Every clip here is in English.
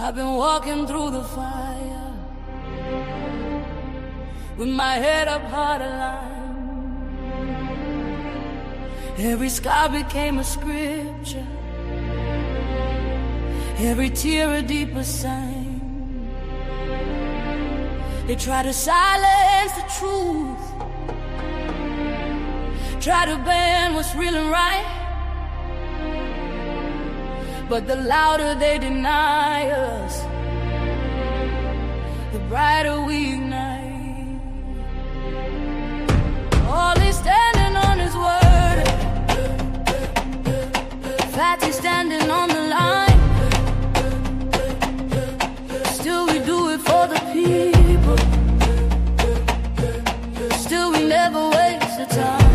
I've been walking through the fire with my head up high to line. Every scar became a scripture, every tear a deeper sign. They try to silence the truth, try to ban what's real and right. But the louder they deny us, the brighter we ignite. All is standing on his word, fact is standing on the line. Still we do it for the people, still we never waste the time.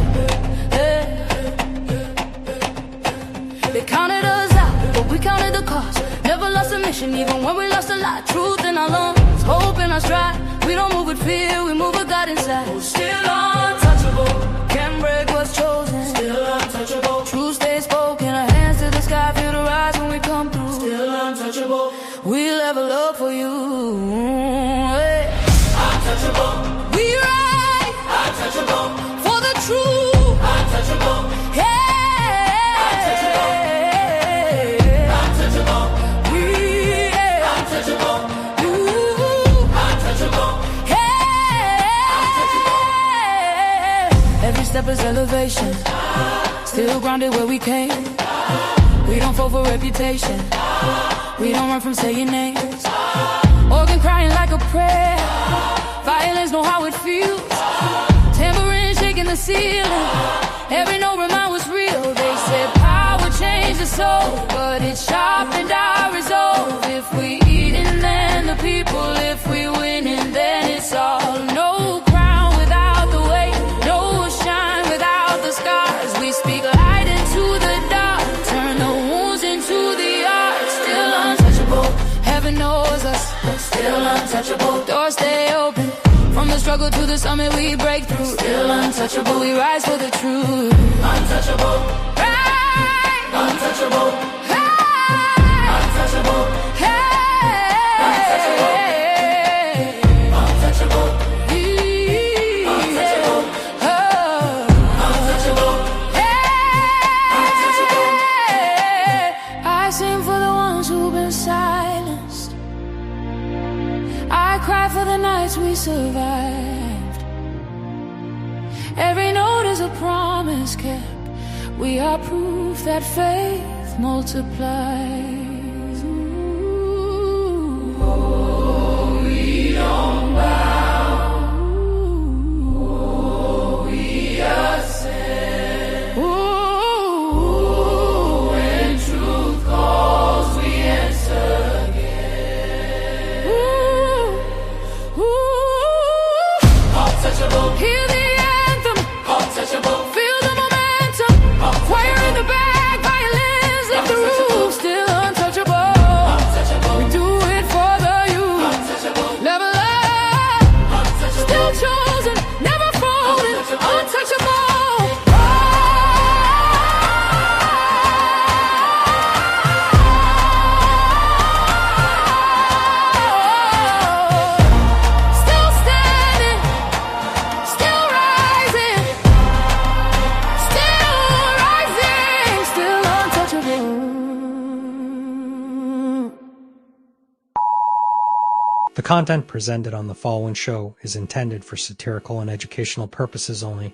They counted us out, but we counted the cost. Never lost a mission, even when we lost a lot. Truth in our lungs, hope in our stride. We don't move with fear, we move with God inside. Oh, still untouchable, can't break what's chosen. Still untouchable, truth stays spoken. Our hands to the sky, feel the rise when we come through. Still untouchable, we level up for you. Hey. Untouchable, we ride. Untouchable, for the truth. Untouchable, yeah. Step is elevation, still grounded where we came. We don't fall for reputation, we don't run from saying names. Organ crying like a prayer, violence know how it feels. Tambourine shaking the ceiling, every note remind what's real. They said power changed the soul, but it sharpened our resolve. If we eating, then the people. If we winning, then it's all. No crown without the weight, no shine without the scars. We speak light into the dark, turn the wounds into the art. Still untouchable, heaven knows us. Still untouchable, doors stay open. From the struggle to the summit we break through. Still untouchable, we rise for the truth. Untouchable, right. Untouchable, right. Untouchable, hey. Untouchable, untouchable, untouchable, oh. Untouchable, hey. I sing for the ones who've been silenced. I cry for the nights we survived. Every note is a promise kept. We are proof that faith multiplies. Ooh. Oh, we don't bow. Oh, we ascend. Ooh. When truth calls, we answer again. Ooh. Untouchable. Hear the anthem. Untouchable. Feel the momentum. Choir in the back, violins lift the roof. Still untouchable. Untouchable. We do it for the youth. Untouchable. Level up. Untouchable. Still chosen, never folded. Untouchable. Still standing, still rising, still rising, still untouchable. The content presented on the following show is intended for satirical and educational purposes only.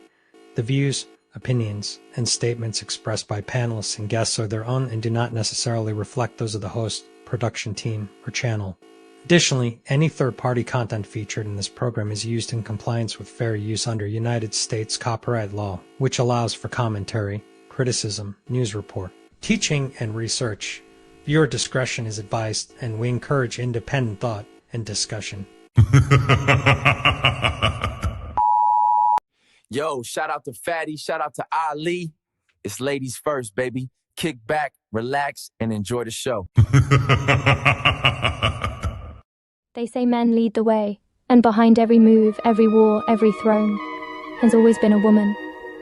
The views, opinions, and statements expressed by panelists and guests are their own and do not necessarily reflect those of the host, production team, or channel. Additionally, any third-party content featured in this program is used in compliance with fair use under United States copyright law, which allows for commentary, criticism, news report, teaching, and research. Viewer discretion is advised, and we encourage independent thought and discussion. Yo, shout out to Fatty, shout out to Ali. It's ladies first, baby. Kick back, relax, and enjoy the show. They say men lead the way, and behind every move, every war, every throne, has always been a woman.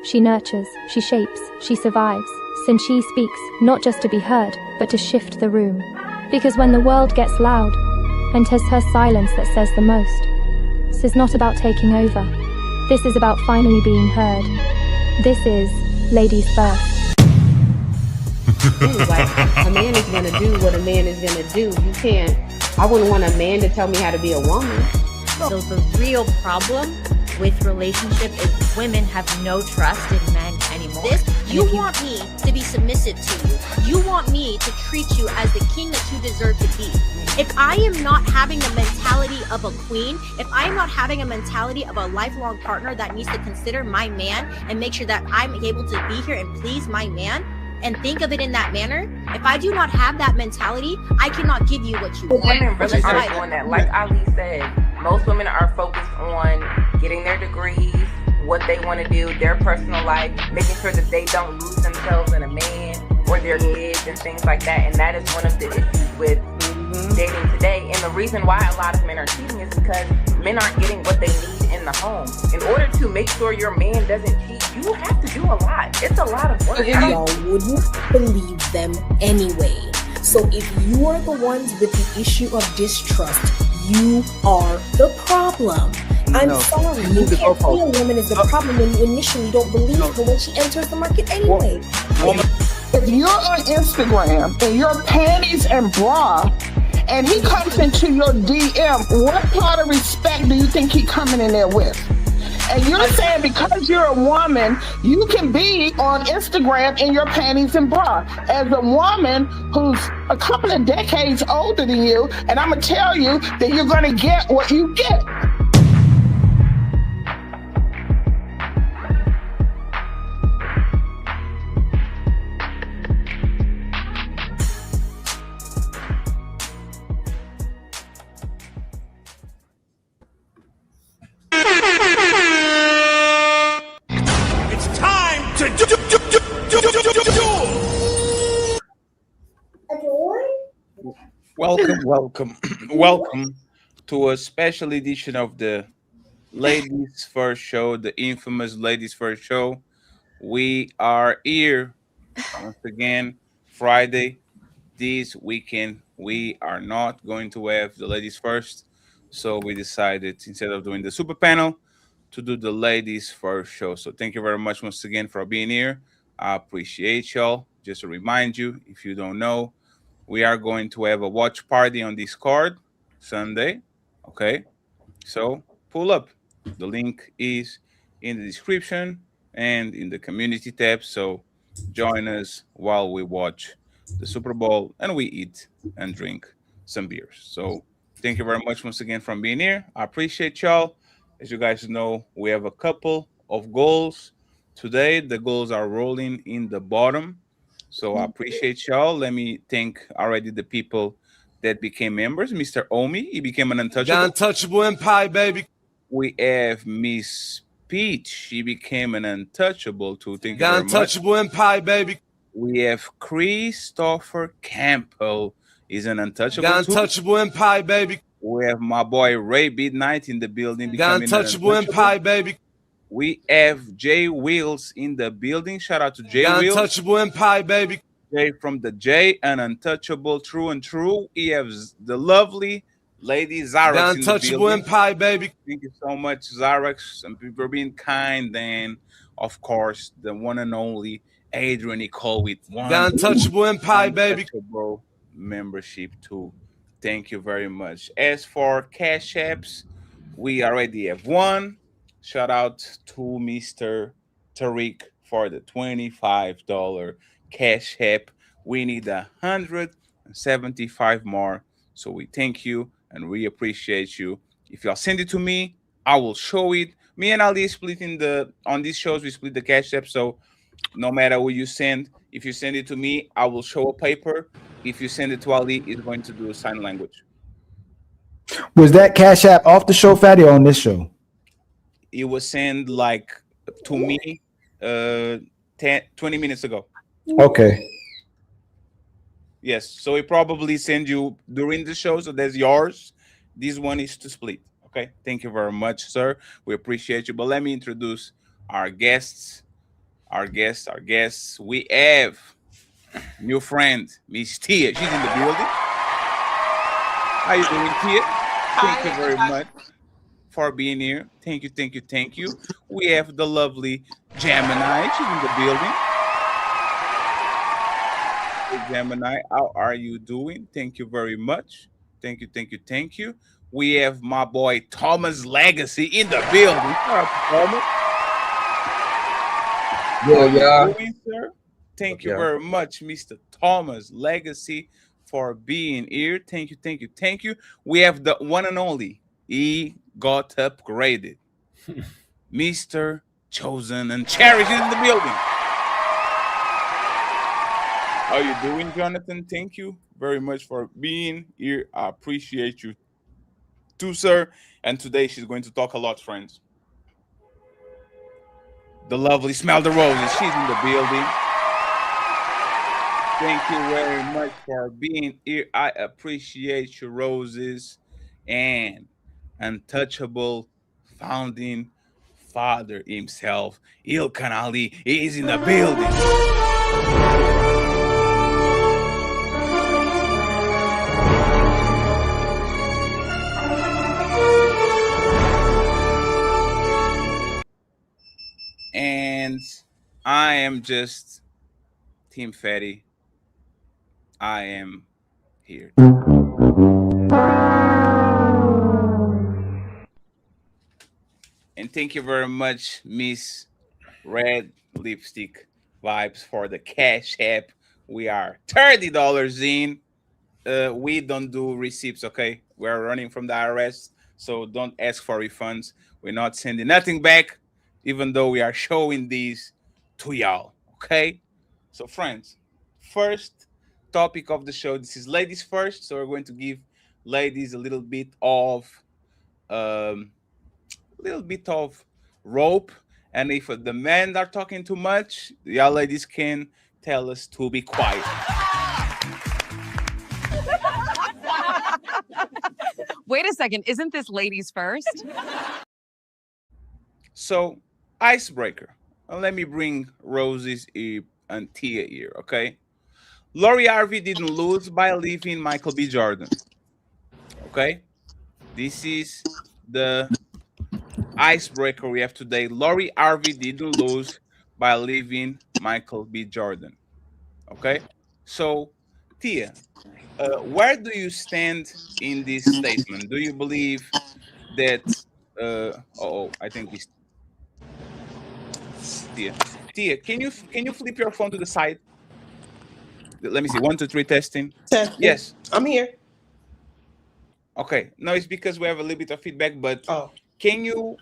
She nurtures, she shapes, she survives, since she speaks, not just to be heard, but to shift the room. Because when the world gets loud, and 'tis her silence that says the most, this is not about taking over. This is about finally being heard. This is Ladies First. Like, a man is going to do what a man is going to do. You can't, I wouldn't want a man to tell me how to be a woman. So the real problem with relationship is women have no trust in men anymore. You want me to be submissive to you. You want me to treat you as the king that you deserve to be. If I am not having the mentality of a queen, if I am not having a mentality of a lifelong partner that needs to consider my man and make sure that I'm able to be here and please my man and think of it in that manner, if I do not have that mentality, I cannot give you what you want. Women really aren't doing that. Like Ali said, most women are focused on getting their degrees, what they want to do, their personal life, making sure that they don't lose themselves in a man or their kids and things like that. And that is one of the issues with dating today. And the reason why a lot of men are cheating is because men aren't getting what they need in the home. In order to make sure your man doesn't cheat, you have to do a lot. It's a lot of work. Y'all wouldn't believe them anyway. So if you are the ones with the issue of distrust, you are the problem. I'm sorry, you can't say a woman is the problem when you initially don't believe her when she enters the market anyway. If you're on Instagram and your panties and bra, and he comes into your DM, what part of respect do you think he coming in there with? And you're saying because you're a woman, you can be on Instagram in your panties and bra. As a woman who's a couple of decades older than you, and I'm going to tell you that you're going to get what you get. Welcome to a special edition of the Ladies First Show, the infamous Ladies First Show. We are here once again, Friday. This weekend, we are not going to have the Ladies First, so we decided, instead of doing the super panel, to do the Ladies First Show. So thank you very much once again for being here. I appreciate y'all. Just to remind you, if you don't know, we are going to have a watch party on Discord Sunday. Okay, so pull up. The link is in the description and in the community tab. So join us while we watch the Super Bowl and we eat and drink some beers. So thank you very much once again for being here. I appreciate y'all. As you guys know, we have a couple of goals today. The goals are rolling in the bottom. So I appreciate y'all. Let me thank already the people that became members. Mr. Omi, he became an untouchable. The untouchable empire, baby. We have Miss Peach. She became an untouchable too. Thank you The very untouchable much. empire, baby. We have Christopher Campbell. He's an untouchable. The untouchable empire, baby. We have my boy Ray Midnight in the building. The untouchable empire, baby. We have Jay Wheels in the building. Shout out to Jay The Wheels. untouchable empire, baby. Jay from the J and Untouchable, True and True. We have the lovely lady Zarax. The untouchable empire, baby. Thank you so much, Zarax. Some people are being kind. And of course, the one and only Adrian Nicole with one. The untouchable empire, baby. Untouchable membership too. Thank you very much. As for cash apps, we already have one. Shout out to Mr. Tariq for the $25 cash app. We need 175 more. So we thank you and we appreciate you. If y'all send it to me, I will show it. Me and Ali splitting on these shows, we split the cash app. So no matter what you send, if you send it to me, I will show a paper If you send it to Ali, he's going to do sign language. Was that Cash App off the show, Fatty, or on this show? It was sent like to me 20 minutes ago. Okay. Yes, so it probably send you during the show, so there's yours. This one is to split. Okay, thank you very much, sir. We appreciate you. But let me introduce our guests. We have new friend, Miss Tia. She's in the building. How you doing, Tia? Thank you very much for being here. Thank you. We have the lovely Gemini. She's in the building. Hey, Gemini, how are you doing? Thank you very much. Thank you. We have my boy Thomas Legacy in the building. Shout out to Thomas. Yeah. Doing, sir? Thank you very much, Mr. Thomas Legacy, for being here. Thank you. We have the one and only. He got upgraded. Mr. Chosen and Cherished in the building. How you doing, Jonathan? Thank you very much for being here. I appreciate you too, sir. And today she's going to talk a lot, friends. The lovely Smell the Roses. She's in the building. Thank you very much for being here. I appreciate you, Roses. And untouchable founding father himself, Ilkan Ali, is in the building. And I am just Team Fatty. I am here. And thank you very much, Miss Red Lipstick Vibes, for the Cash App. We are $30 in. We don't do receipts, okay? We're running from the IRS, so don't ask for refunds. We're not sending nothing back, even though we are showing these to y'all, okay? So, friends, first topic of the show. This is ladies first, so we're going to give ladies a little bit of rope, and if the men are talking too much, y'all ladies can tell us to be quiet. Wait a second, isn't this ladies first? So, icebreaker. Let me bring Roses and Tia here, okay? Lori Harvey didn't lose by leaving Michael B. Jordan. Okay? This is the icebreaker we have today. Lori Harvey didn't lose by leaving Michael B. Jordan. Okay? So, Tia, where do you stand in this statement? Do you believe that I think this Tia, can you flip your phone to the side? Let me see. 1, 2, 3 testing. Yes. I'm here. Okay. No, it's because we have a little bit of feedback, but can you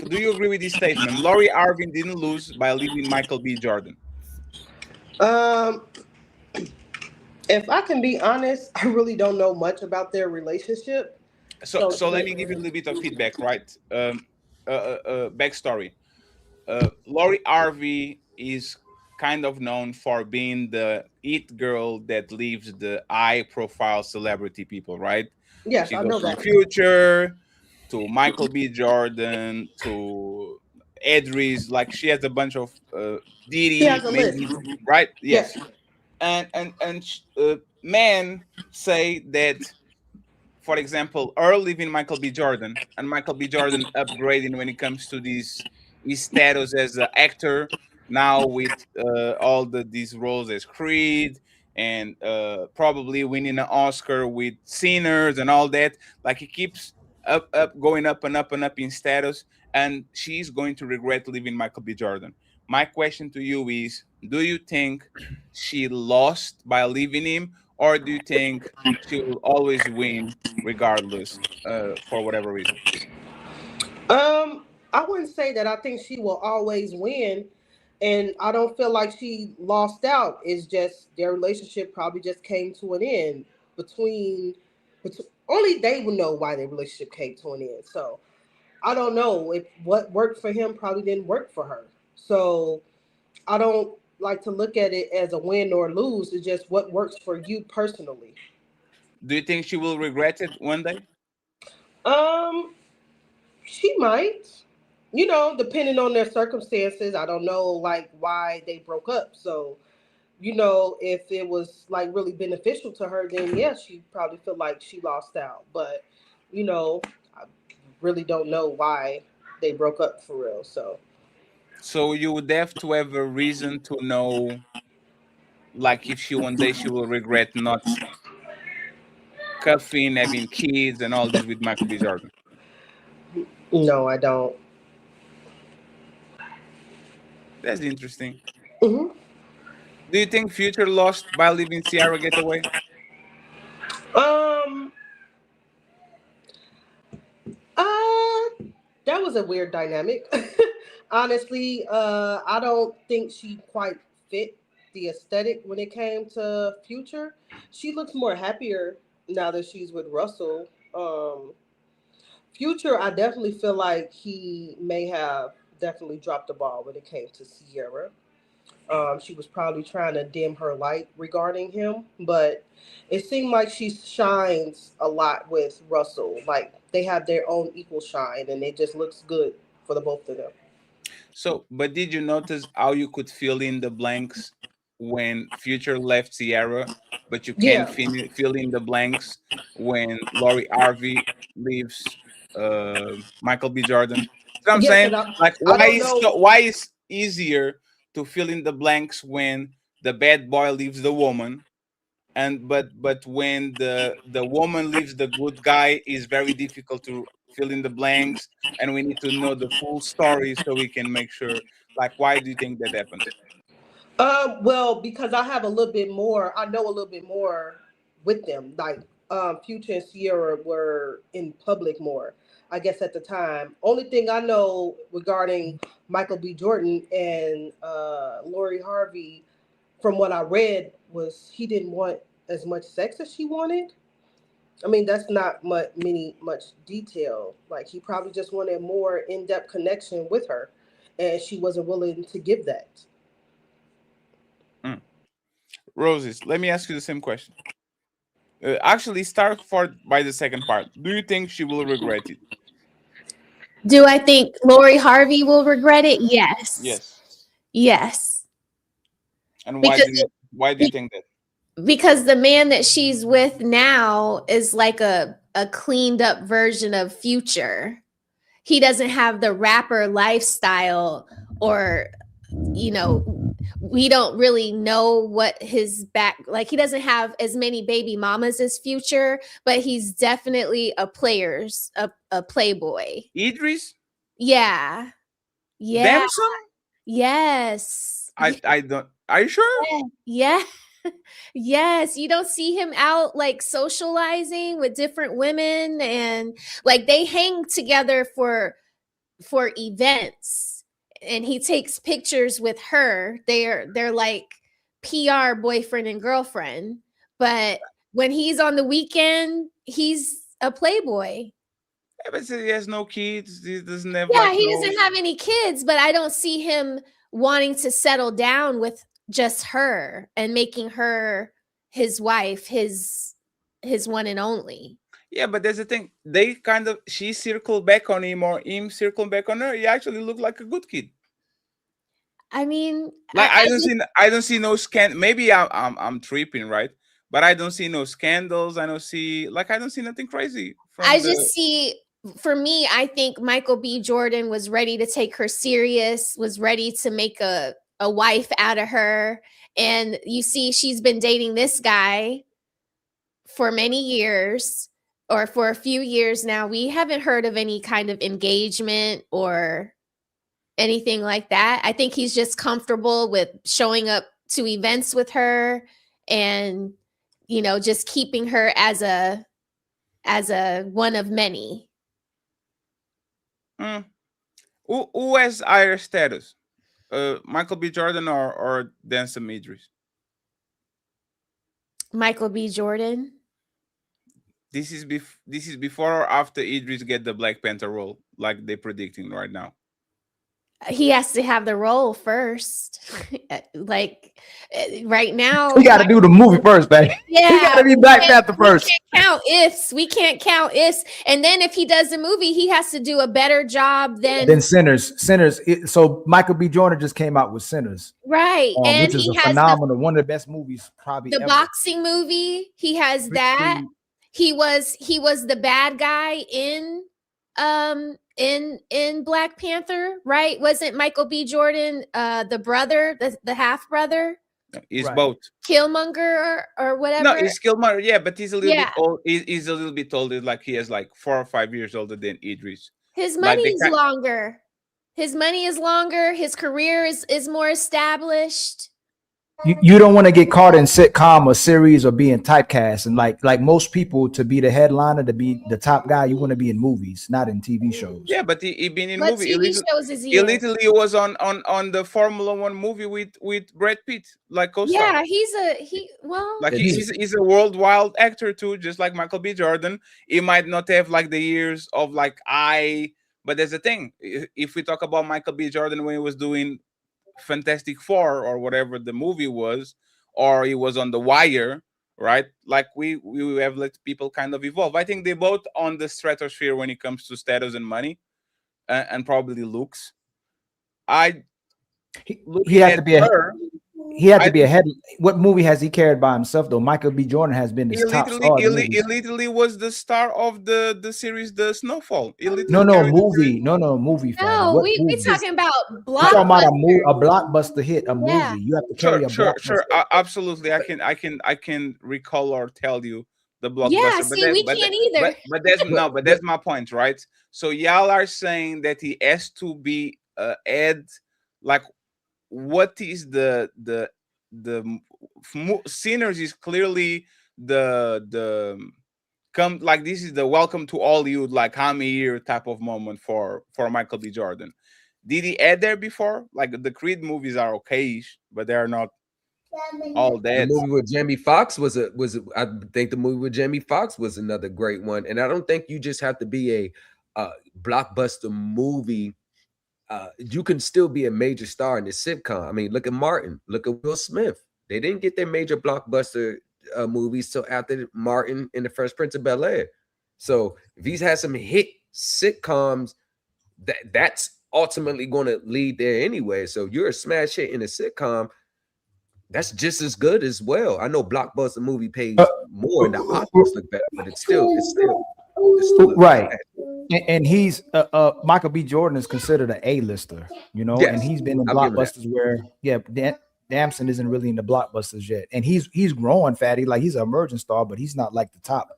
do you agree with this statement? Lori Harvey didn't lose by leaving Michael B. Jordan. If I can be honest, I really don't know much about their relationship. So let me give you a little bit of feedback, right? Backstory. Lori Harvey is kind of known for being the it girl that leaves the high-profile celebrity people, right? Yes, she I goes know from that. Future to Michael B. Jordan to Edris. Like she has a bunch of Diddy, She has a maybe, list. right? Yes. Yes. And men say that, for example, Earl leaving Michael B. Jordan and Michael B. Jordan upgrading when it comes to his status as an actor now with all these roles as Creed and probably winning an Oscar with Sinners and all that. Like he keeps going up and up and up in status, and she's going to regret leaving Michael B. Jordan. My question to you is, do you think she lost by leaving him, or do you think she will always win regardless for whatever reason? I wouldn't say that I think she will always win. And I don't feel like she lost out. It's just their relationship probably just came to an end between only they would know why their relationship came to an end. So I don't know if what worked for him probably didn't work for her. So I don't like to look at it as a win or lose. It's just what works for you personally. Do you think she will regret it one day? Um, she might. Depending on their circumstances. I don't know like why they broke up. So, if it was like really beneficial to her, then yeah, she probably feel like she lost out. But, I really don't know why they broke up for real. So you would have to have a reason to know, like if she one day she will regret not cuffing, having kids, and all this with Michael B. Jordan. No, I don't. That's interesting. Hmm. Do you think Future lost by leaving Ciara get away? Um, uh, that was a weird dynamic. Honestly, I don't think she quite fit the aesthetic when it came to Future. She looks more happier now that she's with Russell. Future, I definitely feel like he may have definitely dropped the ball when it came to Sierra. She was probably trying to dim her light regarding him, but it seemed like she shines a lot with Russell. Like they have their own equal shine, and it just looks good for the both of them. So, but did you notice how you could fill in the blanks when Future left Ciara, but you can't Yeah. fill in the blanks when Lori Harvey leaves Michael B. Jordan? You know what I'm Yes, saying? and Like, I don't know. why is easier to fill in the blanks when the bad boy leaves the woman, and but when the woman leaves the good guy is very difficult to fill in the blanks, and we need to know the full story so we can make sure. Like, why do you think that happens? Well, because I have a little bit more, I know a little bit more with them. Like, Future and Sierra were in public more, I guess, at the time. Only thing I know regarding Michael B. Jordan and Lori Harvey, from what I read, was he didn't want as much sex as she wanted. I mean, that's not much detail. Like, he probably just wanted more in depth connection with her, and she wasn't willing to give that. Mm. Roses, let me ask you the same question. Actually, start for by the second part. Do you think she will regret it? Do I think Lori Harvey will regret it? Yes. Yes. Yes. And Because why do you think that? because the man that she's with now is like a cleaned up version of Future. He doesn't have the rapper lifestyle, or we don't really know what his back, like he doesn't have as many baby mamas as Future, but he's definitely a playboy. Idris? Yeah. Yeah. Damson? Yes. I don't. Are you sure? Yeah. Yes, you don't see him out like socializing with different women, and like they hang together for events, and he takes pictures with her. They're like PR boyfriend and girlfriend, but when he's on the weekend, he's a playboy. Yeah, but he has no kids. He doesn't have Yeah, like he no. doesn't have any kids, but I don't see him wanting to settle down with just her and making her his wife, his one and only. Yeah, but there's the thing. They kind of she circled back on him or him circled back on her. He actually looked like a good kid. I mean, Like I don't see no scan. Maybe I'm tripping, right? But I don't see no scandals. I don't see nothing crazy from I the. just see, for me, I think Michael B. Jordan was ready to take her serious, was ready to make a wife out of her. And you see, she's been dating this guy for many years, or for a few years now. We haven't heard of any kind of engagement or anything like that. I think he's just comfortable with showing up to events with her, and just keeping her as a one of many. Who has higher status? Michael B. Jordan or Denzel Idris? Michael B. Jordan. This is before or after Idris get the Black Panther role, like they're predicting right now. He has to have the role first. Like right now, We got to do the movie first, baby. Yeah, he got to be Black Panther first. We can't count ifs. And then if he does the movie, he has to do a better job than Sinners. So Michael B. Jordan just came out with Sinners, right? And which is he a has phenomenal, one of the best movies probably the ever. boxing movie. He has that. He was the bad guy in Black Panther, right? Wasn't Michael B. Jordan the brother, the half brother? He's both Killmonger or whatever. No, he's Killmonger. Yeah, but he's a little bit old. He's a little bit older. Like he has like 4 or 5 years older than Idris. His money is longer. His money is longer. His career is more established. You don't want to get caught in sitcom or series or being typecast, and like most people, to be the headliner, to be the top guy, you want to be in movies, not in TV shows. Yeah, but he been in What movie. TV shows is He literally was on the Formula One movie with Brad Pitt, like co-star. Yeah, he's a worldwide actor too, just like Michael B. Jordan. He might not have like the years of like but there's a thing. If we talk about Michael B. Jordan when he was doing Fantastic Four or whatever the movie was, or he was on The Wire, right? Like we have let people kind of evolve. I think they both on the stratosphere when it comes to status and money, and probably looks. He had to be a head. What movie has he carried by himself though? Michael B. Jordan has been his top star. He literally was the star of the series The Snowfall. No movie. No, we talking about We're talking about a blockbuster hit, a movie. Yeah. You have to carry a blockbuster. Sure. Absolutely. I can recall or tell you the blockbuster. Yeah, see, we can't either. But that's my point, right? So y'all are saying that he has to be Ed, like. What is the Sinners is clearly the come, like this is the welcome to all you, like I'm here type of moment for Michael B. Jordan. Did he add there before? Like the Creed movies are okay-ish, but they are not all that. The movie with Jamie Foxx was I think the movie with Jamie Foxx was another great one. And I don't think you just have to be a blockbuster movie. You can still be a major star in the sitcom. I mean, look at Martin, look at Will Smith. They didn't get their major blockbuster movies till after Martin and the Fresh Prince of Bel-Air. So if he's had some hit sitcoms, that's ultimately going to lead there anyway. So you're a smash hit in a sitcom, that's just as good as well. I know blockbuster movie pays more and the Oscars look better, but it's still right. And he's Michael B. Jordan is considered an A-lister, you know, and he's been in blockbusters where Damson isn't really in the blockbusters yet, and he's growing, fatty, like he's an emerging star, but he's not like the top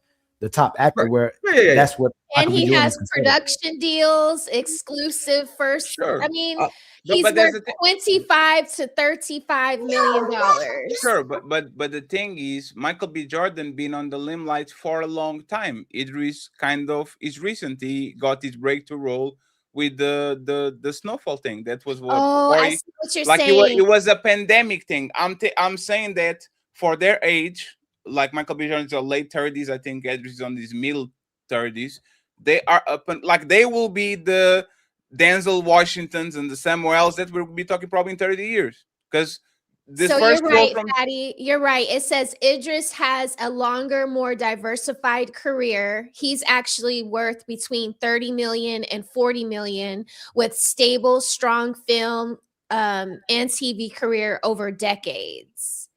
actor. Right. Where that's what. And Michael he has production deals, exclusive first. Sure. I mean, he's worth $25 to $35 million. Sure, but the thing is, Michael B. Jordan been on the limelight for a long time. Idris kind of is recently got his breakthrough role with the Snowfall thing. That was what. I see what you're saying. It was a pandemic thing. I'm saying that for their age, like Michael B. Jordan is in late 30s, I think Idris is on his middle 30s. They are up and like they will be the Denzel Washingtons and the Samuels that we'll be talking probably in 30 years. Because this first you're right, Patty. You're right. It says Idris has a longer, more diversified career. He's actually worth between 30 million and 40 million with stable, strong film and TV career over decades.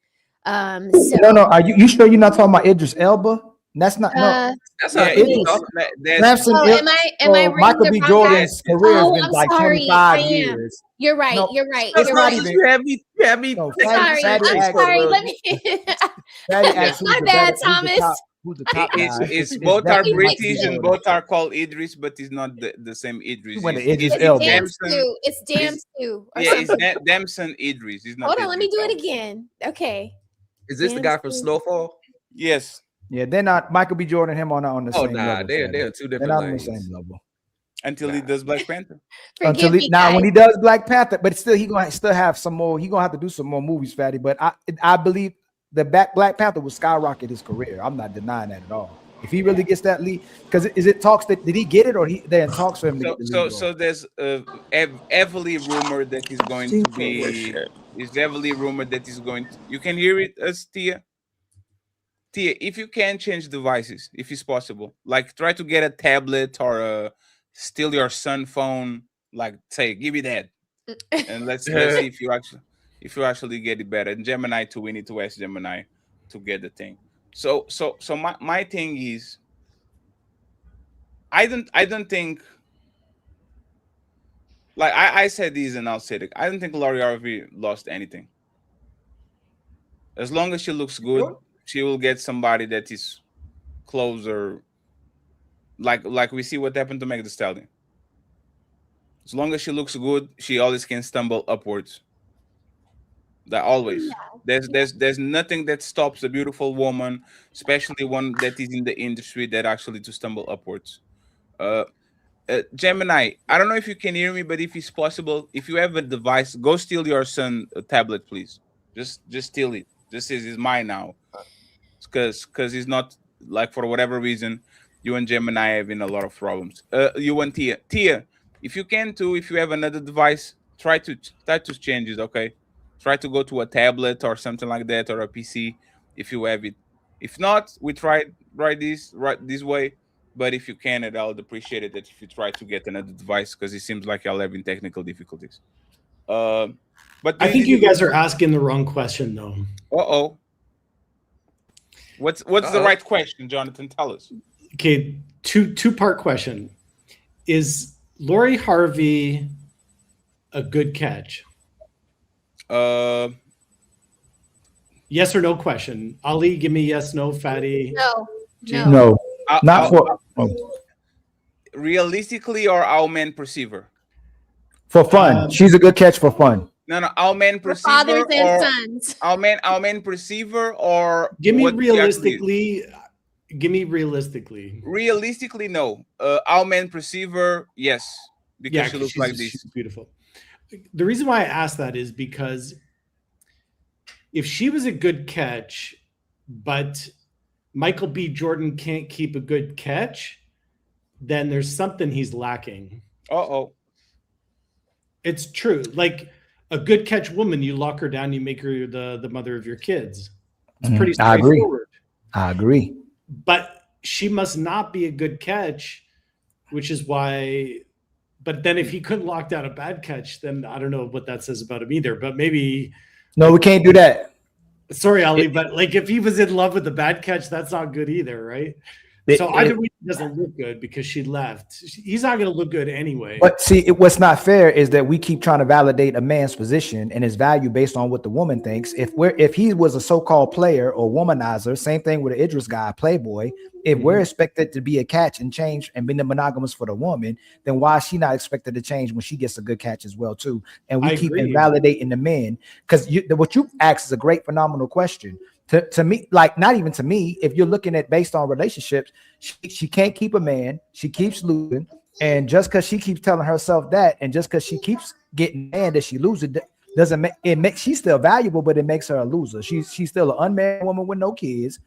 No. Are you sure you're not talking about Idris Elba? That's not That's not Idris. Am I Michael B. Jordan's career has been like 25 years. You're right. You're right. It's not even. You have me. I'm sorry. Let me. My bad, Thomas. Who's the top guy? It's both are British and both are called Idris, but it's not the same Idris. It's Damson. Yeah, it's Damson Idris. It's not. Hold on, let me do it again. Okay. Is this the guy from Snowfall? Yes. Yeah, they're not. Michael B. Jordan and him on the same level. They're two different. They're not on the same level. until he does Black Panther. Until when he does Black Panther, but still he gonna still have some more. He gonna have to do some more movies, Fatty. But I believe the Black Panther will skyrocket his career. I'm not denying that at all. If he really gets that lead, because is it talks that did he get it or they're in talks for him to get the lead? So there's heavily rumored that he's going to be. It's heavily rumored that he's going to. You can hear it as Tia. Tia, if you can change devices, if it's possible, like try to get a tablet or steal your son phone, like say, give me that, and let's see if you actually get it better. And Gemini too, we need to ask Gemini to get the thing. So my thing is, I don't think, like I said this and I'll say it. I don't think Lori Harvey lost anything. As long as she looks good, she will get somebody that is closer. Like we see what happened to Meg Thee Stallion. As long as she looks good, she always can stumble upwards. That always. There's nothing that stops a beautiful woman, especially one that is in the industry, that actually to stumble upwards. Gemini, I don't know if you can hear me, but if it's possible, if you have a device, go steal your son a tablet, please. Just steal it. This is mine now. Because he's not, like, for whatever reason, you and Gemini having a lot of problems. You and Tia, if you can too, if you have another device, try to change it, okay? Try to go to a tablet or something like that, or a PC if you have it. If not, we try this way. But if you can, I would appreciate it that if you try to get another device, because it seems like y'all having technical difficulties. But I think you guys are asking the wrong question, though. What's the right question, Jonathan? Tell us. Okay, two-part question. Is Lori Harvey a good catch? Yes or no question. Ali, give me yes, no. Fatty. No. Not for realistically, or our men perceive her? For fun. She's a good catch for fun. No, our men perceive fathers her, and or sons. Our men perceive her, or give me realistically. Give me realistically. Realistically, no. Our men perceive her, yes, because she looks like this. She's beautiful. The reason why I asked that is because if she was a good catch, but Michael B. Jordan can't keep a good catch, then there's something he's lacking. It's true. Like a good catch woman, you lock her down, you make her the mother of your kids. It's pretty straightforward. I agree. But she must not be a good catch, which is why. But then if he couldn't lock down a bad catch, then I don't know what that says about him either. But maybe. No, we can't do that. Sorry, Ali, but like if he was in love with the bad catch, that's not good either, right? So either way, he doesn't look good because she left. He's not going to look good anyway. But see, what's not fair is that we keep trying to validate a man's position and his value based on what the woman thinks. If he was a so-called player or womanizer, same thing with the Idris guy, playboy. If we're expected to be a catch and change and be the monogamous for the woman, then why is she not expected to change when she gets a good catch as well too? And we keep invalidating the men because what you asked is a great, phenomenal question. To me, like not even to me, if you're looking at based on relationships, she can't keep a man, she keeps losing, and just because she keeps telling herself that, and just because she keeps getting mad that she loses, doesn't make it make she's still valuable, but it makes her a loser. She's still an unmarried woman with no kids.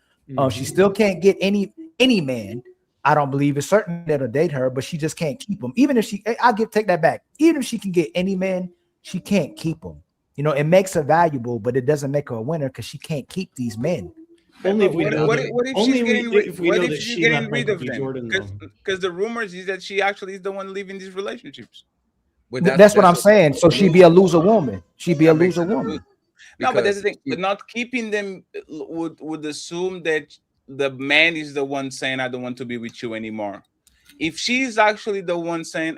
She still can't get any man. I don't believe it's certain that'll date her, but she just can't keep them. Even if take that back. Even if she can get any man, she can't keep them. You know, it makes her valuable, but it doesn't make her a winner because she can't keep these men. Only if we know what if she's getting rid of them? Because the rumors is that she actually is the one leaving these relationships. That's what I'm saying. So she'd be a loser woman. She'd be a loser woman. No, but that's the thing. Not keeping them would assume that the man is the one saying, I don't want to be with you anymore. If she's actually the one saying,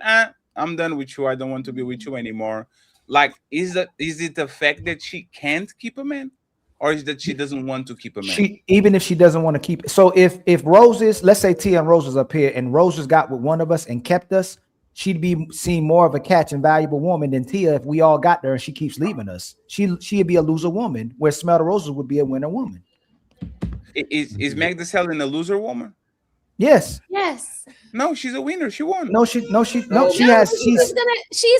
I'm done with you, I don't want to be with you anymore. Like, is it the fact that she can't keep a man, or is that she doesn't want to keep a man? Even if she doesn't want to keep it. So if Roses, let's say Tia and Roses up here, and Roses got with one of us and kept us, she'd be seen more of a catch and valuable woman than Tia if we all got there and she keeps leaving us. She'd be a loser woman, where Smell the Roses would be a winner woman. Is Meg Thee Stallion a loser woman? Yes. Yes. No, she's a winner. She won. No, she has. She's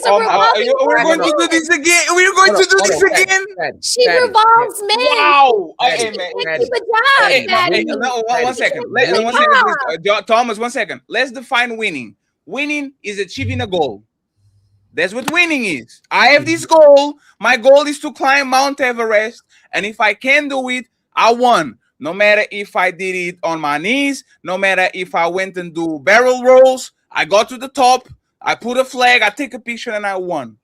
a revolving we're going to do this again. We're going to do this again. She revolves men. Wow. She can't keep a job, Daddy. No, one second. One second, please. Thomas, 1 second. Let's define winning. Winning is achieving a goal. That's what winning is. I have this goal. My goal is to climb Mount Everest. And if I can do it, I won. No matter if I did it on my knees, no matter if I went and do barrel rolls, I got to the top, I put a flag, I take a picture, and I won.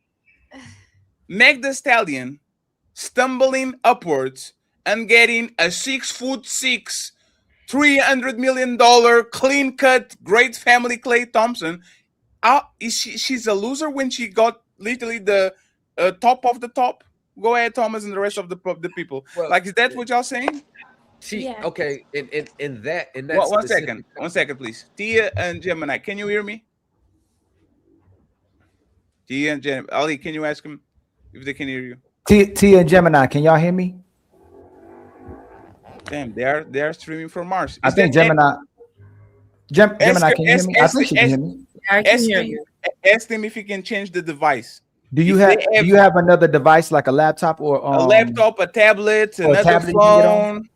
Meg Thee Stallion stumbling upwards and getting a 6'6", $300 million clean-cut, great family Klay Thompson. She's a loser when she got literally the top of the top. Go ahead, Thomas, and the rest of the people. Well, is that what y'all saying? Okay, in that. One second, please. Tia and Gemini, can you hear me? Tia and Gemini, Ali, can you ask them if they can hear you? Tia and Gemini, can y'all hear me? Damn, they are streaming from Mars. I think Gemini. Gemini, can you hear me? I think she can hear me. I can hear you. Ask them if you can change the device. Do you have another device like a laptop or a laptop, a tablet, another phone?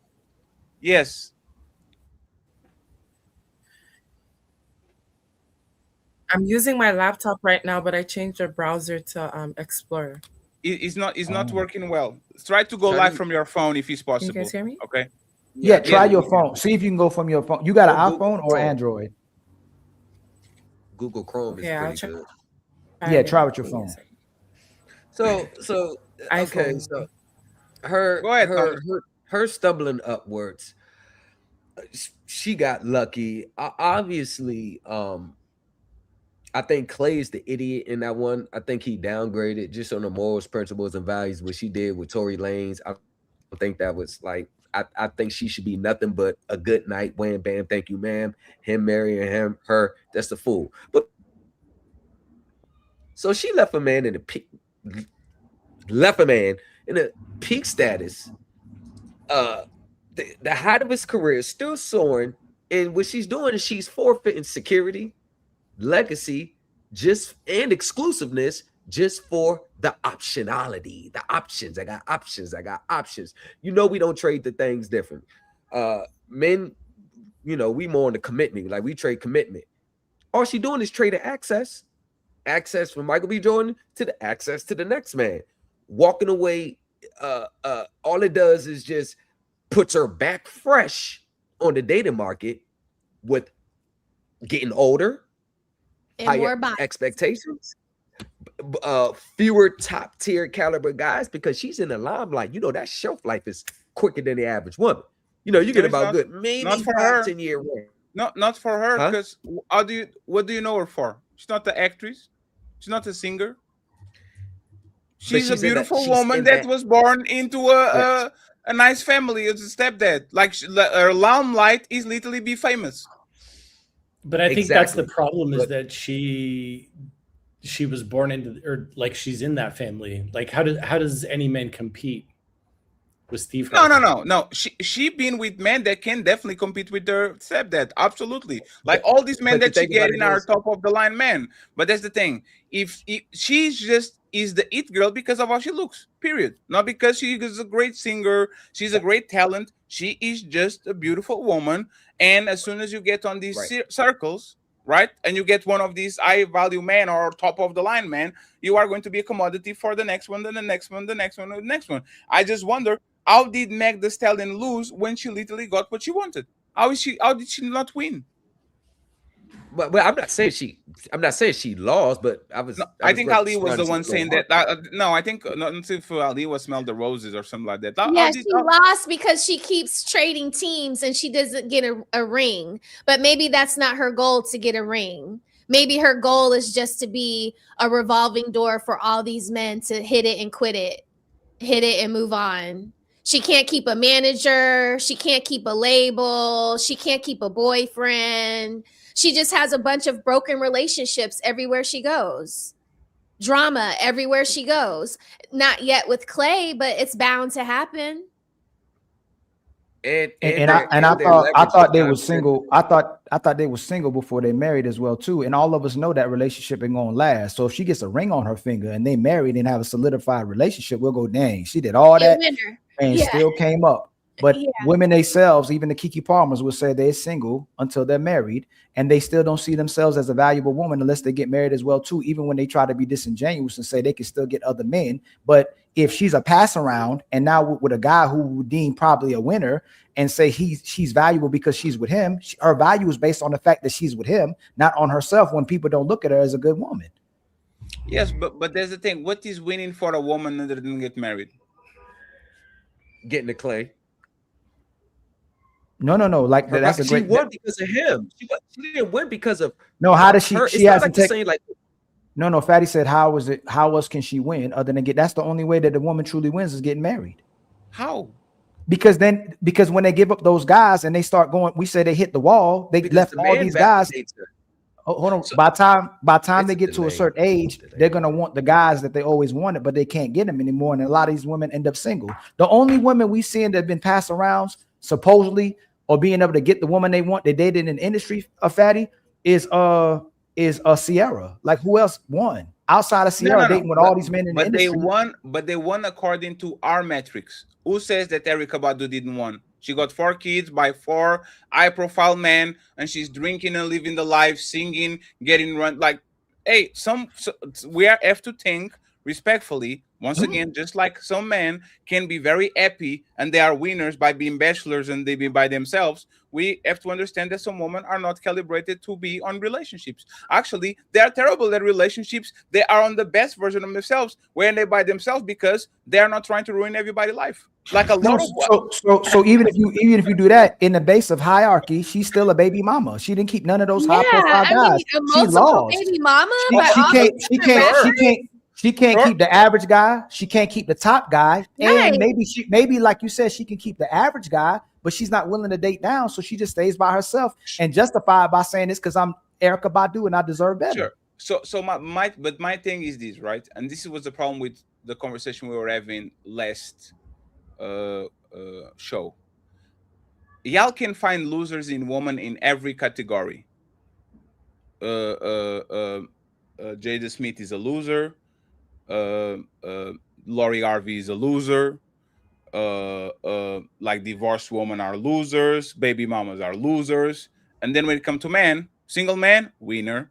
Yes. I'm using my laptop right now, but I changed the browser to Explorer. It's not working well. Try to go live from your phone if it's possible. Can you guys hear me? Okay. Yeah, try your phone. See if you can go from your phone. You got an iPhone or Android? Google Chrome is pretty good. Yeah, try with your phone. So okay, so her stumbling upwards, she got lucky. Obviously, I think Clay is the idiot in that one. I think he downgraded just on the morals, principles, and values. What she did with Tory Lanez, I think that was like, I think she should be nothing but a good night, wham, bam, thank you, ma'am. Him marrying her, that's the fool. But so she left a man in a peak status. The height of his career is still soaring, and what she's doing is she's forfeiting security, legacy, and exclusiveness just for the optionality, the options. I got options. You know, we don't trade the things different. Men, you know, we more on the commitment, like we trade commitment. All she doing is trading access from Michael B. Jordan to the access to the next man. Walking away, all it does is just puts her back fresh on the dating market with getting older, and higher more expectations, fewer top tier caliber guys, because she's in the limelight. You know, that shelf life is quicker than the average woman. You know, you get about good maybe 5-10 year range. Not for her, because what do you know her for? She's not the actress. She's not a singer. She's a beautiful woman that was born into a nice family as a stepdad. Like her limelight is literally be famous. But I think that's the problem, is that she was born into, or like she's in that family. Like how does any man compete with Steve Harvey? No. She been with men that can definitely compete with their stepdad. Absolutely. Like all these men that she get in are top of the line men. But that's the thing. If she's just is the it girl because of how she looks, period. Not because she is a great singer. She's a great talent. She is just a beautiful woman. And as soon as you get on these circles, right, and you get one of these high value men or top of the line men, you are going to be a commodity for the next one, then the next one, the next one, the next one. I just wonder, how did Meg Thee Stallion lose when she literally got what she wanted? How did she not win? But I'm not saying she lost, but I think Ali was the one saying that. I think not if Ali was smell the roses or something like that. Yeah, she lost because she keeps trading teams and she doesn't get a ring. But maybe that's not her goal, to get a ring. Maybe her goal is just to be a revolving door for all these men to hit it and quit it, hit it and move on. She can't keep a manager. She can't keep a label. She can't keep a boyfriend. She just has a bunch of broken relationships everywhere she goes. Drama everywhere she goes. Not yet with Clay, but it's bound to happen. And I thought they were single. I thought they were single before they married as well too. And all of us know that relationship ain't gonna last. So if she gets a ring on her finger and they married and have a solidified relationship, we'll go, dang, she did all that and still came up. But women themselves, even the Keke Palmers, will say they're single until they're married, and they still don't see themselves as a valuable woman unless they get married as well too. Even when they try to be disingenuous and say they can still get other men, but if she's a pass around and now with a guy who would deem probably a winner and say she's valuable because she's with him, her value is based on the fact that she's with him, not on herself. When people don't look at her as a good woman. Yes, but there's the thing. What is winning for a woman that didn't get married? Getting the clay. No. Like that's a great. She won because of him. She didn't win because of. No, how does she? Her. She it's hasn't not like taken. Like, no. Fatty said, "How is it? How else can she win other than get?" That's the only way that the woman truly wins is getting married. How? Because when they give up those guys and they start going, we say they hit the wall. They left all these guys. Hold on. So, by time they get to a certain age, they're gonna want the guys that they always wanted, but they can't get them anymore. And a lot of these women end up single. The only women we seen that have been passed around supposedly or being able to get the woman they want, they dated in the industry of Fatty is Sierra. Like who else won outside of Sierra dating with all these men in the industry? They won according to our metrics. Who says that Erykah Badu didn't win? She got 4 kids by 4 high-profile men, and she's drinking and living the life, singing, getting run. Like, hey, we have to think respectfully. Once again, just like some men can be very happy and they are winners by being bachelors and they be by themselves, we have to understand that some women are not calibrated to be on relationships. Actually, they are terrible at relationships. They are on the best version of themselves when they by themselves because they are not trying to ruin everybody's life. Like a lot of so even if you do that in the base of hierarchy, she's still a baby mama. She didn't keep none of those high profile guys. She lost. Baby mama. She can't keep the average guy. She can't keep the top guy. And maybe like you said, she can keep the average guy, but she's not willing to date down. So she just stays by herself and justify it by saying this because I'm Erykah Badu and I deserve better. Sure. So my thing is this, right? And this was the problem with the conversation we were having last show. Y'all can find losers in women in every category. Jada Smith is a loser. Lori Harvey is a loser. Like divorced women are losers, baby mamas are losers. And then when it comes to men, single man, winner.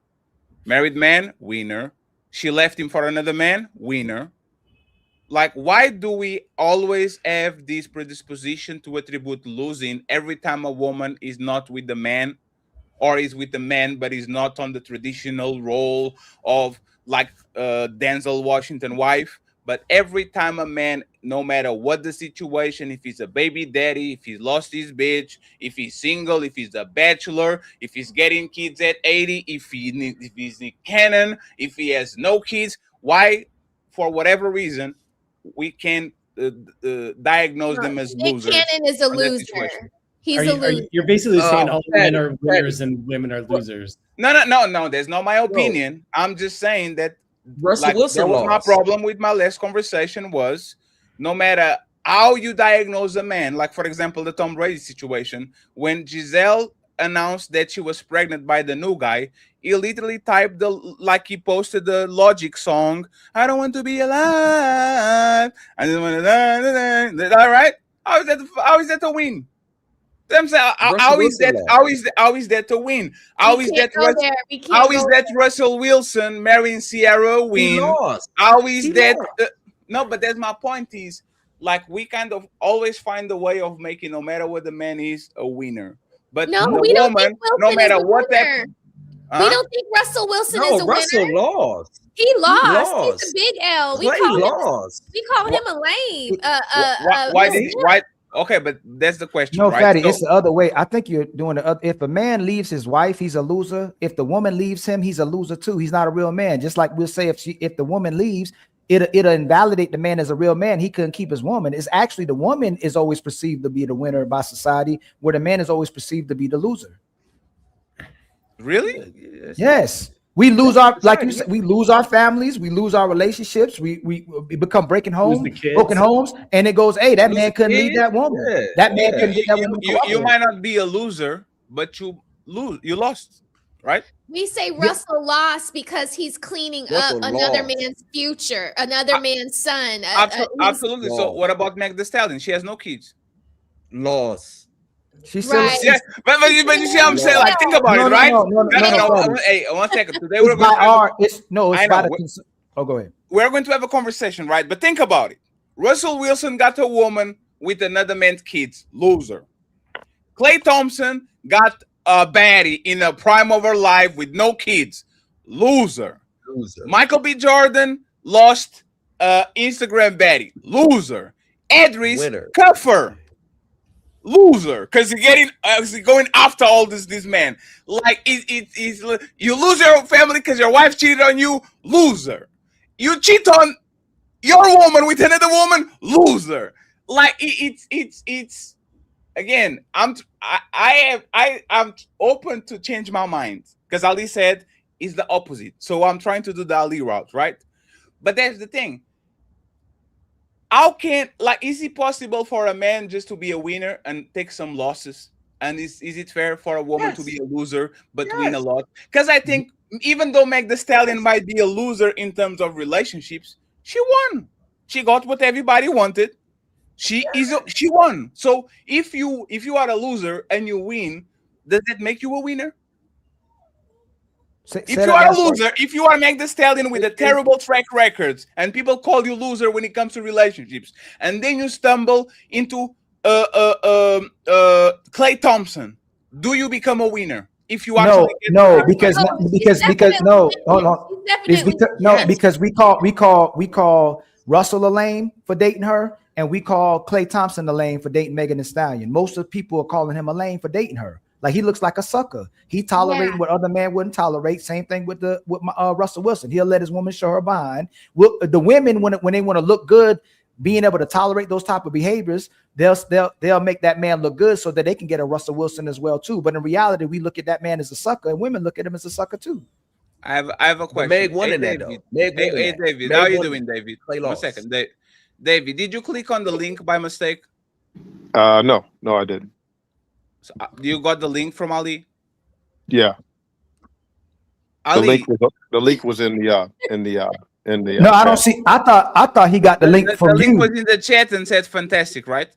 Married man, winner. She left him for another man, winner. Like, why do we always have this predisposition to attribute losing every time a woman is not with the man or is with the man but is not on the traditional role of like Denzel Washington wife? But every time a man, no matter what the situation, if he's a baby daddy, if he's lost his bitch, if he's single, if he's a bachelor, if he's getting kids at 80, if he's Nick Cannon, if he has no kids, why, for whatever reason, we can diagnose them as losers? Nick Cannon is a loser. He's a loser. You're basically saying all men are winners and women are losers. No. That's not my opinion. I'm just saying that Russell Wilson was my problem with my last conversation was no matter how you diagnose a man, like for example the Tom Brady situation, when Gisele announced that she was pregnant by the new guy, he literally typed he posted the Logic song, "I don't want to be alive, I just want to." All right, how is that a win? I'm saying, how is that to win? How is that Russell Wilson marrying Sierra win? How is that? No, but that's my point. Is like we kind of always find a way of making, no matter what the man is, a winner. But no, the we don't woman, think Wilson no matter is a what winner. that. We don't think Russell Wilson is a Russell winner. Lost. He lost. He's a big L. We call him a lame. Why? Okay, but that's the question. No, right? Fatty, it's the other way. I think you're doing the other. If a man leaves his wife, he's a loser. If the woman leaves him, he's a loser too. He's not a real man. Just like we'll say if the woman leaves, it'll invalidate the man as a real man. He couldn't keep his woman. It's actually the woman is always perceived to be the winner by society, where the man is always perceived to be the loser. Really? Yes. We lose our, like you said, we lose our families, we lose our relationships, we become broken homes, and it goes, hey, that man couldn't leave that woman. Yeah, that man couldn't get that woman. You might not be a loser, but you lost, right? We say Russell lost because he's cleaning Russell up another lost. man's future, another man's son. Absolutely. So what about Meg Thee Stallion? She has no kids. Lost. She's still, yeah, but you see what I'm saying? Like, think about it, right? No. Hey, 1 second. Today we're going to go ahead. We're going to have a conversation, right? But think about it. Russell Wilson got a woman with another man's kids. Loser. Klay Thompson got a baddie in the prime of her life with no kids. Loser. Michael B. Jordan lost Instagram baddie. Loser. Idris Kuffer. Loser, because he's going after all this man. Like you lose your family because your wife cheated on you. Loser. You cheat on your woman with another woman. Loser. Like it's again. I'm open to change my mind because Ali said it's the opposite. So I'm trying to do the Ali route, right? But that's the thing. Is it possible for a man just to be a winner and take some losses? And is it fair for a woman to be a loser but win a lot? Because I think even though Meg Thee Stallion might be a loser in terms of relationships, she won. She got what everybody wanted. She won. So if you are a loser and you win, does that make you a winner? If you are a loser, if you are Meg Thee Stallion with a terrible track record and people call you loser when it comes to relationships, and then you stumble into Klay Thompson, do you become a winner? If you actually because we call Russell a lame for dating her, and we call Klay Thompson a lame for dating Megan Thee Stallion. Most of the people are calling him a lame for dating her. Like, he looks like a sucker. He tolerating what other man wouldn't tolerate. Same thing with Russell Wilson. He'll let his woman show her behind. The women, when they want to look good, being able to tolerate those type of behaviors, they'll make that man look good so that they can get a Russell Wilson as well too. But in reality, we look at that man as a sucker, and women look at him as a sucker too. I have a question. Meg won in that though. Hey, David, how are you doing, David? 1 second, David. Did you click on the link by mistake? No, I didn't. So, you got the link from Ali? Yeah. Ali. The link was in the No, I don't see. I thought he got the link from you. The link was in the chat and said fantastic, right?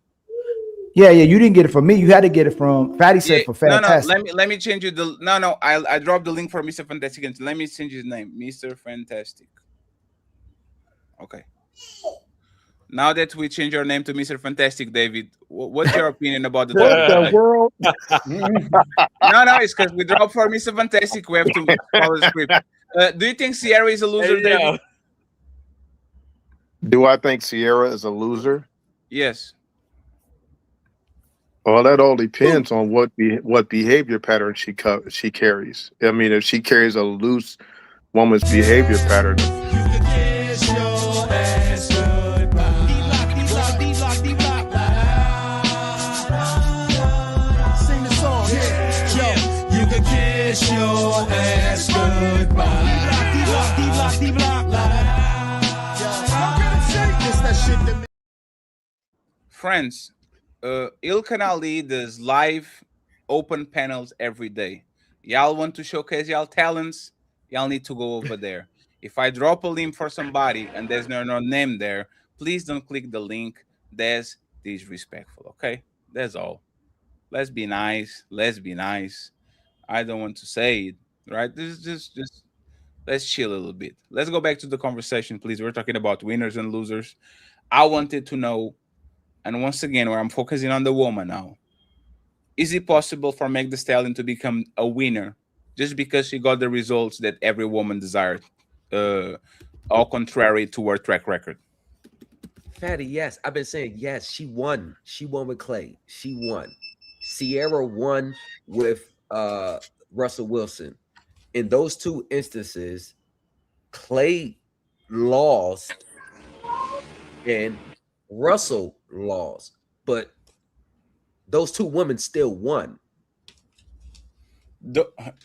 Yeah. You didn't get it from me. You had to get it from Fatty. Said for fantastic. No. Let me change you the. No. I dropped the link for Mr. Fantastic. And let me change his name, Mr. Fantastic. Okay. Now that we change your name to Mr. Fantastic, David, what's your opinion about the what the world? No, it's because we dropped for Mr. Fantastic. We have to follow the script. Do you think Sierra is a loser, David? Do I think Sierra is a loser? Yes. Well, that all depends on what behavior pattern she carries. I mean, if she carries a loose woman's behavior pattern. Your ass goodbye. Friends, Ilkan Ali does live open panels every day. Y'all want to showcase y'all talents? Y'all need to go over there. If I drop a link for somebody and there's no name there, please don't click the link. That's disrespectful, okay? That's all. Let's be nice. I don't want to say it, right? This is just let's chill a little bit. Let's go back to the conversation, please. We're talking about winners and losers. I wanted to know, and once again, where I'm focusing on the woman now, is it possible for Meg Thee Stallion to become a winner just because she got the results that every woman desired, all contrary to her track record? Fatty, yes. I've been saying yes. She won. She won with Klay. She won. Sierra won with Russell Wilson. In those two instances, Klay lost and Russell lost, but those two women still won.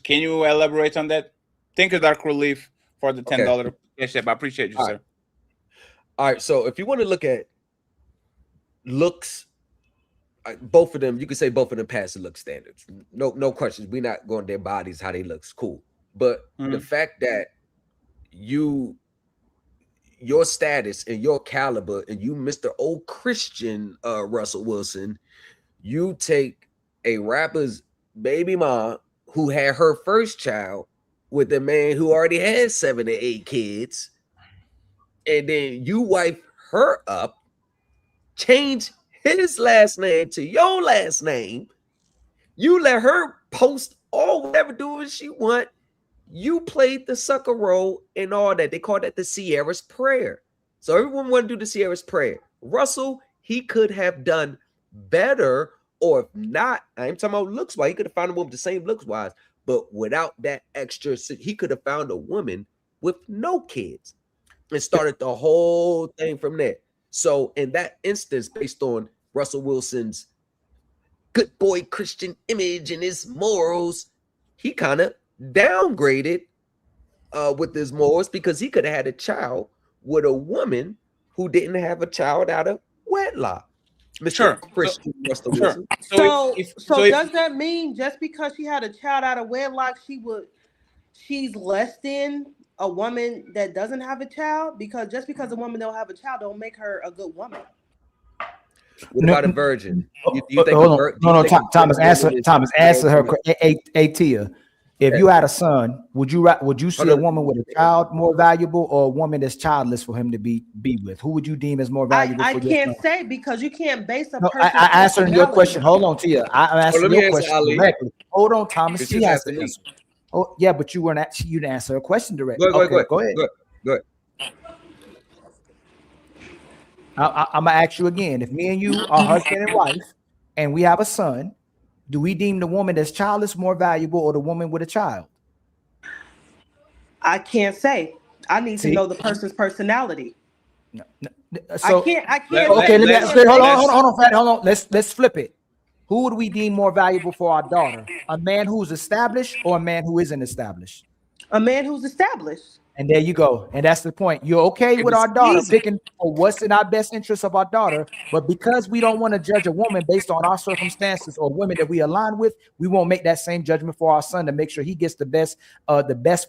Can you elaborate on that? Thank you, Dark Relief, for the $10 cash app. I appreciate you, All sir. right. All right. So if you want to look at looks, both of them, you can say both of them pass the look standards. No questions. We're not going their bodies, how they looks, cool. But the fact that your status and your caliber, and you, Mr. Old Christian Russell Wilson, you take a rapper's baby mom who had her first child with a man who already has 7 to 8 kids, and then you wife her up, change his last name to your last name, you let her post or whatever, do what she want. You played the sucker role and all that. They call that the Sierra's prayer. So everyone want to do the Sierra's prayer. Russell, he could have done better, or if not, I'm talking about looks wise, he could have found a woman the same looks wise, but without that extra, he could have found a woman with no kids and started the whole thing from there. So in that instance, based on Russell Wilson's good boy Christian image and his morals, he kind of downgraded with his morals, because he could have had a child with a woman who didn't have a child out of wedlock. Mr. Christian Russell Wilson. So does that mean just because she had a child out of wedlock, she's less than a woman that doesn't have a child? Because just because a woman don't have a child don't make her a good woman. What about a virgin? Do you think hold on. Thomas, answer her. Hey, Tia, if you had a son, would you see a woman with a child more valuable, or a woman that's childless for him to be with? Who would you deem as more valuable? I can't say, because you can't base a person. I answering your question. Hold on, Tia. I'm answering your question directly. Hold on, Thomas. She has to answer. Oh, yeah, but you didn't answer a question directly. Go ahead. I'm gonna ask you again. If me and you are husband and wife, and we have a son, do we deem the woman that's childless more valuable, or the woman with a child? I can't say. I need to know the person's personality. So, I can't. Okay, let me ask. Hold on. Let's flip it. Who would we deem more valuable for our daughter? A man who's established, or a man who isn't established? A man who's established. And there you go. And that's the point. You're okay with our daughter picking for what's in our best interest of our daughter, but because we don't want to judge a woman based on our circumstances or women that we align with, we won't make that same judgment for our son to make sure he gets the best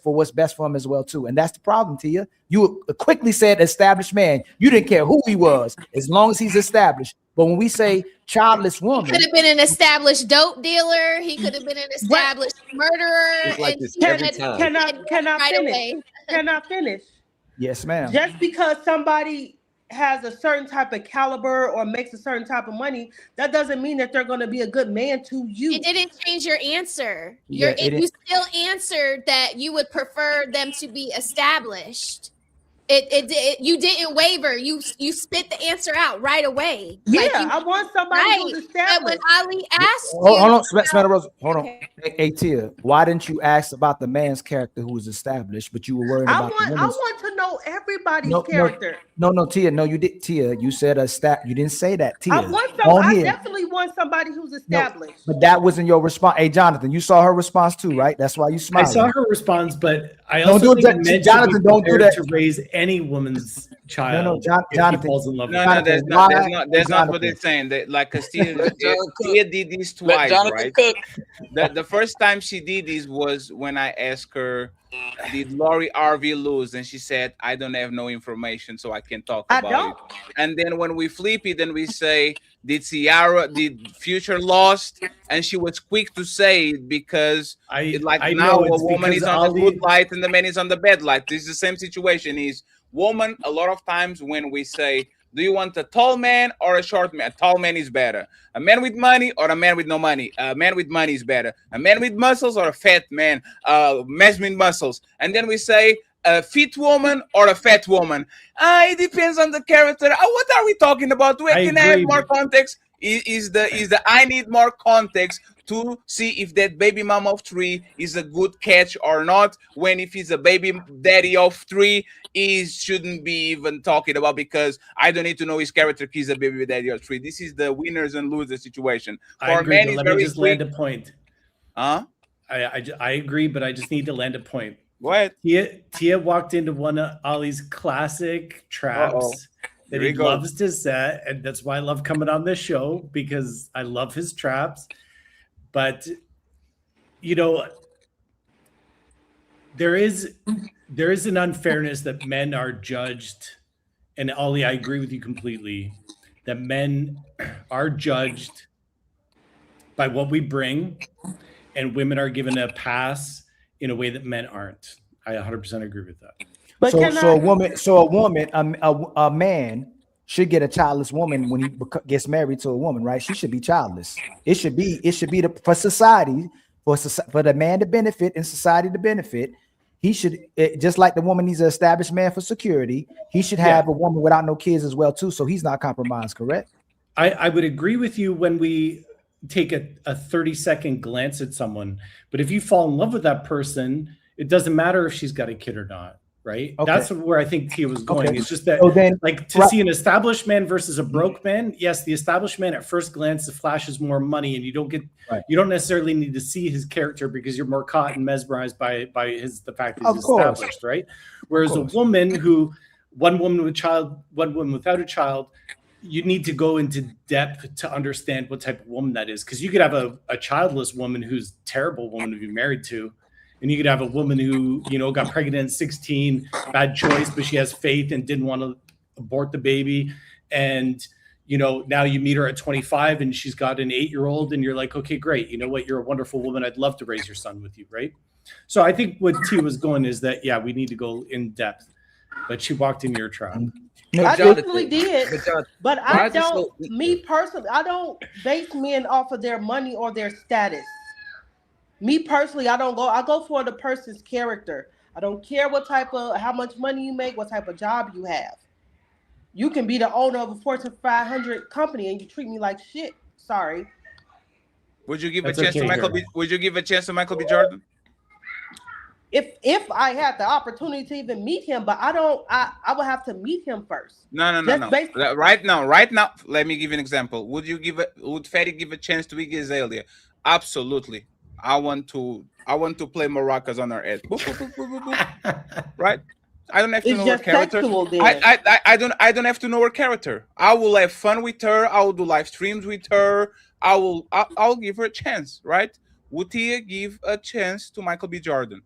for what's best for him as well too. And that's the problem, Tia. You quickly said established man. You didn't care who he was as long as he's established. But when we say childless woman, he could have been an established dope dealer. He could have been an established murderer. Like this every time. Can I finish? Yes, ma'am. Just because somebody has a certain type of caliber or makes a certain type of money, that doesn't mean that they're going to be a good man to you. It didn't change your answer. Yeah, You still answered that you would prefer them to be established. You didn't waver. You spit the answer out right away. Yeah, I want somebody who's established. But when Ali asked hold on, Smelly Rose. Hold on. Hey, Tia, why didn't you ask about the man's character who was established, but you were worried about the woman's? I want to know everybody's character. No, Tia. No, you did, Tia. You said you didn't say that, Tia. I definitely want somebody who's established. No, but that wasn't your response. Hey, Jonathan, you saw her response too, right? That's why you smiled. I saw her response, but I also think Jonathan, don't do that to raise any woman's child. No, Jonathan falls in love with that's not what they're saying. Like Tia did this twice, right? The first time she did this was when I asked her, did Lori Harvey lose? And she said, I don't have no information, so I can't talk about it. And then when we flip it and we say, did Future lost? And she was quick to say it because now a woman is on the good light and the man is on the bad light. This is the same situation. Is woman, a lot of times when we say, do you want a tall man or a short man? A tall man is better. A man with money or a man with no money? A man with money is better. A man with muscles or a fat man? Man with muscles. And then we say a fit woman or a fat woman. It depends on the character. What are we talking about? Can I have more context? Is the I need more context to see if that baby mom of 3 is a good catch or not. When if he's a baby daddy of 3, he shouldn't be even talking about, because I don't need to know his character. He's a baby daddy of 3. This is the winners and losers situation. I agree, men, let me just land a point. Huh? I agree, but I just need to land a point. What? Tia walked into one of Ollie's classic traps that he loves to set, and that's why I love coming on this show, because I love his traps. But you know, there is an unfairness that men are judged, and Ollie, I agree with you completely, that men are judged by what we bring, and women are given a pass in a way that men aren't. I 100% agree with that. But a man should get a childless woman when he gets married to a woman, right? She should be childless. It should be for society, for the man to benefit and society to benefit. He should, just like the woman needs an established man for security, he should have a woman without no kids as well too, so he's not compromised, correct? I would agree with you when we take a 30-second glance at someone, but if you fall in love with that person, it doesn't matter if she's got a kid or not, right? Okay. That's where I think Tia was going. Okay. It's just that, see an established man versus a broke man. Yes, the established man at first glance flashes more money, and you don't necessarily need to see his character because you're more caught and mesmerized by the fact that he's established, right? Whereas a woman one woman with a child, one woman without a child, you need to go into depth to understand what type of woman that is, because you could have a childless woman who's a terrible woman to be married to. And you could have a woman who, got pregnant at 16, bad choice, but she has faith and didn't want to abort the baby. And, now you meet her at 25 and she's got an 8-year-old and you're like, okay, great. You know what? You're a wonderful woman. I'd love to raise your son with you, right? So I think what T was going is that, we need to go in depth. But she walked in your trap. I definitely did. But I don't base men off of their money or their status. Me personally, I go for the person's character. I don't care how much money you make, what type of job you have. You can be the owner of a Fortune 500 company and you treat me like shit. Sorry. Would you give a chance to Michael B? Would you give a chance to Michael B. Jordan? If I had the opportunity to even meet him, but I would have to meet him first. No. Right now, let me give you an example. Would Fatty give a chance to Gisele? Absolutely. I want to play maracas on her head. Boop, boop, boop, boop, boop. Right? I don't have to know her character. I don't have to know her character. I will have fun with her. I will do live streams with her. I'll give her a chance, right? Would Tia give a chance to Michael B. Jordan?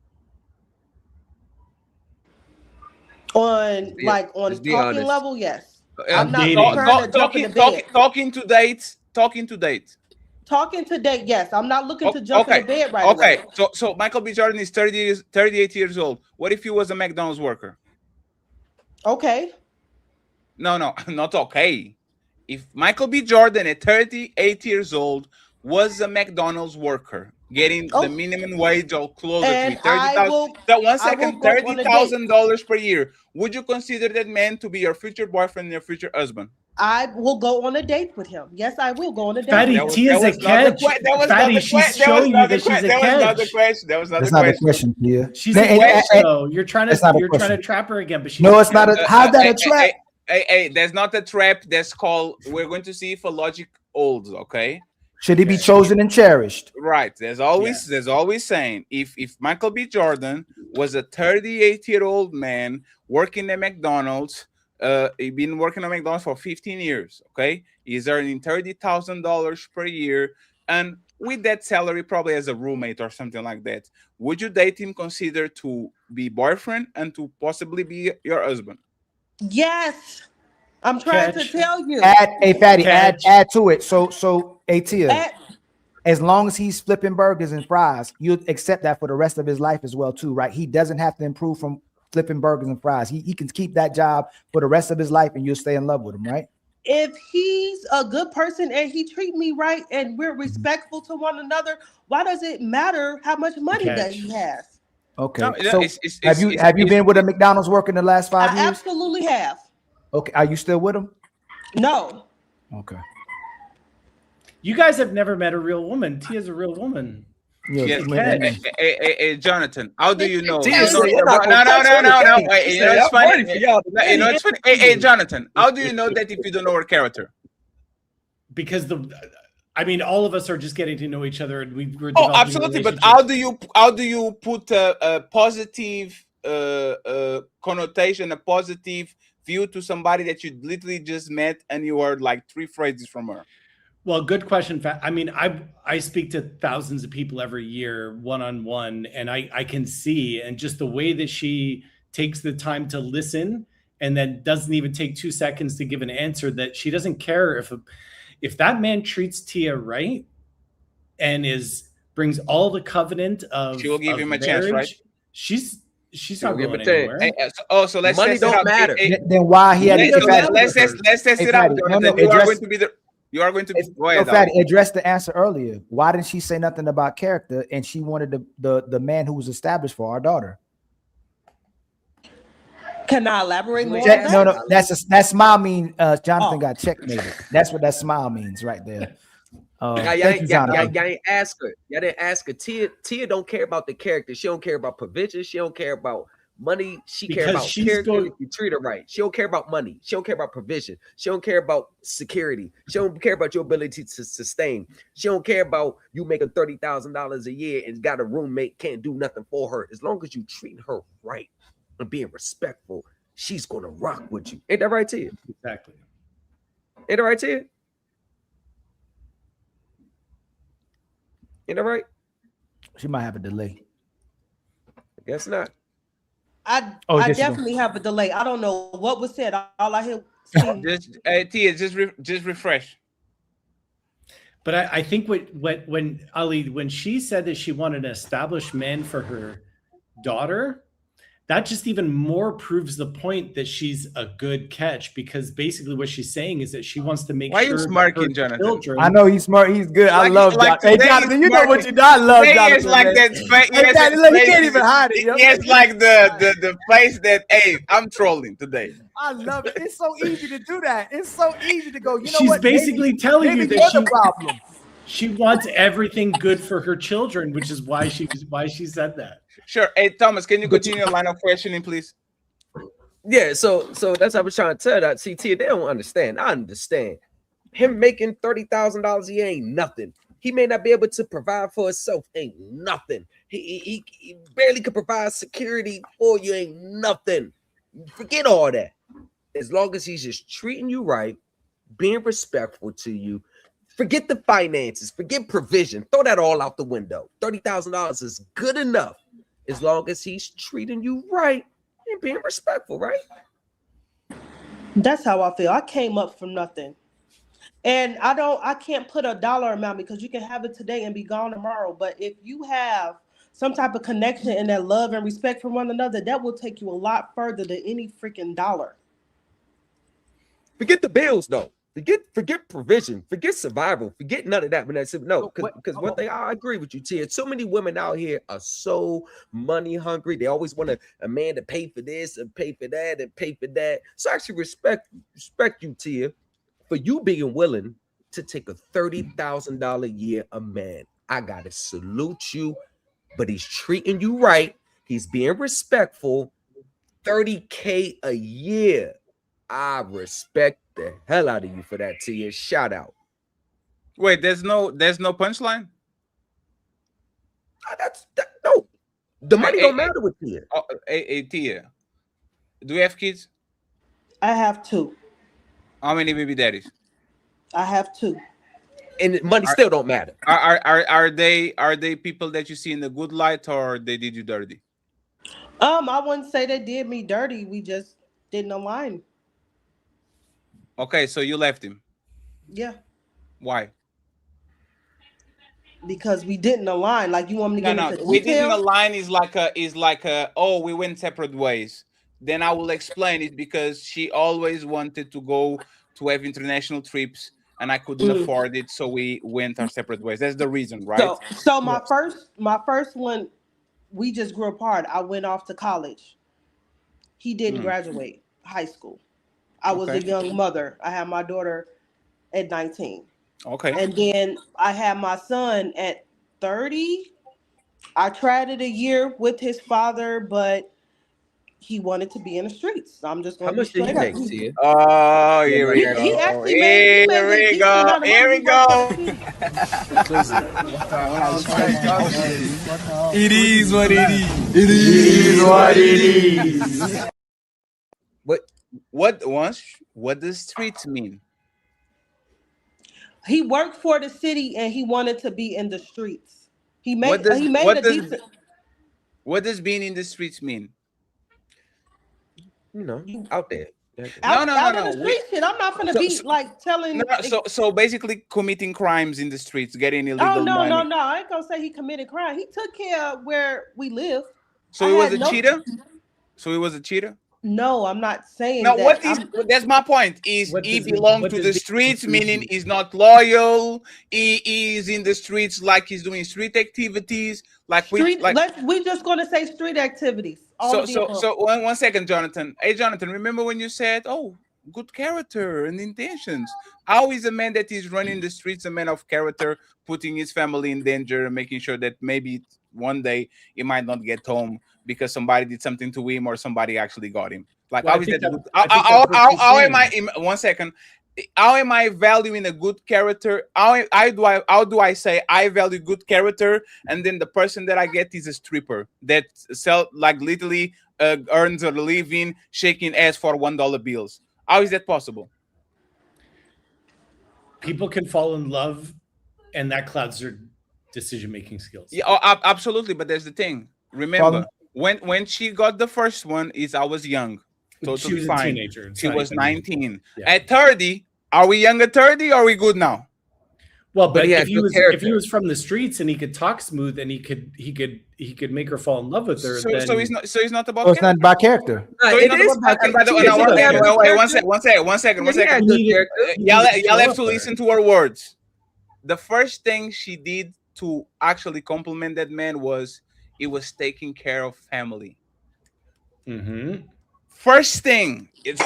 On talking level, yes. I'm not trying to jump in the bed. Talking to date. Talking to date, yes. I'm not looking to jump in the bed right away. Okay, so Michael B. Jordan is 38 years old. What if he was a McDonald's worker? Okay. No, not okay. If Michael B. Jordan at 38 years old was a McDonald's worker, getting the minimum wage or closer to $30,000 per year, would you consider that man to be your future boyfriend and your future husband? I will go on a date with him. Yes, I will go on a date. Fatty, Tia's a catch. Fatty, she's showing you that she's a catch. That was not the question, Tia. She's a catch, though. You're trying to trap her again, but she's no, it's not. How's that a trap? Hey, that's not a trap. That's called. We're going to see if a logic holds. Okay. Should he be chosen and cherished? Right. There's always saying if Michael B. Jordan was a 38-year-old man working at McDonald's. He's been working at McDonald's for 15 years. Okay, he's earning $30,000 per year, and with that salary, probably as a roommate or something like that, would you date him? Consider to be boyfriend and to possibly be your husband? Yes, I'm trying to tell you. Fatty, add to it. So, Tia, as long as he's flipping burgers and fries, you'll accept that for the rest of his life as well, too, right? He doesn't have to improve from flipping burgers and fries. He can keep that job for the rest of his life and you'll stay in love with him, right? If he's a good person and he treat me right and we're respectful to one another, why does it matter how much money that he has? Okay. No, so have you been with a McDonald's worker in the last 5 years? I absolutely have. Okay. Are you still with him? No. Okay. You guys have never met a real woman. Tia's a real woman. Yes. Hey, Jonathan, how do you know? No. It's funny. It's funny. Hey, Jonathan, how do you know that if you don't know her character? Because I mean, all of us are just getting to know each other, and we're Oh, absolutely. But how do you put a positive connotation, a positive view to somebody that you literally just met and you heard like 3 phrases from her? Well, good question. I mean, I speak to thousands of people every year, one-on-one, and I can see, and just the way that she takes the time to listen and then doesn't even take 2 seconds to give an answer, that she doesn't care if that man treats Tia right and brings all the covenant of she will give him a marriage, chance, right? She's not going anywhere. So let's money test don't it out. matter. Then why he had let's test it out. You are going to be go ahead. Fatty, address the answer earlier. Why didn't she say nothing about character? And she wanted the man who was established for our daughter. Can I elaborate more? No, that smile mean Jonathan got checkmated. That's what that smile means right there. Y'all ain't ask her. Y'all didn't ask her. Tia don't care about the character. She don't care about provision. She don't care about money. She care about character. If you treat her right. She don't care about money. She don't care about provision. She don't care about security. She don't care about your ability to sustain. She don't care about you making $30,000 a year and got a roommate, can't do nothing for her. As long as you treat her right and being respectful, she's gonna rock with you. Ain't that right, Tia? Exactly. Ain't that right, Tia? Ain't that right? She might have a delay. I guess not. I definitely have a delay. I don't know what was said. All I hear. Tia, just refresh. But I think when Ali, when she said that she wanted an established man for her daughter, that just even more proves the point that she's a good catch, because basically what she's saying is that she wants to make Why sure you smirking, Jonathan? Children. I know he's smart. He's good. I love Jonathan. Hey, Jonathan, you know what you do. I love Jonathan. It's like that. Look, he can't even hide it. It's like the face that, hey, I'm trolling today. I love it. It's so easy to do that. It's so easy to go. You know She's what? basically telling you that the problem. She wants everything good for her children, which is why she said that. Sure. Hey, Thomas, can you continue your line of questioning, please? Yeah, so that's what I was trying to tell that. See, Tia, they don't understand. I understand. Him making $30,000 a year ain't nothing. He may not be able to provide for himself, ain't nothing. He barely could provide security for you, ain't nothing. Forget all that. As long as he's just treating you right, being respectful to you, forget the finances, forget provision, throw that all out the window. $30,000 is good enough as long as he's treating you right and being respectful, right? That's how I feel. I came up from nothing. And I can't put a dollar amount, because you can have it today and be gone tomorrow. But if you have some type of connection and that love and respect for one another, that will take you a lot further than any freaking dollar. Forget the bills, though. Forget provision. Forget survival. Forget none of that. Because one thing I agree with you, Tia. So many women out here are so money hungry. They always want a man to pay for this and pay for that and pay for that. So I actually respect you, Tia, for you being willing to take a $30,000 a year a man. I gotta salute you, but he's treating you right. He's being respectful. $30K a year. I respect the hell out of you for that, Tia. Shout out. Wait, there's no punchline? No. The money don't matter with Tia. Hey, Tia, do you have kids? I have 2. How many baby daddies? I have 2. And money still don't matter. Are they people that you see in the good light, or they did you dirty? I wouldn't say they did me dirty. We just didn't align. Okay, so you left him. Yeah. Why? Because we didn't align. Like, you want me to get into we didn't align is like a oh, we went separate ways. Then I will explain it, because she always wanted to go to have international trips and I couldn't afford it, so we went our separate ways. That's the reason, right? So my first one, we just grew apart. I went off to college. He didn't graduate high school. I was a young mother. I had my daughter at 19. Okay. And then I had my son at 30. I tried it a year with his father, but he wanted to be in the streets. I'm just How going to be much did he straight up. make, Tia? Oh, here we go. He actually Here made a we decent go. amount of Here money. we go. It is what it is. It is what it is. What does streets mean? He worked for the city and he wanted to be in the streets. He made decent. What does being in the streets mean? You know, out there. Out in the street shit. I'm not gonna be like telling. So basically committing crimes in the streets, getting illegal money. No. I ain't gonna say he committed crime. He took care of where we live. So he was a cheater? So he was a cheater? No, I'm not saying now, that. That's my point. He belongs to the streets, meaning he's not loyal. He is in the streets like he's doing street activities. We just gonna say street activities. So one second, Jonathan. Hey, Jonathan, remember when you said, "Oh, good character and intentions"? How is a man that is running the streets a man of character, putting his family in danger, making sure that maybe one day he might not get home because somebody did something to him or somebody actually got him? Like, how is that? How am I? 1 second. How am I valuing a good character? How do I say I value good character, and then the person that I get is a stripper that literally earns a living shaking ass for $1 bills? How is that possible? People can fall in love, and that clouds their decision-making skills. Yeah, absolutely. But there's the thing. Remember, when she got the first one, I was young. Totally she was fine. a teenager. She was 19. Yeah. At 30, are we young at 30 or are we good now? Well, but if he was from the streets and he could talk smooth and he could make her fall in love with her. So he's not about. So it's not about character. Wait, 1 second. Y'all have to listen to her words. The first thing she did to actually compliment that man was he was taking care of family. Mm-hmm. First thing, it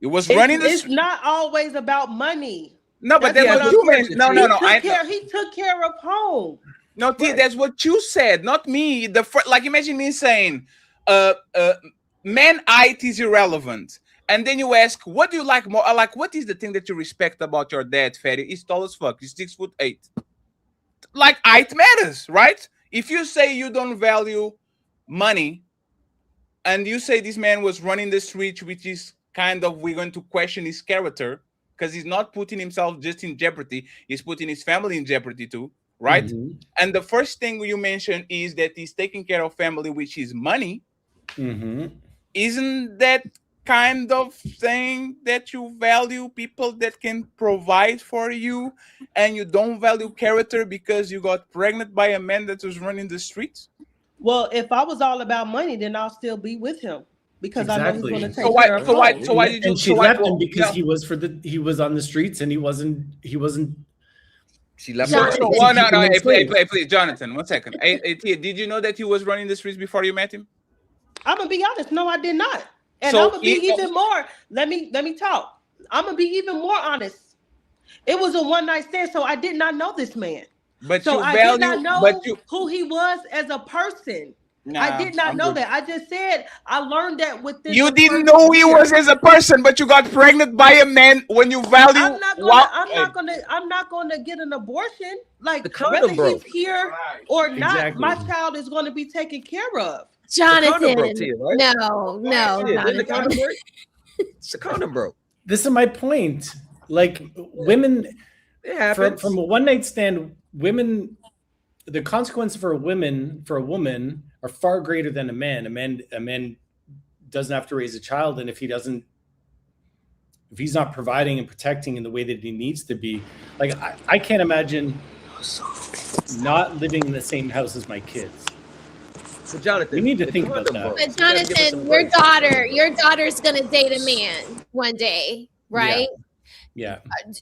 was running the. It's not always about money. No, but that's what you mentioned. No. He took care of home. No, T, that's what you said, not me. Like, imagine me saying, man height is irrelevant. And then you ask, what do you like more? Like, what is the thing that you respect about your dad, Fatty? He's tall as fuck. He's 6'8". Like, height matters, right? If you say you don't value money, and you say this man was running the street, which is kind of, we're going to question his character, because he's not putting himself just in jeopardy. He's putting his family in jeopardy too, right? Mm-hmm. And the first thing you mentioned is that he's taking care of family, which is money. Mm-hmm. Isn't that kind of thing that you value people that can provide for you, and you don't value character because you got pregnant by a man that was running the streets? Well, if I was all about money, then I'll still be with him because I know he's going to take so care of home. So why did you? And she left him because he was on the streets and he wasn't. She left. Hey, please, Jonathan. 1 second. Hey, Tia, did you know that he was running the streets before you met him? I'm gonna be honest. No, I did not. And I'm gonna be even more. Let me talk. I'm gonna be even more honest. It was a one-night stand, so I did not know this man. But so I did not know who he was as a person. Nah, I did not know that. I just said I learned that within. You didn't know who he was as a person, but you got pregnant by a man when you value. I'm not gonna get an abortion. Like whether he's here or not, exactly. My child is going to be taken care of. Jonathan, broke, Tia, right? No. The condom broke. This is my point. Like women, from a one night stand, women, the consequences for a woman are far greater than a man. A man doesn't have to raise a child, and if he's not providing and protecting in the way that he needs to be, like I can't imagine not living in the same house as my kids. So Jonathan, we need to think about that. But Jonathan, your daughter's gonna date a man one day, right? Yeah.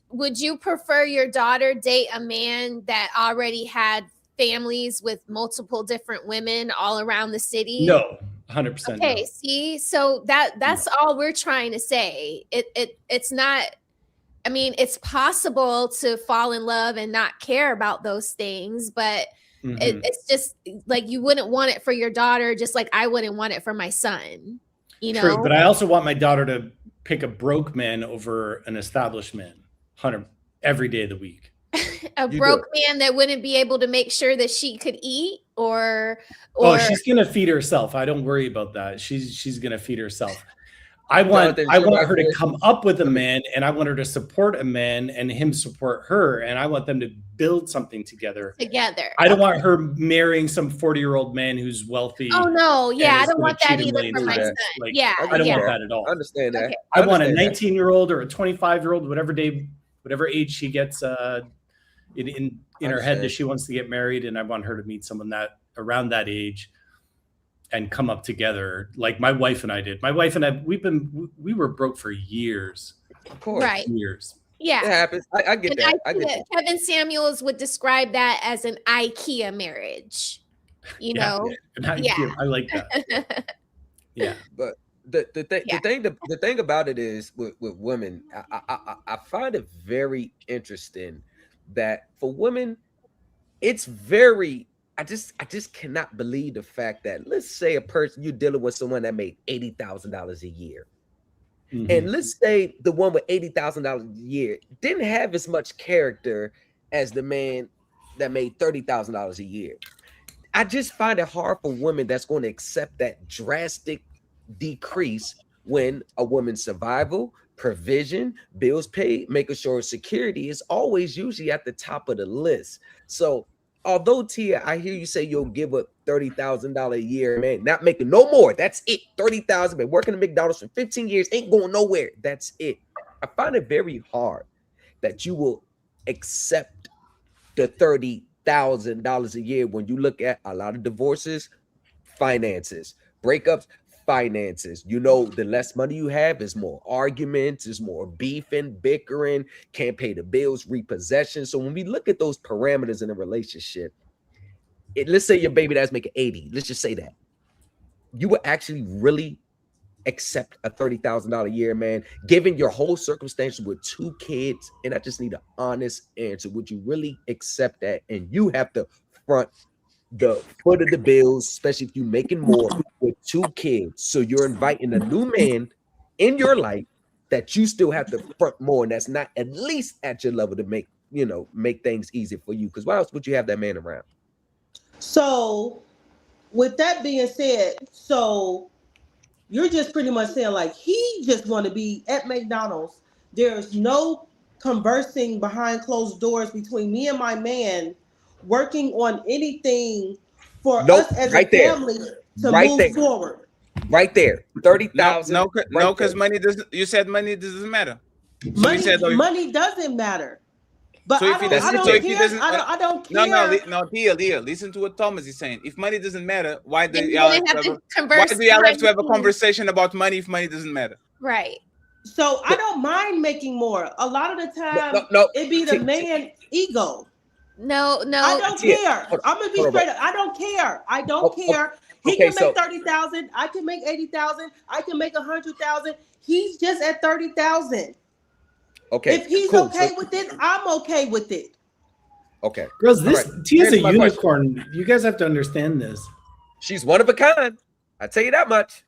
Would you prefer your daughter date a man that already had families with multiple different women all around the city? No, 100%. Okay, no. see, so that's all we're trying to say. It's not. I mean, it's possible to fall in love and not care about those things, but it's just like you wouldn't want it for your daughter, just like I wouldn't want it for my son. You know, True, but I also want my daughter to pick a broke man over an established man, 100 every day of the week. a broke man that wouldn't be able to make sure that she could eat, or she's gonna feed herself. I don't worry about that. She's gonna feed herself. I want her to come up with a man, and I want her to support a man and him support her, and I want them to build something together. I don't want her marrying some 40-year-old man who's wealthy. Oh no, yeah, I don't want that either for my son. Like, yeah, I don't want that at all. I understand that. Okay. I want a 19-year-old or a 25-year-old, whatever age she gets in her head that she wants to get married, and I want her to meet someone that around that age and come up together like my wife and I did. My wife and I, we were broke for years. Of course. Right. Years. Yeah. It happens. I get And that. I get that. Kevin Samuels would describe that as an IKEA marriage. You know? Yeah. I like that. Yeah. But the thing about it is with women, I find it very interesting that for women, it's very I just cannot believe the fact that, let's say a person, you're dealing with someone that made $80,000 a year. Mm-hmm. And let's say the one with $80,000 a year didn't have as much character as the man that made $30,000 a year. I just find it hard for women that's going to accept that drastic decrease when a woman's survival, provision, bills paid, making sure security is always usually at the top of the list. So although Tia, I hear you say you'll give a $30,000 a year, man, not making no more. That's it. 30,000, been working at McDonald's for 15 years, ain't going nowhere. That's it. I find it very hard that you will accept the $30,000 a year when you look at a lot of divorces, finances, breakups, finances. You know, the less money you have is more arguments, is more beefing, bickering, can't pay the bills, repossession. So when we look at those parameters in a relationship, let's say your baby dad's making 80. Let's just say that. You would actually really accept a $30,000 a year, man, given your whole circumstances with 2 kids. And I just need an honest answer. Would you really accept that? And you have to front the foot of the bills, especially if you're making more with 2 kids. So you're inviting a new man in your life that you still have to front more, and that's not at least at your level to make things easy for you. Because why else would you have that man around? So with that being said, so you're just pretty much saying like he just want to be at McDonald's. There's no conversing behind closed doors between me and my man working on anything for us as a family to move forward. Right there, 30,000. No, because money doesn't. You said money doesn't matter. Money doesn't matter. But I don't care. No, Leah, listen to what Thomas is saying. If money doesn't matter, why do y'all have to have a conversation about money if money doesn't matter? Right. So I don't mind making more. A lot of the time, it be the man ego. No. I don't care. I'm gonna be straight up. I don't care. I don't care. He can make 30,000. I can make 80,000. I can make 100,000. He's just at 30,000. Okay. If he's okay with it, I'm okay with it. Okay. Girls, Tia's a unicorn. Question. You guys have to understand this. She's one of a kind. I tell you that much.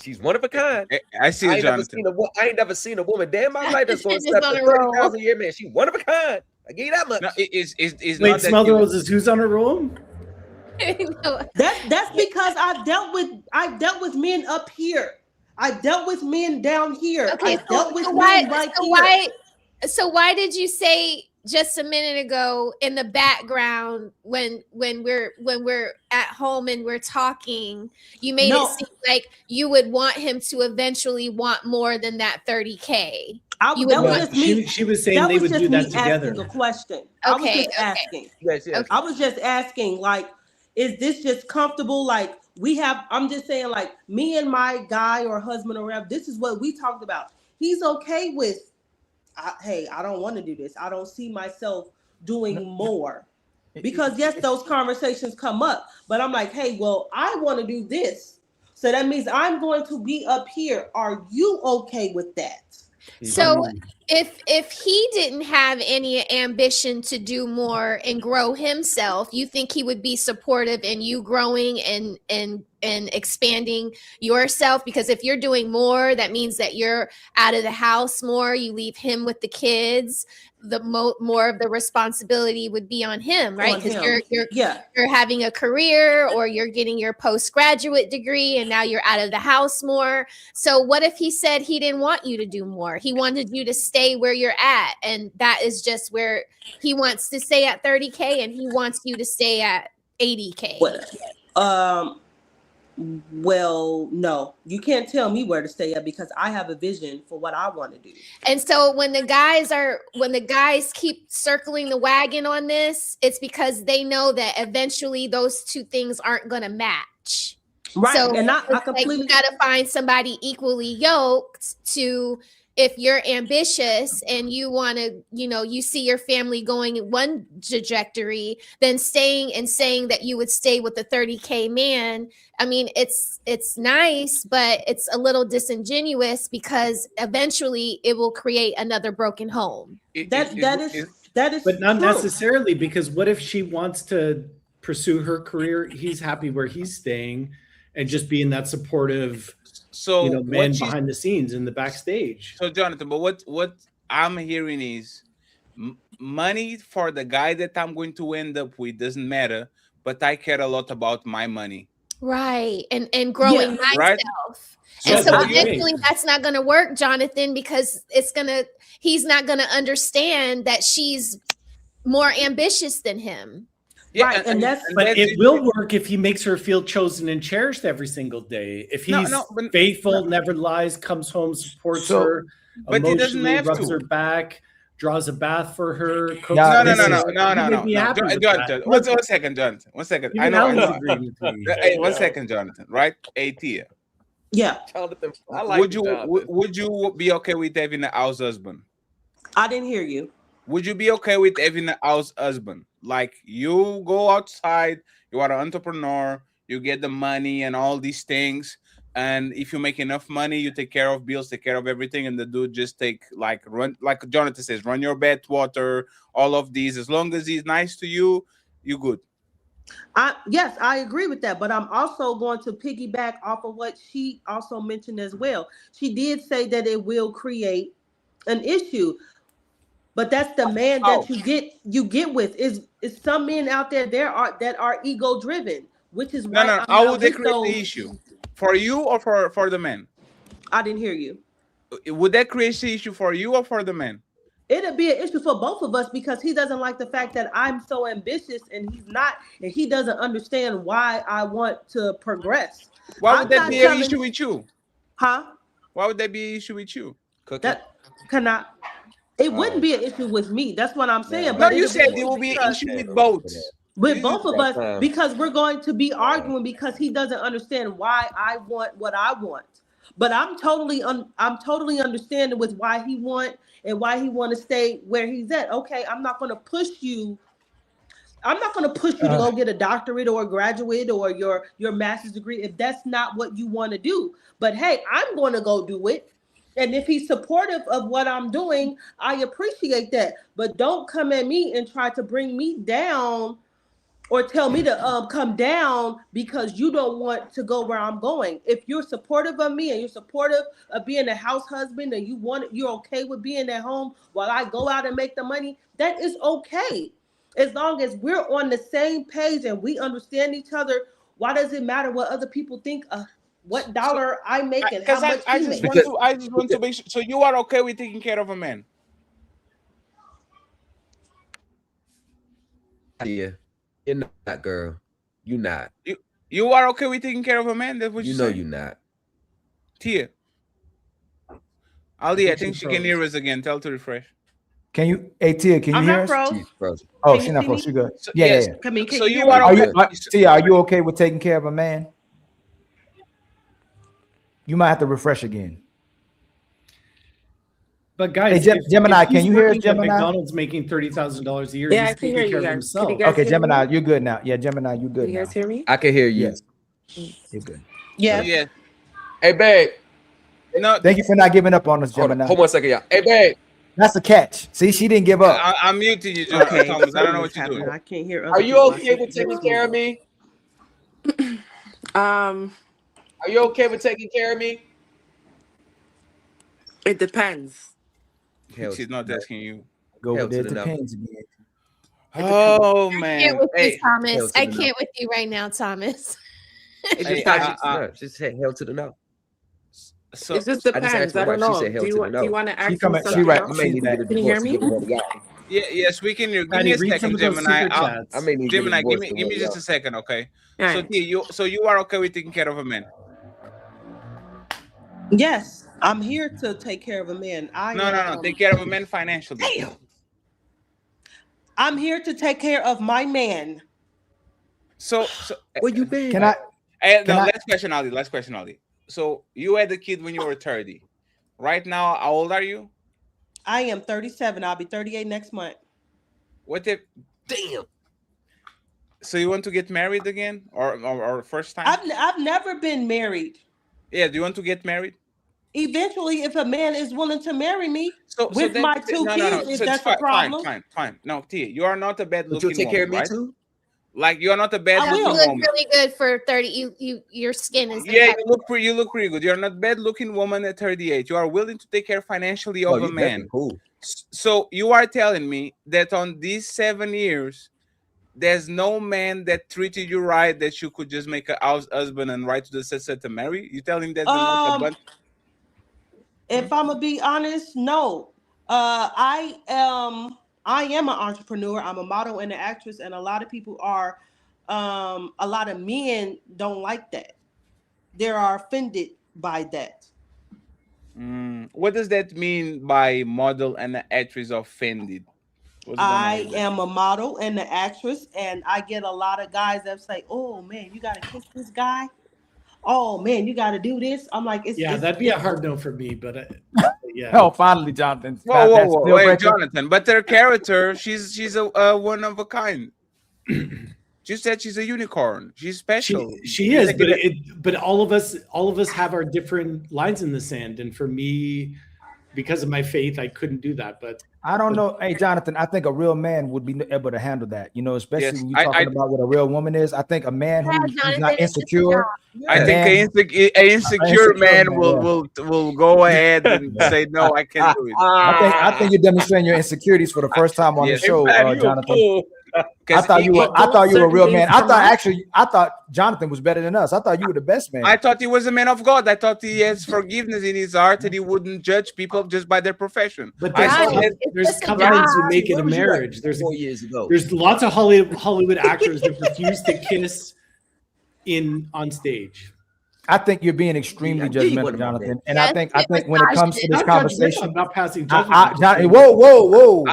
She's one of a kind. I see it, Jonathan. I ain't never seen a woman damn my life that's going to step to 30,000 a year, man. She's one of a kind. I give you that much. No, it's Wait, smell the roses. Who's on a roll? That's because I dealt with men up here. I dealt with men down here. Okay, I dealt with men right here. So why did you say just a minute ago in the background when we're at home and we're talking, you made it seem like you would want him to eventually want more than that 30K? She was saying they would do that together. Asking a question. Okay, asking. Yes. Okay. I was just asking, like, is this just comfortable? Like I'm just saying, like, me and my guy or husband or whatever, this is what we talked about. He's okay with, hey, I don't want to do this. I don't see myself doing more. Because yes, those conversations come up, but I'm like, hey, well, I want to do this. So that means I'm going to be up here. Are you okay with that? So if he didn't have any ambition to do more and grow himself, you think he would be supportive in you growing and expanding yourself? Because if you're doing more, that means that you're out of the house more, you leave him with the kids, the more of the responsibility would be on him, right? Because you're having a career, or you're getting your postgraduate degree, and now you're out of the house more. So what if he said he didn't want you to do more? He wanted you to stay where you're at, and that is just where he wants to stay at 30K, and he wants you to stay at 80K. Well, no, you can't tell me where to stay at, because I have a vision for what I want to do. And so when the guys keep circling the wagon on this, it's because they know that eventually those two things aren't going to match. Right. So And I like completely you got to find somebody equally yoked to, if you're ambitious and you want to, you see your family going in one trajectory, then staying and saying that you would stay with the 30K man. I mean, it's nice, but it's a little disingenuous, because eventually it will create another broken home. That is but not true. necessarily, because what if she wants to pursue her career? He's happy where he's staying and just being that supportive, man behind the scenes in the backstage. So Jonathan, but what I'm hearing is money for the guy that I'm going to end up with doesn't matter, but I care a lot about my money. Right. And growing myself. Right? And so eventually that's not going to work, Jonathan, because he's not going to understand that she's more ambitious than him. Yeah, right. But it will work if he makes her feel chosen and cherished every single day. If he's faithful, never lies, comes home, supports her, but he doesn't have rubs to. her back, draws a bath for her. Cooks No. Jonathan. One second, Jonathan. One second. I know. Hey, 1 second, Jonathan. Right? Hey, Tia. Yeah. Jonathan, I like would you be okay with having a house husband? I didn't hear you. Would you be okay with having a house husband? Like, you go outside, you are an entrepreneur, you get the money and all these things, and if you make enough money, you take care of bills, take care of everything, and the dude just run, like Jonathan says, run your bed, water, all of these. As long as he's nice to you, you good. Yes, I agree with that, but I'm also going to piggyback off of what she also mentioned as well. She did say that it will create an issue. But that's the man that you get with. Is some men out there that are ego driven, which is why no. How would they create the issue? For you or for the man? I didn't hear you. Would that create the issue for you or for the man? It'll be an issue for both of us, because he doesn't like the fact that I'm so ambitious and he's not, and he doesn't understand why I want to progress. Why would that be an issue with you? Huh? Why would that be an issue with you? It wouldn't be an issue with me. That's what I'm saying. No, but you said it will be an issue with both. With both of us, because we're going to be arguing, because he doesn't understand why I want what I want. But I'm totally understanding with why he want to stay where he's at. Okay, I'm not going to push you. I'm not going to push you to go get a doctorate or a graduate or your master's degree if that's not what you want to do. But hey, I'm going to go do it. And if he's supportive of what I'm doing, I appreciate that. But don't come at me and try to bring me down or tell me to come down because you don't want to go where I'm going. If you're supportive of me and you're supportive of being a house husband and you're okay with being at home while I go out and make the money, that is okay. As long as we're on the same page and we understand each other, why does it matter what other people think? What dollar I make and how much I just want to make sure. So you are okay with taking care of a man? Yeah, you're not, girl. You not. You are okay with taking care of a man? That's what you know. You're not. Tia. Ali, I think she can hear us again. Tell her to refresh. Can you, Tia? Can you hear us? Oh, she's not froze. She good. So, yeah. yes. Come in. So you are okay. Tia, are you okay with taking care of a man? You might have to refresh again. But guys, hey, Gemini, can you hear us, Gemini? McDonald's making $30,000 a year. Yeah, he's I can hear you guys. Okay, Gemini, you're good now. Yeah, Gemini, you're good. You guys hear me? I can hear you. Yes. You're good. Yeah. Hey, babe. No. Thank you for not giving up on us, Gemini. Hold on a second, y'all. Hey, babe. That's a catch. See, she didn't give up. I'm muting you, Thomas. I don't know what you're doing. I can't hear. Are you okay with taking care of me? Are you okay with taking care of me? It depends. She's not asking you. Go with it depends again. Oh I man. can't with Hey. you, Thomas. I can't with you right now, Thomas. Just say hell to the no. So It just depends. I don't know. Do you want to ask me something else? Can you hear me? Yes, we can hear. Give Patty, me a read second, some of those Gemini. super chats. Gemini, give me just a second, okay? All So you are okay with taking care of a man? Yes, I'm here to take care of a man. No. Take care of a man financially. Damn. I'm here to take care of my man. So where you been? Last question, Ali. So you had a kid when you were 30. Right now, how old are you? I am 37. I'll be 38 next month. What if? Damn. So you want to get married again, or first time? I've never been married. Yeah. Do you want to get married? Eventually, if a man is willing to marry me with then- my two kids, if So that's it's a problem. Fine. No, Tia, you are not a bad looking you'll take woman, care of me right? too? Like you are not a bad You looking look woman. really good for 30. Your skin is Yeah, you look pretty good. You're not bad looking woman at 38. You are willing to take care financially of a man. Cool. So you are telling me that on these 7 years, there's no man that treated you right that you could just make a husband and write to the set to marry? You telling that not a bunch? If I'm gonna be honest, no. I am an entrepreneur. I'm a model and an actress, and a lot of people are. A lot of men don't like that. They are offended by that. What does that mean by model and an actress offended? I am a model and an actress, and I get a lot of guys that say, "Oh man, you gotta kiss this guy. Oh man, you gotta do this." I'm like, that'd be a hard no for me, but yeah. Oh, finally, Jonathan. Whoa, wait, Jonathan. But their character, she's a one of a kind. She said she's a unicorn. She's special. She is, but all of us have our different lines in the sand, and for me, because of my faith, I couldn't do that. But I don't know. Hey, Jonathan, I think a real man would be able to handle that. You know, especially when you're talking about what a real woman is. I think a man who's not insecure. I think an insecure man will go ahead and say, "No, I can't do it." I think you're demonstrating your insecurities for the first time on the show, Jonathan. I thought you were a real man. I thought Jonathan was better than us. I thought you were the best man. I thought he was a man of God. I thought he has forgiveness in his heart and he wouldn't judge people just by their profession. But there's covenants you make in a marriage. There's 4 years ago. There's lots of Hollywood actors that refuse to kiss on stage. I think you're being extremely judgmental, Jonathan. And I think when it comes to this conversation, I'm not passing judgment. Whoa.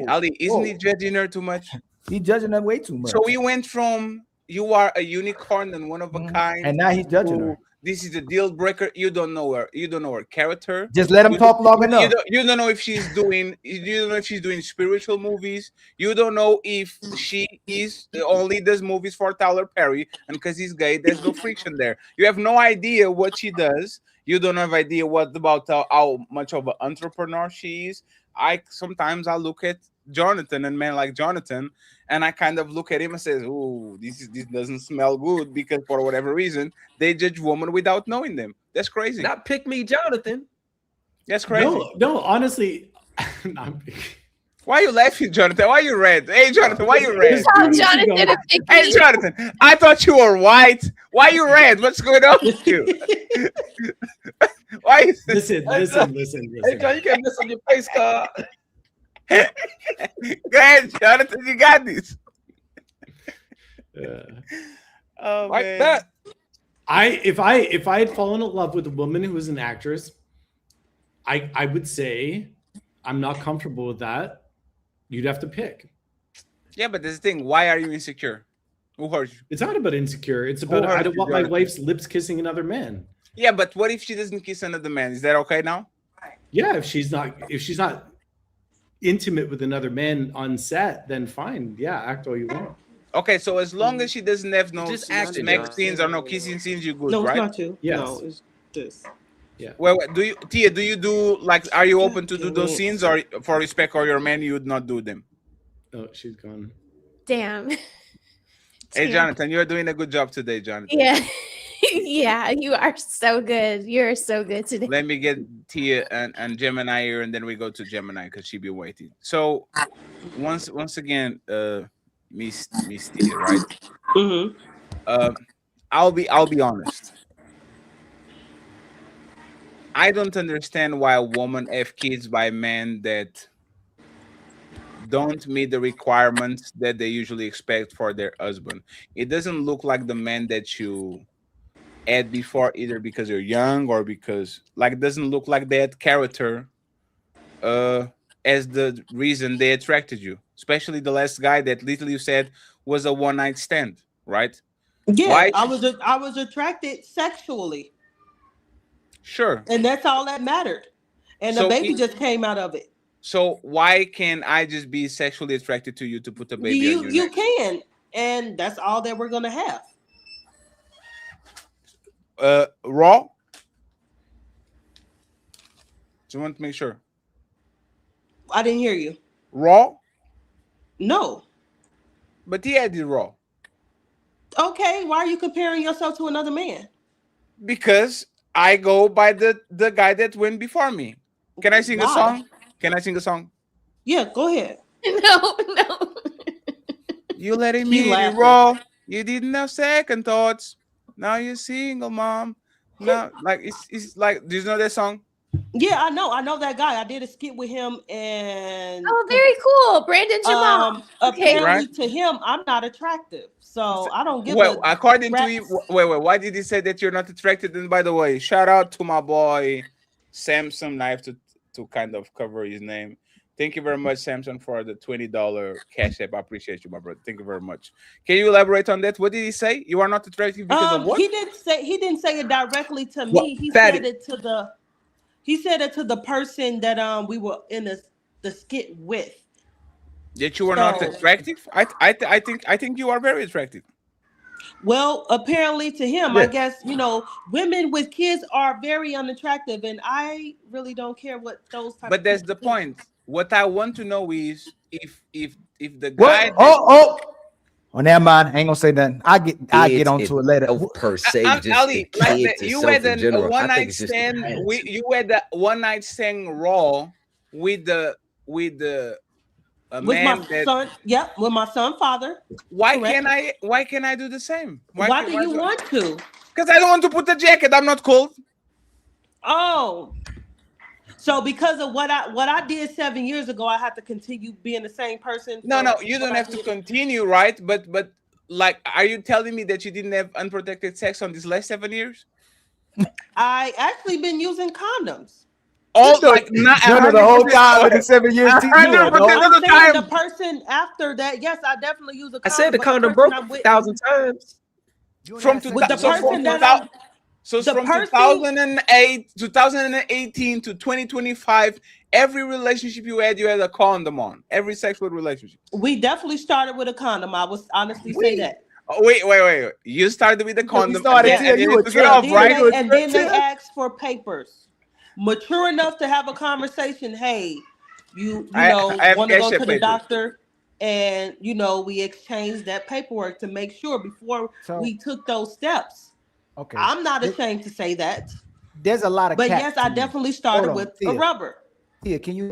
Ali, isn't he judging her too much? He's judging her way too much. So we went from you are a unicorn and one of a kind, and now he's judging her. This is a deal breaker. You don't know her character. Just let him talk long enough. You don't know if she's doing. You don't know if she's doing spiritual movies. You don't know if she only does movies for Tyler Perry, and because he's gay, there's no friction there. You have no idea what she does. You don't have idea about how much of an entrepreneur she is. Sometimes I look at Jonathan and men like Jonathan, and I kind of look at him and says, "Oh, this doesn't smell good," because for whatever reason they judge women without knowing them. That's crazy. Not pick me, Jonathan. That's crazy. No, honestly. Why are you laughing, Jonathan? Why are you red? Hey, Jonathan, why are you red? Hey, Jonathan, I thought you were white. Why are you red? What's going on with you? Why? Listen. Hey, John, you can't miss on your face card. Go ahead, Jonathan. You got this. Oh, like man. that. If I had fallen in love with a woman who was an actress, I would say I'm not comfortable with that. You'd have to pick. Yeah, but this thing. Why are you insecure? Who hurt you? It's not about insecure. It's about I don't want my wife's lips kissing another man. Yeah, but what if she doesn't kiss another man? Is that okay now? Yeah, if she's not intimate with another man on set, then fine. Yeah, act all you want. Okay, so as long as she doesn't have no Just smack scenes or no kissing scenes, you're good, No, right? it's not you. Yes. No, it's this. Yeah. Well, Tia, do you do like? Are you open to do those scenes, or for respect for your man, you would not do them? Oh, she's gone. Damn. Hey, Jonathan, you're doing a good job today, Jonathan. Yeah. Yeah, you are so good. You're so good today. Let me get Tia and Gemini here, and then we go to Gemini because she be waiting. So once again, Miss Tia, right? Mm-hmm. I'll be honest. I don't understand why a woman have kids by men that don't meet the requirements that they usually expect for their husband. It doesn't look like the man that you had before, either because you're young or because like it doesn't look like that character as the reason they attracted you, especially the last guy that literally you said was a one-night stand, right? Yeah, why? I was attracted sexually. Sure. And that's all that mattered. And the baby just came out of it. So why can't I just be sexually attracted to you to put a baby on your You neck? can, and that's all that we're gonna have. Raw? Do you want to make sure? I didn't hear you. Raw? No. But he had it raw. Okay, why are you comparing yourself to another man? Because I go by the guy that went before me. Can I sing a song? Can I sing a song? Yeah, go ahead. No. You let him eat it raw. You didn't have second thoughts. Now you're single, mom. No, like it's like, do you know that song? Yeah, I know that guy. I did a skit with him, and very cool, Brandon Jamal. Apparently, to him, I'm not attractive, so I don't give. Well, according to him, wait. Why did he say that you're not attracted? And by the way, shout out to my boy Samson. I have to kind of cover his name. Thank you very much, Samson, for the $20 cash app. I appreciate you, my brother. Thank you very much. Can you elaborate on that? What did he say? You are not attractive because of what? He didn't say it directly to me. He said it to the person that we were in the skit with. That you were not attractive? I think you are very attractive. Well, apparently to him, I guess, women with kids are very unattractive, and I really don't care what those type. But that's the point. What I want to know is if the guy. Oh, never mind. I ain't gonna say nothing. I get onto it later. Per se, Ali, like you had a one night stand. You had a one night stand raw with my son. Yeah, with my son father. Why can't I do the same? Why do you want to? Because I don't want to put the jacket. I'm not cold. Oh. So because of what I did 7 years ago, I have to continue being the same person. No, you don't have to continue, right? But like, are you telling me that you didn't have unprotected sex on these last 7 years? I actually been using condoms. Oh, like not the whole time in the 7 years. The person after that, yes, I definitely use a condom. I said the condom broke 1,000 times. From 2008 2018 to 2025, every relationship you had a condom on. Every sexual relationship. We definitely started with a condom. I was honestly say that. Oh, wait. You started with the condom. And then they asked for papers. Mature enough to have a conversation. Hey, you want to go to the doctor, and we exchanged that paperwork to make sure before we took those steps. Okay, I'm not ashamed to say that. There's a lot of, but yes, I definitely started with a rubber. Tia, can you?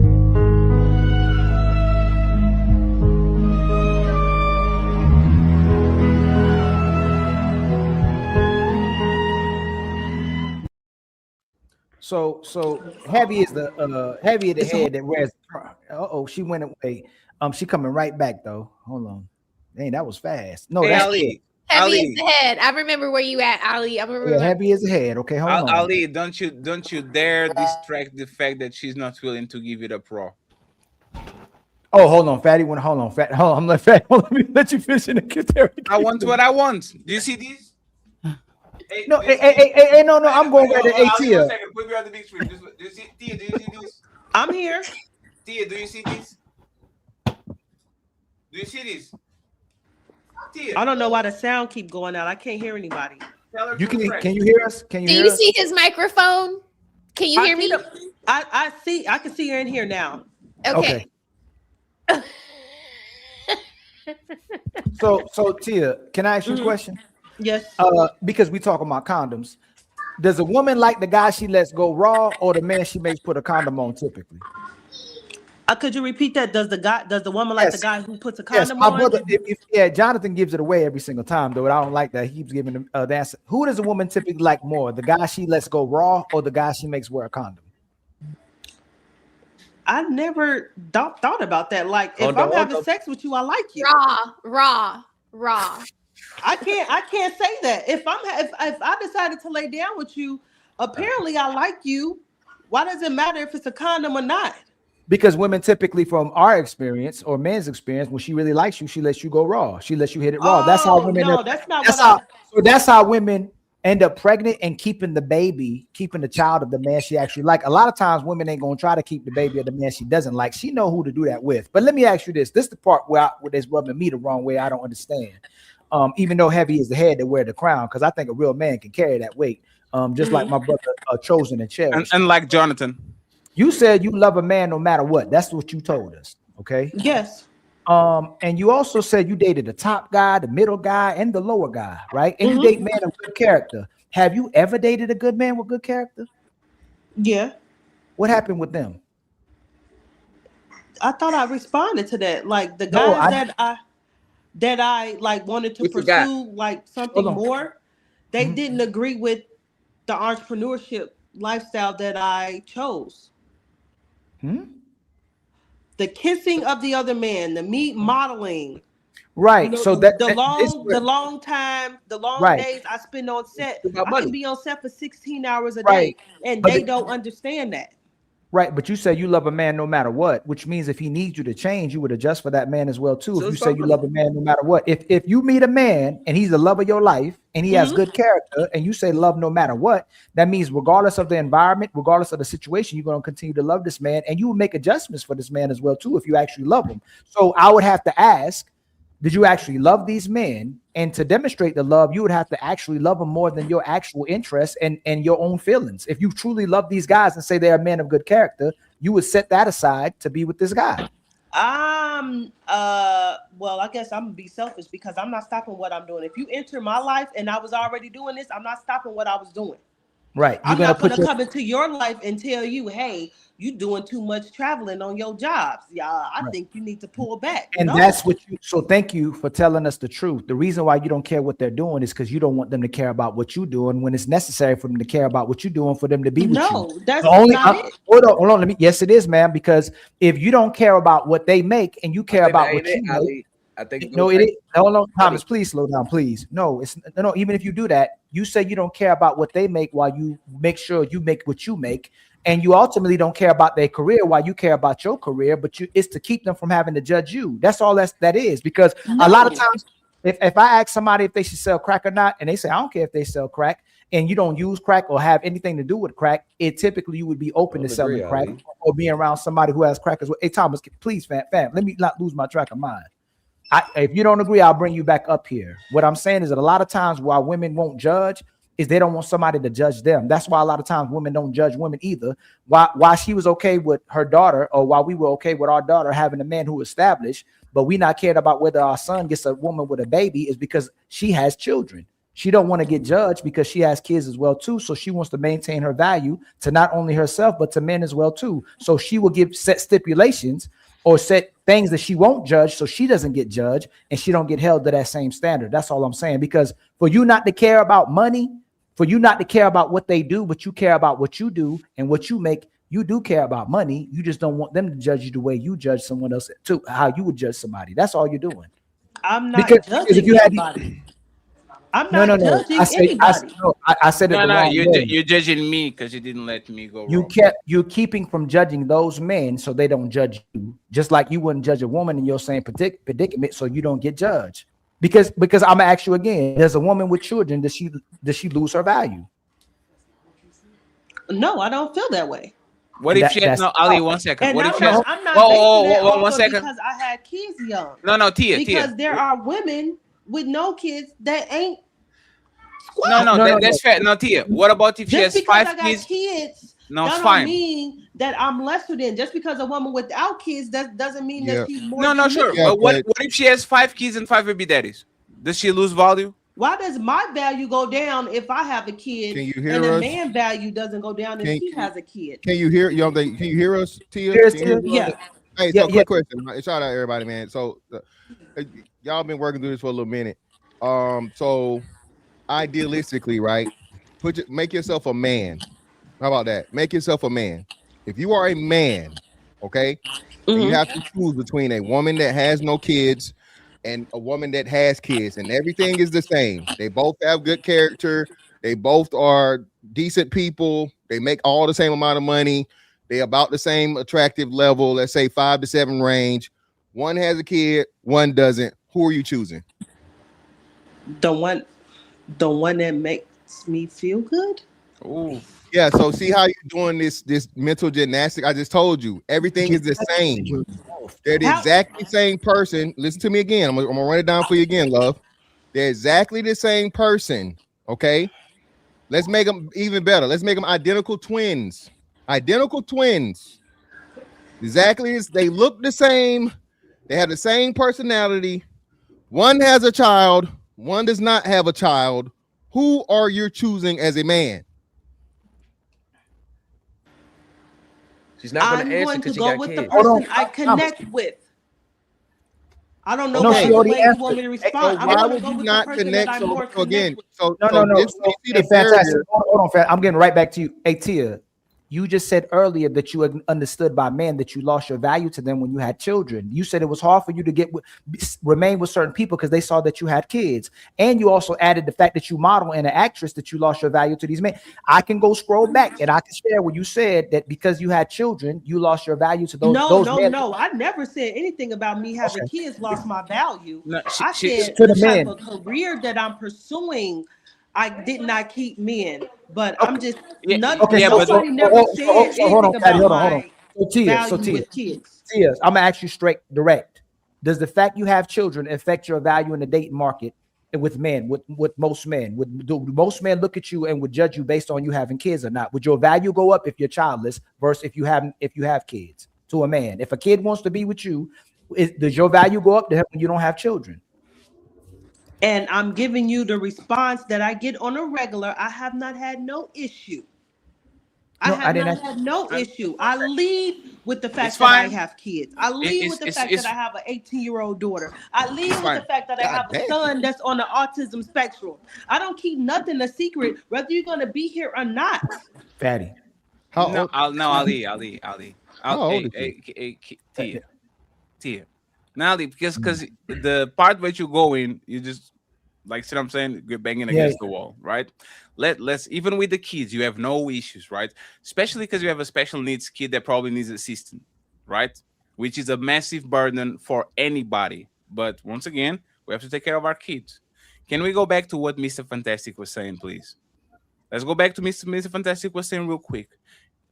So Harvey is the head that wears. She went away. She coming right back though. Hold on. Dang, that was fast. No, that's Ali. Heavy is the head. I remember where you at, Ali. I remember. Yeah, heavy is the head. Okay, hold on. Ali, don't you dare distract the fact that she's not willing to give it up raw. Oh, hold on, Fatty. Hold on. I'm let Fatty. Let me let you finish in the kitchen. I want what I want. Do you see these? No, no. I'm going back to ATL. Put me on the big screen. Do you see these? I'm here. Tia, do you see these? Do you see these? Tia. I don't know why the sound keep going out. I can't hear anybody. Can you hear us? Do you see his microphone? Can you hear me? I see. I can see you're in here now. Okay. So Tia, can I ask you a question? Yes. Because we talking about condoms. Does a woman like the guy she lets go raw, or the man she makes put a condom on typically? Could you repeat that? Does the woman like the guy who puts a condom my on? brother. Jonathan gives it away every single time, though. I don't like that. He keeps giving the answer. Who does a woman typically like more, the guy she lets go raw, or the guy she makes wear a condom? I never thought about that. Like, if I'm having sex with you, I like you. Raw. I can't say that. If I decided to lay down with you, apparently I like you. Why does it matter if it's a condom or not? Because women typically, from our experience or men's experience, when she really likes you, she lets you go raw. She lets you hit it raw. That's how women. No, that's how women end up pregnant and keeping the child of the man she actually like. A lot of times, women ain't gonna try to keep the baby of the man she doesn't like. She know who to do that with. But let me ask you this: this is the part where it's rubbing me the wrong way. I don't understand. Even though heavy is the head that wear the crown, because I think a real man can carry that weight. Just like my brother chosen and cherished. And like Jonathan. You said you love a man no matter what. That's what you told us. Okay. Yes. And you also said you dated the top guy, the middle guy, and the lower guy, right? And you date men of good character. Have you ever dated a good man with good character? Yeah. What happened with them? I thought I responded to that. Like the guys that I like wanted to pursue like something more, they didn't agree with the entrepreneurship lifestyle that I chose. The kissing of the other man, the meat modeling, right? You know, so the long days I spend on set. I can be on set for 16 hours a day, and they don't understand that. Right, but you say you love a man no matter what, which means if he needs you to change, you would adjust for that man as well too. If you say you love a man no matter what, if you meet a man and he's the love of your life and he has good character, and you say love no matter what, that means regardless of the environment, regardless of the situation, you're going to continue to love this man, and you will make adjustments for this man as well too if you actually love him. So I would have to ask, did you actually love these men? And to demonstrate the love, you would have to actually love them more than your actual interests and your own feelings. If you truly love these guys and say they're men of good character, you would set that aside to be with this guy. Well, I guess I'm gonna be selfish because I'm not stopping what I'm doing. If you enter my life and I was already doing this, I'm not stopping what I was doing. Right. I'm not gonna come into your life and tell you, hey, you doing too much traveling on your jobs. Yeah, I think you need to pull back. And that's what you, so thank you for telling us the truth. The reason why you don't care what they're doing is because you don't want them to care about what you're doing when it's necessary for them to care about what you're doing for them to be with you. No, that's not it. Hold on, yes, it is, man, because if you don't care about what they make and you care about what you make, I think no, it is. Hold on, Thomas, please slow down, please. No, it's no. Even if you do that, you say you don't care about what they make while you make sure you make what you make, and you ultimately don't care about their career while you care about your career. But it's to keep them from having to judge you. That's all that is. Because a lot of times, if I ask somebody if they should sell crack or not, and they say I don't care if they sell crack, and you don't use crack or have anything to do with crack, it typically you would be open to selling crack or being around somebody who has crack as well. Hey, Thomas, please, fam, let me not lose my track of mind. If you don't agree, I'll bring you back up here. What I'm saying is that a lot of times why women won't judge is they don't want somebody to judge them. That's why a lot of times women don't judge women either. Why she was okay with her daughter, or why we were okay with our daughter having a man who established, but we not cared about whether our son gets a woman with a baby, is because she has children. She don't want to get judged because she has kids as well too. So she wants to maintain her value to not only herself, but to men as well too. So she will set stipulations or set things that she won't judge so she doesn't get judged and she don't get held to that same standard. That's all I'm saying. Because for you not to care about money, for you not to care about what they do, but you care about what you do and what you make, you do care about money. You just don't want them to judge you the way you judge someone else, too, how you would judge somebody. That's all you're doing. I'm not judging anybody. I'm not judging anybody. I said it wrong. You're judging me because you didn't let me go. You're keeping from judging those men so they don't judge you. Just like you wouldn't judge a woman in your same predicament, so you don't get judged. Because I'm gonna ask you again: there's a woman with children. Does she lose her value? No, I don't feel that way. What if she has no Ali? 1 second. And what if she has? has? I'm not. Whoa, 1 second. Because I had kids young. No, Tia. Because there are women with no kids that ain't. No, that's fair. No, Tia. What about if she has 5 kids? No, that it's don't fine. mean that I'm lesser than. Just because a woman without kids, that doesn't mean that she's more. No, sure. But what if she has 5 kids and 5 baby daddies? Does she lose value? Why does my value go down if I have a kid? Can you hear and us? a man value doesn't go down if he has a kid? Can you hear? Can you hear us, Tia? Yeah. Hey, so quick question. Shout out everybody, man. So y'all been working through this for a little minute. So idealistically, right? Make yourself a man. How about that? Make yourself a man. If you are a man, okay, and you have to choose between a woman that has no kids and a woman that has kids, and everything is the same. They both have good character. They both are decent people. They make all the same amount of money. They about the same attractive level, let's say 5 to 7 range. One has a kid, one doesn't. Who are you choosing? The one that makes me feel good. Oh, yeah. So see how you're doing this mental gymnastic. I just told you everything is the same. They're the exactly same person. Listen to me again. I'm gonna run it down for you again, love. They're exactly the same person. Okay. Let's make them even better. Let's make them identical twins. Identical twins. Exactly. They look the same. They have the same personality. One has a child. One does not have a child. Who are you choosing as a man? She's not going to answer because she got with kids. the person I connect with. I don't know why you want me to respond. So why would you not connect? So again, no. Hey, fantastic. Hold on, I'm getting right back to you. Hey, Tia, you just said earlier that you understood by men that you lost your value to them when you had children. You said it was hard for you to remain with certain people because they saw that you had kids. And you also added the fact that you model and an actress that you lost your value to these men. I can go scroll back and I can share where you said that because you had children, you lost your value to those men. No. I never said anything about me having kids lost my value. No, I said to the the type men. of career that I'm pursuing, I did not keep men. But I'm just nobody never said anything about my value with kids. Tia, I'm gonna ask you straight, direct. Does the fact you have children affect your value in the dating market with men? With most men, do most men look at you and would judge you based on you having kids or not? Would your value go up if you're childless versus if you have kids? To a man, if a kid wants to be with you, does your value go up to him when you don't have children? And I'm giving you the response that I get on a regular. I have not had no issue. I have not had no issue. I lead with the fact that I have kids. I lead with the fact that I have an 18-year-old daughter. I lead with the fact that I have a son that's on the autism spectrum. I don't keep nothing a secret, whether you're going to be here or not. Fatty. Ali. Tia. Now, Ali, because the part where you go in, you just like, see what I'm saying? You're banging against the wall, right? Let's even with the kids, you have no issues, right? Especially because you have a special needs kid that probably needs assistance, right? Which is a massive burden for anybody. But once again, we have to take care of our kids. Can we go back to what Mr. Fantastic was saying, please? Let's go back to Mr. Fantastic was saying real quick.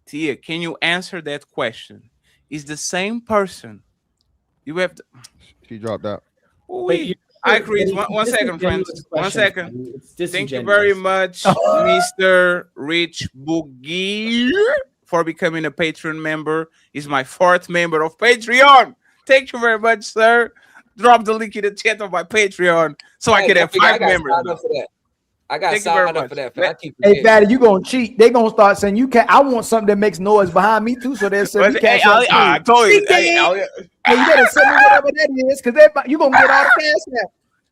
Tia, can you answer that question? Is the same person you have to... She dropped out. Hi, Chris. One second, friends. 1 second. Thank you very much, Mr. Rich Boogie, for becoming a Patreon member. He's my 4th member of Patreon. Thank you very much, sir. Drop the link in the chat of my Patreon so I can have 5 members. I got signed up for that. Hey, Fatty, you gonna cheat? They gonna start saying you can't. I want something that makes noise behind me too, so they'll say you can't. I told you. Hey, you better send me whatever that is, because you gonna get all the cash now.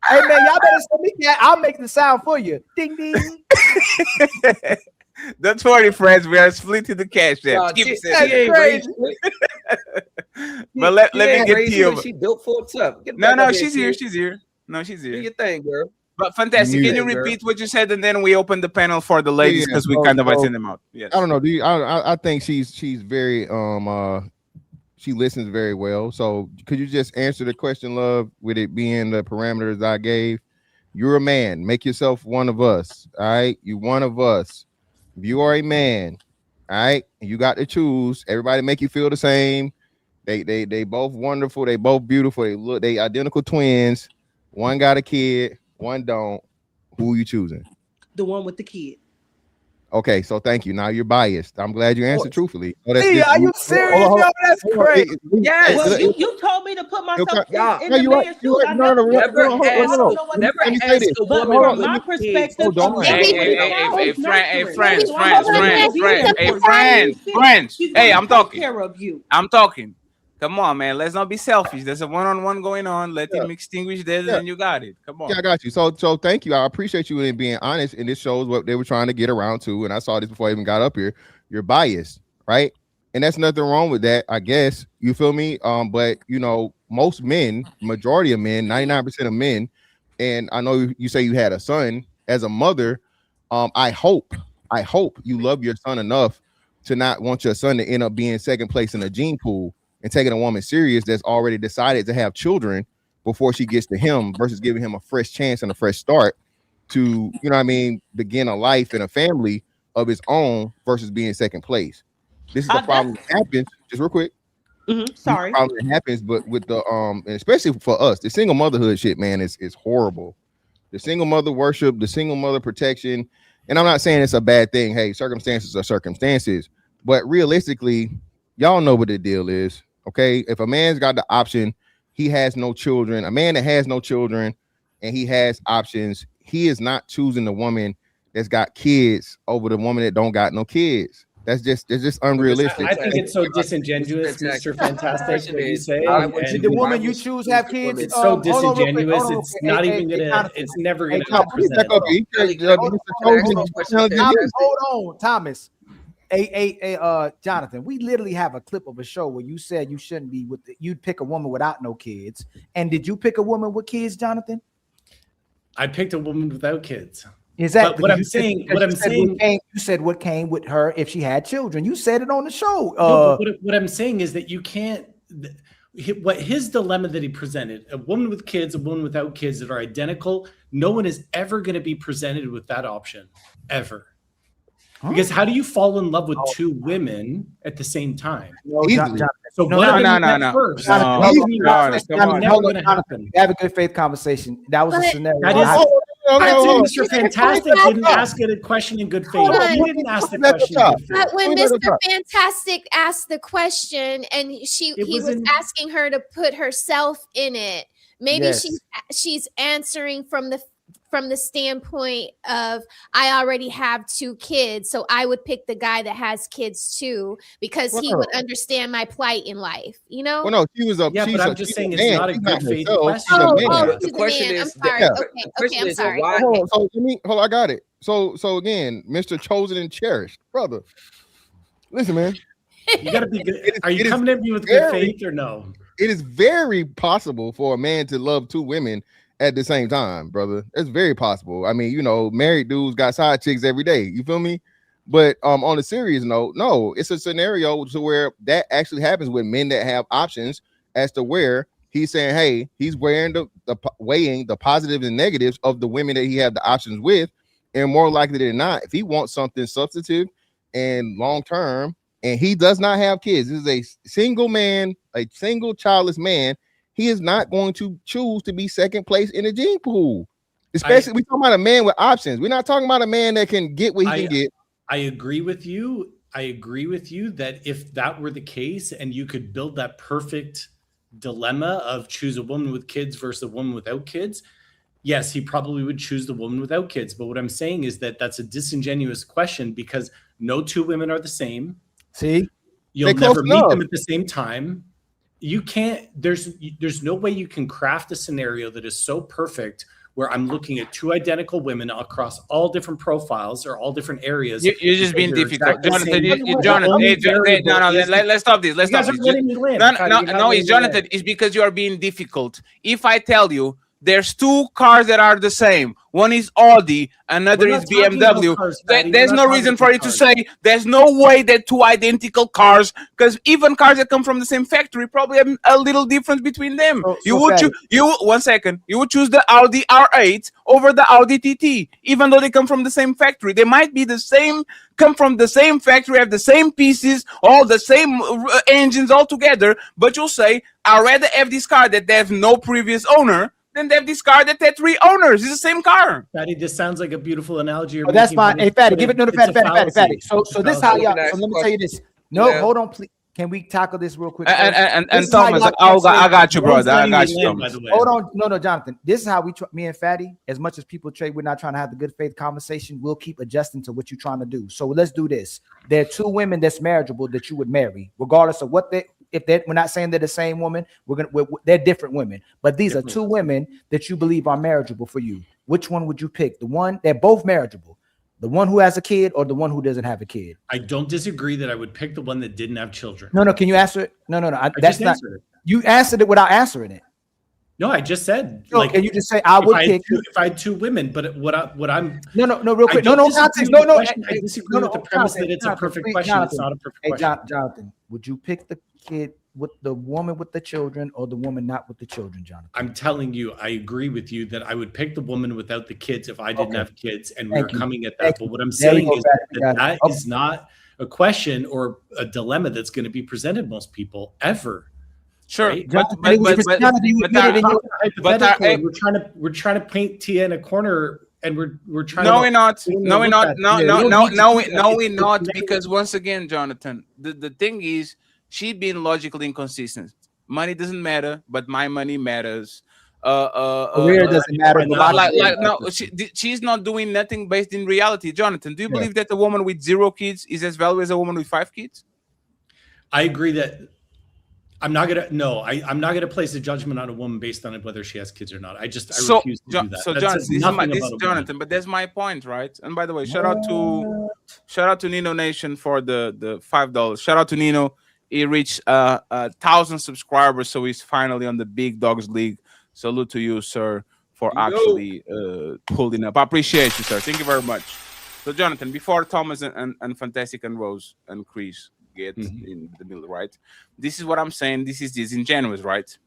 Hey man, y'all better send me that. I'll make the sound for you. Ding ding. Don't worry, friends. We are splitting the cash there. But let me get to you. She built for it up. No, she's here. She's here. No, she's here. Do your thing, girl. But fantastic. Can you repeat what you said, and then we open the panel for the ladies because we kind of send them out. Yes. I don't know. I think she's very she listens very well. So could you just answer the question, love, with it being the parameters I gave? You're a man. Make yourself one of us. All right. You one of us. If you are a man, all right, you got to choose. Everybody make you feel the same. They both wonderful. They both beautiful. They identical twins. One got a kid. One don't. Who you choosing? The one with the kid. Okay, so thank you. Now you're biased. I'm glad you answered truthfully. Are you serious? No, that's crazy. Yes. Well, you told me to put myself in the man's shoes. I Never ask a but woman from my perspective, friends. Hey, I'm talking. Care of you. I'm talking. Come on, man. Let's not be selfish. There's a one-on-one going on. Let him extinguish this, and you got it. Come on. Yeah, I got you. So thank you. I appreciate you in being honest, and this shows what they were trying to get around to. And I saw this before I even got up here. You're biased, right? And that's nothing wrong with that, I guess. You feel me? But you know, most men, majority of men, 99% of men, and I know you say you had a son. As a mother, I hope you love your son enough to not want your son to end up being second place in a gene pool and taking a woman serious that's already decided to have children before she gets to him, versus giving him a fresh chance and a fresh start to, you know what I mean, begin a life and a family of his own versus being second place. This is the problem that happens, just real quick. Sorry. Problem that happens, but with the and especially for us, the single motherhood shit, man, is horrible. The single mother worship, the single mother protection. And I'm not saying it's a bad thing. Hey, circumstances are circumstances, but realistically, y'all know what the deal is. Okay, if a man's got the option, he has no children. A man that has no children and he has options, he is not choosing the woman that's got kids over the woman that don't got no kids. It's just unrealistic. I think it's so disingenuous, Mr. Fantastic, what you say. Did the woman you choose have kids? It's so disingenuous. It's not even gonna. It's never gonna. Hold on, Thomas. Jonathan, we literally have a clip of a show where you said you shouldn't be with you'd pick a woman without no kids. And did you pick a woman with kids, Jonathan? I picked a woman without kids. Exactly. But what I'm saying, you said what came with her if she had children. You said it on the show. No, but what I'm saying is that you can't. What his dilemma that he presented: a woman with kids, a woman without kids that are identical. No one is ever going to be presented with that option ever. Because how do you fall in love with two women at the same time? No. So No. Have a good faith conversation. That was a scenario. Mr. Fantastic didn't ask it a question in good faith. He didn't ask the question in good faith. But when Mr. Fantastic asked the question and he was asking her to put herself in it, maybe she's answering from the standpoint of, I already have two kids, so I would pick the guy that has kids too, because he would understand my plight in life, you know? Well, no, she was a but I'm just saying it's not a good faith question. The question is, I'm sorry. Okay, I'm sorry. Hold on, I got it. So again, Mr. Chosen and Cherished, brother. Listen, man. You gotta be good. Are you coming at me with good faith or no? It is very possible for a man to love two women at the same time, brother. It's very possible. I mean, you know, married dudes got side chicks every day. You feel me? But on a serious note, no, it's a scenario to where that actually happens with men that have options, as to where he's saying, hey, he's weighing the positives and negatives of the women that he have the options with, and more likely than not, if he wants something substantive and long term, and he does not have kids, this is a single man, a single childless man. He is not going to choose to be second place in the gene pool. Especially, we're talking about a man with options. We're not talking about a man that can get what he can get. I agree with you. That if that were the case and you could build that perfect dilemma of choose a woman with kids versus a woman without kids, yes, he probably would choose the woman without kids. But what I'm saying is that that's a disingenuous question, because no two women are the same. See? You'll never meet them at the same time. You can't, there's no way you can craft a scenario that is so perfect where I'm looking at two identical women across all different profiles or all different areas. You're just being difficult. Jonathan, let's stop this. Let's stop this. No, it's Jonathan. It's because you are being difficult. If I tell you there's two cars that are the same, one is Audi, another is BMW. There's no reason for you to say there's no way that two identical cars, because even cars that come from the same factory probably have a little difference between them. You would choose the Audi R8 over the Audi TT, even though they come from the same factory. They might be the same, come from the same factory, have the same pieces, all the same engines all together, but you'll say, I'd rather have this car that they have no previous owner then they have this car that had 3 owners. It's the same car. Fatty, this sounds like a beautiful analogy. You're that's making, fine. Hey, Fatty, give it to the Fatty. So this how y'all. Can I So let me ask tell you this. No, hold on, please. Can we tackle this real quick? And Thomas, I got you, brother. I got you, Thomas. Hold on, no, Jonathan. This is how we, me and Fatty, as much as people trade, we're not trying to have the good faith conversation. We'll keep adjusting to what you're trying to do. So let's do this. There are 2 women that's marriageable that you would marry, regardless of what they. If they, we're not saying they're the same woman, they're different women. But these are 2 women that you believe are marriageable for you. Which one would you pick? The one they're both marriageable. The one who has a kid or the one who doesn't have a kid? I don't disagree that I would pick the one that didn't have children. No. Can you answer it? No. That's not. You answered it without answering it. No, I just said. No, can you just say I would pick if I had 2 women? But what I'm. No. Real quick. No. I disagree with the premise that it's a perfect question. It's not a perfect question. Jonathan, would you pick the kid with the woman with the children or the woman not with the children, Jonathan? I'm telling you, I agree with you that I would pick the woman without the kids if I didn't have kids, and we're coming at that. But what I'm saying is that is not a question or a dilemma that's going to be presented most people ever. Sure, right? but we're trying to paint Tia in a corner, and we're trying. No, we're not. No, we're not. Because once again, Jonathan, the thing is, she being logically inconsistent. Money doesn't matter, but my money matters. Career doesn't matter. She's not doing nothing based in reality. Jonathan, do you believe that a woman with 0 kids is as valuable as a woman with 5 kids? I agree that I'm not gonna place a judgment on a woman based on whether she has kids or not. I refuse to do that. So Jonathan, this is Jonathan, but that's my point, right? And by the way, shout out to Nino Nation for the $5. Shout out to Nino. He reached 1,000 subscribers, so he's finally on the Big Dogs League. Salute to you, sir, for actually pulling up. I appreciate you, sir. Thank you very much. So, Jonathan, before Thomas and Fantastic and Rose and Chris get in the middle, right? This is what I'm saying. This is disingenuous, right?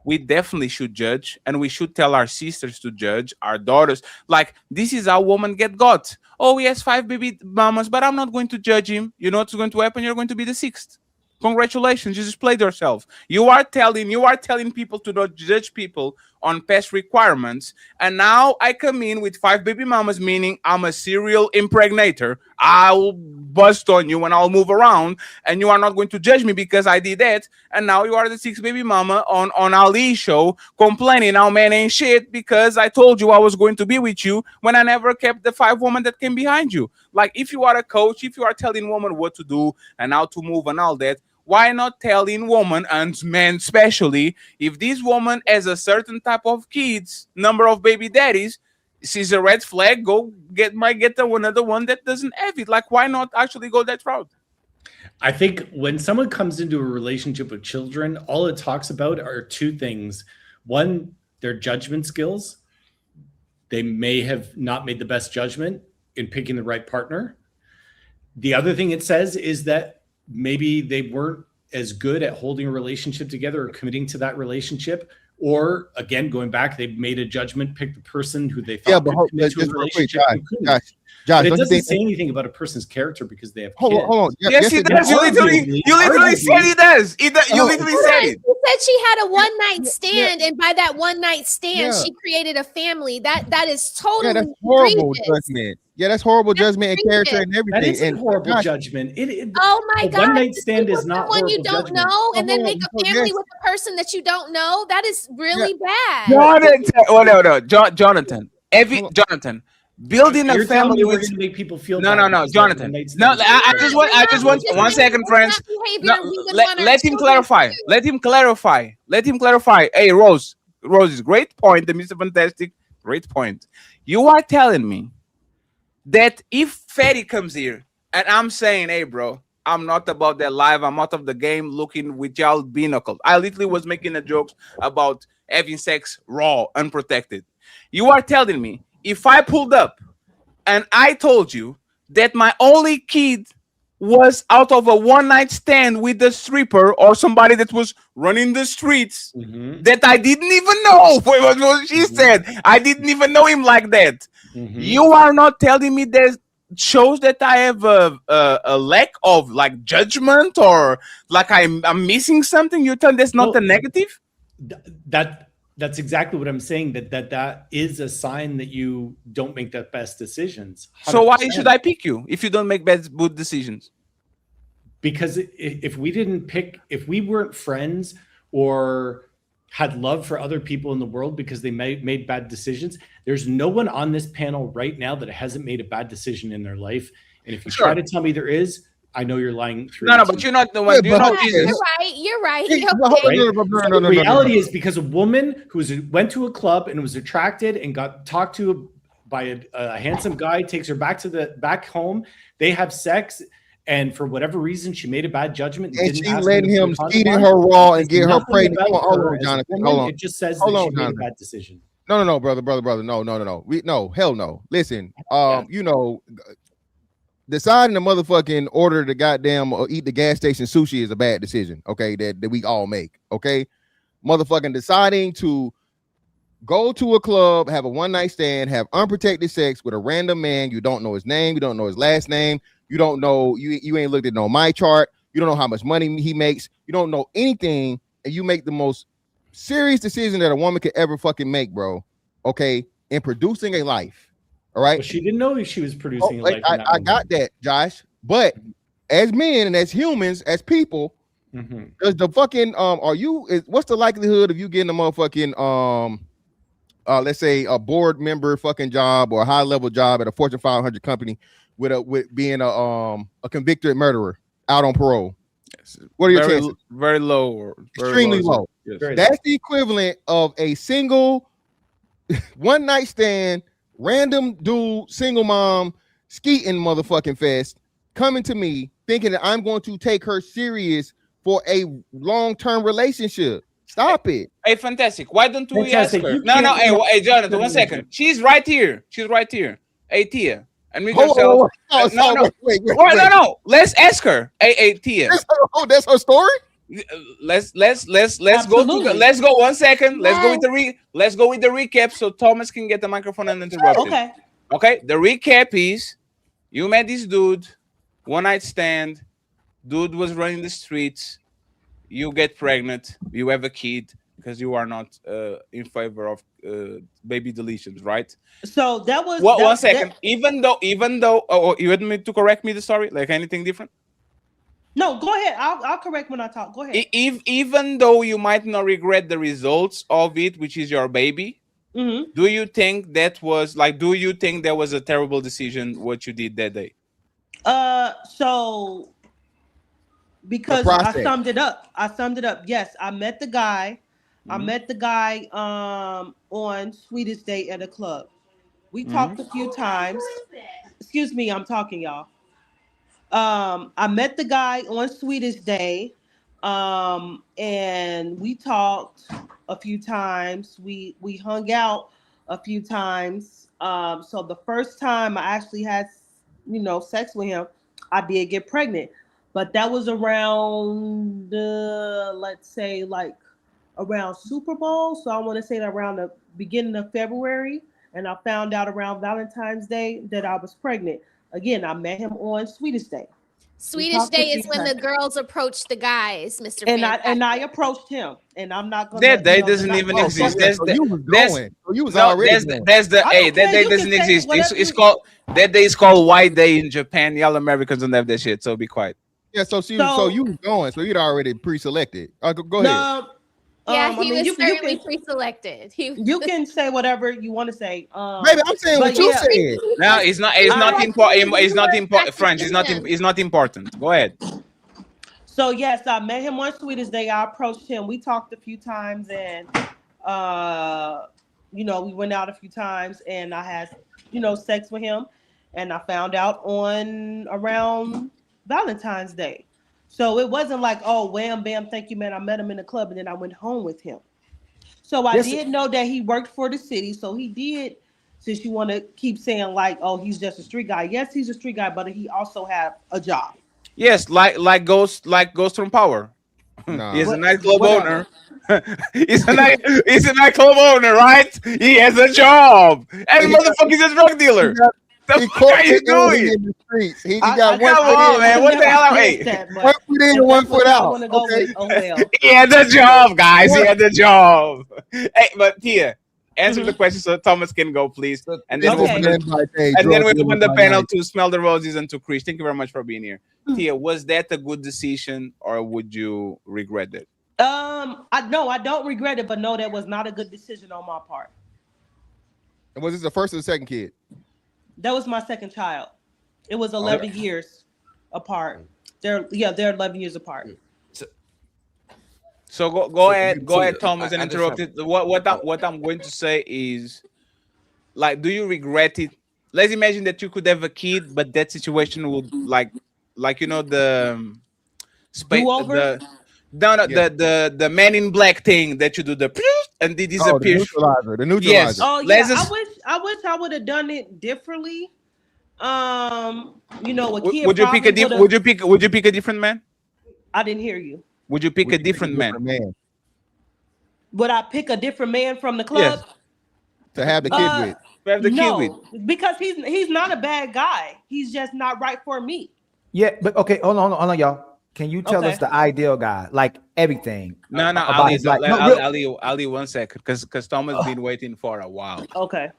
We definitely should judge, and we should tell our sisters to judge, our daughters. Like, this is how women get got. Oh, he has 5 baby mamas, but I'm not going to judge him. You know what's going to happen? You're going to be the 6th. Congratulations, you just played yourself. You are telling people to not judge people on past requirements, and now I come in with 5 baby mamas, meaning I'm a serial impregnator. I'll bust on you and I'll move around, and you are not going to judge me because I did that. And now you are the 6th baby mama on Ali's show complaining how man ain't shit because I told you I was going to be with you when I never kept the 5 women that came behind you. Like, if you are a coach, if you are telling women what to do and how to move and all that, why not telling women and men especially, if this woman has a certain type of kids, number of baby daddies, sees a red flag, get another one that doesn't have it. Like, why not actually go that route? I think when someone comes into a relationship with children, all it talks about are 2 things. One, their judgment skills. They may have not made the best judgment in picking the right partner. The other thing it says is that maybe they weren't as good at holding a relationship together or committing to that relationship. Or again, going back, they made a judgment, picked the person who they thought could commit to a relationship. Josh, but it doesn't say anything about a person's character because they have kids. Hold on. Yes, it does. You literally said it does. You literally said it. She said she had a one-night stand, and by that one-night stand, she created a family. That is totally that's horrible judgment. Yeah, that's horrible judgment and character and everything. That is a horrible judgment. Oh my God! One-night stand is not one you don't know, and then make a family with a person that you don't know. That is really bad. Jonathan. Jonathan. Building a family with to make people feel no, Jonathan. No, I just want 1 second, friends. No, let him clarify. Let him clarify. Hey, Rose's great point. The Mr. Fantastic, great point. You are telling me that if Fatty comes here and I'm saying, hey, bro, I'm not about that live. I'm out of the game looking with y'all binocles. I literally was making a joke about having sex raw, unprotected. You are telling me if I pulled up and I told you that my only kid was out of a one-night stand with a stripper or somebody that was running the streets that I didn't even know what she said. I didn't even know him like that. You are not telling me that shows that I have a lack of like judgment or like I'm missing something. You're telling that's not the negative? That's exactly what I'm saying. That is a sign that you don't make the best decisions. 100%. So why should I pick you if you don't make good decisions? Because if we weren't friends or had love for other people in the world because they made bad decisions, there's no one on this panel right now that hasn't made a bad decision in their life. And if you try to tell me there is, I know you're lying. No, but you're not the one. You're right. The reality is because a woman who went to a club and was attracted and got talked to by a handsome guy, takes her back home. They have sex, and for whatever reason, she made a bad judgment. And she letting him skeet in her raw and get her pregnant. Hold on, Jonathan. Hold on. It just says that she made a bad decision. No, brother. No. Hell no. Listen, deciding to motherfucking order the goddamn or eat the gas station sushi is a bad decision, okay, that we all make, okay? Motherfucking deciding to go to a club, have a one-night stand, have unprotected sex with a random man, you don't know his name, you don't know his last name, you don't know, you ain't looked at no my chart, you don't know how much money he makes, you don't know anything, and you make the most serious decision that a woman could ever fucking make, bro, okay, in producing a life. All right. Well, she didn't know she was producing a life. I got that, Josh. But as men and as humans, as people, does the fucking what's the likelihood of you getting a motherfucking let's say a board member fucking job or a high level job at a Fortune 500 company with being a convicted murderer out on parole? What are your chances? Very low. Extremely low. Yes. That's the equivalent of a single one night stand. Random dude, single mom, skeeting motherfucking fest, coming to me thinking that I'm going to take her serious for a long-term relationship. Stop it. Hey, fantastic. Why don't we ask her? No. Hey, Jonathan, 1 second. She's right here. Hey, Tia. And we yourself. Wait. No. Let's ask her. Hey, Tia. That's her story? Let's go to let's go 1 second. Let's go with the recap so Thomas can get the microphone and interrupt. Okay. The recap is you met this dude, one night stand, dude was running the streets, you get pregnant, you have a kid because you are not in favor of baby deletions, right? So that was 1 second. Even though you want me to correct me the story, like anything different? No, go ahead. I'll correct when I talk. Go ahead. Even though you might not regret the results of it, which is your baby, do you think that was do you think that was a terrible decision what you did that day? So because I summed it up. Yes, I met the guy. I met the guy on Sweetest Day at a club. We talked a few times. Excuse me, I'm talking, y'all. I met the guy on Sweetest Day, and we talked a few times. We hung out a few times. So the first time I actually had, sex with him, I did get pregnant, but that was around, let's say, around Super Bowl. So I want to say that around the beginning of February, and I found out around Valentine's Day that I was pregnant. Again, I met him on Sweetest Day. Sweetest Day is when the girls approach the guys, Mr. And I approached him, and I'm not gonna. That day doesn't even exist. That day doesn't exist. It's called that day is called White Day in Japan. Y'all Americans don't have that shit, so be quiet. Yeah, so you was going, so you'd already pre-selected. Go ahead. Yeah, he was certainly pre-selected. You can say whatever you want to say. Baby, I'm saying what you said. No, it's not important. It's not important, French. It's not important. Go ahead. So yes, I met him on Sweetest Day. I approached him. We talked a few times, and we went out a few times, and I had sex with him, and I found out around Valentine's Day. So it wasn't like, oh, wham, bam, thank you, man. I met him in the club, and then I went home with him. So I did know that he worked for the city. So he did, since you want to keep saying oh, he's just a street guy. Yes, he's a street guy, but he also have a job. Yes, like Ghost from Power. No. He's a nightclub owner. He's a nightclub owner, right? He has a job. And motherfucker, he's a drug dealer. He caught you the enemy doing? in the streets. He got one Come foot on, in, man. What the hell? Hey, one foot in and one foot out. Okay. Oh well. he had the job, guys. He had the job. Hey, but Tia, answer the question so Thomas can go, please. And then Okay. we open the panel to Smell the Roses and to Chris. Thank you very much for being here. Tia, was that a good decision or would you regret it? I don't regret it, but no, that was not a good decision on my part. And was this the first or the second kid? That was my second child. It was 11 years apart. They're 11 years apart. So go ahead, Thomas, and interrupt it. What I'm going to say is, like, do you regret it? Let's imagine that you could have a kid, but that situation would like you know the do-over? The Man in Black thing that you do and they disappear. The neutralizer. Yes. Oh yeah, I wish I would have done it differently. You know, a kid. Would you pick a different man? I didn't hear you. Would you pick a different man? Would I pick a different man from the club? Yes. To have the kid with. To have the kid with. Because he's not a bad guy. He's just not right for me. Yeah, but okay, hold on, y'all. Can you tell us the ideal guy, like everything? No, Ali, 1 second, because Thomas been waiting for a while. Okay.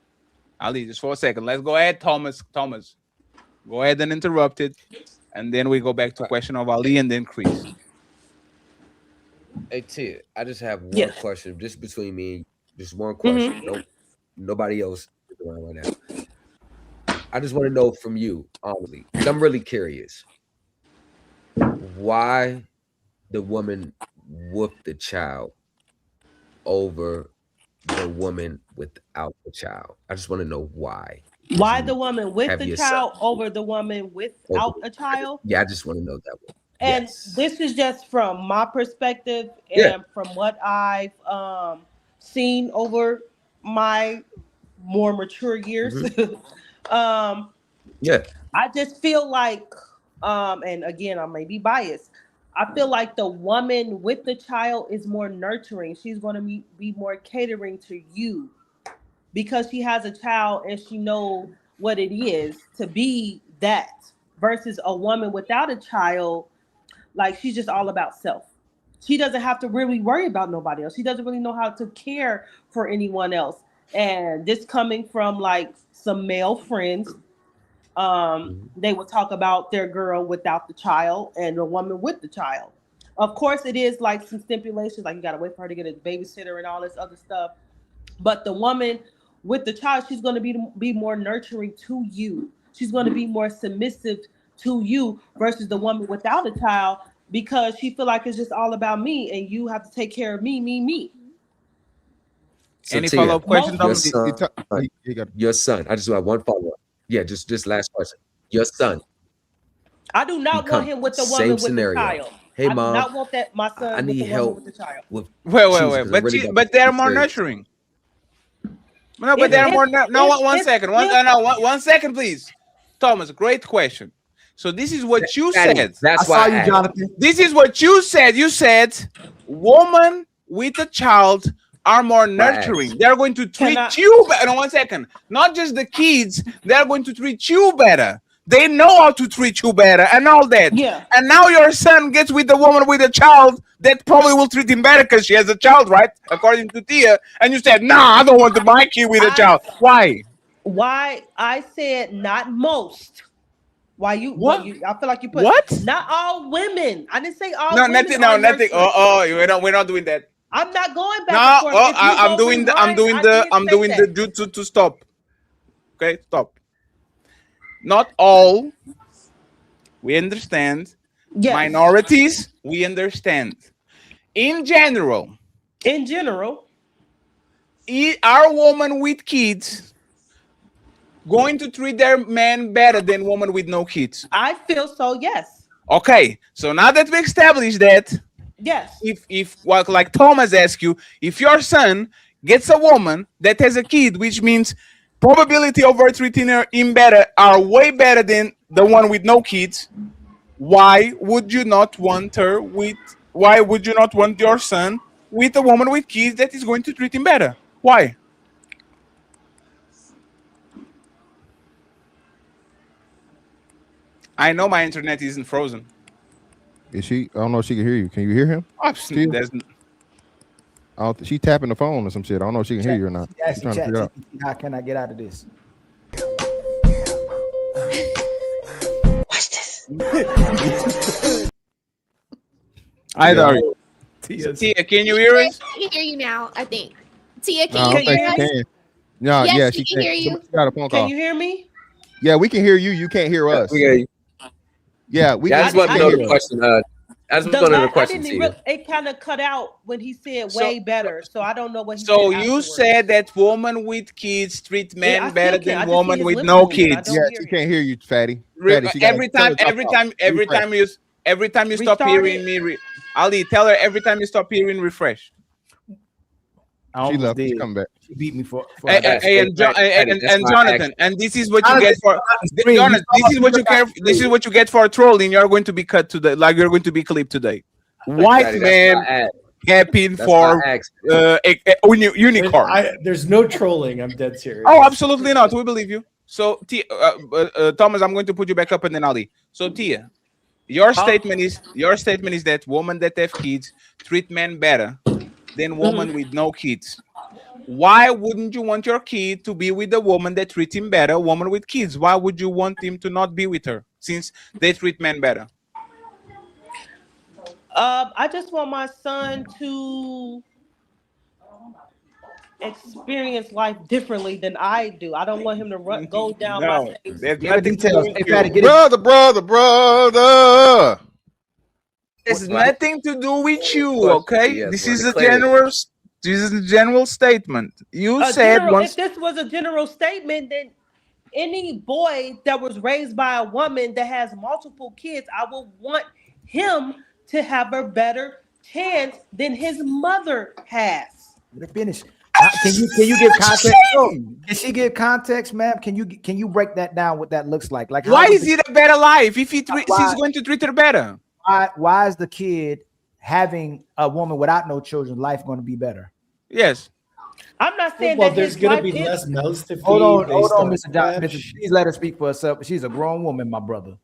Ali, just for a second. Let's go ahead, Thomas. Go ahead and interrupt it, and then we go back to question of Ali and then Chris. Hey Tia, I just have one question, just between me and you. Just one question. Nope, nobody else is around right now. I just want to know from you, honestly, because I'm really curious. Why the woman whoop the child over the woman without the child? I just want to know why. Why the woman with the child over the woman without a child? Yeah, I just want to know that one. And this is just from my perspective and from what I've seen over my more mature years. I just feel like, and again, I may be biased. I feel like the woman with the child is more nurturing. She's going to be more catering to you because she has a child and she knows what it is to be that, versus a woman without a child. Like, she's just all about self. She doesn't have to really worry about nobody else. She doesn't really know how to care for anyone else. And this coming from like some male friends, they would talk about their girl without the child and the woman with the child. Of course, it is like some stipulations, like you got to wait for her to get a babysitter and all this other stuff. But the woman with the child, she's going to be more nurturing to you. She's going to be more submissive to you versus the woman without a child, because she feel like it's just all about me and you have to take care of me. So any follow-up questions? Your son. I just want one follow-up. Yeah, just last question. Your son. I do not want him with the woman with the child. Hey, Mom. I do not want that. My son. I need help with the child. Wait. But they're more nurturing. No, but they're more. No, 1 second. One second, please. Thomas, great question. So this is what you said. That's why I saw you, Jonathan. This is what you said. You said woman with a child are more nurturing. They're going to treat you better. No, 1 second. Not just the kids. They're going to treat you better. They know how to treat you better and all that. Yeah. And now your son gets with the woman with a child that probably will treat him better because she has a child, right? According to Tia. And you said, nah, I don't want my kid with a child. Why? Why? I said not most. Why you? What? I feel like you put not all women. I didn't say all. No, women nothing. No, nothing. We're not doing that. I'm not going back. No, and forth. I'm doing the jutsu to stop. Okay, stop. Not all. We understand. Yes. Minorities, we understand. In general, are women with kids going to treat their men better than women with no kids? I feel so, yes. Okay, so now that we established that, yes. If like Thomas asked you, if your son gets a woman that has a kid, which means probability of her treating him better are way better than the one with no kids, why would you not want your son with a woman with kids that is going to treat him better? Why? I know my internet isn't frozen. Is she? I don't know if she can hear you. Can you hear him? Still? She tapping the phone or some shit. I don't know if she can hear you or not. Yes, how can I get out of this? Watch this. Either Tia, can you hear us? I can hear you now, I think. Tia, No, I can you don't hear think us? she can. No, Yes, yeah, she she can hear you. She got a phone call. Can you hear me? Yeah, we can hear you. You can't hear us. We hear you. Yeah, we. That's what the question. That's one of the questions here. It kind of cut out when he said way better, so I don't know what he said. So you said that woman with kids treat men better than woman with no kids. Yeah, she can't hear you, fatty. Every time you stop hearing me, Ali, tell her every time you stop hearing, refresh. She left. She's coming back. She beat me for and Jonathan, and this is what you get for Jonathan. This is what you get for trolling. You're going to be cut today, like you're going to be clipped today. White man happy for unicorn. There's no trolling. I'm dead serious. Oh, absolutely not. We believe you. So, Thomas, I'm going to put you back up, and then Ali. So, Tia, your statement is that women that have kids treat men better than women with no kids. Why wouldn't you want your kid to be with a woman that treats him better, a woman with kids? Why would you want him to not be with her since they treat men better? I just want my son to experience life differently than I do. I don't want him to go down my details. Brother. It's nothing to do with you, okay? This is a general statement. You said once. If this was a general statement, then any boy that was raised by a woman that has multiple kids, I would want him to have a better chance than his mother has. Finish. Can you give context? Can she give context, ma'am? Can you break that down? What that looks like? Like, why is it a better life if she's going to treat her better? Why is the kid having a woman without no children life going to be better? Yes. I'm not saying that there's going to be less mouths to feed. Hold on, Mr. Johnson. Please let her speak for herself. She's a grown woman, my brother.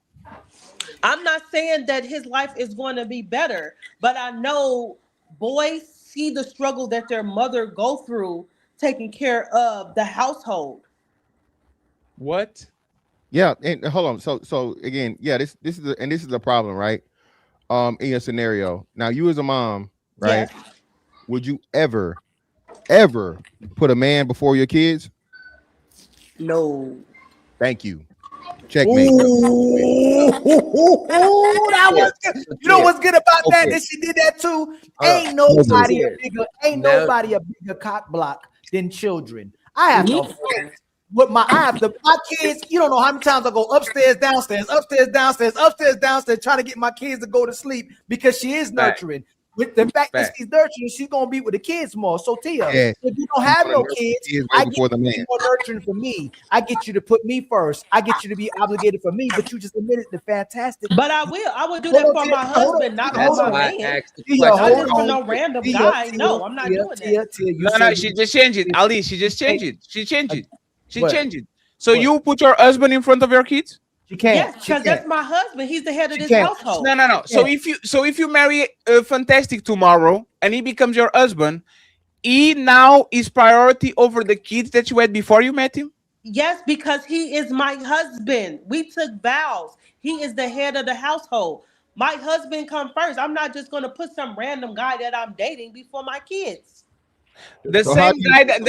I'm not saying that his life is going to be better, but I know boys see the struggle that their mother go through taking care of the household. What? Yeah, and hold on. So again, yeah, this is the problem, right? In your scenario. Now, you as a mom, right? Yes. Would you ever put a man before your kids? No. Thank you. Checkmate. That was good. You know what's good about that? That she did that too. Ain't nobody a bigger cock block than children. I have no friends. With my kids, you don't know how many times I go upstairs, downstairs, trying to get my kids to go to sleep because she is nurturing. With the fact that she's nurturing, she's gonna be with the kids more. So Tia, if you don't have no kids, I get you to be more nurturing for me. I get you to put me first. I get you to be obligated for me. But you just admitted the fantastic. But I will do that for my husband, not for my man. I just for no random guy. No, I'm not doing that. No, she just changed it. Ali, she just changed it. She changed it. So you put your husband in front of your kids? She can't. Yes, because that's my husband. He's the head of this household. No. So if you marry Fantastic tomorrow and he becomes your husband, he now is priority over the kids that you had before you met him? Yes, because he is my husband. We took vows. He is the head of the household. My husband come first. I'm not just going to put some random guy that I'm dating before my kids. The same guy that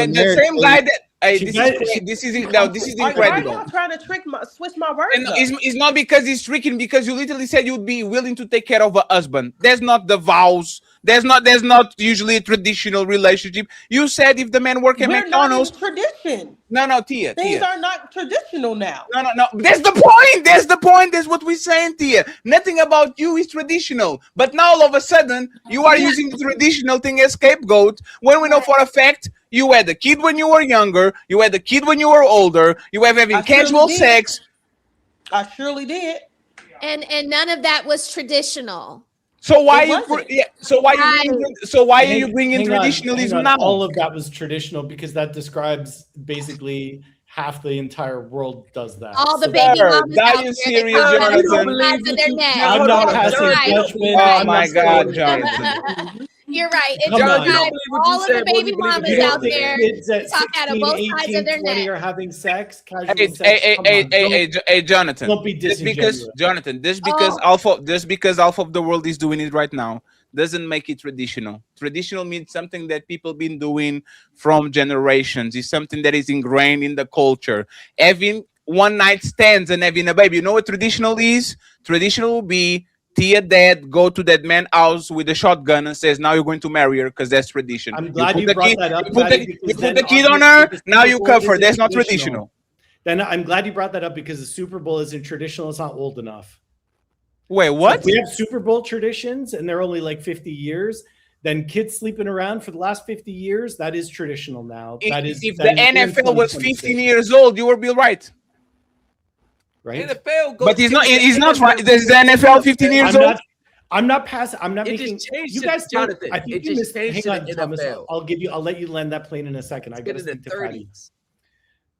this is incredible. Why are y'all trying to switch my words? It's not because he's tricking, because you literally said you'd be willing to take care of a husband. There's not the vows. There's not usually a traditional relationship. You said if the man work at McDonald's, tradition. No, Tia. Things are not traditional now. No. That's the point. That's what we're saying, Tia. Nothing about you is traditional. But now all of a sudden you are using the traditional thing as scapegoat when we know for a fact you had a kid when you were younger, you had a kid when you were older, you were having casual sex. I surely did. And none of that was traditional. So why are you bringing traditionalism now? All of that was traditional because that describes basically half the entire world does that. All the baby mamas out there serious, that Jonathan? both sides of their neck. I'm not You're passing right. judgment. Oh my God, Jonathan. You're right. If Come you on. got all of the baby mamas You don't out think there kids at talk out of 16, both sides 18, of their 20 neck. are having sex, casual Hey, sex? Come on. hey, Jonathan. Don't be Just disingenuous. because half of the world is doing it right now doesn't make it traditional. Traditional means something that people been doing from generations. It's something that is ingrained in the culture. Having one night stands and having a baby. You know what traditional is? Traditional will be Tia dad go to that man's house with a shotgun and says, now you're going to marry her because that's tradition. I'm glad you brought that up. You put the kid on her, now you cover. That's not traditional. Then I'm glad you brought that up because the Super Bowl isn't traditional. It's not old enough. Wait, what? So if we have Super Bowl traditions and they're only like 50 years. Then kids sleeping around for the last 50 years, that is traditional now. If the NFL was 15 years old, you would be right. Right? NFL but he's not right. There's the NFL 15 years old. I'm not making you guys Jonathan. I think it just changed hang on, the Thomas, NFL. I'll let you land that plane in a second. I gotta speak to Patty. 30s.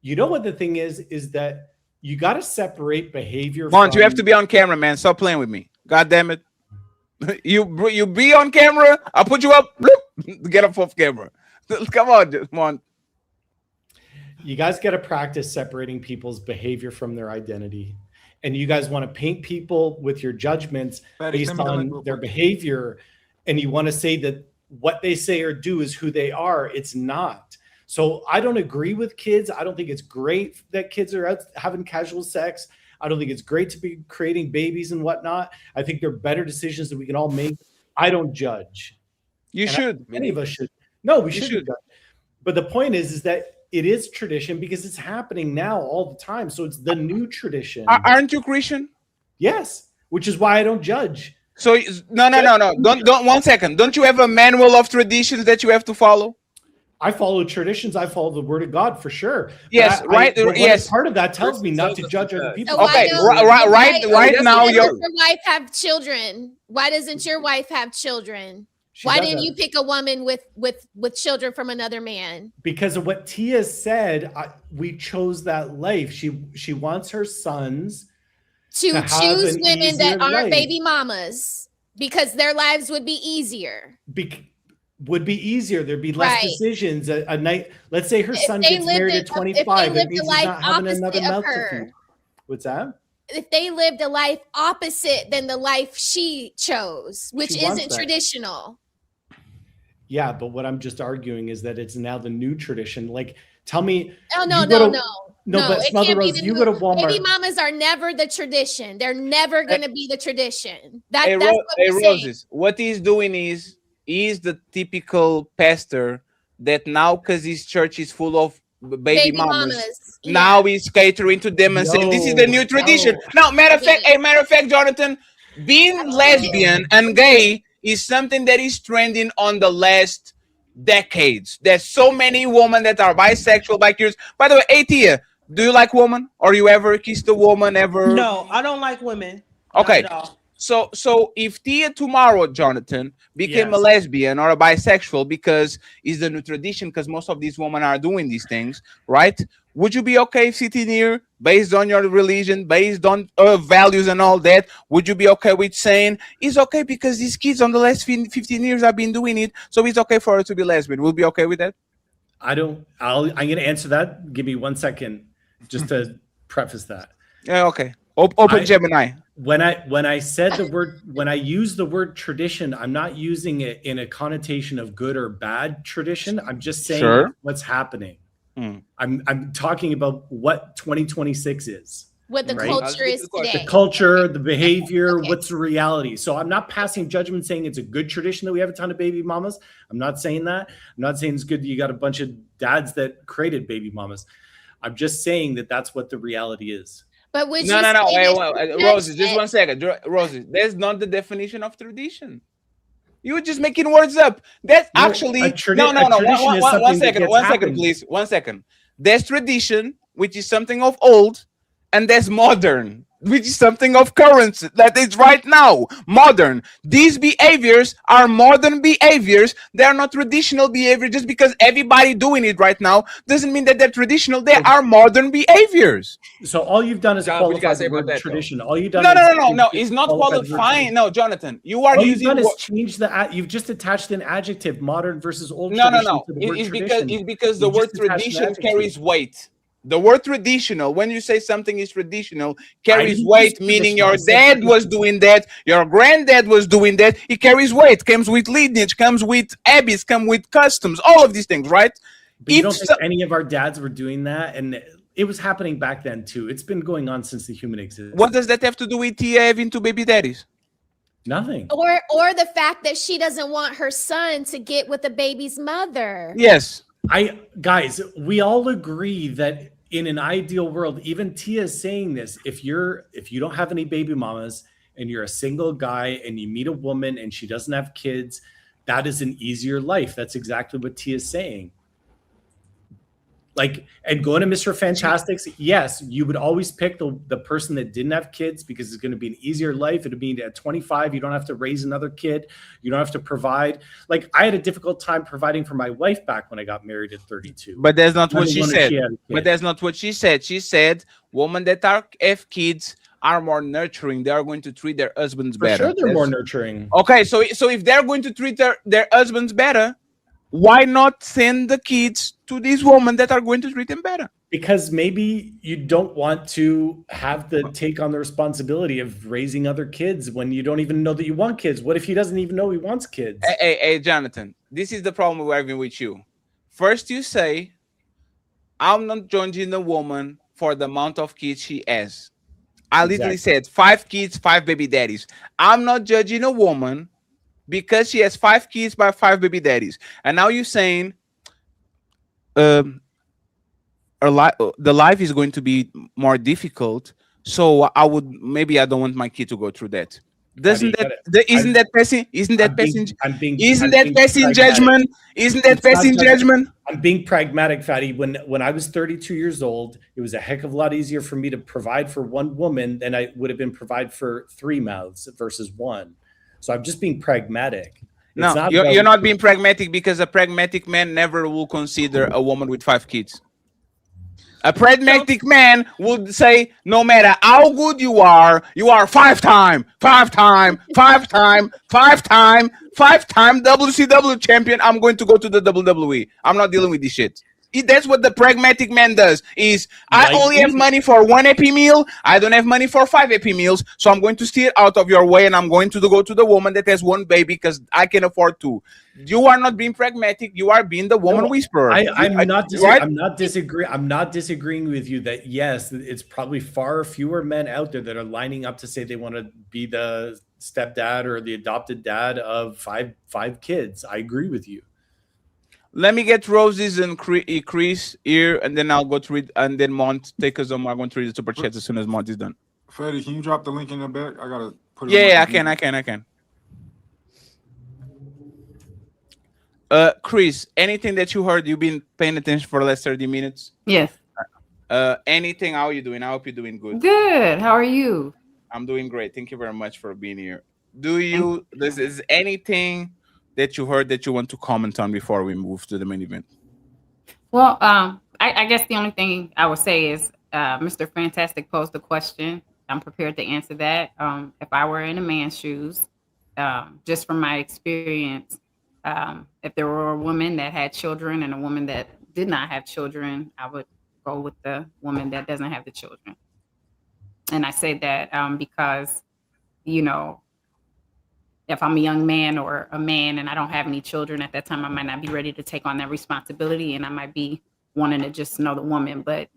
You know what the thing is that you gotta separate behavior. Mont, you have to be on camera, man. Stop playing with me. God damn it. You be on camera. I'll put you up. Bloop, get up off camera. Come on, Mont. You guys got to practice separating people's behavior from their identity. And you guys want to paint people with your judgments based on their behavior. And you want to say that what they say or do is who they are. It's not. So I don't agree with kids. I don't think it's great that kids are out having casual sex. I don't think it's great to be creating babies and whatnot. I think they're better decisions that we can all make. I don't judge. You should. Many of us should. No, we shouldn't. But the point is that it is tradition because it's happening now all the time. So it's the new tradition. Aren't you Christian? Yes, which is why I don't judge. So no. Don't 1 second. Don't you have a manual of traditions that you have to follow? I follow traditions. I follow the word of God for sure. Yes, yes. Part of that tells me not to judge other people. So okay, right now, your wife have children. Why doesn't your wife have children? Why didn't you pick a woman with children from another man? Because of what Tia said, we chose that life. She wants her sons to choose women that aren't baby mamas because their lives would be easier. Would be easier. There'd be less decisions a night. Let's say her son gets married at 25. It means he's not having another mouth to feed. What's that? If they lived a life opposite than the life she chose, which isn't traditional. Yeah, but what I'm just arguing is that it's now the new tradition. Like, tell me. Oh, no. But it can't be you go to Walmart. Baby mamas are never the tradition. They're never going to be the tradition. That's what we're saying. What he's doing is he's the typical pastor that now, because his church is full of baby mamas. Now he's catering to them and saying, this is the new tradition. Now, matter of fact, Jonathan, being lesbian and gay is something that is trending on the last decades. There's so many women that are bisexual, bicurious. By the way, Atia, do you like women? Or you ever kissed a woman ever? No, I don't like women. Okay. So if Tia tomorrow, Jonathan, became a lesbian or a bisexual because it's the new tradition, because most of these women are doing these things, right? Would you be okay sitting here based on your religion, based on values and all that? Would you be okay with saying it's okay because these kids on the last 15 years have been doing it, so it's okay for her to be lesbian? Will you be okay with that? I'm going to answer that. Give me 1 second just to preface that. Yeah, okay. Open Gemini. When I said the word, when I use the word tradition, I'm not using it in a connotation of good or bad tradition. I'm just saying what's happening. I'm talking about what 2026 is. What the culture is today. The culture, the behavior, what's the reality. So I'm not passing judgment saying it's a good tradition that we have a ton of baby mamas. I'm not saying that. I'm not saying it's good that you got a bunch of dads that created baby mamas. I'm just saying that that's what the reality is. But would no. Wait, Rosie, just 1 second. Rosie, that's not the definition of tradition. You're just making words up. That's actually no. 1 second, please. 1 second. There's tradition, which is something of old, and there's modern. which is something of currency that is right now modern. These behaviors are modern behaviors. They are not traditional behavior. Just because everybody doing it right now doesn't mean that they're traditional. They are modern behaviors. So all you've done is John, what you qualify gotta say the about word that, tradition. though? All you've done No. It's not qualifying. No, Jonathan, you are all using. You've done is change the. You've just attached an adjective, modern versus old. No. To the word It's tradition. because the word tradition carries weight. The word traditional, when you say something is traditional, carries weight, meaning your dad was doing that, your granddad was doing that. It carries weight, comes with lineage, comes with habits, comes with customs, all of these things, right? But you don't think any of our dads were doing that? And it was happening back then too. It's been going on since the human exists. What does that have to do with Tia having two baby daddies? Nothing. Or the fact that she doesn't want her son to get with the baby's mother. Yes. Guys, we all agree that in an ideal world, even Tia is saying this, if you don't have any baby mamas and you're a single guy and you meet a woman and she doesn't have kids, that is an easier life. That's exactly what Tia is saying. Like, and going to Mr. Fantastic's, yes, you would always pick the person that didn't have kids because it's going to be an easier life. It'd be at 25, you don't have to raise another kid. You don't have to provide. Like, I had a difficult time providing for my wife back when I got married at 32. But that's not what she said. But that's not what she said. She said women that have kids are more nurturing. They are going to treat their husbands better. For sure, they're more nurturing. Okay, so if they're going to treat their husbands better, why not send the kids to these women that are going to treat them better? Because maybe you don't want to have to take on the responsibility of raising other kids when you don't even know that you want kids. What if he doesn't even know he wants kids? Hey, Jonathan, this is the problem we're having with you. First, you say, I'm not judging the woman for the amount of kids she has. I literally said 5 kids, 5 baby daddies. I'm not judging a woman because she has 5 kids by 5 baby daddies. And now you're saying the life is going to be more difficult. So I don't want my kid to go through that. Isn't that passing judgment? I'm being pragmatic, Fatty. When I was 32 years old, it was a heck of a lot easier for me to provide for one woman than I would have been provide for 3 mouths versus 1. So I'm just being pragmatic. No, you're not being pragmatic because a pragmatic man never will consider a woman with 5 kids. A pragmatic man would say, no matter how good you are 5-time WCW champion. I'm going to go to the WWE. I'm not dealing with this shit. That's what the pragmatic man does. I only have money for 1 Happy Meal. I don't have money for 5 Happy Meals. So I'm going to steer out of your way and I'm going to go to the woman that has 1 baby because I can afford 2. You are not being pragmatic. You are being the woman whisperer. I'm not disagreeing with you that yes, it's probably far fewer men out there that are lining up to say they want to be the stepdad or the adopted dad of five kids. I agree with you. Let me get Roses and Chris here, and then I'll go to read, and then Mont take us on. I'm going to read the super chat as soon as Mont is done. Freddie, can you drop the link in the back? I gotta put it. Yeah, I can. Chris, anything that you heard? You've been paying attention for the last 30 minutes. Yes. Anything? How are you doing? I hope you're doing good. Good. How are you? I'm doing great. Thank you very much for being here. Is anything that you heard that you want to comment on before we move to the main event? Well, I guess the only thing I would say is Mr. Fantastic posed the question. I'm prepared to answer that. If I were in a man's shoes, just from my experience, if there were a woman that had children and a woman that did not have children, I would go with the woman that doesn't have the children. And I say that because, if I'm a young man or a man and I don't have any children at that time, I might not be ready to take on that responsibility, and I might be wanting to just know the woman. But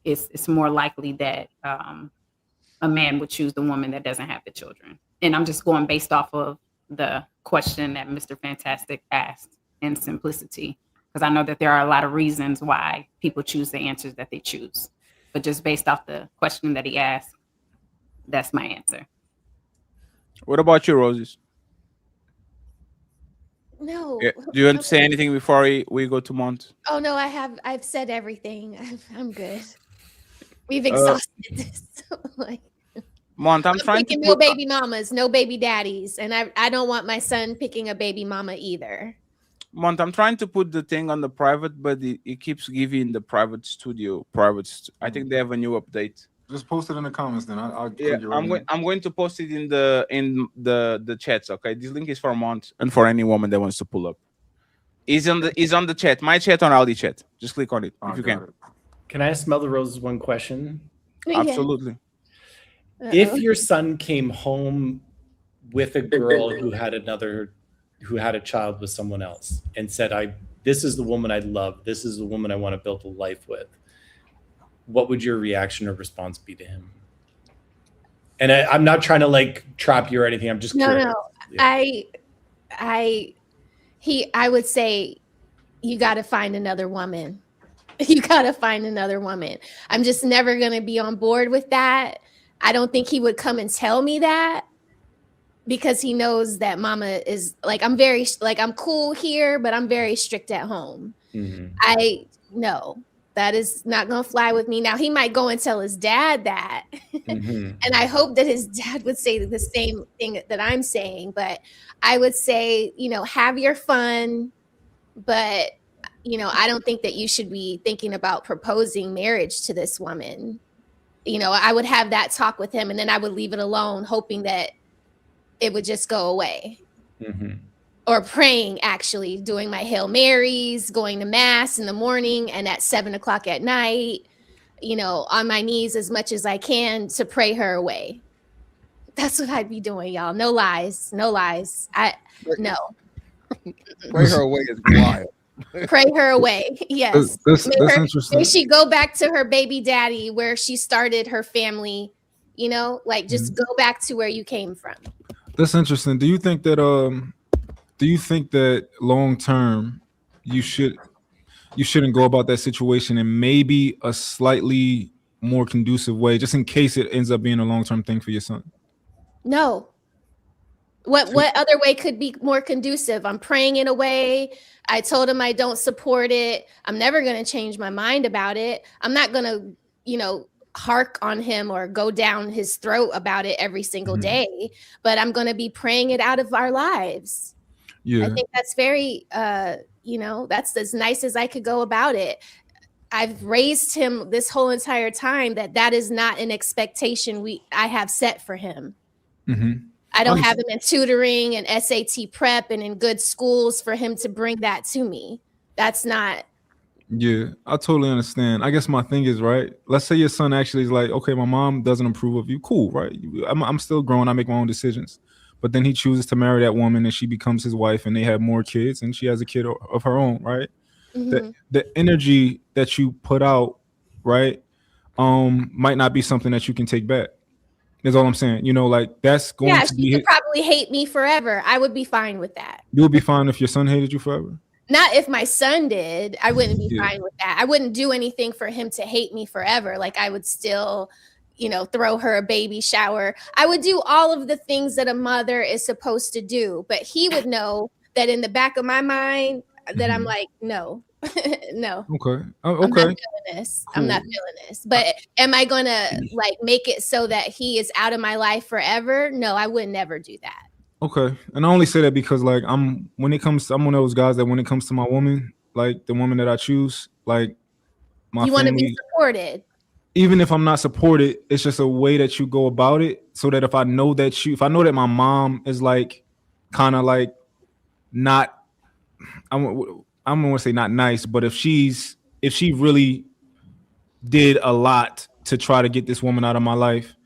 it's more likely that a man would choose the woman that doesn't have the children. And I'm just going based off of the question that Mr. Fantastic asked in simplicity, because I know that there are a lot of reasons why people choose the answers that they choose. But just based off the question that he asked, that's my answer. What about you, Roses? No. Yeah. Do you want to say anything before we go to Mont? Oh no, I've said everything. I'm good. We've exhausted this. Mont, I'm trying to picking no baby mamas, no baby daddies, and I don't want my son picking a baby mama either. Mont, I'm trying to put the thing on the private, but it keeps giving the private studio I think they have a new update. Just post it in the comments, then I'll Yeah, click it right I'm going to post it in the chats. Okay, this link is for Mont and for any woman that wants to pull up. Is on the chat. My chat on Audi chat. Just click on it if you can. Can I ask Mel the Roses one question? Absolutely. If your son came home with a girl who had a child with someone else and said, this is the woman I love, this is the woman I want to build a life with, what would your reaction or response be to him? And I'm not trying to like trap you or anything. I'm just curious. No. Yeah. I would say, you got to find another woman. You got to find another woman. I'm just never going to be on board with that. I don't think he would come and tell me that, because he knows that mama is like, I'm cool here, but I'm very strict at home. No, that is not going to fly with me. Now he might go and tell his dad that. And I hope that his dad would say the same thing that I'm saying, but I would say, have your fun, but I don't think that you should be thinking about proposing marriage to this woman. I would have that talk with him, and then I would leave it alone, hoping that it would just go away. Or praying, actually, doing my Hail Marys, going to mass in the morning and at 7:00 at night, on my knees as much as I can to pray her away. That's what I'd be doing, y'all. No lies. No. Pray her away is wild. Pray her away. Yes. That's interesting. May she go back to her baby daddy where she started her family, just go back to where you came from. That's interesting. Do you think that long term you shouldn't go about that situation in maybe a slightly more conducive way, just in case it ends up being a long-term thing for your son? No. What other way could be more conducive? I'm praying in a way. I told him I don't support it. I'm never going to change my mind about it. I'm not going to, hark on him or go down his throat about it every single day, but I'm going to be praying it out of our lives. Yeah. I think that's very, that's as nice as I could go about it. I've raised him this whole entire time that is not an expectation I have set for him. I don't have him in tutoring and SAT prep and in good schools for him to bring that to me. That's not. Yeah, I totally understand. I guess my thing is, right, let's say your son actually is like, okay, my mom doesn't approve of you. Cool, right? I'm still grown. I make my own decisions. But then he chooses to marry that woman and she becomes his wife and they have more kids and she has a kid of her own, right? The energy that you put out, right, might not be something that you can take back. That's all I'm saying. That's going to be. She could probably hate me forever. I would be fine with that. You would be fine if your son hated you forever? Not if my son did. I wouldn't be fine with that. I wouldn't do anything for him to hate me forever. Like I would still, throw her a baby shower. I would do all of the things that a mother is supposed to do. But he would know that in the back of my mind that I'm like, no. No. Okay. I'm not feeling this. Cool. I'm not feeling this. But am I going to make it so that he is out of my life forever? No, I would never do that. Okay. And I only say that because I'm one of those guys that when it comes to my woman, like the woman that I choose, like my you want to be supported. Even if I'm not supported, it's just a way that you go about it so that if I know that my mom is kind of not, I'm going to say not nice, but if she really did a lot to try to get this woman out of my life,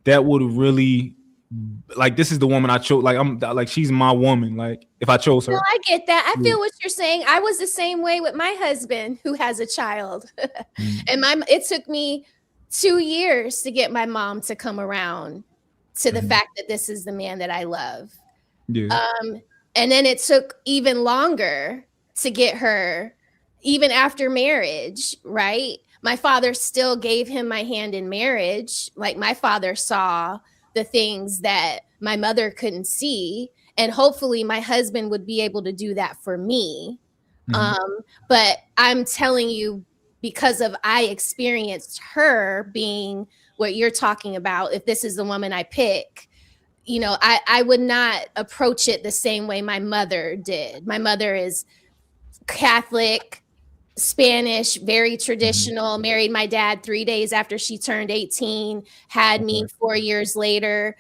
that would really this is the woman I chose. She's my woman. If I chose her. No, I get that. I feel what you're saying. I was the same way with my husband who has a child. And it took me 2 years to get my mom to come around to the fact that this is the man that I love. Yeah. And then it took even longer to get her, even after marriage, right? My father still gave him my hand in marriage. My father saw the things that my mother couldn't see. And hopefully my husband would be able to do that for me. But I'm telling you, because I experienced her being what you're talking about, if this is the woman I pick, you know, I would not approach it the same way my mother did. My mother is Catholic, Spanish, very traditional, married my dad 3 days after she turned 18, had me 4 years later.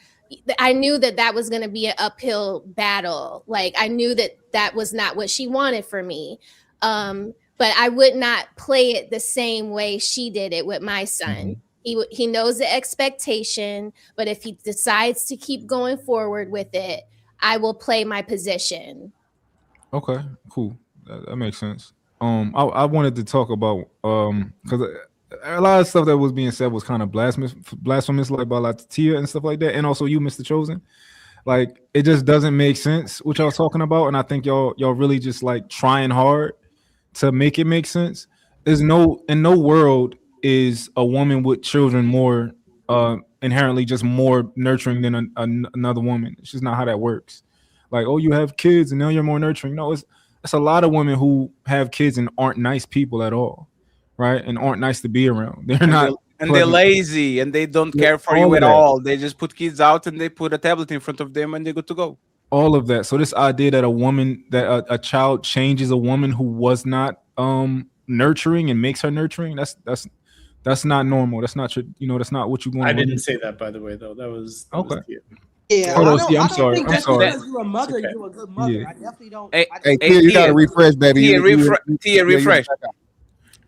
I knew that was going to be an uphill battle. Like, I knew that was not what she wanted for me. But I would not play it the same way she did it with my son. He knows the expectation, but if he decides to keep going forward with it, I will play my position. Okay, cool. That makes sense. I wanted to talk about because a lot of stuff that was being said was kind of blasphemous, like by like Tia and stuff like that, and also you, Mr. Chosen. Like, it just doesn't make sense what y'all talking about, and I think y'all really just like trying hard to make it make sense. In no world is a woman with children more inherently just more nurturing than another woman. It's just not how that works. Like, oh, you have kids and now you're more nurturing. No, it's a lot of women who have kids and aren't nice people at all, right? And aren't nice to be around. They're not, and they're lazy and they don't care for you at all. They just put kids out and they put a tablet in front of them and they're good to go. All of that. So this idea that a child changes a woman who was not nurturing and makes her nurturing, that's not normal. That's not that's not what you want. I didn't say that, by the way, though. That was okay. Yeah, I'm sorry. Think because you're a mother, you're a good mother. Yeah. I definitely don't. Hey, Tia, you gotta refresh, baby. Tia, refresh.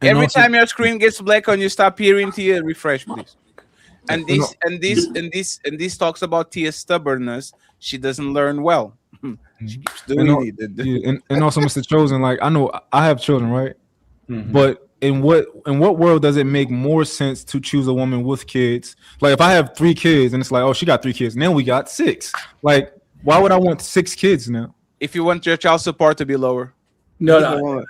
Every time your screen gets black and you stop hearing, Tia, refresh, please. And this talks about Tia's stubbornness. She doesn't learn well. She keeps doing it. And also, Mr. Chosen, like, I know I have children, right? But in what world does it make more sense to choose a woman with kids? Like, if I have 3 kids and it's like, oh, she got 3 kids, now we got 6. Like, why would I want 6 kids now? If you want your child support to be lower. No.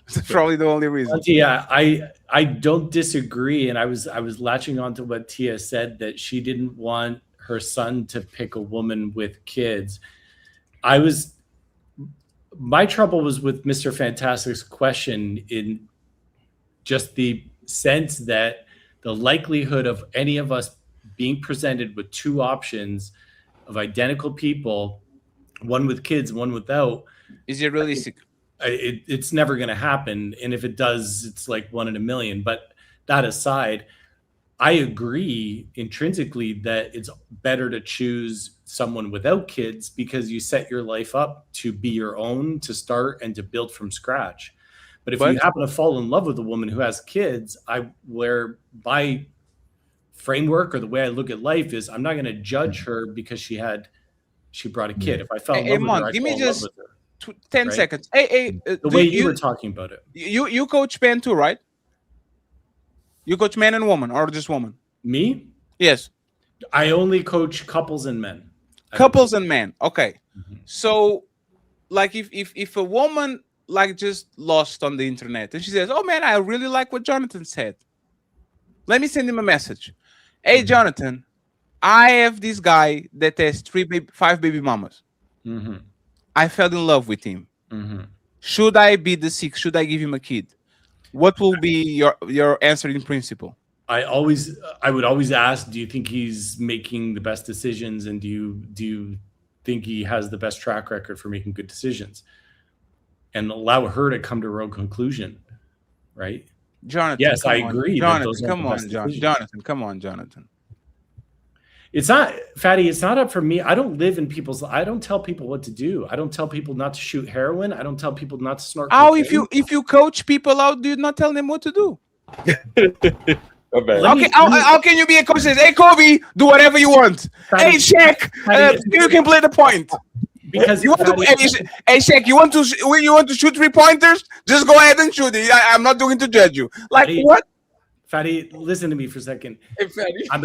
That's probably the only reason. Yeah, I don't disagree, and I was latching on to what Tia said, that she didn't want her son to pick a woman with kids. My trouble was with Mr. Fantastic's question, in just the sense that the likelihood of any of us being presented with 2 options of identical people, one with kids, one without, is it realistic? It's never going to happen. And if it does, it's like 1 in a million. But that aside, I agree intrinsically that it's better to choose someone without kids, because you set your life up to be your own, to start and to build from scratch. But if you happen to fall in love with a woman who has kids, where my framework or the way I look at life is, I'm not going to judge her because she brought a kid. If I fell in love with her, I fall in love with her. 10 seconds. Hey, the way you were talking about it. You coach men too, right? You coach men and women, or just women? Me? Yes. I only coach couples and men. Couples and men. Okay. So, like, if a woman like just lost on the internet and she says, "Oh man, I really like what Jonathan said. Let me send him a message. Hey, Jonathan, I have this guy that has 5 baby mamas. I fell in love with him. Should I be the 6th? Should I give him a kid? What will be your answer in principle?" I would always ask, do you think he's making the best decisions, and do you think he has the best track record for making good decisions? And allow her to come to her own conclusion, right? Jonathan, yes, I agree. Jonathan, come on, Jonathan, come on, Jonathan. It's not, Fatty, it's not up for me. I don't live in I don't tell people what to do. I don't tell people not to shoot heroin. I don't tell people not to snort cocaine. If you coach people out, do you not tell them what to do? Okay, how can you be a coach that says, "Hey, Kobe, do whatever you want"? Hey, Shaq, you can play the point. Because you want hey, Shaq, you want to shoot 3-pointers? Just go ahead and shoot it. I'm not going to judge you. Like, Fatty, what? Fatty, listen to me for a second. Hey, Fatty. I'm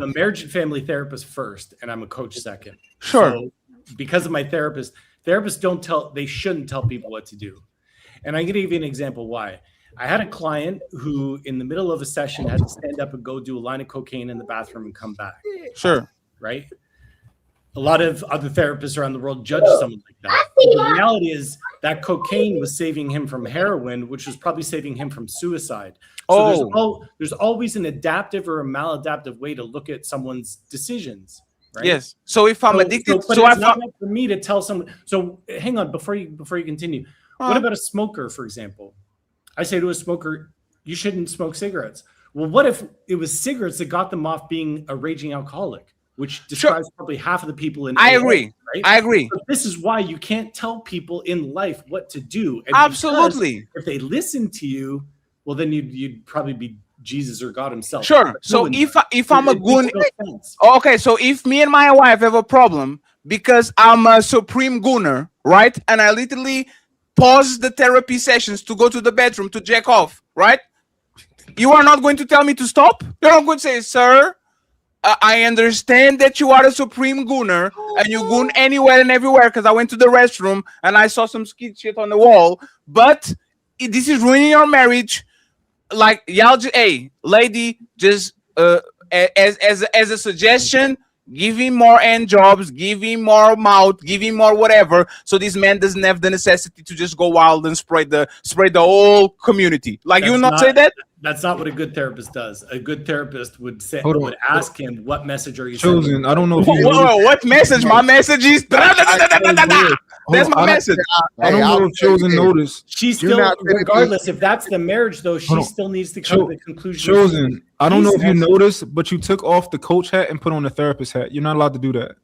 a marriage and family therapist first, and I'm a coach second. Sure. So because of my therapists they shouldn't tell people what to do. And I'm going to give you an example why. I had a client who, in the middle of a session, had to stand up and go do a line of cocaine in the bathroom and come back. Sure. Right? a lot of other therapists around the world judge someone like that. But the reality is that cocaine was saving him from heroin, which was probably saving him from suicide. So there's always an adaptive or a maladaptive way to look at someone's decisions. Right? Yes. So if I'm addicted, but it's not for me to tell someone. So hang on before you continue. What about a smoker, for example? I say to a smoker, you shouldn't smoke cigarettes. Well, what if it was cigarettes that got them off being a raging alcoholic, which describes probably half of the people in. I agree. Right? I agree. But this is why you can't tell people in life what to do. And absolutely. If they listen to you, well, then you'd probably be Jesus or God himself. Sure. So if I'm a goon, okay. So if me and my wife have a problem because I'm a supreme gooner, right? And I literally pause the therapy sessions to go to the bedroom to jack off, right? You are not going to tell me to stop. You're not going to say, sir, I understand that you are a supreme gooner and you goon anywhere and everywhere because I went to the restroom and I saw some shit on the wall, but this is ruining your marriage. Like y'all, hey, lady, just as a suggestion, give him more end jobs, give him more mouth, give him more whatever, so this man doesn't have the necessity to just go wild and spread the whole community. Like you not say that? That's not what a good therapist does. A good therapist would say, ask him, "What message are you Chosen? sending?" I don't know. What message? My message is. That's my message. I don't know if Chosen noticed. She still, regardless if that's the marriage, though, she still needs to come to the conclusion. Chosen, I don't know if you noticed, but you took off the coach hat and put on the therapist hat. You're not allowed to do that,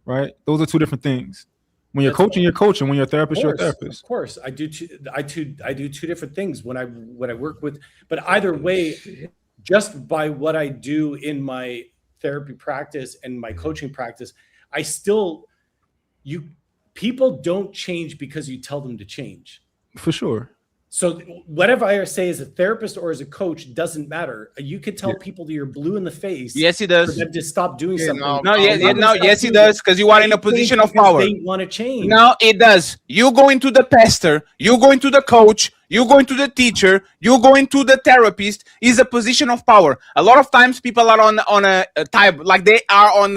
right? Those are two different things. When you're coaching, you're coaching. When you're a therapist, you're a therapist. Of course, I do two different things when I work with. But either way, just by what I do in my therapy practice and my coaching practice, people don't change because you tell them to change. For sure. So whatever I say as a therapist or as a coach doesn't matter. You could tell people that you're blue in the face. Yes, he does. For them to stop doing something. Yes, he does, because you are in a position of power. They want to change. No, it does. You go into the pastor, you go into the coach, you go into the teacher, you go into the therapist. Is a position of power. A lot of times people are on a type, like they are on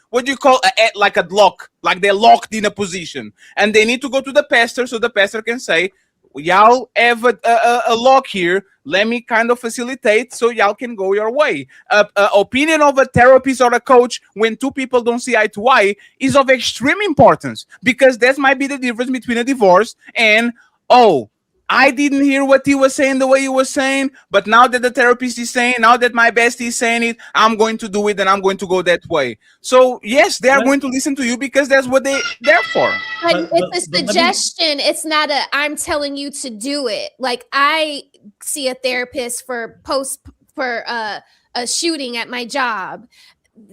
what do you call like a lock, like they're locked in a position, and they need to go to the pastor so the pastor can say, y'all have a lock here. Let me kind of facilitate so y'all can go your way. Opinion of a therapist or a coach when two people don't see eye to eye is of extreme importance, because that might be the difference between a divorce and, I didn't hear what he was saying the way he was saying, but now that the therapist is saying, now that my bestie is saying it, I'm going to do it and I'm going to go that way. So yes, they are going to listen to you because that's what they're there for. But it's a suggestion. It's not I'm telling you to do it. Like I see a therapist for a shooting at my job.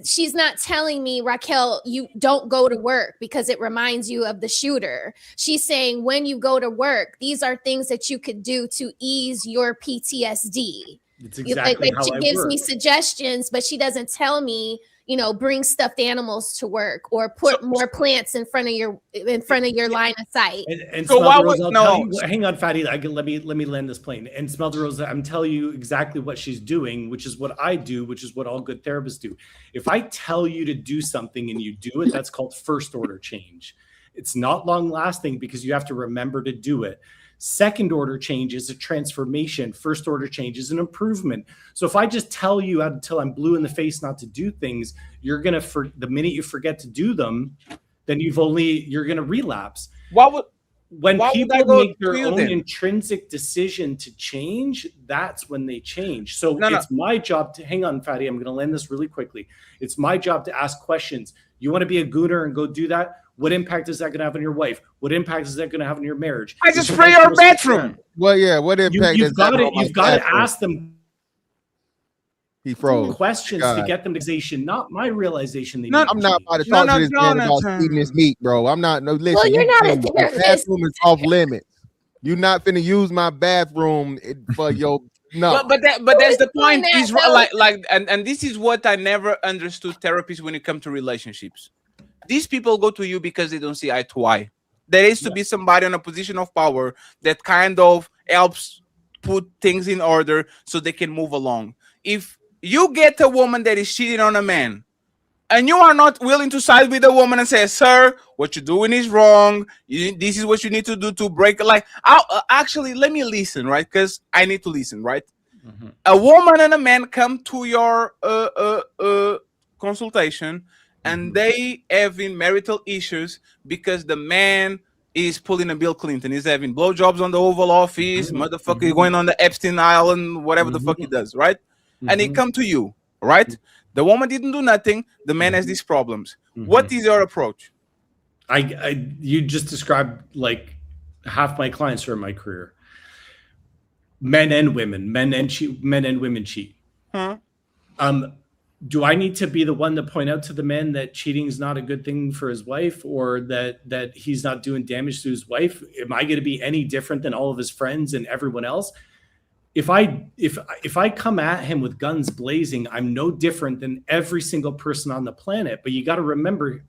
She's not telling me, Raquel, you don't go to work because it reminds you of the shooter. She's saying when you go to work, these are things that you could do to ease your PTSD. It's exactly how she I gives work. me suggestions, but she doesn't tell me, bring stuffed animals to work or put more plants in front of your line of sight. And so why would hang on, Fatty? Let me land this plane. And Smell the Rose, I'm telling you exactly what she's doing, which is what I do, which is what all good therapists do. If I tell you to do something and you do it, that's called first order change. It's not long lasting because you have to remember to do it. Second order change is a transformation. First order change is an improvement. So if I just tell you until I'm blue in the face not to do things, you're gonna the minute you forget to do them, then you're gonna relapse. When people make their own intrinsic decision to change, that's when they change. So it's my job to hang on, Fatty. I'm gonna land this really quickly. It's my job to ask questions. You want to be a gooner and go do that? What impact is that going to have on your wife? What impact is that going to have on your marriage? I just spray your bathroom. Well, yeah. What impact? You've got to ask them. He froze. Questions to get them to realization, not my realization. I'm not about to talk to this man about eating his meat, bro. I'm not. No, listen. Well, you're not a therapist. The bathroom is off limits. You're not finna use my bathroom for your. No, but that's the point. Is and this is what I never understood therapists when it comes to relationships. These people go to you because they don't see eye to eye. There is to be somebody in a position of power that kind of helps put things in order so they can move along. If you get a woman that is cheating on a man, and you are not willing to side with the woman and say, "Sir, what you're doing is wrong. This is what you need to do to break." Like, actually, let me listen, right? Because I need to listen, right? Mm-hmm. A woman and a man come to your consultation, and they having marital issues because the man is pulling a Bill Clinton. He's having blowjobs on the Oval Office, motherfucker going on the Epstein Island, whatever the fuck he does, right? And he come to you, right? The woman didn't do nothing. The man has these problems. What is your approach? You just described like half my clients are in my career. Men and women, men and women cheat. Huh? Do I need to be the one to point out to the man that cheating is not a good thing for his wife, or that he's not doing damage to his wife? Am I going to be any different than all of his friends and everyone else? If I come at him with guns blazing, I'm no different than every single person on the planet. But you got to remember,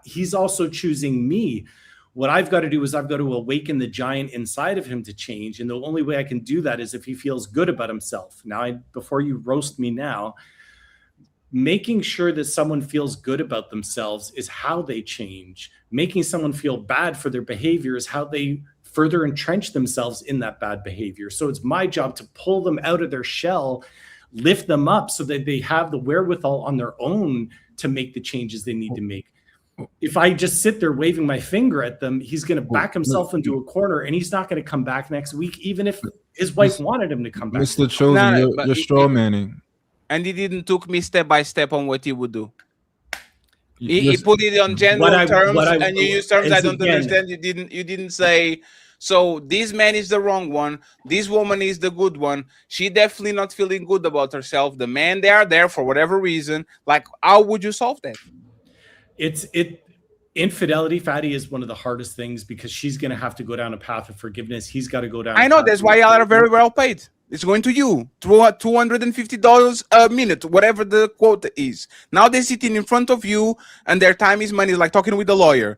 he's also choosing me. What I've got to do is I've got to awaken the giant inside of him to change. And the only way I can do that is if he feels good about himself. Now, before you roast me now, making sure that someone feels good about themselves is how they change. Making someone feel bad for their behavior is how they further entrench themselves in that bad behavior. So it's my job to pull them out of their shell, lift them up so that they have the wherewithal on their own to make the changes they need to make. If I just sit there waving my finger at them, he's going to back himself into a corner, and he's not going to come back next week, even if his wife wanted him to come back. Mr. Chosen, you're straw manning. And he didn't took me step by step on what he would do. He put it on general terms, and you use terms I don't understand. You didn't say, so this man is the wrong one, this woman is the good one. She definitely not feeling good about herself. The man, they are there for whatever reason. Like, how would you solve that? Infidelity, Fatty, is one of the hardest things because she's going to have to go down a path of forgiveness. He's got to go down. I know, that's why y'all are very well paid. It's going to you, $250 a minute, whatever the quote is. Now they're sitting in front of you, and their time is money, like talking with the lawyer.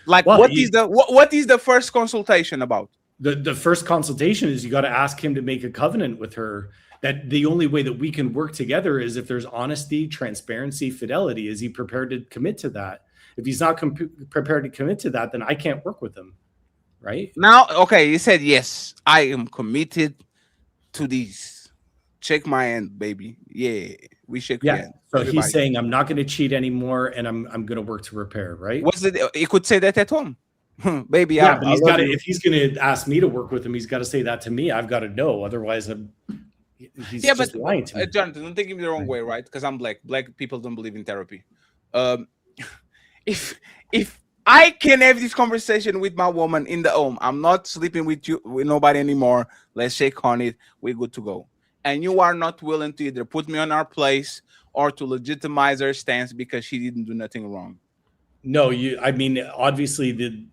Like, well, what is the first consultation about? The first consultation is you got to ask him to make a covenant with her. That the only way that we can work together is if there's honesty, transparency, fidelity. Is he prepared to commit to that? If he's not prepared to commit to that, then I can't work with him. Right now, okay, you said yes, I am committed to these. Shake my hand, baby. Yeah, we shake your hand. So everybody. He's saying I'm not going to cheat anymore, and I'm going to work to repair. Right? What's it? He could say that at home, baby. Yeah, but he's got to. If he's going to ask me to work with him, he's got to say that to me. I've got to know. Otherwise, he's just lying to me. Jonathan, don't take me the wrong way, right? Because I'm black. Black people don't believe in therapy. If I can have this conversation with my woman in the home, I'm not sleeping with nobody anymore. Let's shake on it. We're good to go. And you are not willing to either put me on our place or to legitimize her stance because she didn't do nothing wrong. No, I mean, obviously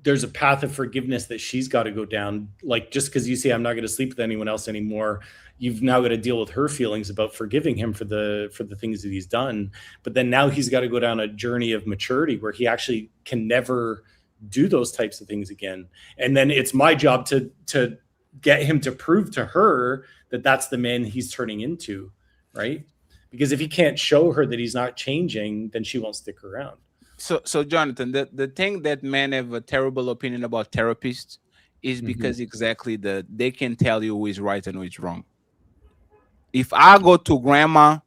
there's a path of forgiveness that she's got to go down. Like, just because you say I'm not going to sleep with anyone else anymore, you've now got to deal with her feelings about forgiving him for the things that he's done. But then now he's got to go down a journey of maturity where he actually can never do those types of things again. And then it's my job to get him to prove to her that that's the man he's turning into, right? Because if he can't show her that he's not changing, then she won't stick around. So Jonathan, the thing that men have a terrible opinion about therapists is because exactly they can tell you who is right and who is wrong. If I go to grandma,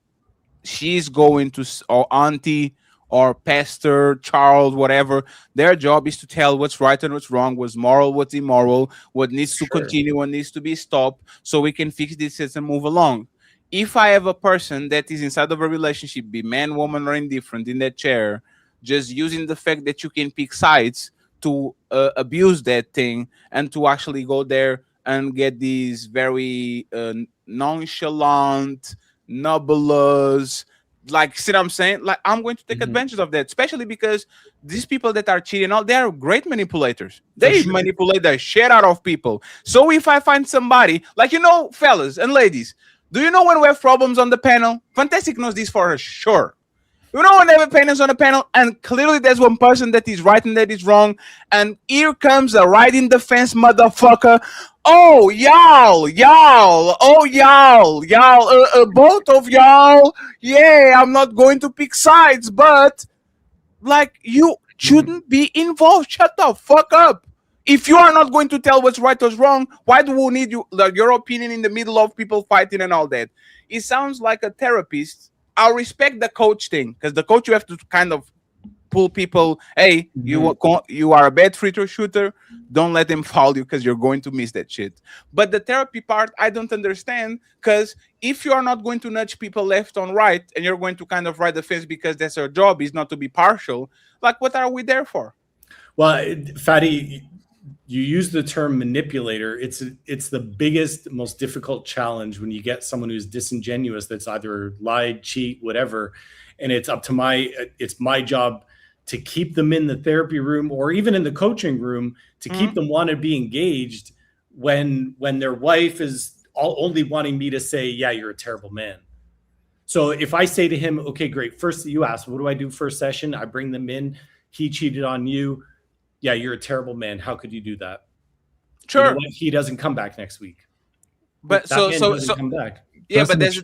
she's going to, or auntie or pastor, Charles, whatever, their job is to tell what's right and what's wrong, what's moral, what's immoral, what needs to continue, what needs to be stopped, so we can fix this and move along. If I have a person that is inside of a relationship, be man, woman, or indifferent, in that chair, just using the fact that you can pick sides to abuse that thing and to actually go there and get these very nonchalant, nebulous, like, see what I'm saying? Like, I'm going to take advantage of that, especially because these people that are cheating, they are great manipulators. They manipulate the shit out of people. So if I find somebody, like, fellas and ladies, do you know when we have problems on the panel? Fantastic knows this for sure. You know, whenever panels on a panel, and clearly there's one person that is right and that is wrong, and here comes a right in defense motherfucker. Oh y'all, both of y'all. Yeah, I'm not going to pick sides, but like you shouldn't be involved. Shut the fuck up. If you are not going to tell what's right or wrong, why do we need your opinion in the middle of people fighting and all that? It sounds like a therapist. I respect the coach thing, because the coach, you have to kind of pull people. Hey, you are a bad free throw shooter. Don't let them foul you, because you're going to miss that shit. But the therapy part, I don't understand, because if you are not going to nudge people left on right, and you're going to kind of ride the fence because that's our job, is not to be partial. Like, what are we there for? Well, Fatty, you use the term manipulator. It's the biggest, most difficult challenge when you get someone who's disingenuous, that's either lied, cheat, whatever. And it's my job to keep them in the therapy room or even in the coaching room, to keep them want to be engaged when their wife is only wanting me to say, yeah, you're a terrible man. So if I say to him, okay, great. First, you asked, what do I do first session? I bring them in. He cheated on you. Yeah, you're a terrible man. How could you do that? Sure. You know what? He doesn't come back next week. But so come back. Yeah, but there's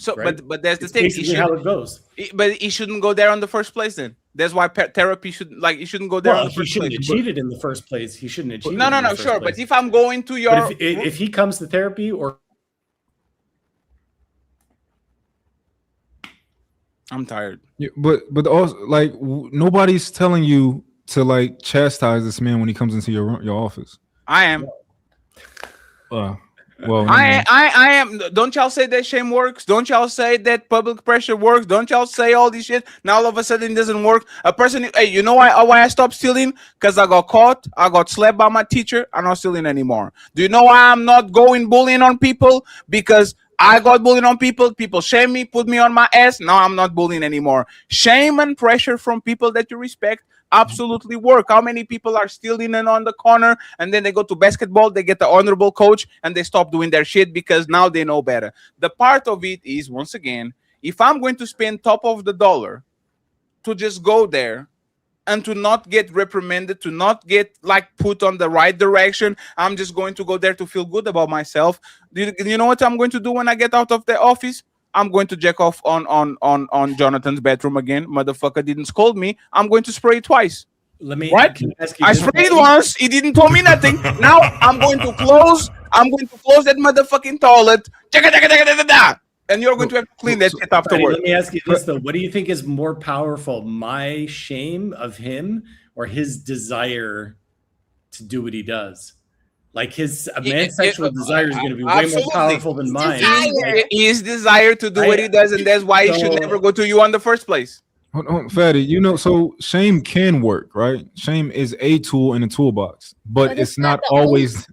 but there's the thing. Basically how it goes. But he shouldn't go there in the first place. Then that's why therapy should he shouldn't go there. Well, in the he first shouldn't place. have cheated in the first place. He shouldn't have cheated. No, sure. But if I'm going to your, but if he comes to therapy or. I'm tired. Yeah, but also, like, nobody's telling you to like chastise this man when he comes into your office. I am. Well, I am. Don't y'all say that shame works? Don't y'all say that public pressure works? Don't y'all say all this shit? Now all of a sudden it doesn't work. A person, hey, you know why I stopped stealing? Because I got caught. I got slapped by my teacher. I'm not stealing anymore. Do you know why I'm not going bullying on people? Because I got bullied on people. People shame me, put me on my ass. Now I'm not bullying anymore. Shame and pressure from people that you respect absolutely work. How many people are stealing and on the corner, and then they go to basketball, they get the honorable coach, and they stop doing their shit because now they know better. The part of it is, once again, if I'm going to spend top of the dollar to just go there and to not get reprimanded, to not get like put on the right direction, I'm just going to go there to feel good about myself. You know what I'm going to do when I get out of the office? I'm going to jack off on Jonathan's bedroom again. Motherfucker didn't scold me. I'm going to spray it twice. I sprayed once. He didn't tell me nothing. Now I'm going to close that motherfucking toilet. And you're going to have to clean that shit afterwards. Let me ask you this though. What do you think is more powerful? My shame of him or his desire to do what he does? Like his man's sexual desire is going to be way more powerful than mine. His desire to do what he does, and that's why he should never go to you in the first place. Hold on, Fatty. You know, so shame can work, right? Shame is a tool in a toolbox, but it's not always.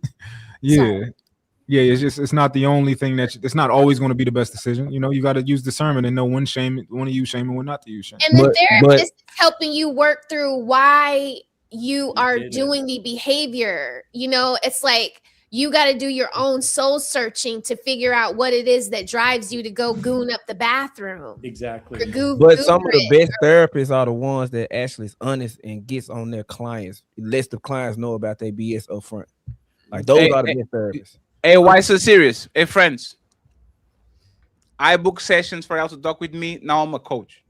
It's not the only thing it's not always going to be the best decision. You know, you got to use discernment and know when to use shame and when not to use shame. And the therapist is helping you work through why you are doing the behavior. You know, it's like you got to do your own soul searching to figure out what it is that drives you to go goon up the bathroom. Exactly. But some of the best therapists are the ones that actually is honest and gets on their clients. It lets the clients know about their BS up front. Like those are the best therapists. Hey, why so serious? Hey, friends, I book sessions for y'all to talk with me. Now I'm a coach.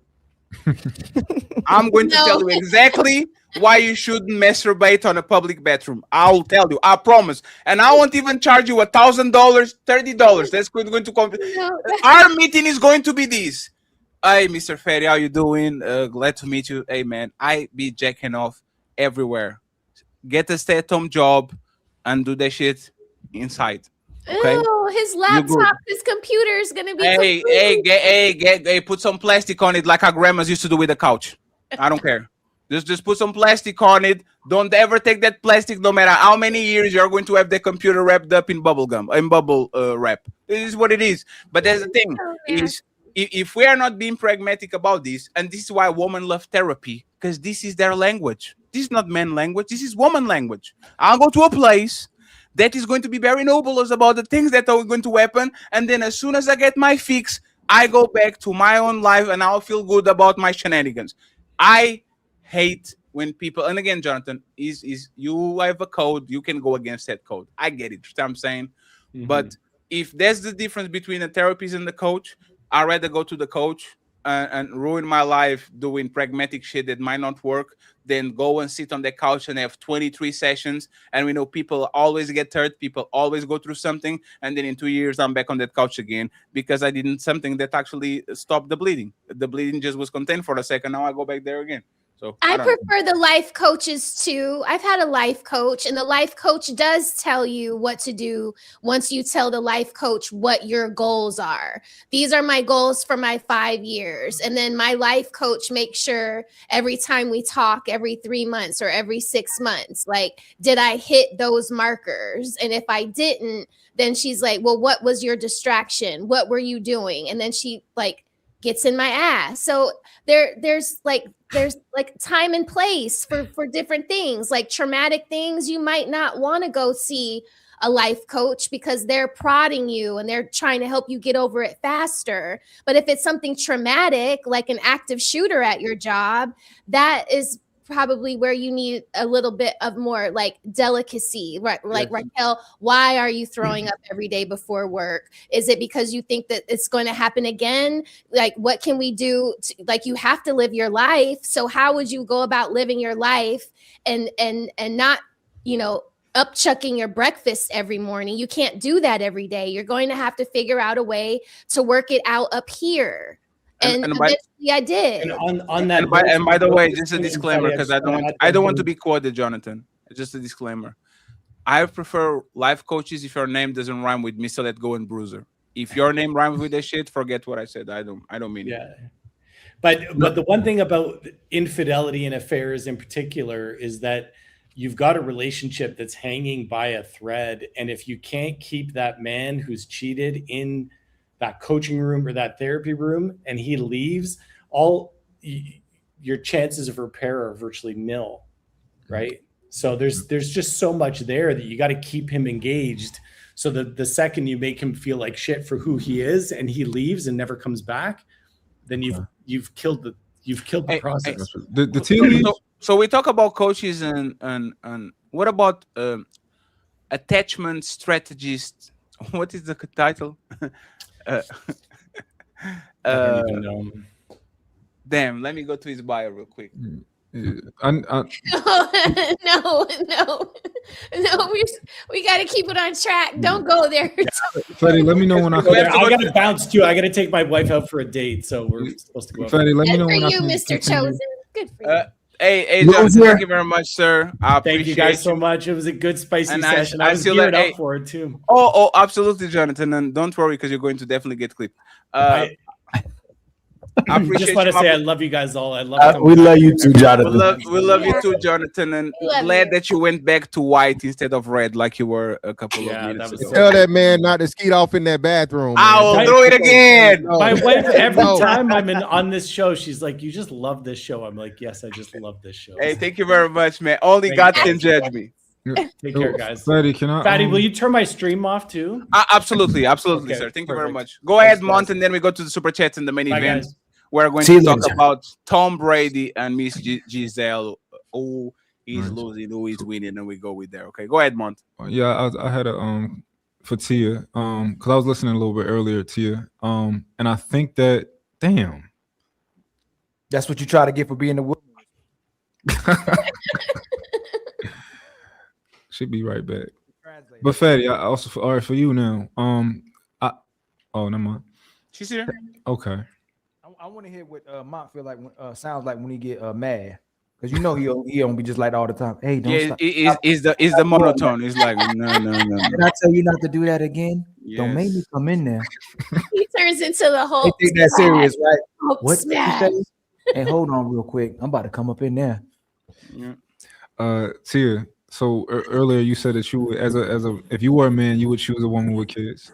I'm going to tell you exactly why you shouldn't masturbate on a public bathroom. I'll tell you, I promise. And I won't even charge you $1,000, $30. That's going to come. Our meeting is going to be this. Hey, Mr. Ferry, how you doing? Glad to meet you. Hey, man, I be jacking off everywhere. Get a stay-at-home job and do that shit inside. Okay? Ew, his laptop, his computer is gonna be. Put some plastic on it like our grandmas used to do with the couch. I don't care. Just put some plastic on it. Don't ever take that plastic, no matter how many years you're going to have the computer wrapped up in bubble gum, in bubble wrap. This is what it is. But there's the thing is, if we are not being pragmatic about this, and this is why women love therapy, because this is their language. This is not man language. This is woman language. I'll go to a place that is going to be very noble about the things that are going to happen, and then as soon as I get my fix, I go back to my own life and I'll feel good about my shenanigans. I hate when people, and again, Jonathan, is you have a code, you can go against that code. I get it. You know what I'm saying? But if there's the difference between the therapist and the coach, I'd rather go to the coach and ruin my life doing pragmatic shit that might not work than go and sit on the couch and have 23 sessions. And we know people always get hurt, people always go through something, and then in 2 years I'm back on that couch again because I didn't something that actually stopped the bleeding. The bleeding just was contained for a second. Now I go back there again. So I prefer the life coaches too. I've had a life coach, and the life coach does tell you what to do once you tell the life coach what your goals are. These are my goals for my 5 years. And then my life coach makes sure every time we talk, every 3 months or every 6 months, like, did I hit those markers? And if I didn't, then she's like, well, what was your distraction? What were you doing? And then she like gets in my ass. So there's time and place for different things. Like traumatic things, you might not want to go see a life coach because they're prodding you and they're trying to help you get over it faster. But if it's something traumatic, like an active shooter at your job, that is probably where you need a little bit of more like delicacy, right? Like, Raquel, why are you throwing up every day before work? Is it because you think that it's going to happen again? Like, what can we do? Like, you have to live your life. So how would you go about living your life and not, upchucking your breakfast every morning? You can't do that every day. You're going to have to figure out a way to work it out up here. And eventually I did. And on that. And by the way, just a disclaimer, because I don't want to be quoted, Jonathan. Just a disclaimer. I prefer life coaches if your name doesn't rhyme with Mr. Let Go and Bruiser. If your name rhymes with that shit, forget what I said. I don't mean it. But the one thing about infidelity and affairs in particular is that you've got a relationship that's hanging by a thread. And if you can't keep that man who's cheated in that coaching room or that therapy room and he leaves, your chances of repair are virtually nil, right? So there's just so much there that you got to keep him engaged, so that the second you make him feel like shit for who he is and he leaves and never comes back, then you've killed the process. The tea leaves. So we talk about coaches and what about attachment strategist? What is the title? Damn, let me go to his bio real quick. No, we got to keep it on track. Don't go there. Freddie, let me know when I come. I got to bounce too. I got to take my wife out for a date, so we're supposed to go. Freddie, let me know when I come. Good for you, Mr. Chosen. Good for you. Hey, Jonathan, thank you very much, sir. I appreciate Thank you guys so much. It was a good spicy session. I was geared up for it too. Oh, absolutely, Jonathan. And don't worry, because you're going to definitely get clipped. I just want to say I love you guys all. I love we love you too, Jonathan. We love you too, Jonathan. And glad that you went back to white instead of red like you were a couple of minutes ago. Tell that man not to skeet off in that bathroom. I will do it again. My wife, every time I'm on this show, she's like, "You just love this show." I'm like, "Yes, I just love this show." Hey, thank you very much, man. Only God can judge me. Take care, guys. Fatty, will you turn my stream off too? Absolutely, okay, sir. Thank you very much. Go ahead, Mont, and then we go to the super chats and the main event. Guys. We're going to talk about Tom Brady and Miss Gisele. Who is losing, who is winning, and we go with there. Okay, go ahead, Mont. Yeah, I had a for Tia, because I was listening a little bit earlier, Tia, and I think that that's what you try to get for being the woman. Should be right back. But Fatty, I also all right for you now. Never mind. She's here. Okay. I want to hear what Mont feel like sounds like when he get mad, because he don't be just like all the time. Hey, don't stop. Is the monotone? It's like no. Did I tell you not to do that again? Yes. Don't make me come in there. He turns into the whole. They think that's serious, right? What did you say? Hey, hold on real quick. I'm about to come up in there. Tia. So earlier you said that you would, if you were a man, you would choose a woman with kids.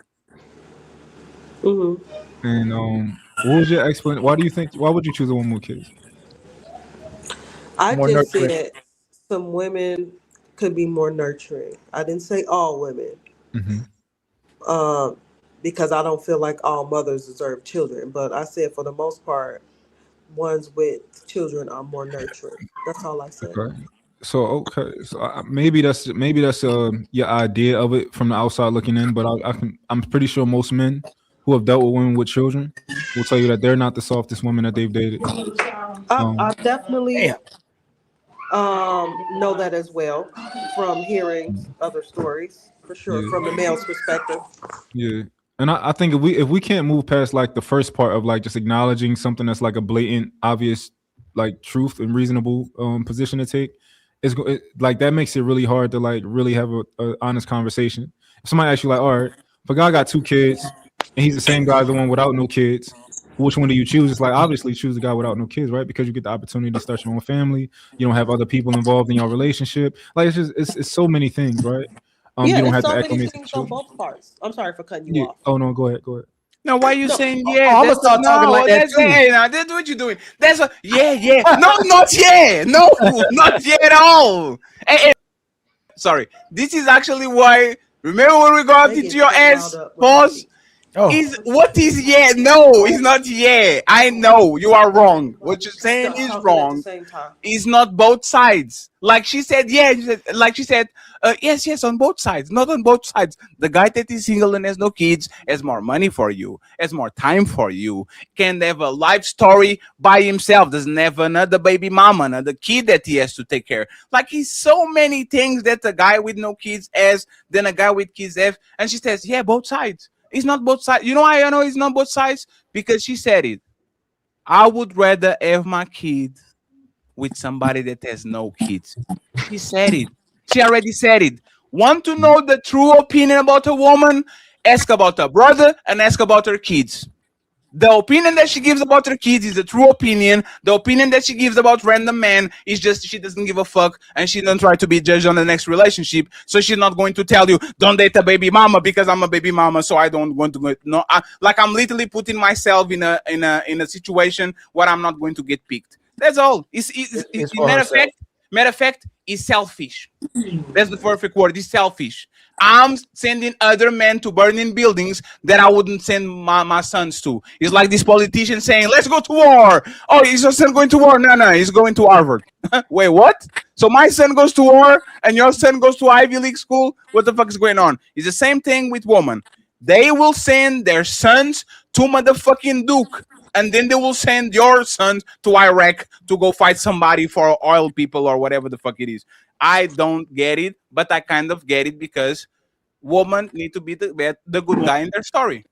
Mm-hmm. And what was your explanation? Why would you choose a woman with kids? I just said some women could be more nurturing. I didn't say all women. Mm-hmm. because I don't feel like all mothers deserve children. But I said for the most part, ones with children are more nurturing. That's all I said. Okay. So maybe that's your idea of it from the outside looking in, but I'm pretty sure most men who have dealt with women with children will tell you that they're not the softest women that they've dated. I definitely know that as well from hearing other stories, for sure, from the male's perspective. Yeah. And I think if we can't move past like the first part of like just acknowledging something that's like a blatant, obvious, like truth and reasonable position to take, like that makes it really hard to like really have a honest conversation. If somebody asks you like, all right, if a guy got 2 kids and he's the same guy as the one without no kids, which one do you choose? It's like obviously choose the guy without no kids, right? Because you get the opportunity to start your own family. You don't have other people involved in your relationship. Like it's so many things, right? Yeah, you don't there's have so to many things on both parts. I'm sorry for cutting you off. Oh no, go ahead. No, why are you saying I'm yeah? gonna start talking like that too. Hey, now that's what you're doing. That's a yeah. No, not yeah. No, not yeah at all. Hey, sorry. This is actually why. Remember when we got into your ass? Pause. What is yeah? No, it's not yeah. I know you are wrong. What you're saying is wrong. It's not both sides. Like she said, yeah. Like she said, yes, on both sides. Not on both sides. The guy that is single and has no kids has more money for you, has more time for you, can have a life story by himself. Doesn't have another baby mama, another kid that he has to take care. Like he's so many things that a guy with no kids has than a guy with kids have. And she says, yeah, both sides. It's not both sides. You know why I know it's not both sides? Because she said it. I would rather have my kid with somebody that has no kids. She said it. She already said it. Want to know the true opinion about a woman? Ask about her brother and ask about her kids. The opinion that she gives about her kids is the true opinion. The opinion that she gives about random men is just she doesn't give a fuck and she doesn't try to be judged on the next relationship. So she's not going to tell you, don't date a baby mama because I'm a baby mama, so I don't want to go. No, I'm literally putting myself in a situation where I'm not going to get picked. That's all. It's matter of fact, it's selfish. That's the perfect word. It's selfish. I'm sending other men to burning buildings that I wouldn't send my sons to. It's like this politician saying, let's go to war. Oh, is your son going to war? No, he's going to Harvard. Wait, what? So my son goes to war and your son goes to Ivy League school? What the fuck is going on? It's the same thing with women. They will send their sons to motherfucking Duke. And then they will send your sons to Iraq to go fight somebody for oil people or whatever the fuck it is. I don't get it, but I kind of get it because women need to be the good guy in their story.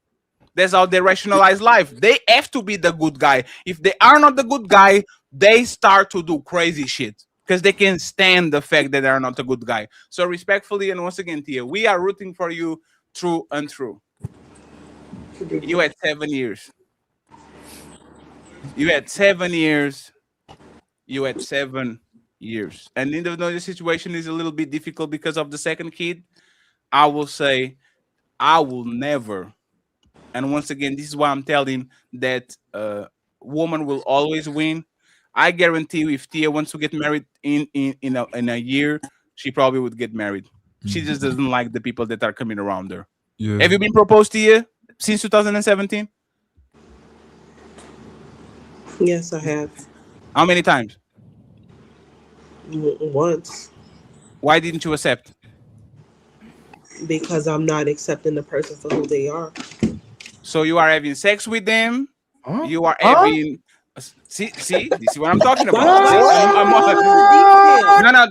That's how they rationalize life. They have to be the good guy. If they are not the good guy, they start to do crazy shit because they can stand the fact that they are not a good guy. So respectfully, and once again, Tia, we are rooting for you through and through. You had 7 years. You had 7 years. And even though the situation is a little bit difficult because of the second kid, I will say I will never. And once again, this is why I'm telling that woman will always win. I guarantee you, if Tia wants to get married in a year, she probably would get married. She just doesn't like the people that are coming around her. Yeah. Have you been proposed to Tia since 2017? Yes, I have. How many times? Once. Why didn't you accept? Because I'm not accepting the person for who they are. So you are having sex with them. You are having. See, this is what I'm talking about. No,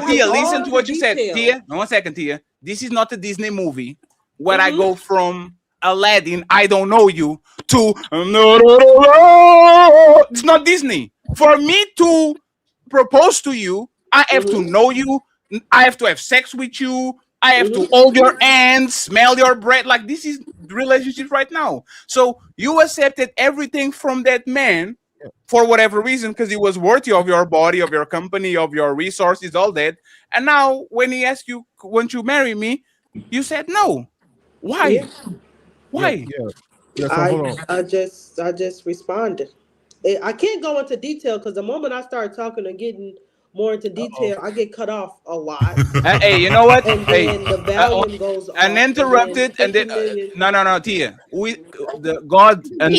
Tia, listen to what you said. Tia, no, 1 second, Tia. This is not a Disney movie where I go from Aladdin, I don't know you, to it's not Disney. For me to propose to you, I have to know you. I have to have sex with you. I have to hold your hands, smell your breath. Like this is the relationship right now. So you accepted everything from that man for whatever reason, because he was worthy of your body, of your company, of your resources, all that. And now when he asked you, won't you marry me? You said no. Why? Yeah. Why? I just responded. I can't go into detail because the moment I start talking and getting more into detail, I get cut off a lot. Hey, you know what? And Hey, then the volume goes off. uninterrupted, and then no, Tia. The God and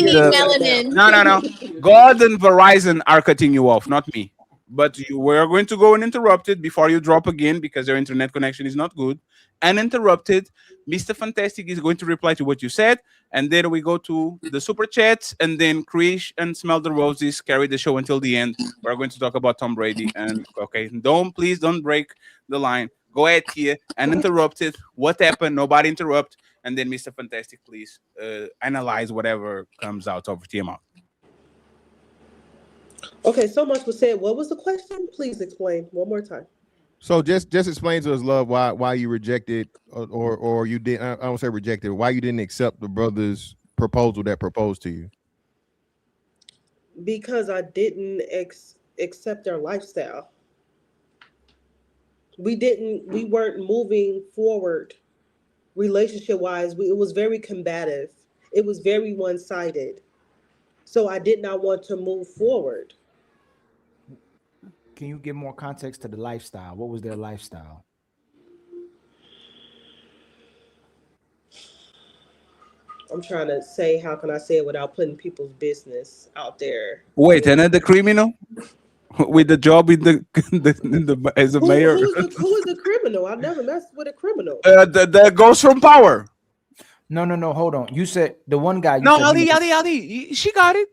God and Verizon are cutting you off, not me. But we're going to go uninterrupted before you drop again because your internet connection is not good. Uninterrupted. Mr. Fantastic is going to reply to what you said, and then we go to the super chats, and then Krish and Smell the Roses carry the show until the end. We're going to talk about Tom Brady, and okay, please don't break the line. Go ahead, Tia, uninterrupted. What happened? Nobody interrupt, and then Mr. Fantastic, please analyze whatever comes out of your mouth. Okay, so much was said. What was the question? Please explain one more time. So just explain to us, love, why you rejected or you didn't. I don't say rejected. Why you didn't accept the brother's proposal that proposed to you? Because I didn't accept their lifestyle. We weren't moving forward relationship wise. It was very combative. It was very one-sided. So I did not want to move forward. Can you give more context to the lifestyle? What was their lifestyle? I'm trying to say, how can I say it without putting people's business out there? Wait, another criminal with the job in the as a mayor. Who is the criminal? I never messed with a criminal. The ghost from power. No, hold on. You said the one guy. No, Ali. She got it.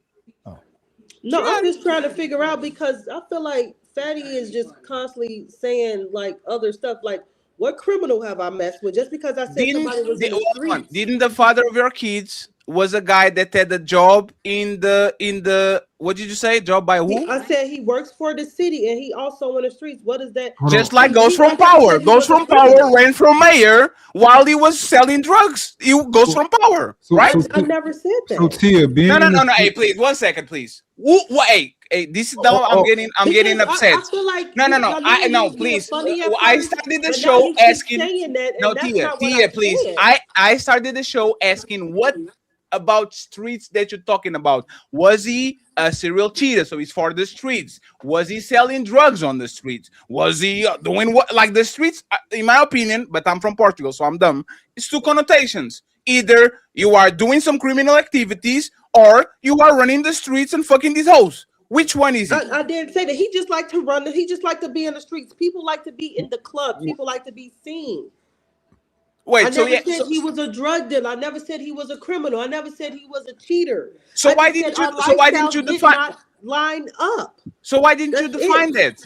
No, I'm just trying to figure out because I feel like Fatty is just constantly saying like other stuff. Like, what criminal have I messed with? Just because I said somebody was in the streets. Didn't the father of your kids was a guy that had a job in the what did you say? Job by who? I said he works for the city and he also in the streets. What is that? Just like Ghost from Power. Ghost from Power ran from mayor while he was selling drugs. He goes from power, right? I never said that. So Tia, no. Hey, please, 1 second, please. Hey, this is now I'm getting upset. I feel like no, please. I started the show asking. No, Tia, please. I started the show asking what about streets that you're talking about. Was he a serial cheater? So he's for the streets. Was he selling drugs on the streets? Was he doing what? Like the streets, in my opinion, but I'm from Portugal, so I'm dumb. It's two connotations. Either you are doing some criminal activities or you are running the streets and fucking these hoes. Which one is it? I didn't say that. He just like to run. He just like to be in the streets. People like to be in the club. People like to be seen. Wait, I never said he was a drug dealer. I never said he was a criminal. I never said he was a cheater. So why didn't you define? Line up. So why didn't you define that?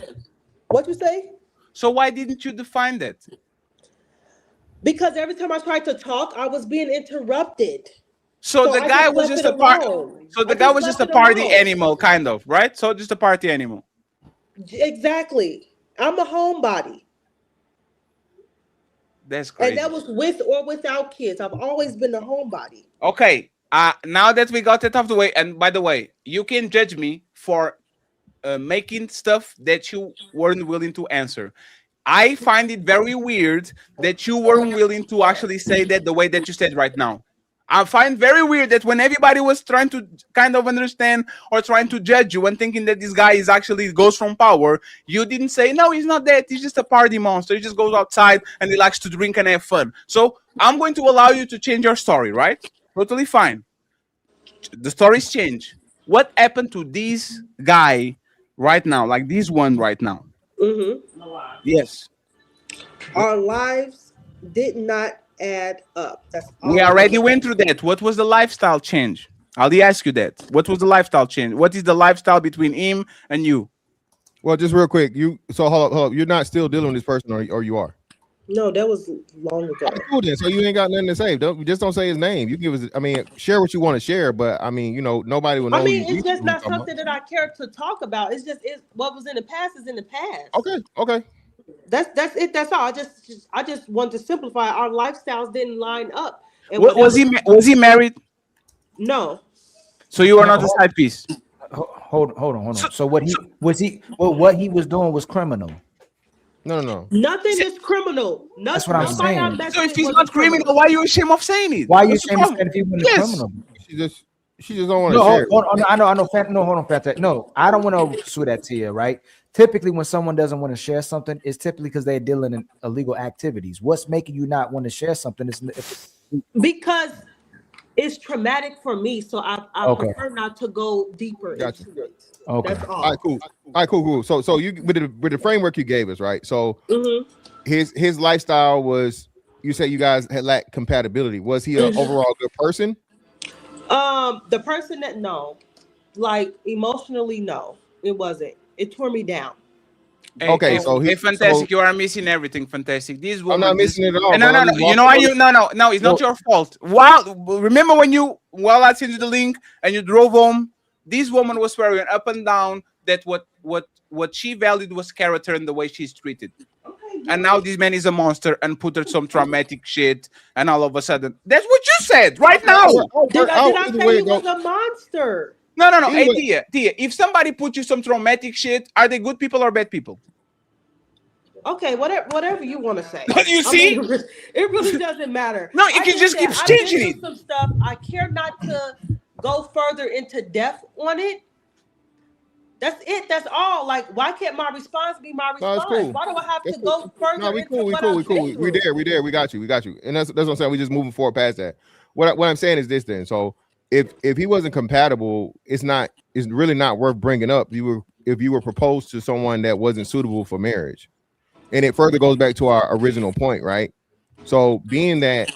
What you say? So why didn't you define that? Because every time I tried to talk, I was being interrupted. So the guy was just a part. So the guy was just a party animal, kind of, right? So just a party animal. Exactly. I'm a homebody. That's crazy. And that was with or without kids. I've always been a homebody. Okay. Now that we got it out of the way, and by the way, you can judge me for making stuff that you weren't willing to answer. I find it very weird that you weren't willing to actually say that the way that you said right now. I find very weird that when everybody was trying to kind of understand or trying to judge you and thinking that this guy is actually goes from power, you didn't say, no, he's not that. He's just a party monster. He just goes outside and he likes to drink and have fun. So I'm going to allow you to change your story, right? Totally fine. The stories change. What happened to this guy right now? Like this one right now? Mm-hmm. Yes. Our lives did not add up. That's all. We already went through that. What was the lifestyle change? I'll ask you that. What was the lifestyle change? What is the lifestyle between him and you? Well, just real quick, hold up. You're not still dealing with this person, or you are? No, that was long ago. Cool then. So you ain't got nothing to say. Don't say his name. You give us. I mean, share what you want to share, but I mean, nobody will know. I mean, it's just not something that I care to talk about. It's what was in the past is in the past. Okay. That's it. That's all. I just want to simplify. Our lifestyles didn't line up. And was he married? No. So you are not a side piece. Hold on. So what he was doing was criminal. No. Nothing is criminal. That's what I'm saying. So if he's not criminal, why are you ashamed of saying it? Why are you ashamed of saying if he was criminal? She just don't want to No, share. I know. No, hold on, Fat. No, I don't want to sue that to you, right? Typically, when someone doesn't want to share something, it's typically because they're dealing in illegal activities. What's making you not want to share something? Because it's traumatic for me, so I prefer not to go deeper into it. Okay. That's all. All right, cool. So you with the framework you gave us, right? So his lifestyle was, you said you guys had lacked compatibility. Was he an overall good person? The person that like emotionally, no, it wasn't. It tore me down. Okay, so hey, Fantastic, you are missing everything, Fantastic. This woman, I'm not missing it at all. No, you know why you? No, it's not your fault. Remember while I sent you the link and you drove home, this woman was swearing up and down that what she valued was character and the way she's treated. And now this man is a monster and put her some traumatic shit, and all of a sudden, that's what you said right now. Did I say he was a monster? No. Hey, Tia, if somebody put you some traumatic shit, are they good people or bad people? Okay, whatever you want to say. You see? It really doesn't matter. No, you can just keep changing it. Some stuff. I care not to go further into depth on it. That's it. That's all. Like, why can't my response be my response? No, cool. Why do I have to go further? No, we cool. We there. We got you. And that's what I'm saying. We just moving forward past that. What I'm saying is this then. So if he wasn't compatible, it's really not worth bringing up. If you were proposed to someone that wasn't suitable for marriage. And it further goes back to our original point, right? So being that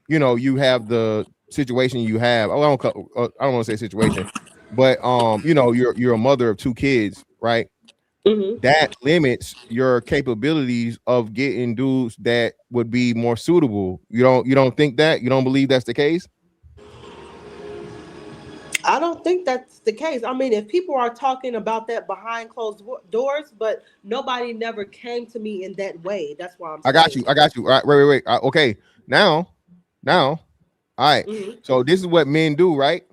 you have the situation you have. I don't want to say situation, but you're a mother of 2 kids, right? That limits your capabilities of getting dudes that would be more suitable. You don't think that? You don't believe that's the case? I don't think that's the case. I mean, if people are talking about that behind closed doors, but nobody never came to me in that way. That's why I'm saying. I got you. All right, wait. Okay, now, all right. So this is what men do, right?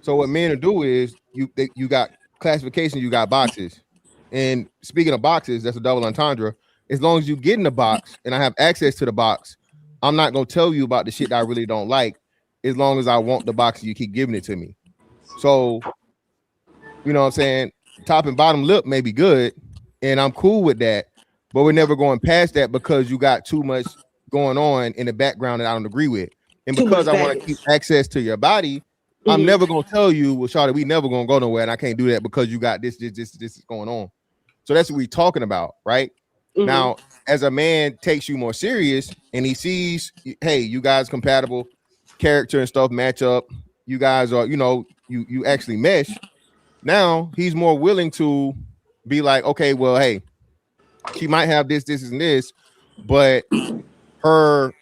So what men do is you got classification, you got boxes. And speaking of boxes, that's a double entendre. As long as you get in the box and I have access to the box, I'm not gonna tell you about the shit that I really don't like. As long as I want the box, you keep giving it to me. So, you know what I'm saying? Top and bottom lip may be good, and I'm cool with that, but we're never going past that because you got too much going on in the background that I don't agree with. And because I want to keep access to your body, I'm never going to tell you, well, Charlotte, we never going to go nowhere, and I can't do that because you got this is going on. So that's what we're talking about, right? Now, as a man takes you more serious and he sees, hey, you guys compatible, character and stuff match up, you guys are, you actually mesh. Now he's more willing to be like, okay, well, hey, she might have this, and this, but her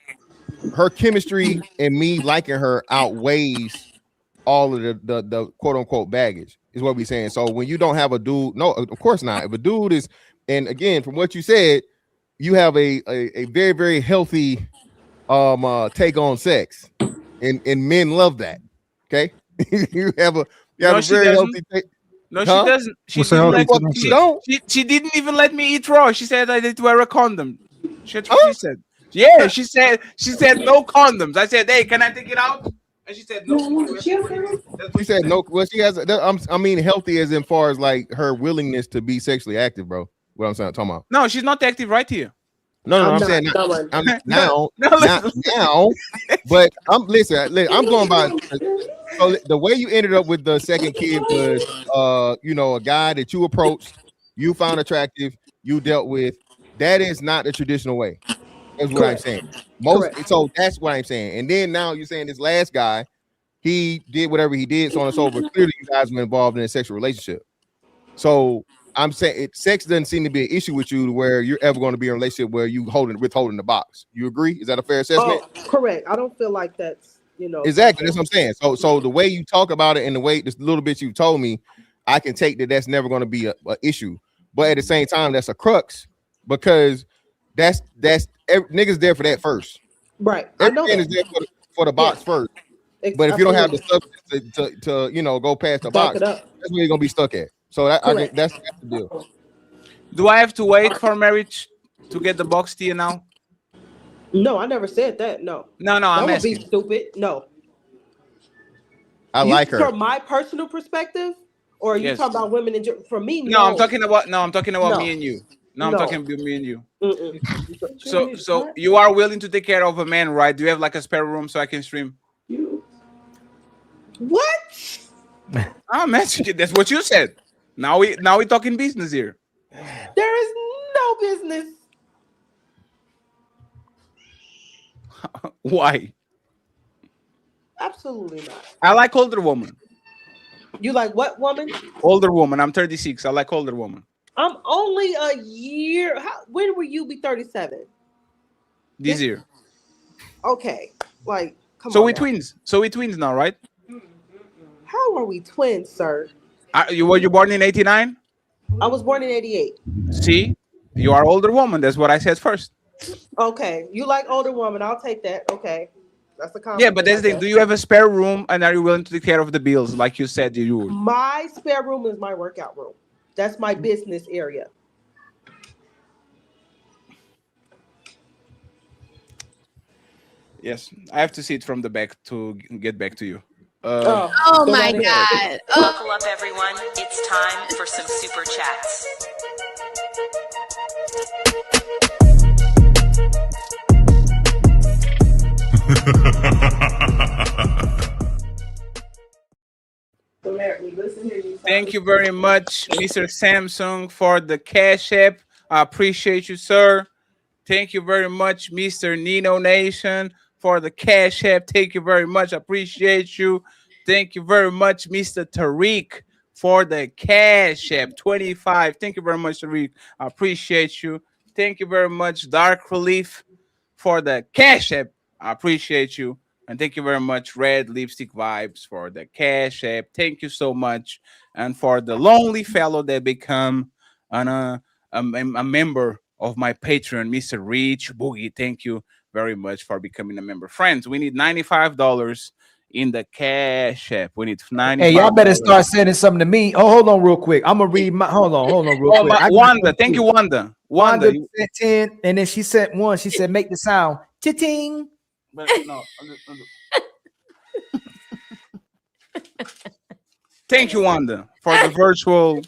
chemistry and me liking her outweighs all of the quote unquote baggage, is what we're saying. So when you don't have a dude, no, of course not. If a dude is, and again, from what you said, you have a very, very healthy take on sex, and men love that. Okay. you have a very healthy take. No, she doesn't. She didn't even let me eat raw. She said I did wear a condom. That's what she said. Yeah, she said no condoms. I said, hey, can I take it out? And she said no. She said no. Well, she has. I mean, healthy as in far as like her willingness to be sexually active, bro. What I'm saying, talking about. No, she's not active right here. No, I'm saying now. But I'm going by. So the way you ended up with the second kid was, a guy that you approached, you found attractive, you dealt with. That is not the traditional way. That's what I'm saying. So that's what I'm saying. And then now you're saying this last guy, he did whatever he did, so on and so forth. Clearly, you guys were involved in a sexual relationship. So I'm saying sex doesn't seem to be an issue with you to where you're ever going to be in a relationship where you withholding the box. You agree? Is that a fair assessment? Correct. I don't feel like that's, Exactly. That's what I'm saying. So the way you talk about it and the way this little bit you told me, I can take that's never going to be a issue. But at the same time, that's a crux because that's niggas there for that first. Right. Everything is there for the box first. But if you don't have the stuff to go past the box, that's where you're gonna be stuck at. So that's the deal. Do I have to wait for marriage to get the box to you now? No, I never said that. No. I'm asking. That would asking. be stupid. No. I like her. From my personal perspective, or are you Yes. talking about women in for me? No, I'm talking about No. me and you. No, I'm No. talking about me and you. Mm-mm. So you are willing to take care of a man, right? Do you have like a spare room so I can stream? What? I'm asking you. That's what you said. Now we talking business here. There is no business. Why? Absolutely not. I like older woman. You like what woman? Older woman. I'm 36. I like older woman. I'm only a year. When will you be 37? This year. Okay. Like, come So on. we now. twins. So we twins now, right? How are we twins, sir? Were you born in 89? I was born in 88. See, you are older woman. That's what I said first. Okay. You like older woman. I'll take that. Okay. That's the compliment. Yeah, but that's the thing. Do you have a spare room, and are you willing to take care of the bills, like you said you would? My spare room is my workout room. That's my business area. Yes, I have to see it from the back to get back to you. Oh my God. Buckle up, everyone. It's time for some super chats. Thank you very much, Mr. Samsung, for the Cash App. I appreciate you, sir. Thank you very much, Mr. Nino Nation, for the Cash App. Thank you very much. I appreciate you. Thank you very much, Mr. Tariq, for the Cash App 25. Thank you very much, Tariq. I appreciate you. Thank you very much, Dark Relief, for the Cash App. I appreciate you. And thank you very much, Red Lipstick Vibes, for the Cash App. Thank you so much. And for the lonely fellow that become a member of my Patreon, Mr. Rich Boogie. Thank you very much for becoming a member. Friends, we need $95 in the Cash App. We need $95. Hey, y'all better start sending something to me. Oh, hold on real quick. I'm gonna read my hold on real quick. Wanda, thank you, Wanda. Wanda sent 10, and then she sent one. She said, make the sound. Cha-ting. But no. Thank you, Wanda, for the virtual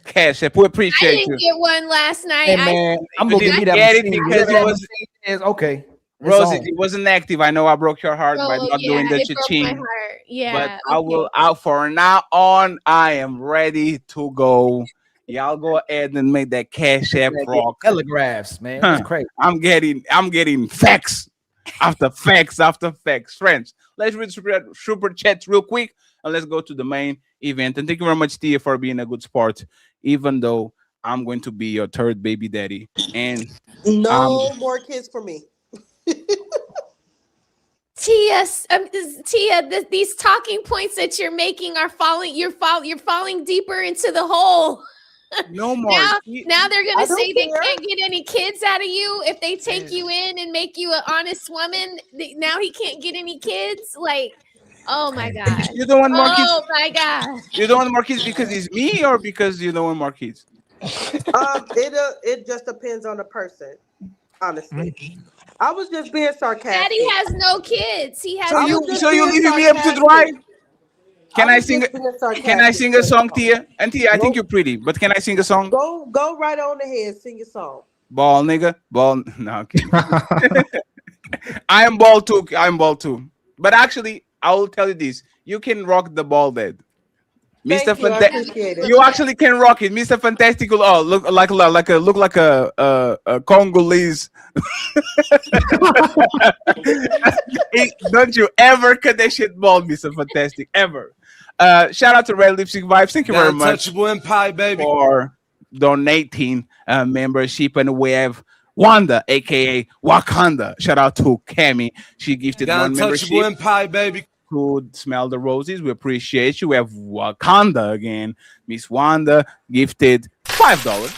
Cash App. We I appreciate didn't you. get one last night. Hey man, I'm gonna give you that. Get it because it was okay. Rosie, it wasn't active. I know I broke your heart by Oh, not yeah, doing the it broke my cha-ching. heart. Yeah, But I will out for now on. I am ready to go. Y'all go ahead and make that Cash App rock. Telegraphs, man. That's crazy. I'm getting facts after facts after facts. Friends, let's read super chats real quick and let's go to the main event. And thank you very much, Tia, for being a good sport, even though I'm going to be your third baby daddy. And no more kids for me. Tia, these talking points that you're making are falling. You're falling deeper into the hole. No more. Now they're gonna I don't say they care. can't get any kids out of you if they take you in and make you an honest woman. Now he can't get any kids. Like, oh my God. You don't want more kids? Oh my God. You don't want more kids because it's me or because you don't want more kids? It just depends on the person, honestly. I was just being sarcastic. Daddy has no kids. He has. So no you leaving me up to dry? Can I sing? Can I sing a song, Tia? And Tia, I think you're pretty, but can I sing a song? Go right on ahead, sing your song. Ball, nigga, ball. No, okay. I am bald too. I'm bald too. But actually, I will tell you this: you can rock the ball dead. Mr. Fantastic. You actually can rock it, Mr. Fantastical. Oh, look like a Congolese. Don't you ever cut that shit bald, Mr. Fantastic, ever. Shout out to Red Lipstick Vibes. Thank you very much Untouchable Empire, baby, for donating membership. And we have Wanda, aka Wakanda. Shout out to Cami. She gifted one membership. Untouchable Empire, baby. Could smell the roses. We appreciate you. We have Wakanda again. Miss Wanda gifted $5.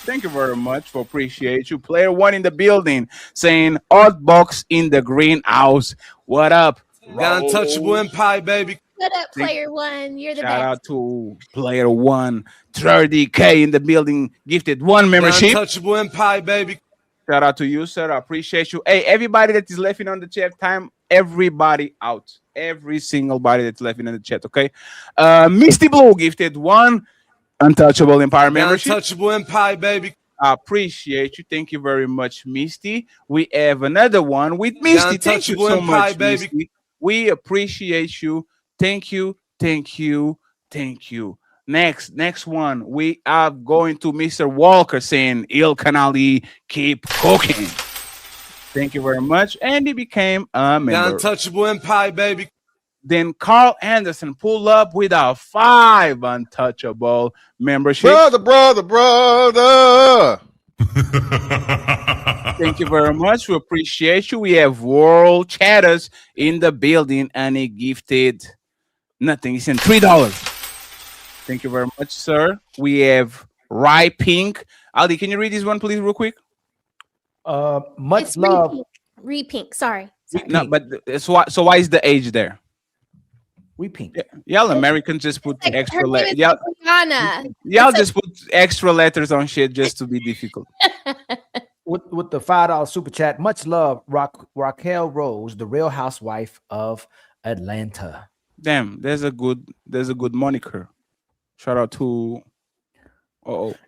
Thank you very much for appreciate you. Player one in the building saying odd box in the greenhouse. What up? Untouchable Empire, baby. Shut up, player one. You're the Shout best. out to player one. 30K in the building. Gifted one membership. Untouchable Empire, baby. Shout out to you, sir. I appreciate you. Hey, everybody that is laughing on the chat, time everybody out. Every single body that's left in the chat, okay? Misty Blue gifted one Untouchable Empire membership. Untouchable Empire, baby. I appreciate you. Thank you very much, Misty. We have another one with Misty. Thank you so much, baby. Misty. We appreciate you. Thank you. Thank you. Thank you. Next one. We are going to Mr. Walker saying, Il Canali, keep cooking. Thank you very much. And he became a member. The Untouchable Empire, baby. Then Carl Anderson pulled up with our 5 Untouchable membership. Brother. Thank you very much. We appreciate you. We have World Chatters in the building, and he gifted nothing. He sent $3. Thank you very much, sir. We have Rye Pink. Ali, can you read this one, please, real quick? Much It's love. Repink. Sorry. No, but so why is the age there? We pink. Y'all Americans just put extra letters. Rihanna. Y'all just put extra letters on shit just to be difficult. With the $5 super chat, much love, Raquel Rose, the Real Housewife of Atlanta. Damn, there's a good moniker. Shout out to.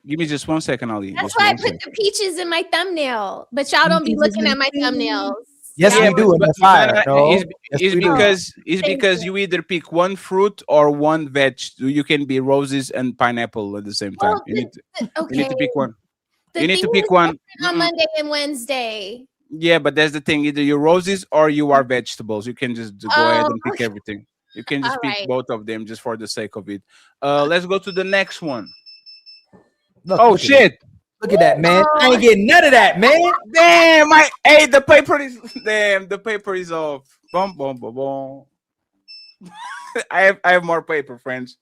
Give me just 1 second, Ali. That's why I put the peaches in my thumbnail, but y'all don't be looking at my thumbnails. Yes, we do. It's because you either pick one fruit or one veg. You can be roses and pineapple at the same time. You need to pick one. You need to pick one on Monday and Wednesday. Yeah, but that's the thing. Either you're roses or you are vegetables. You can just go ahead and pick everything. You can just pick both of them just for the sake of it. Let's go to the next one. Look shit. Look at that, man. I ain't getting none of that, man. Damn, the paper is off. Boom, boom, boom, boom. I have more paper, friends.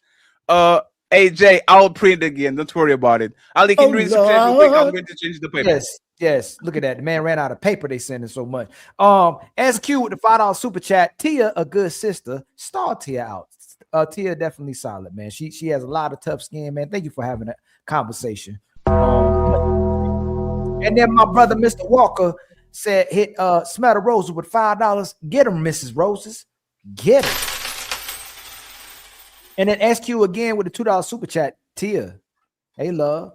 AJ, I'll print again. Don't worry about it. Ali, can you read the chat real quick? I'm going to change the paper. Yes. Look at that. The man ran out of paper. They sending so much. SQ with the $5 super chat. Tia, a good sister. Star Tia out. Tia definitely solid, man. She has a lot of tough skin, man. Thank you for having that conversation. And then my brother, Mr. Walker, said, hit Smatter Roses with $5. Get him, Mrs. Roses. Get him. And then SQ again with the $2 super chat. Tia. Hey, love.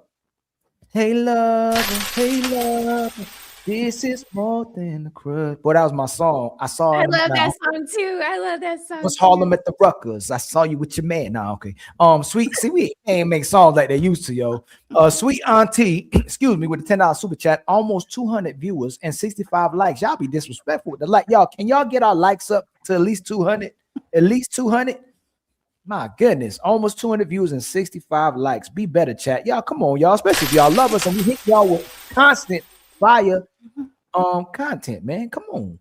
Hey, love. Hey, love. This is more than a crush. Boy, that was my song. I love that song too. I love that song. Was Harlem at the Ruckers? I saw you with your man. No, okay. Sweet. See, we ain't make songs like they used to, yo. Sweet Auntie, excuse me, with the $10 super chat. Almost 200 viewers and 65 likes. Y'all be disrespectful with the like. Y'all, can y'all get our likes up to at least 200? At least 200? My goodness, almost 200 views and 65 likes. Be better, chat. Y'all, come on, y'all. Especially if y'all love us and we hit y'all with constant fire content, man. Come on.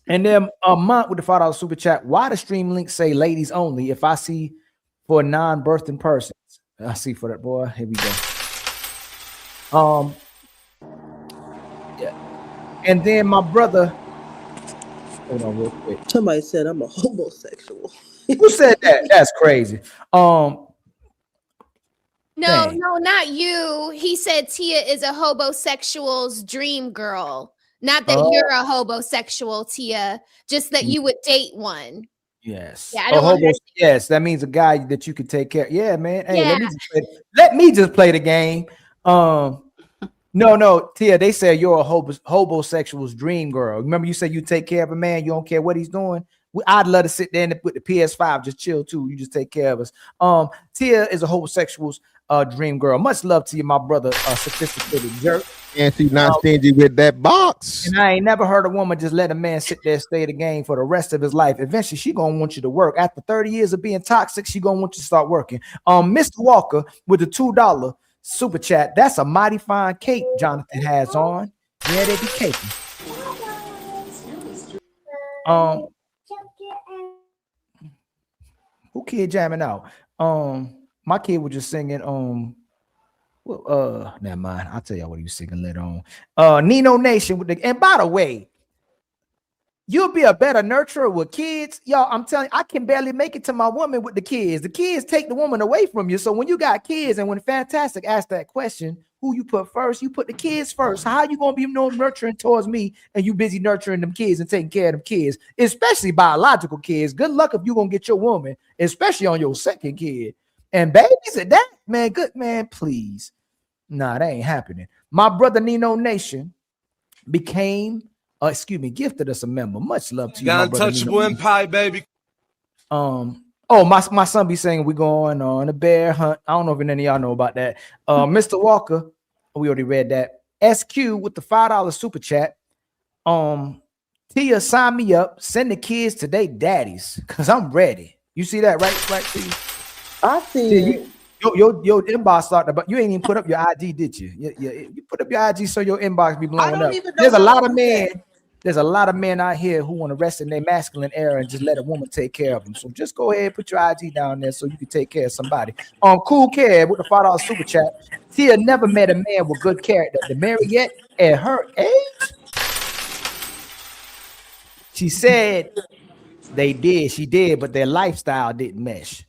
And then a month with the $5 super chat. Why the stream link say ladies only? If I see for non-birthing persons, I see for that, boy. Here we go. Yeah. And then my brother. Hold on, real quick. Somebody said I'm a homosexual. Who said that? That's crazy. No, not you. He said Tia is a hobosexual's dream girl. Not that you're a hobosexual, Tia. Just that you would date one. Yes. Yeah, I don't want her to- yes, that means a guy that you could take care. Yeah, man. Hey, Yeah. let me just play the game. No, Tia. They said you're a hobosexual's dream girl. Remember, you said you take care of a man. You don't care what he's doing. I'd love to sit there and put the PS5, just chill too. You just take care of us. Tia is a homosexual's dream girl. Much love to you, my brother, sophisticated jerk. And she's not stingy with that box. And I ain't never heard a woman just let a man sit there, stay the game for the rest of his life. Eventually, she gonna want you to work. After 30 years of being toxic, she gonna want you to start working. Mr. Walker with the $2 super chat. That's a mighty fine cape Jonathan has on. Yeah, they be caping. Who kid jamming out? My kid was just singing. Never mind. I'll tell y'all what he was singing later on. Nino Nation with the. And by the way, you'll be a better nurturer with kids, y'all. I'm telling you, I can barely make it to my woman with the kids. The kids take the woman away from you. So when you got kids, and when Fantastic asked that question, who you put first? You put the kids first. How you gonna be no nurturing towards me and you busy nurturing them kids and taking care of them kids, especially biological kids? Good luck if you gonna get your woman, especially on your second kid. And babies at that, man, good man, please. Nah, that ain't happening. My brother Nino Nation gifted us a member. Much love to you, my brother. Untouchable Empire, baby. My son be saying we going on a bear hunt. I don't know if any of y'all know about that. Mr. Walker, we already read that. SQ with the $5 super chat. Tia, sign me up. Send the kids to their daddies because I'm ready. You see that, right, Tia? I see. Your inbox started, but you ain't even put up your IG, did you? You put up your IG so your inbox be blowing up. There's a lot of men. There's a lot of men out here who want to rest in their masculine era and just let a woman take care of them. So just go ahead and put your IG down there so you can take care of somebody. Cool Care with the $5 super chat. Tia never met a man with good character to marry yet at her age. She said they did. She did, but their lifestyle didn't mesh.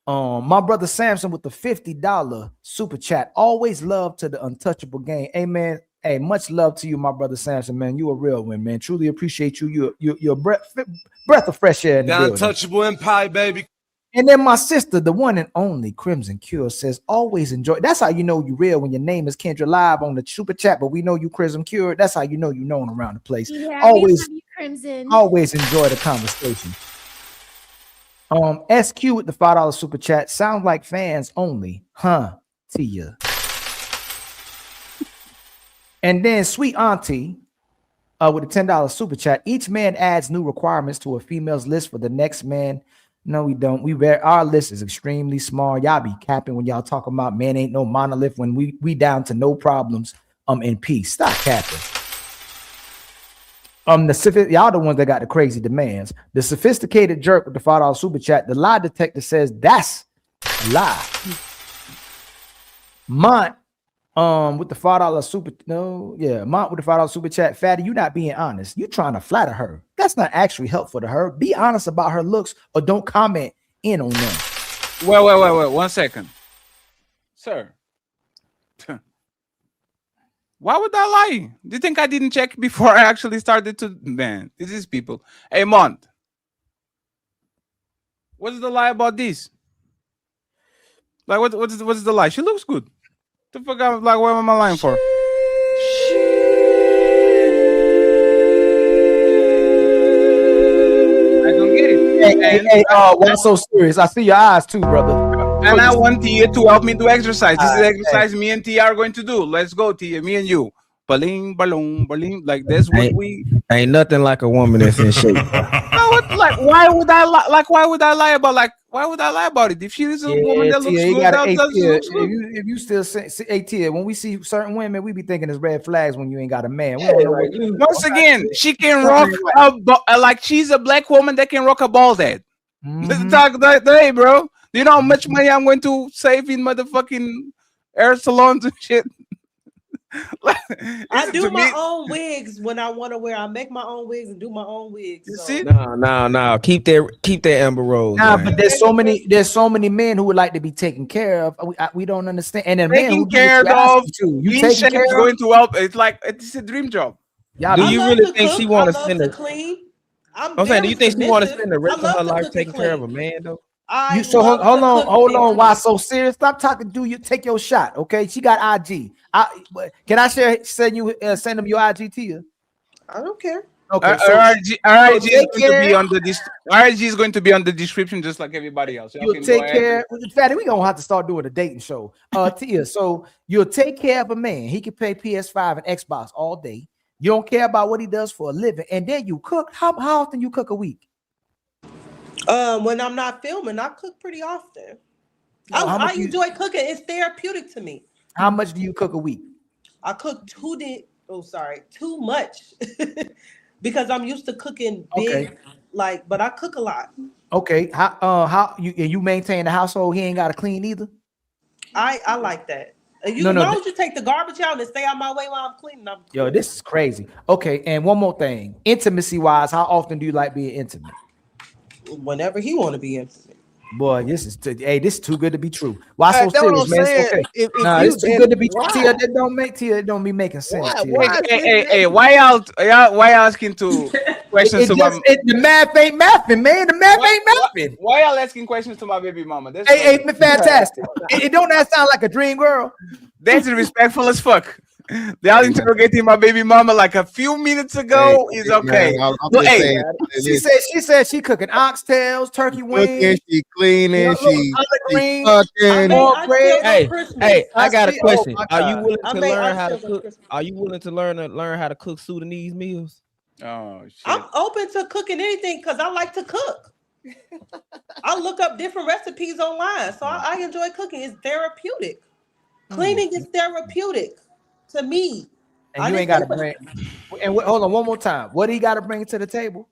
My brother Samson with the $50 super chat. Always love to the untouchable game. Amen. Hey, much love to you, my brother Samson, man. You a real one, man. Truly appreciate you. You're a breath of fresh air in the building. Untouchable Empire, baby. And then my sister, the one and only Crimson Cure, says, always enjoy. That's how you know you real when your name is Kendra Live on the super chat, but we know you Crimson Cure. That's how you know you known around the place. Yeah, always, we love you, Crimson. Always enjoy the conversation. SQ with the $5 super chat. Sounds like fans only, huh? Tia. And then Sweet Auntie with a $10 super chat. Each man adds new requirements to a female's list for the next man. No, we don't. Our list is extremely small. Y'all be capping when y'all talk about man ain't no monolith when we down to no problems in peace. Stop capping. Y'all the ones that got the crazy demands. The sophisticated jerk with the $5 super chat. The lie detector says that's a lie. Mont with the $5 super Mont with the $5 super chat. Fatty, you not being honest. You trying to flatter her. That's not actually helpful to her. Be honest about her looks or don't comment in on them. Wait, 1 second, sir. Why would I lie? Do you think I didn't check before I actually started to? Man, this is people. Hey, Mont, what's the lie about this? Like, what's the lie? She looks good. The fuck, like, what am I lying for? I don't get it. Hey, why so serious? I see your eyes too, brother. And I want Tia to help me do exercise. This is exercise me and Tia are going to do. Let's go, Tia, me and you. Baling, balloon, baling. Like, that's what we... Ain't nothing like a woman that's in shape. Why would I lie? Like, why would I lie about it? If she is a woman that looks good, looks good. If you still say, hey, Tia, when we see certain women, we be thinking it's red flags when you ain't got a man. Once again, she can rock like she's a black woman that can rock a bald head. Let's talk that day, bro. Do you know how much money I'm going to save in motherfucking hair salons and shit? I do my own wigs when I want to wear. I make my own wigs and do my own wigs. You see? No. Keep that Amber Rose. Nah, man. But there's so many men who would like to be taken care of. We don't understand. And then taking care of you taking care is going to help. It's a dream job. Yeah, do you really think she want to spend a clean? I'm saying, do you think she want to spend the rest of her life taking care of a man though? Hold on. Why so serious? Stop talking. Take your shot, okay? She got IG. Can I send them your IG to you? I don't care. Okay, our IG is going to be on the description, just like everybody else. You'll take care. Fatty, we gonna have to start doing a dating show. Tia, so you'll take care of a man. He can play PS5 and Xbox all day. You don't care about what he does for a living, and then you cook. How often you cook a week? When I'm not filming, I cook pretty often. I enjoy cooking. It's therapeutic to me. How much do you cook a week? I cook too much because I'm used to cooking big, but I cook a lot. Okay. How you maintain the household? He ain't got to clean either. I like that. As long as you take the garbage out and stay out my way while I'm cleaning. Yo, this is crazy. Okay, and one more thing. Intimacy wise, how often do you like being intimate? Whenever he want to be intimate. Boy, this is too good to be true. Why so That's what serious, I'm man? saying. Okay. If It's too good to be true. Tia, that don't make Tia. It don't be making sense. Tia. Hey, why y'all asking questions to my? The math ain't mathing, man. The math ain't mathing. Why y'all asking questions to my baby mama? That's Hey, fantastic. It don't that sound like a dream girl? That's respectful as fuck. Y'all interrogating my baby mama like a few minutes ago is okay. Man, she said she cooking oxtails, turkey wings, she cleaning, she cooking. Hey, I got a question. Oh, Are you willing to I made learn how to oxtails on cook? Christmas. Are you willing to learn how to cook Sudanese meals? Oh shit. I'm open to cooking anything because I like to cook. I look up different recipes online, so I enjoy cooking. It's therapeutic. Cleaning is therapeutic to me. And you ain't got to bring. And hold on one more time. What do he got to bring to the table?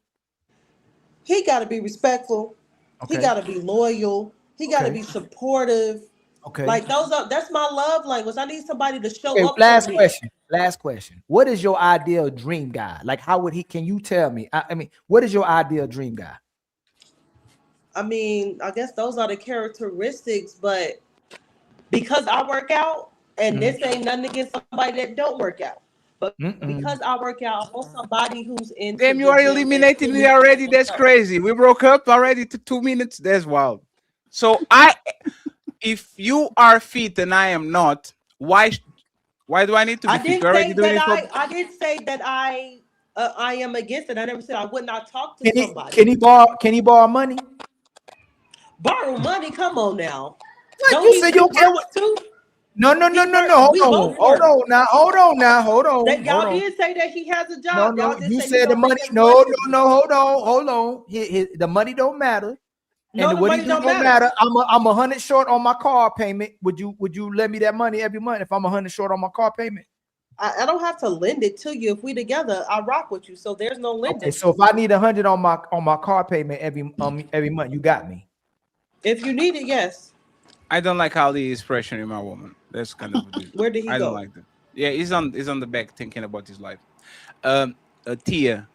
He got to be respectful. Okay. He got to be loyal. He got to be supportive. Okay. Like that's my love language. I need somebody to show up. Last for me. question. Last question. What is your ideal dream guy? Like, how would he? Can you tell me? I mean, what is your ideal dream guy? I mean, I guess those are the characteristics, but because I work out, and this ain't nothing against somebody that don't work out, but because I work out, I want somebody who's into. Damn, you are eliminating me already. That's crazy. We broke up already to 2 minutes. That's wild. So if you are fit and I am not, why do I need to be fit? I didn't say that I am against it. I never said I would not talk to somebody. Can he borrow money? Borrow money? Come on now. What you say? You don't care what? No. Hold on. Y'all did say that he has a job. No. You said the money. No. Hold on. The money don't matter. No, and what he don't matter. I'm 100 short on my car payment. Would you lend me that money every month if I'm 100 short on my car payment? I don't have to lend it to you. If we together, I rock with you. So there's no lending. Okay, so if I need 100 on my car payment every month, you got me. If you need it, yes. I don't like how he is pressuring my woman. That's kind of where did he go? I don't like that. Yeah, he's on the back thinking about his life. Tia,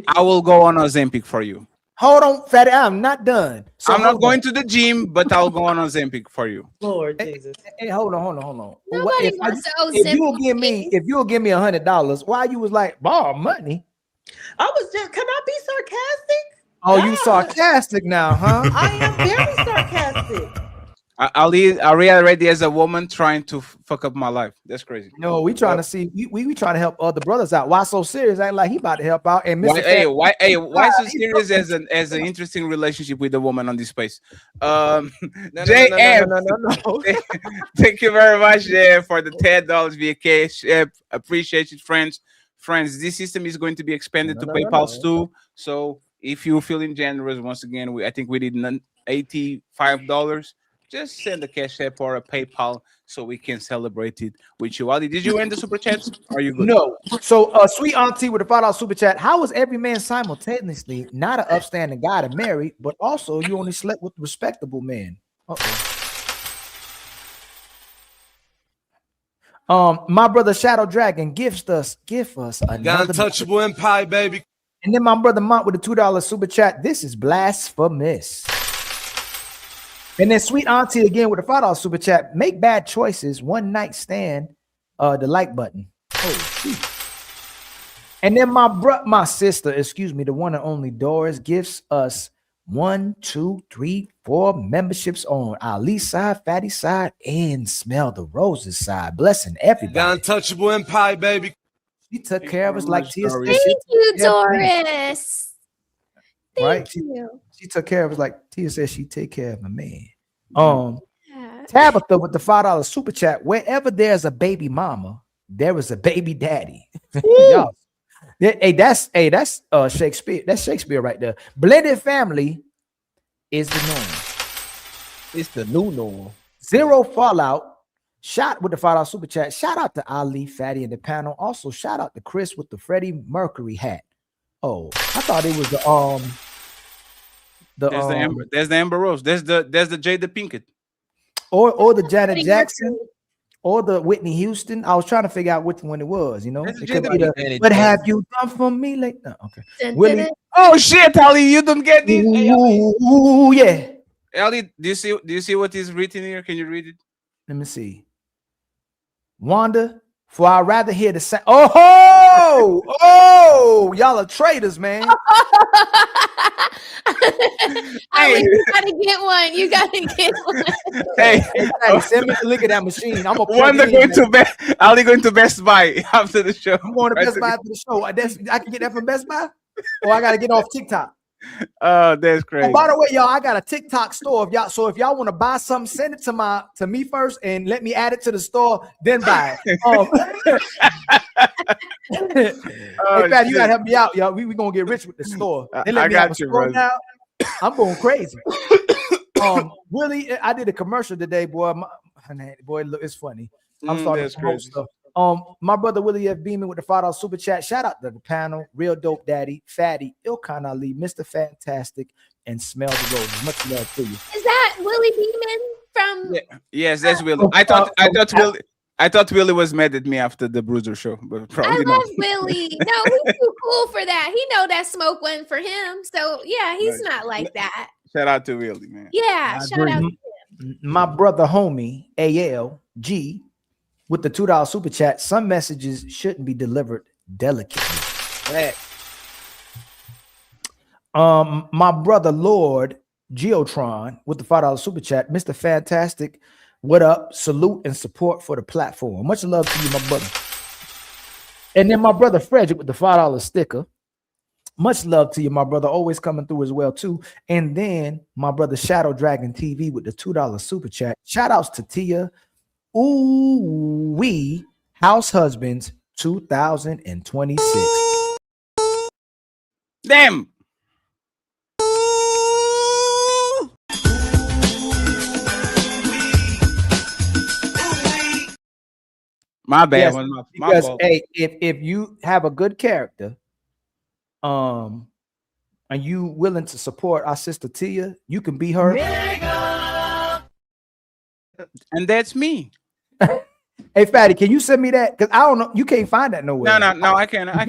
I will go on Ozempic for you. Hold on, fatty. I'm not done. So I'm not going to the gym, but I'll go on Ozempic for you. Lord Jesus. Hey, hold on. Nobody wants to Ozempic. If you'll give me $100, why you was like borrow money? I was just. Can I be sarcastic? Oh, you sarcastic now, huh? I am very sarcastic. Ali already as a woman trying to fuck up my life. That's crazy. No, we trying to see. We trying to help other brothers out. Why so serious? Ain't like he about to help out. And why so serious as an interesting relationship with a woman on this space? No. Thank you very much for the $10 via cash. Appreciate it, friends. This system is going to be expanded to PayPal too. So if you're feeling generous, once again, I think we did $85. Just send a cash app or a PayPal so we can celebrate it with you. Ali, did you end the super chats? Are you good? No. So, sweet auntie with a $5 super chat. How is every man simultaneously not an upstanding guy to marry, but also you only slept with respectable men? My brother Shadow Dragon give us another untouchable empire, baby. And then my brother Mont with a $2 super chat. This is blasphemous. And then sweet auntie again with a $5 super chat. Make bad choices. One night stand. The like button. Oh shoot. And then my sister, the one and only Doris, gives us 1, 2, 3, 4 memberships on Ali's side, Fatty side, and Smell the Roses side. Blessing everybody. The untouchable empire, baby. She took care of us like Tia. Thank you, Doris. Thank you. She took care of us like Tia said she'd take care of a man. Tabitha with the $5 super chat. Wherever there's a baby mama, there is a baby daddy. Hey, that's Shakespeare. That's Shakespeare right there. Blended family is the norm. It's the new norm. Zero fallout. Shot with the $5 super chat. Shout out to Ali, Fatty, and the panel. Also, shout out to Chris with the Freddie Mercury hat. Oh, I thought it was there's the Amber Rose. There's the Jada Pinkett. Or the Janet Jackson. Or the Whitney Houston. I was trying to figure out which one it was, It could be what have you done for me lately? No, okay. Willie. Oh shit, Ali, you don't get this. Ooh, yeah. Ellie, do you see what is written here? Can you read it? Let me see. Wanda, for I'd rather hear the sound. Oh, y'all are traitors, man. Hey, you gotta get one. You gotta get one. Hey, send me the link of that machine. I'm gonna Wanda going to Best. Ali going to Best Buy after the show. I'm going to Best Buy after the show. I can get that from Best Buy, or I gotta get off TikTok. Oh, that's crazy. Oh, by the way, y'all, I got a TikTok store. If y'all want to buy something, send it to me first, and let me add it to the store, then buy it. In fact, you gotta help me out, y'all. We gonna get rich with the store. They let me have a store now. I'm going crazy. Willie, I did a commercial today, boy. Look, it's funny. I'm starting to promote stuff. My brother Willie F. Beeman with the $5 super chat. Shout out to the panel, Real Dope Daddy, Fatty, Ilkan Ali, Mr. Fantastic, and Smell the Roses. Much love to you. Is that Willie Beeman from? Yeah. Yes, that's Willie. I thought Willie was mad at me after the Bruiser show, but probably I not. love Willie. No, he's too cool for that. He know that smoke wasn't for him. So yeah, he's not like that. Shout out to Willie, man. Yeah, shout out to him. My brother homie ALG with the $2 super chat. Some messages shouldn't be delivered delicately. My brother Lord Geotron with the $5 super chat. Mr. Fantastic, what up? Salute and support for the platform. Much love to you, my brother. And then my brother Frederick with the $5 sticker. Much love to you, my brother. Always coming through as well, too. And then my brother Shadow Dragon TV with the $2 super chat. Shout outs to Tia. We House Husbands 2026. Damn. My bad. Yes, My because fault. hey, if you have a good character, and you willing to support our sister Tia, you can be her. And that's me. Hey, Fatty, can you send me that? Because I don't know, you can't find that nowhere. No, I can. I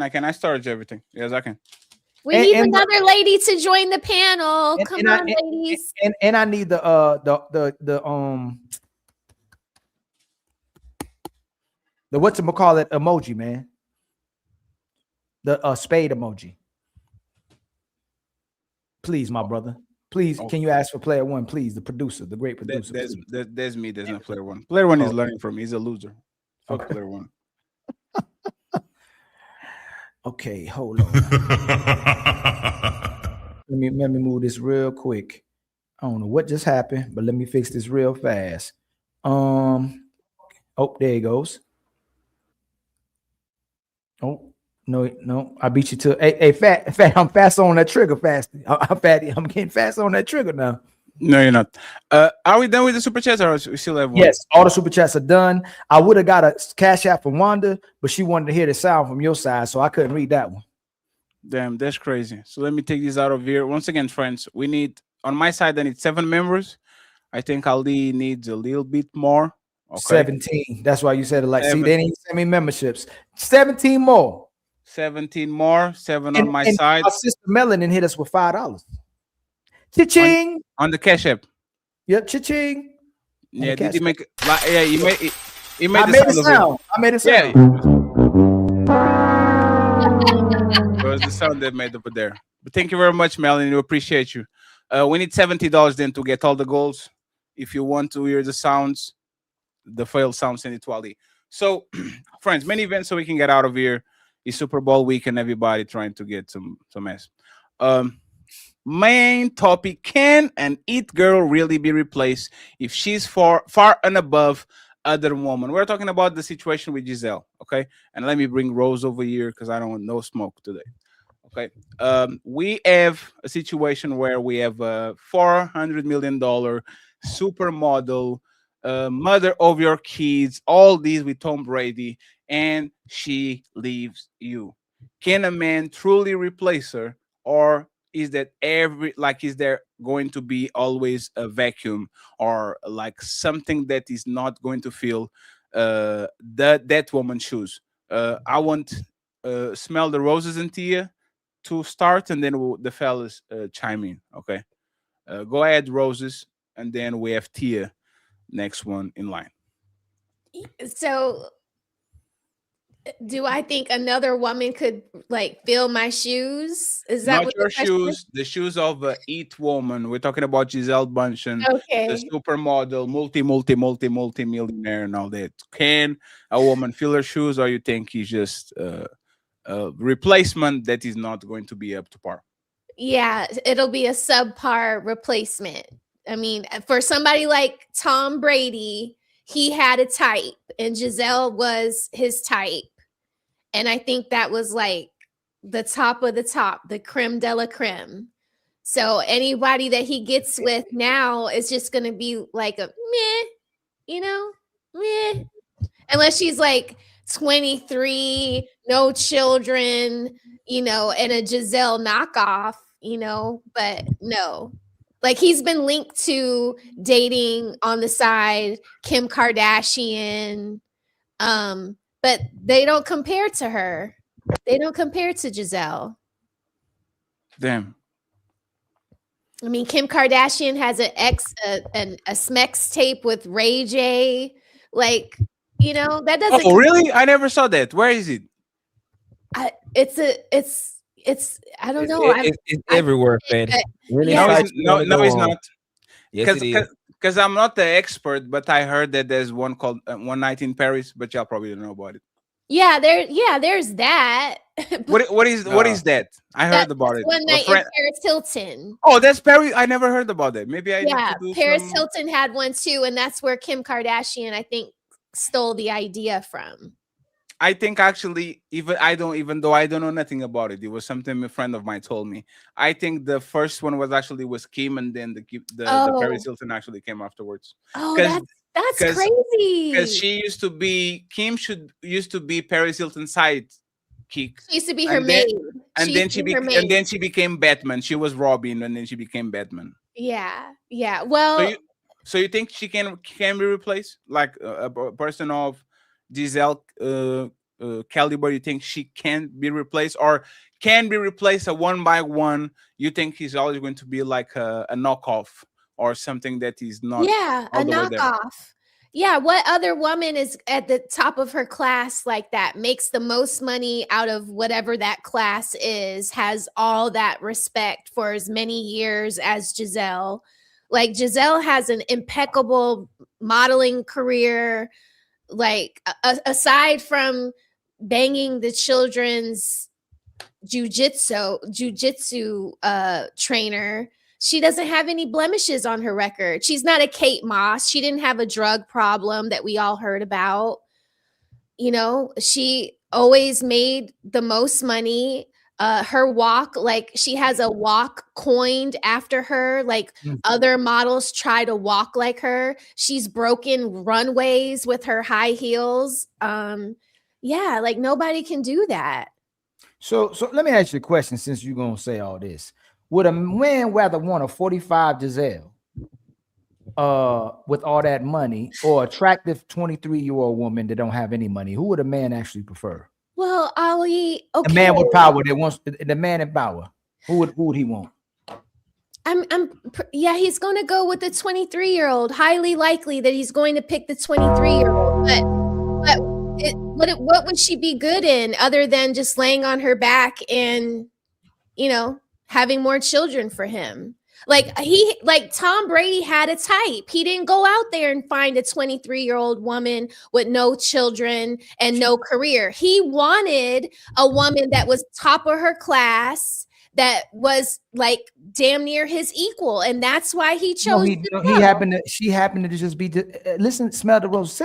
can. I storage everything. Yes, I can. We need another lady to join the panel. Come on, ladies. And I need the whatchamacallit emoji, man. The spade emoji. Please, my brother. Please, can you ask for player one, please? The producer, the great producer. There's me. There's no player one. Player one is learning from me. He's a loser. Fuck player one. Okay, hold on. let me move this real quick. I don't know what just happened, but let me fix this real fast. Oh, there it goes. Oh, no, I beat you to hey, fat, I'm fast on that trigger, fast. I'm fatty. I'm getting fast on that trigger now. No, you're not. Are we done with the super chats, or we still have one? Yes, all the super chats are done. I would have got a cash app from Wanda, but she wanted to hear the sound from your side, so I couldn't read that one. Damn, that's crazy. So let me take this out of here. Once again, friends, we need, on my side, I need 7 members. I think Ali needs a little bit more. Okay. 17. That's why you said it like, see, they didn't send me memberships. 17 more. 17 more, 7 on my side. Our sister Melanin hit us with $5. Cha-ching! On the cash app. Yep, cha-ching. Yeah, did you make? Yeah, you made it. You made I made the sound. I made it sound. It was the sound that made over there. But thank you very much, Melanie. We appreciate you. We need $70 then to get all the goals. If you want to hear the sounds, the failed sound, send it to Ali. So, friends, many events so we can get out of here. It's Super Bowl week and everybody trying to get some ass. Main topic: can an it girl really be replaced if she's far and above other women? We're talking about the situation with Gisele, okay? And let me bring Rose over here because I don't want no smoke today. Okay. We have a situation where we have a $400 million supermodel, mother of your kids, all these with Tom Brady, and she leaves you. Can a man truly replace her, or is that is there going to be always a vacuum, or like something that is not going to fill that woman's shoes? I want Smell the Roses and Tia to start, and then the fellas chime in. Okay. Go ahead, Roses, and then we have Tia, next one in line. So, do I think another woman could like fill my shoes? Is that Not what your the question is? shoes, the shoes of Eat Woman. We're talking about Gisele Bündchen, the Okay. supermodel, multi-millionaire and all that. Can a woman fill her shoes, or you think he's just a replacement that is not going to be up to par? Yeah, it'll be a subpar replacement. I mean, for somebody like Tom Brady, he had a type, and Gisele was his type. And I think that was like the top of the top, the creme de la creme. So anybody that he gets with now is just going to be like a meh. Unless she's like 23, no children, and a Gisele knockoff, but no. Like he's been linked to dating on the side Kim Kardashian, but they don't compare to her. They don't compare to Gisele. Damn. I mean, Kim Kardashian has a Smex tape with Ray J. Like, that doesn't. Oh, really? I never saw that. Where is it? It's I don't know. It's everywhere, Fatty. No, it's not. Yes, it is. Because I'm not the expert, but I heard that there's one called One Night in Paris, but y'all probably don't know about it. Yeah, there's that. What is that? I heard about it. One Night in Paris Hilton. Oh, that's Paris. I never heard about that. Maybe I need to do Paris Hilton had one too, and that's where Kim Kardashian, I think, stole the idea from. I think actually, even though I don't know nothing about it, it was something a friend of mine told me. I think the first one was Kim, and then the Paris Hilton actually came afterwards. Oh, that's crazy. Because she used to be used to be Paris Hilton's sidekick. She used to be her maid. And then she became Batman. She was Robin, and then she became Batman. Yeah. Well, so you think she can be replaced, like a person of Gisele caliber? You think she can be replaced, or can be replaced a one by one? You think he's always going to be like a knockoff or something that is not? Yeah, a knockoff. Yeah, what other woman is at the top of her class like that, makes the most money out of whatever that class is, has all that respect for as many years as Gisele? Like Gisele has an impeccable modeling career. Like aside from banging the children's jujitsu trainer, she doesn't have any blemishes on her record. She's not a Kate Moss. She didn't have a drug problem that we all heard about. She always made the most money. Her walk, like she has a walk coined after her. Like other models try to walk like her. She's broken runways with her high heels. Yeah, like nobody can do that. So let me ask you a question, since you're gonna say all this. Would a man rather want a 45 Gisele with all that money, or attractive 23-year-old woman that don't have any money? Who would a man actually prefer? Well, Ali, okay. A man with power that wants the man in power. Who would he want? He's going to go with the 23-year-old. Highly likely that he's going to pick the 23-year-old. But what would she be good in other than just laying on her back and, having more children for him? Like Tom Brady had a type. He didn't go out there and find a 23-year-old woman with no children and no career. He wanted a woman that was top of her class, that was like damn near his equal, and that's why he chose. She happened to just be. Listen, smell the rose.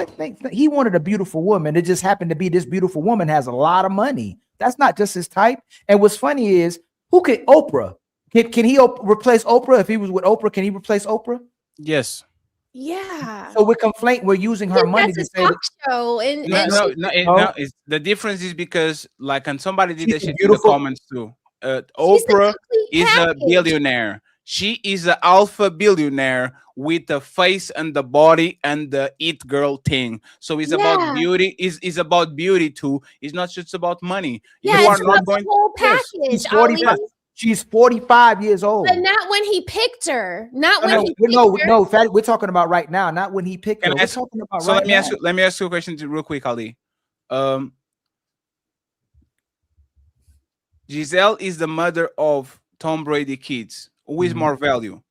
He wanted a beautiful woman. It just happened to be this beautiful woman has a lot of money. That's not just his type. And what's funny is, who could Oprah? Can he replace Oprah? If he was with Oprah, can he replace Oprah? Yes. Yeah. So we're using her money to say show. It's the difference is because, like, and somebody did that shit in the comments too. Oprah is a billionaire. She is an alpha billionaire with the face and the body and the it girl thing. So it's about beauty. Is about beauty too. It's not just about money. Yeah, you it's are not going the whole package. She's 45 years old. But not when he picked her. Not when he picked her. No, Fatty, we're talking about right now, not when he picked her. We're talking about so right now. let me ask you a question real quick, Ali. Gisele is the mother of Tom Brady kids. Who is more value?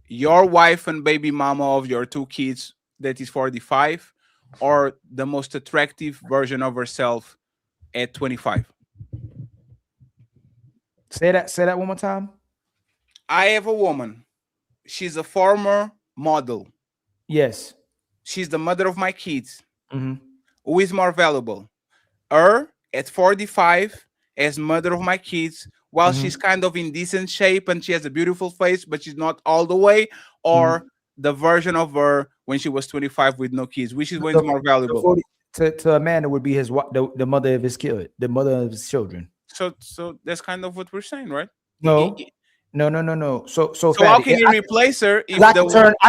Your wife and baby mama of your 2 kids that is 45, or the most attractive version of herself at 25? Say that one more time. I have a woman. She's a former model. Yes. She's the mother of my kids. Mm-hmm. Who is more valuable? Her at 45 as mother of my kids, while she's kind of in decent shape and she has a beautiful face, but she's not all the way, or the version of her when she was 25 with no kids, which is going to be more valuable? To a man, it would be the mother of his kid, the mother of his children. So that's kind of what we're saying, right? No. So how can you replace her? If I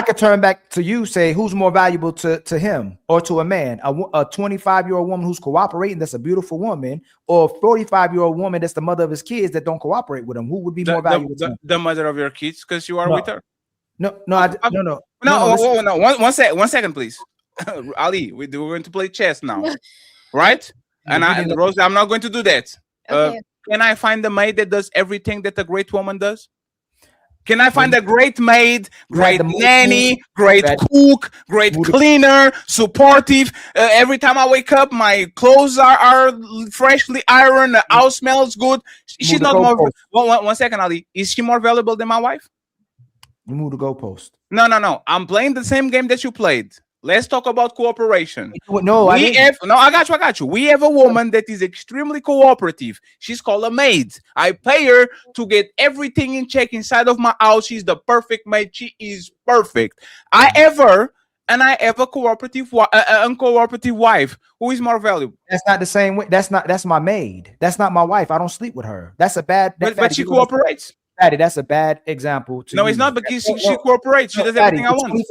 could turn back to you, say who's more valuable to him or to a man? A 25-year-old woman who's cooperating, that's a beautiful woman, or a 45-year-old woman that's the mother of his kids that don't cooperate with him. Who would be more valuable? The mother of your kids, because you are with her. No. One second, please. Ali, we're going to play chess now, right? And Rose, I'm not going to do that. Okay. Can I find a maid that does everything that a great woman does? Can I find a great maid, great nanny, great cook, great cleaner, supportive? Every time I wake up, my clothes are freshly ironed. The house smells good. She's not more. One second, Ali. Is she more valuable than my wife? You move the goalpost. No. I'm playing the same game that you played. Let's talk about cooperation. I got you. We have a woman that is extremely cooperative. She's called a maid. I pay her to get everything in check inside of my house. She's the perfect maid. She is perfect. I have a uncooperative wife. Who is more valuable? That's not the same way. That's my maid. That's not my wife. I don't sleep with her. That's a bad. But she cooperates. Patty, that's a bad example. No, it's not, because she cooperates. She does everything I want.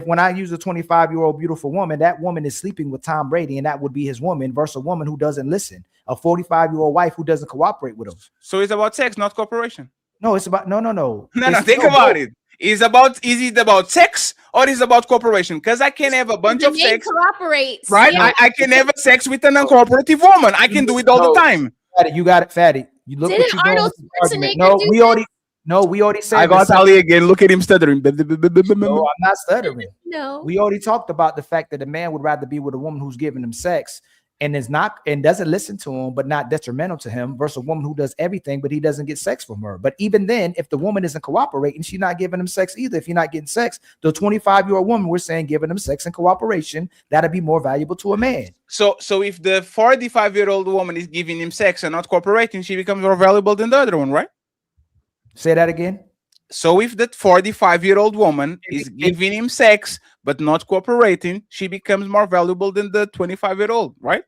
When I use a 25-year-old beautiful woman, that woman is sleeping with Tom Brady, and that would be his woman, versus a woman who doesn't listen. A 45-year-old wife who doesn't cooperate with him. So it's about sex, not cooperation. No, it's about no. Think about it. Is it about sex or is it about cooperation? Because I can have a bunch of sex. Cooperates, right? Yeah. I can have sex with an uncooperative woman. I can do it all the time. Fatty, you got it, Fatty. You look Didn't what you're Arnold doing. Schwarzenegger we already said. I got Ali again. Look at him stuttering. No, I'm not stuttering. No. We already talked about the fact that a man would rather be with a woman who's giving him sex and doesn't listen to him, but not detrimental to him, versus a woman who does everything, but he doesn't get sex from her. But even then, if the woman isn't cooperating, she's not giving him sex either. If you're not getting sex, the 25-year-old woman, we're saying giving him sex and cooperation, that'd be more valuable to a man. So if the 45-year-old woman is giving him sex and not cooperating, she becomes more valuable than the other one, right? Say that again. So if that 45-year-old woman is giving him sex but not cooperating, she becomes more valuable than the 25-year-old, right?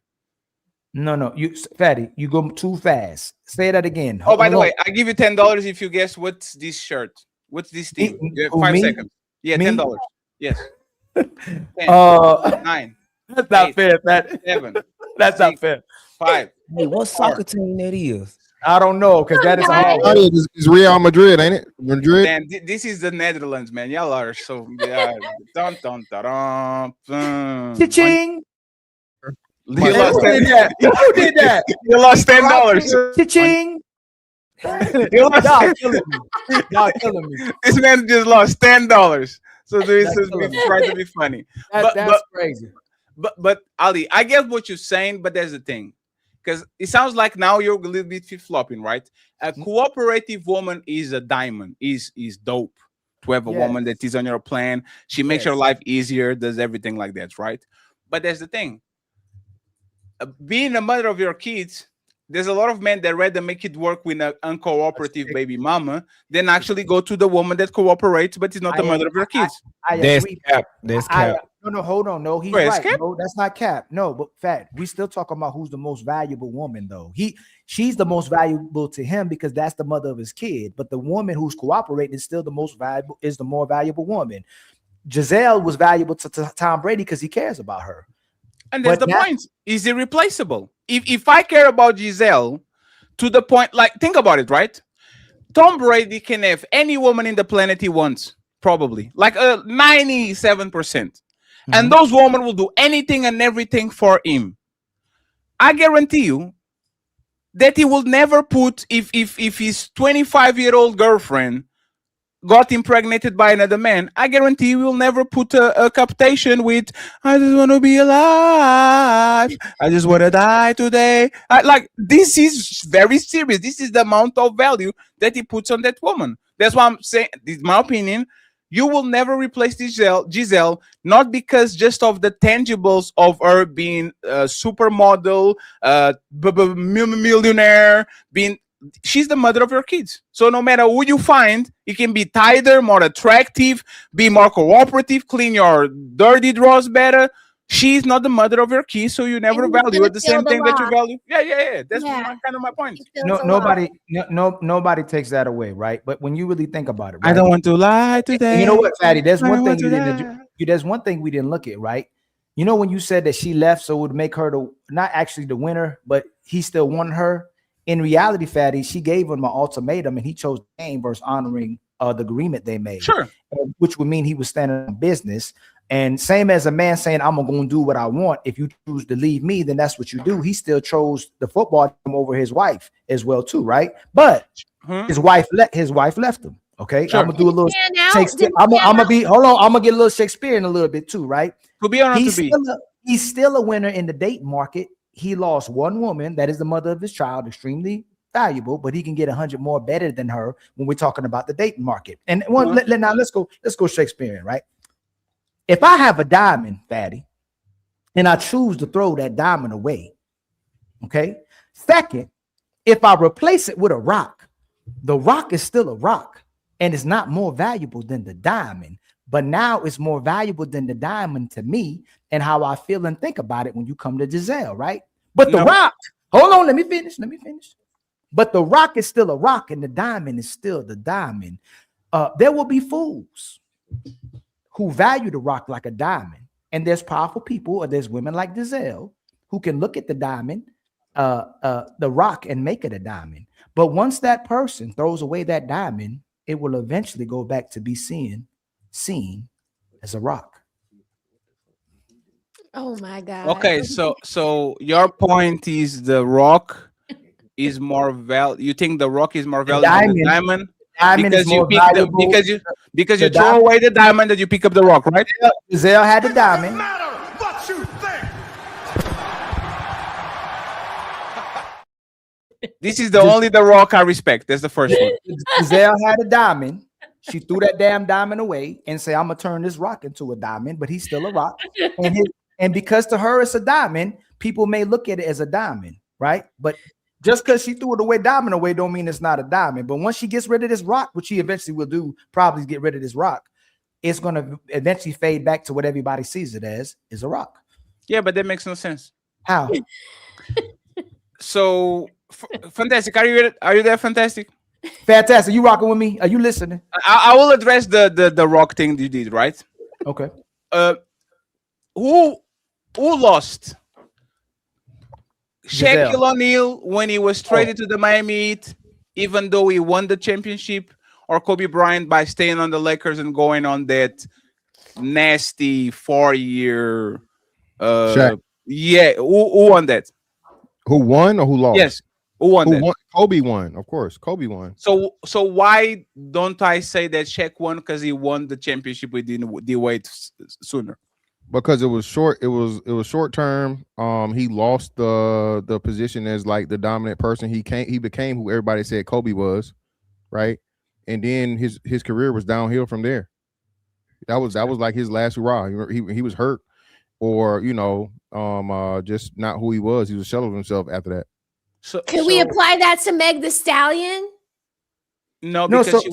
No, Fatty, you go too fast. Say that again. Oh, by the way, I give you $10 if you guess what's this shirt. What's this team? You have 5 seconds. Yeah, $10. Yes. 10, 9. That's not fair, Fatty. 7. That's not fair. 5. Hey, what soccer team that is? I don't know, because that is hard. It's Real Madrid, ain't it? Madrid. Man, this is the Netherlands, man. Y'all are so dun. Cha-ching. You lost $10. Who did that? You lost $10. Cha-ching. Y'all killing me. This man just lost $10. So this is trying to be funny. That's crazy. But Ali, I get what you're saying, but there's the thing. Because it sounds like now you're a little bit flip-flopping, right? A cooperative woman is a diamond, is dope. To have a woman that is on your plan, she makes your life easier, does everything like that, right? But there's the thing. Being a mother of your kids, there's a lot of men that rather make it work with an uncooperative baby mama than actually go to the woman that cooperates, but is not the mother of your kids. That's cap. That's cap. No, hold on. No, he's right. No, that's not cap. No, but Fat, we still talking about who's the most valuable woman, though. She's the most valuable to him because that's the mother of his kid. But the woman who's cooperating is still the most valuable, is the more valuable woman. Gisele was valuable to Tom Brady because he cares about her. And that's the point. Is irreplaceable. If I care about Gisele to the point, like, think about it, right? Tom Brady can have any woman in the planet he wants, probably like 97%, and those women will do anything and everything for him. I guarantee you that he will never put if his 25-year-old girlfriend got impregnated by another man, I guarantee he will never put a captation with "I just want to be alive, I just want to die today." Like, this is very serious. This is the amount of value that he puts on that woman. That's why I'm saying, this is my opinion. You will never replace Gisele, not because just of the tangibles of her being a supermodel, millionaire, being. She's the mother of your kids. So no matter who you find, it can be tighter, more attractive, be more cooperative, clean your dirty drawers better. She's not the mother of your kids, so you never value it the same thing that you value. Yeah. That's kind of my point. Nobody takes that away, right? But when you really think about it, right? I don't want to lie today. And you know what, Fatty? There's one thing there's one thing we didn't look at, right? You know, when you said that she left, so it would make her not actually the winner, but he still won her. In reality, Fatty, she gave him an ultimatum, and he chose the game versus honoring the agreement they made. Sure. Which would mean he was standing on business. And same as a man saying, "I'm going to do what I want. If you choose to leave me, then that's what you do." He still chose the football team over his wife as well, too, right? But his wife left him. Okay, sure. I'm gonna do a little Shakespeare. I'm gonna get a little Shakespearean a little bit too, right? To be honest, he's still a winner in the date market. He lost one woman that is the mother of his child, extremely valuable, but he can get 100 more better than her when we're talking about the dating market. And now let's go Shakespearean, right? If I have a diamond, Fatty, and I choose to throw that diamond away, okay? Second, if I replace it with a rock, the rock is still a rock, and it's not more valuable than the diamond. But now it's more valuable than the diamond to me and how I feel and think about it when you come to Gisele, right? But the rock, hold on, let me finish. But the rock is still a rock and the diamond is still the diamond. There will be fools who value the rock like a diamond. And there's powerful people, or there's women like Gisele who can look at the diamond, the rock, and make it a diamond. But once that person throws away that diamond, it will eventually go back to be seen as a rock. Oh my God. Okay, so your point is the rock is more valuable. You think the rock is more valuable than the diamond? Because you throw away the diamond and you pick up the rock, right? Gisele had the diamond. What you think? This is only the rock I respect. That's the first one. Gisele had a diamond. She threw that damn diamond away and say, "I'm gonna turn this rock into a diamond," but he's still a rock. And because to her it's a diamond, people may look at it as a diamond, right? But just because she threw diamond away, don't mean it's not a diamond. But once she gets rid of this rock, which she eventually will do, probably get rid of this rock, it's gonna eventually fade back to what everybody sees it as, is a rock. Yeah, but that makes no sense. How? So, Fantastic, are you there, Fantastic? Fantastic, you rocking with me? Are you listening? I will address the rock thing you did, right? Okay. Who lost? Gisele. Shaquille O'Neal when he was traded to the Miami Heat, even though he won the championship, or Kobe Bryant by staying on the Lakers and going on that nasty 4-year? Shaq. Yeah, who won that? Who won or who lost? Yes, who won that? Won? Kobe won, of course. Kobe won. So why don't I say that Shaq won? Because he won the championship within the wait sooner. Because it was short. It was short term. He lost the position as like the dominant person. He became who everybody said Kobe was, right? And then his career was downhill from there. That was like his last hurrah. He was hurt, or just not who he was. He was a shell of himself after that. Can we apply that to Meg the Stallion? No, because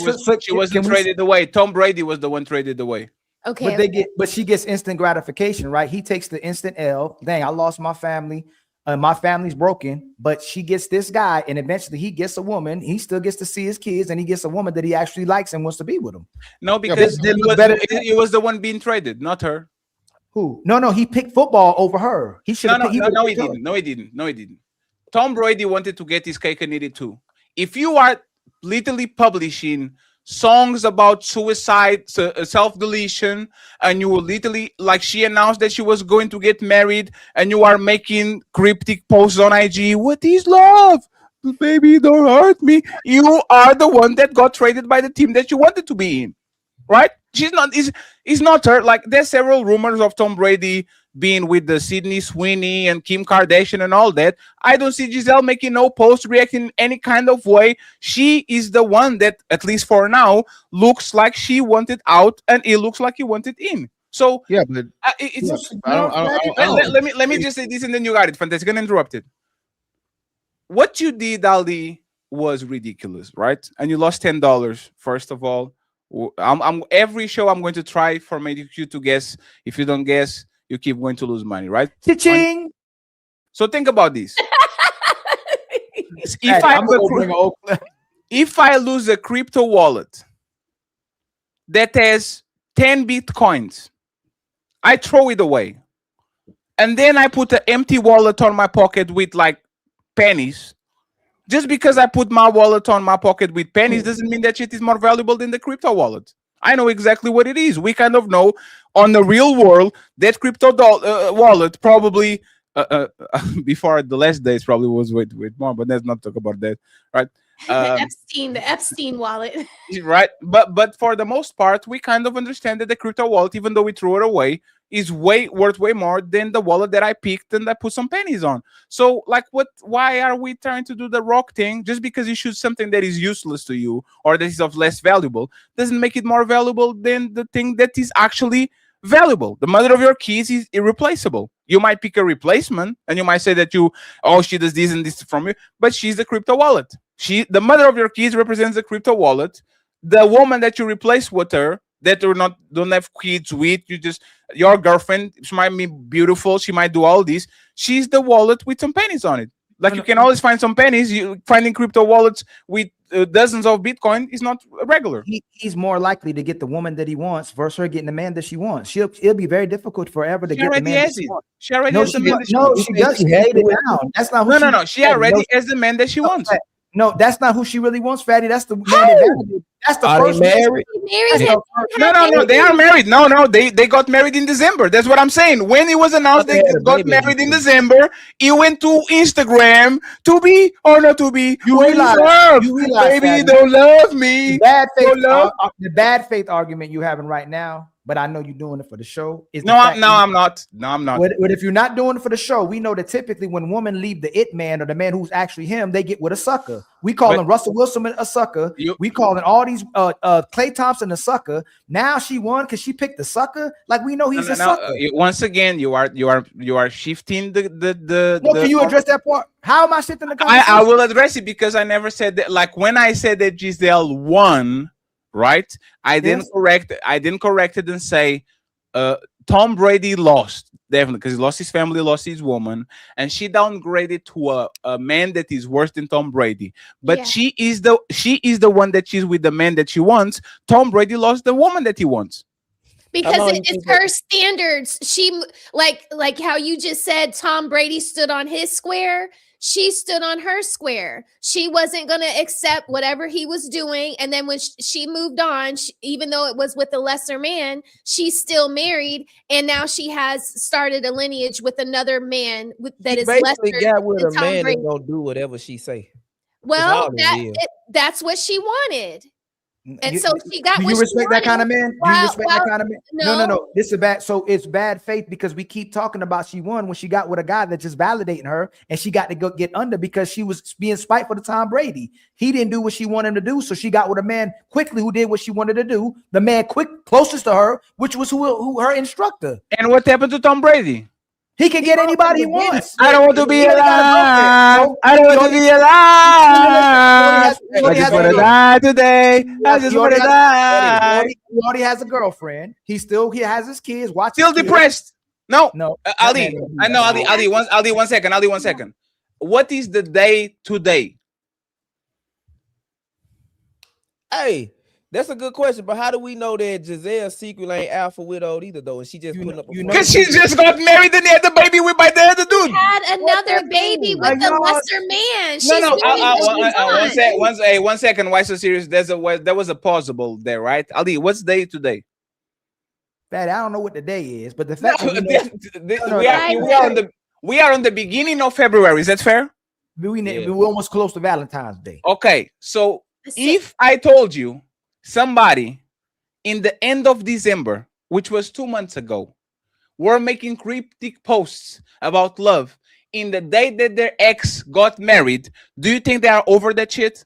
she wasn't traded away. Tom Brady was the one traded away. Okay. But she gets instant gratification, right? He takes the instant L. Dang, I lost my family. My family's broken. But she gets this guy, and eventually he gets a woman. He still gets to see his kids, and he gets a woman that he actually likes and wants to be with him. No, because it was the one being traded, not her. Who? No, he picked football over her. He should. No, he didn't. No, he didn't. Tom Brady wanted to get his cake and eat it too. If you are literally publishing songs about suicide, self-deletion, and you will literally, like, she announced that she was going to get married, and you are making cryptic posts on IG. What is love? Baby, don't hurt me. You are the one that got traded by the team that you wanted to be in, right? She's not. Is not her. Like, there's several rumors of Tom Brady being with the Sydney Sweeney and Kim Kardashian and all that. I don't see Gisele making no post, reacting in any kind of way. She is the one that, at least for now, looks like she wanted out, and it looks like he wanted in. So yeah, but it's. I don't. Let me just say this, and then you got it. Fantastic. Gonna interrupt it. What you did, Ali, was ridiculous, right? And you lost $10. First of all, I'm every show I'm going to try for you to guess. If you don't guess, you keep going to lose money, right? Cha-ching. So think about this. If I lose a crypto wallet that has 10 Bitcoins, I throw it away. And then I put an empty wallet on my pocket with like pennies. Just because I put my wallet on my pocket with pennies doesn't mean that shit is more valuable than the crypto wallet. I know exactly what it is. We kind of know on the real world that crypto wallet probably before the last days probably was with more, but let's not talk about that, right? The Epstein wallet. Right, but for the most part, we kind of understand that the crypto wallet, even though we threw it away, is worth way more than the wallet that I picked and I put some pennies on. So, like, why are we trying to do the rock thing? Just because you choose something that is useless to you or that is of less valuable doesn't make it more valuable than the thing that is actually valuable. The mother of your kids is irreplaceable. You might pick a replacement and you might say that she does this and this from you, but she's the crypto wallet. The mother of your kids represents the crypto wallet. The woman that you replace with her, that don't have kids with, your girlfriend, she might be beautiful, she might do all this. She's the wallet with some pennies on it. Like, you can always find some pennies. Finding crypto wallets with dozens of Bitcoin is not regular. He's more likely to get the woman that he wants versus her getting the man that she wants. It'll be very difficult forever to get the man that she wants. She already has the man that she wants. She does. She hated it down. That's not who no. She already has the man that she wants. No, that's not who she really wants, Fatty. That's the man that that's the first married. No. They are married. No. They got married in December. That's what I'm saying. When it was announced they got married in December, he went to Instagram to be or not to be. You realize, baby, you don't love me. The bad faith argument you're having right now, but I know you're doing it for the show. I'm not. But if you're not doing it for the show, we know that typically when women leave the it man or the man who's actually him, they get with a sucker. We calling Russell Wilson a sucker. We calling all these Klay Thompson a sucker. Now she won because she picked the sucker. Like, we know he's a sucker. Once again, you are shifting the. Can you address that part? How am I shifting the conversation? I will address it because I never said that. Like, when I said that Gisele won, right? I didn't correct it and say Tom Brady lost. Definitely, because he lost his family, lost his woman, and she downgraded to a man that is worse than Tom Brady. But she is the one that she's with the man that she wants. Tom Brady lost the woman that he wants. Because it's her standards. She like how you just said Tom Brady stood on his square. She stood on her square. She wasn't going to accept whatever he was doing. And then when she moved on, even though it was with a lesser man, she's still married. And now she has started a lineage with another man that is lesser got with than a Tom man Brady. that's going to do whatever she say. Well, that's what she wanted. And so she got. Do you respect that kind of man? Do you respect that kind of man? No. This is bad. So it's bad faith because we keep talking about she won when she got with a guy that just validating her, and she got to go get under because she was being spiteful to Tom Brady. He didn't do what she wanted him to do, so she got with a man quickly who did what she wanted to do. The man closest to her, which was who her instructor. And what happened to Tom Brady? He can get anybody he wants. I don't want to be alive. I don't want to be alive. I just want to die today. I just want to die. He already has a girlfriend. He has his kids. Still depressed. No. Ali. I know Ali. One second. What is the day today? Hey, That's a good question, but how do we know that Gisele secretly ain't alpha widowed either though? And she just putting up a because she just got married and had the baby with by the other dude. Had another baby with a lesser man. She's doing what she wants. One second. Why so serious? There was a possible there, right? Ali, what's day today? Fatty, I don't know what the day is, but the fact that we are on the beginning of February. Is that fair? We're almost close to Valentine's Day. Okay, so if I told you somebody in the end of December, which was 2 months ago, were making cryptic posts about love in the day that their ex got married, do you think they are over that shit?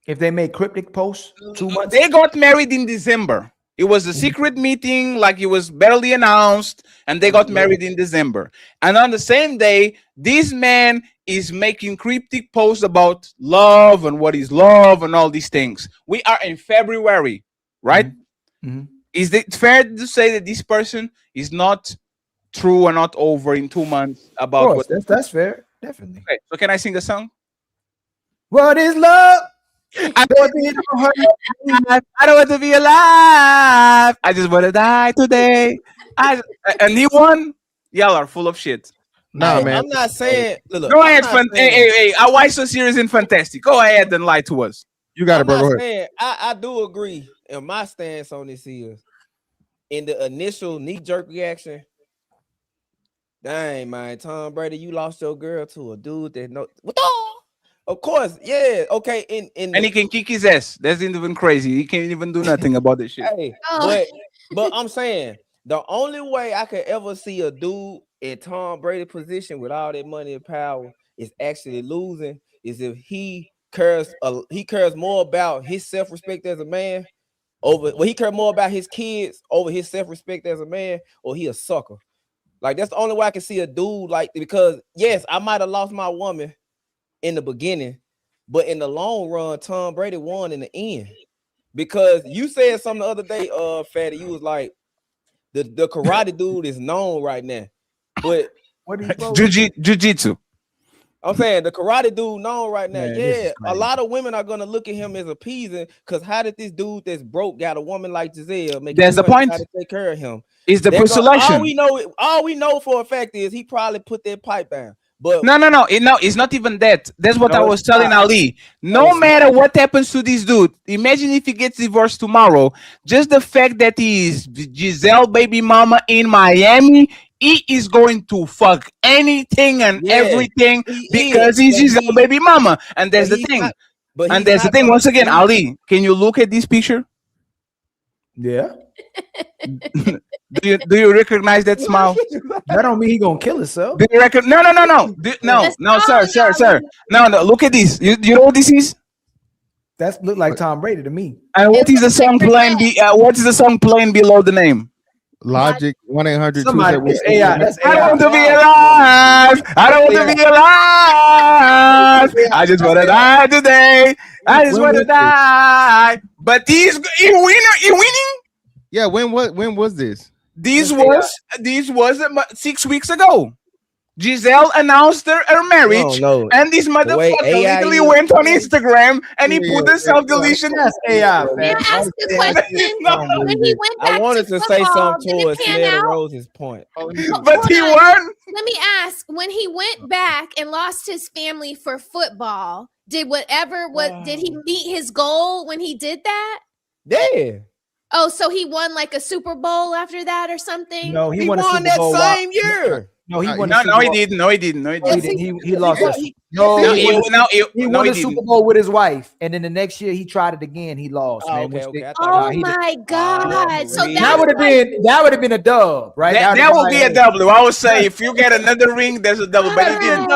If they made cryptic posts 2 months, they got married in December. It was a secret meeting, like it was barely announced, and they got married in December. And on the same day, this man is making cryptic posts about love and what is love and all these things. We are in February, right? Is it fair to say that this person is not true and not over in 2 months about what? That's fair, definitely. Okay, so can I sing a song? What is love? I don't want to be alive. I just want to die today. And he won. Y'all are full of shit. Nah, man. I'm not saying. Look, go ahead, hey. Why so serious and fantastic? Go ahead and lie to us. You got it, bro. Go ahead. I do agree. And my stance on this is, in the initial knee-jerk reaction, dang, man, Tom Brady, you lost your girl to a dude that no. What the? Of course, yeah, okay. And he can kick his ass. That's even crazy. He can't even do nothing about this shit. Hey, but I'm saying the only way I could ever see a dude in Tom Brady position with all that money and power is actually losing is if he cares more about his self-respect as a man he cares more about his kids over his self-respect as a man, or he a sucker. Like that's the only way I can see a dude like, because yes, I might have lost my woman in the beginning, but in the long run, Tom Brady won in the end. Because you said something the other day, Fatty, you was like, the karate dude is known right now. But what do you Jiu-jitsu. I'm saying the karate dude known right now. Man, yeah, a lot of women are gonna look at him as appeasing, because how did this dude that's broke got a woman like Gisele make that's the point to take care of him? Is the selection. All we know for a fact is he probably put that pipe down. But no, it's not even that. That's what I was telling Ali. No matter what happens to this dude, imagine if he gets divorced tomorrow. Just the fact that he is Gisele baby mama in Miami, he is going to fuck anything and everything because he's Gisele baby mama. And there's the thing. There's the thing. Once again, Ali, can you look at this picture? Yeah. Do you recognize that smile? That don't mean he gonna kill himself. Do you reckon? No, sir. No. Look at this. You know what this is? That look like Tom Brady to me. And what is the song playing? What is the song playing below the name? Logic 1-800. That's AI. I don't want to be alive. I don't want to be alive. I just want to die today. I just want to die. But he's winning. Yeah. When was this? This was 6 weeks ago. Gisele announced her marriage, and this motherfucker literally went on Instagram and he put the self-deletion. That's AI. May I ask the question? When he went back I wanted to say football, something towards Ned Rose's point. But he won. Let me ask, when he went back and lost his family for football, did he meet his goal when he did that? Yeah. Oh, so he won like a Super Bowl after that or something? No, he won that same year. No, he won. He didn't. No, he didn't. He lost. He won the Super Bowl with his wife, and then the next year he tried it again. He lost. Oh my God! So that would have been a dub, right? That would be a double. I would say if you get another ring, there's a double. But he didn't.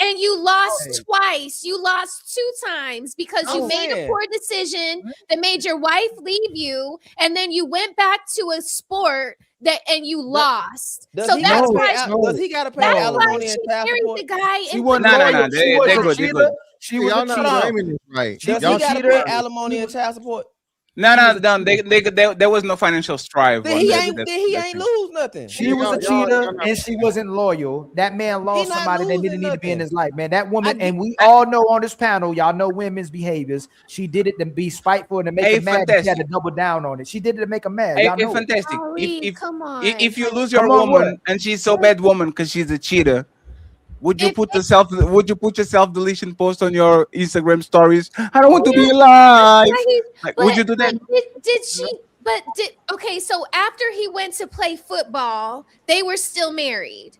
And you lost twice. You lost 2 times because you made a poor decision that made your wife leave you, and then you went back to a sport and you lost. So that's why does he gotta pay alimony and child support? The guy they're good. Y'all not framing this right. Does he gotta pay alimony and child support? No. There was no financial strive. Then he ain't lose nothing. She was a cheater and she wasn't loyal. That man lost somebody that didn't need to be in his life, man. That woman, and we all know on this panel, y'all know women's behaviors. She did it to be spiteful and to make him mad. She had to double down on it. She did it to make him mad. Y'all know fantastic. Sorry, come on. If you lose your woman and she's so bad woman because she's a cheater, would you put your self-deletion post on your Instagram stories? I don't want to be alive. Like, would you do that? Did she? But okay? So after he went to play football, they were still married,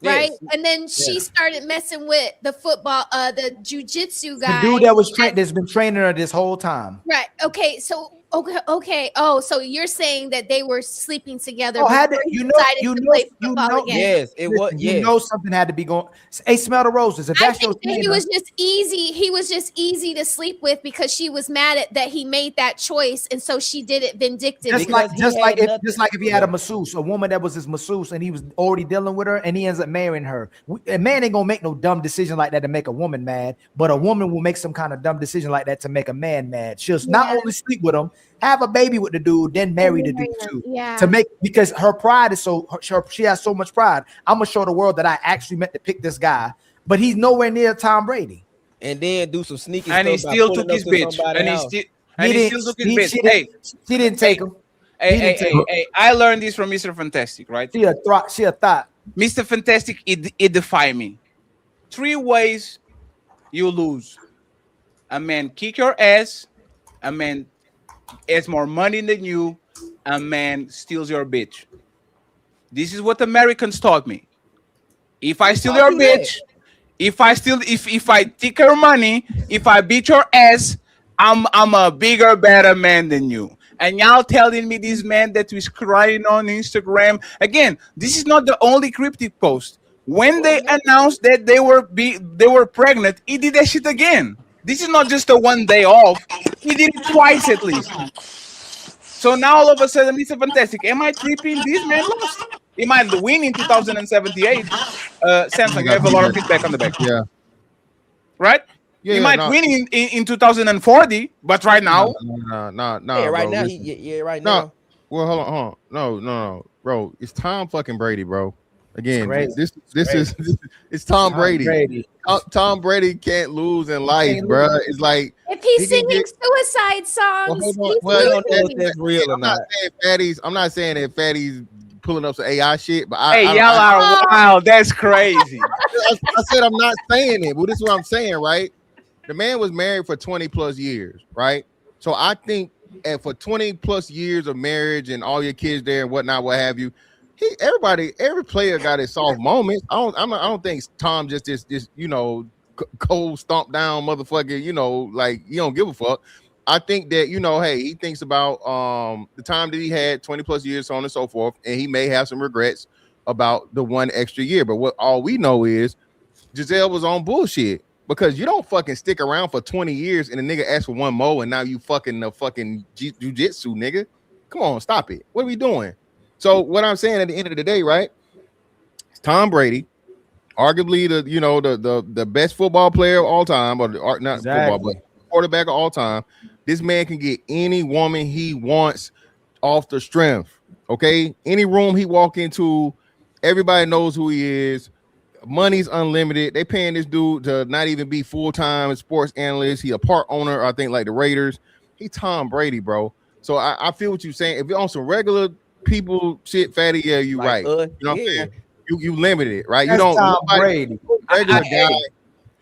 right? Yes. And then she started messing with the football, the jujitsu guy, the dude that was that's been training her this whole time. right? Okay, so okay. Oh, so you're saying that they were sleeping together? Oh, had before to, he you decided to play football again? Yes, it was. You know something had to be going. Hey, smell the roses. If I that's your think that he was just easy. He was just easy to sleep with because she was mad at that he made that choice, and so she did it vindictively. just like if he had a masseuse, a woman that was his masseuse, and he was already dealing with her, and he ends up marrying her. A man ain't gonna make no dumb decision like that to make a woman mad, but a woman will make some kind of dumb decision like that to make a man mad. She'll not only sleep with him, have a baby with the dude, then marry the dude too. Yeah. To make, because her pride is she has so much pride. I'm gonna show the world that I actually meant to pick this guy, but he's nowhere near Tom Brady. And then do some sneaky And he stuff by still pulling took up his to bitch. somebody's And he house. still took his bitch. Hey, she didn't take him. Hey, I learned this from Mr. Fantastic, right? She a thought. Mr. Fantastic, it defied me. 3 ways you lose. A man kick your ass. A man has more money than you. A man steals your bitch. This is what Americans taught me. If I steal your bitch, if I take her money, if I beat your ass, I'm a bigger, better man than you. And y'all telling me this man that was crying on Instagram. Again, this is not the only cryptic post. When they announced that they were pregnant, he did that shit again. This is not just a 1 day off. He did it twice at least. So now all of a sudden, Mr. Fantastic. Am I tripping? This man lost. He might win in 2078. Samsung, you have a lot of feedback on the back. Yeah. Right? Yeah, he might win in 2040, but right now. No. Yeah, right bro, now. listen. Right now. Well, hold on. No, bro. It's Tom fucking Brady, bro. Again, Crazy. this is it's Tom Brady. Tom Brady can't lose in life, bro. It's like if he's singing suicide songs, I don't know if that's real or not. I'm not saying that Fatty's pulling up some AI shit, but y'all are wild. That's crazy. I said I'm not saying it, but this is what I'm saying, right? The man was married for 20 plus years, right? So I think for 20 plus years of marriage and all your kids there and whatnot, what have you, every player got his soft moments. I don't think Tom just this cold stomp down motherfucker, like you don't give a fuck. I think that, hey, he thinks about the time that he had 20 plus years, so on and so forth, and he may have some regrets about the 1 extra year. But all we know is Gisele was on bullshit, because you don't fucking stick around for 20 years and the nigga asks for 1 more and now you fucking the fucking jujitsu, nigga. Come on, stop it. What are we doing? So what I'm saying at the end of the day, right? It's Tom Brady, arguably the best football player of all time, or not football, but quarterback of all time. This man can get any woman he wants off the strength. Okay, any room he walk into, everybody knows who he is. Money's unlimited. They paying this dude to not even be full-time sports analyst. He a part owner, I think, like the Raiders. He Tom Brady, bro. So I feel what you're saying. If you're on some regular people shit, Fatty, yeah, you right. You know what I'm saying? You limited it, right? That's you don't Tom Brady.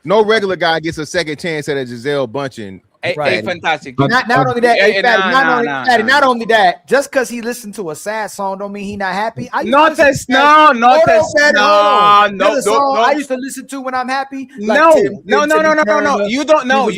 No regular guy gets a second chance at a Gisele Bunchen. Hey, fantastic. Not only that, not only that, just because he listened to a I used to listen to when I'm happy. No. You don't know,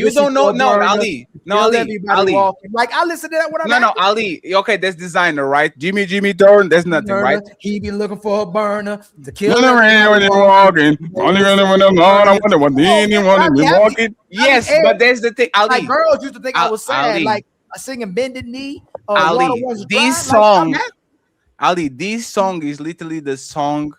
Ali. Ali. Like I listen to that when I'm happy. Ali. Okay, that's designer, right? Jimmy Thorne. That's nothing, right? He be looking for a burner to kill. When you're walking, only when I'm not. I wonder what anyone is walking. Yes, but there's the thing, Ali. Like girls used to think I was sad, like singing "Bended Knee." Ali, this song, Ali, this song is literally the song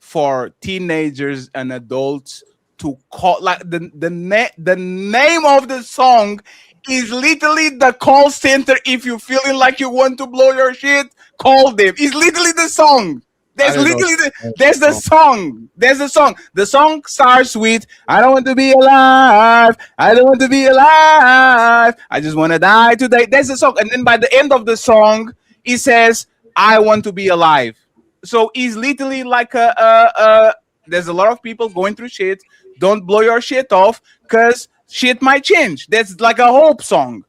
for teenagers and adults to call. Like the name of the song is literally the call center. If you're feeling like you want to blow your shit, call them. It's literally the song. There's literally there's the song. There's the song. The song starts with "I don't want to be alive. I don't want to be alive. I just want to die today." That's the song. And then by the end of the song, it says, "I want to be alive." So it's literally like there's a lot of people going through shit. Don't blow your shit off because shit might change. That's like a hope song.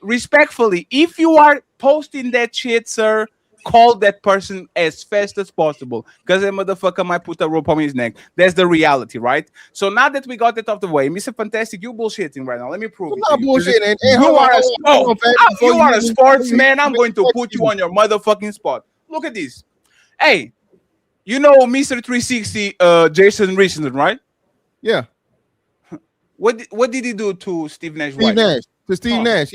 Respectfully, if you are posting that shit, sir, call that person as fast as possible because that motherfucker might put a rope on his neck. That's the reality, right? So now that we got that off the way, Mr. Fantastic, you bullshitting right now. Let me prove it. Not bullshitting. You are a sportsman. I'm going to put you on your motherfucking spot. Look at this. Hey, you know Mr. 360, Jason Richardson, right? Yeah. What did he do to Steve Nash's Steve wife? Nash. To Steve Nash.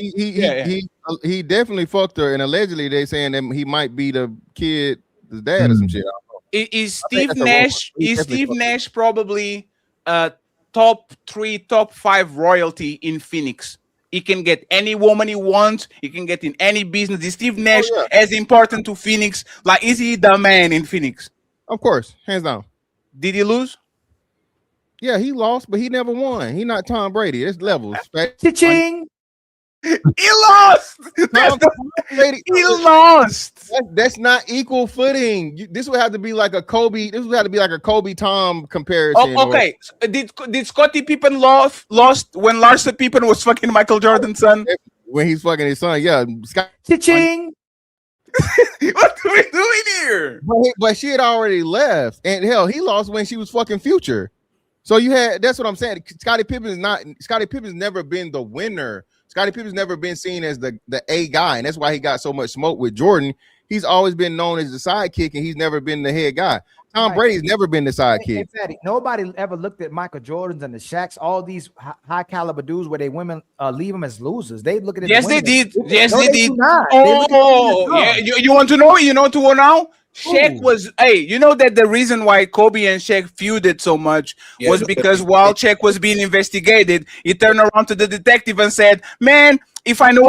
He definitely fucked her, and allegedly they saying that he might be the kid's dad or some shit. I don't know. Is Steve Nash probably top 3, top 5 royalty in Phoenix? He can get any woman he wants. He can get in any business. Is Steve Nash as important to Phoenix? Like, is he the man in Phoenix? Of course, hands down. Did he lose? Yeah, he lost, but he never won. He not Tom Brady. It's levels. Cha-ching. He lost. He lost. That's not equal footing. This would have to be like a Kobe. This would have to be like a Kobe Tom comparison. Oh, okay. Did Scottie Pippen lost when Larsa Pippen was fucking Michael Jordan's son? When he's fucking his son, yeah. Cha-ching. What are we doing here? But she had already left, and hell, he lost when she was fucking Future. So you had. That's what I'm saying. Scottie Pippen's never been the winner. Scottie Pippen's never been seen as the A guy, and that's why he got so much smoke with Jordan. He's always been known as the sidekick, and he's never been the head guy. Tom Brady's never been the sidekick. Nobody ever looked at Michael Jordans and the Shaqs, all these high caliber dudes where they women leave them as losers. They look at it. Yes, they did. Yes, they did. Oh, yeah. You want to know? You know to now? Shaq was, you know that the reason why Kobe and Shaq feuded so much was because while Shaq was being investigated, he turned around to the detective and said, "Man, if I knew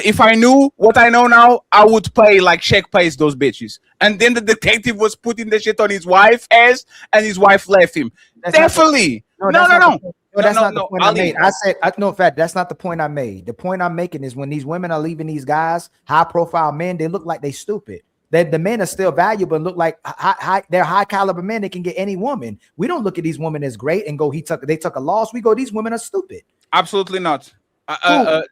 if I knew what I know now, I would pay like Shaq pays those bitches." And then the detective was putting the shit on his wife's ass, and his wife left him. Definitely. No. That's not the point I made. I said, no, in fact, that's not the point I made. The point I'm making is when these women are leaving these guys, high profile men, they look like they stupid. The men are still valuable and look like they're high caliber men. They can get any woman. We don't look at these women as great and go, they took a loss. We go, these women are stupid. Absolutely not. Hey,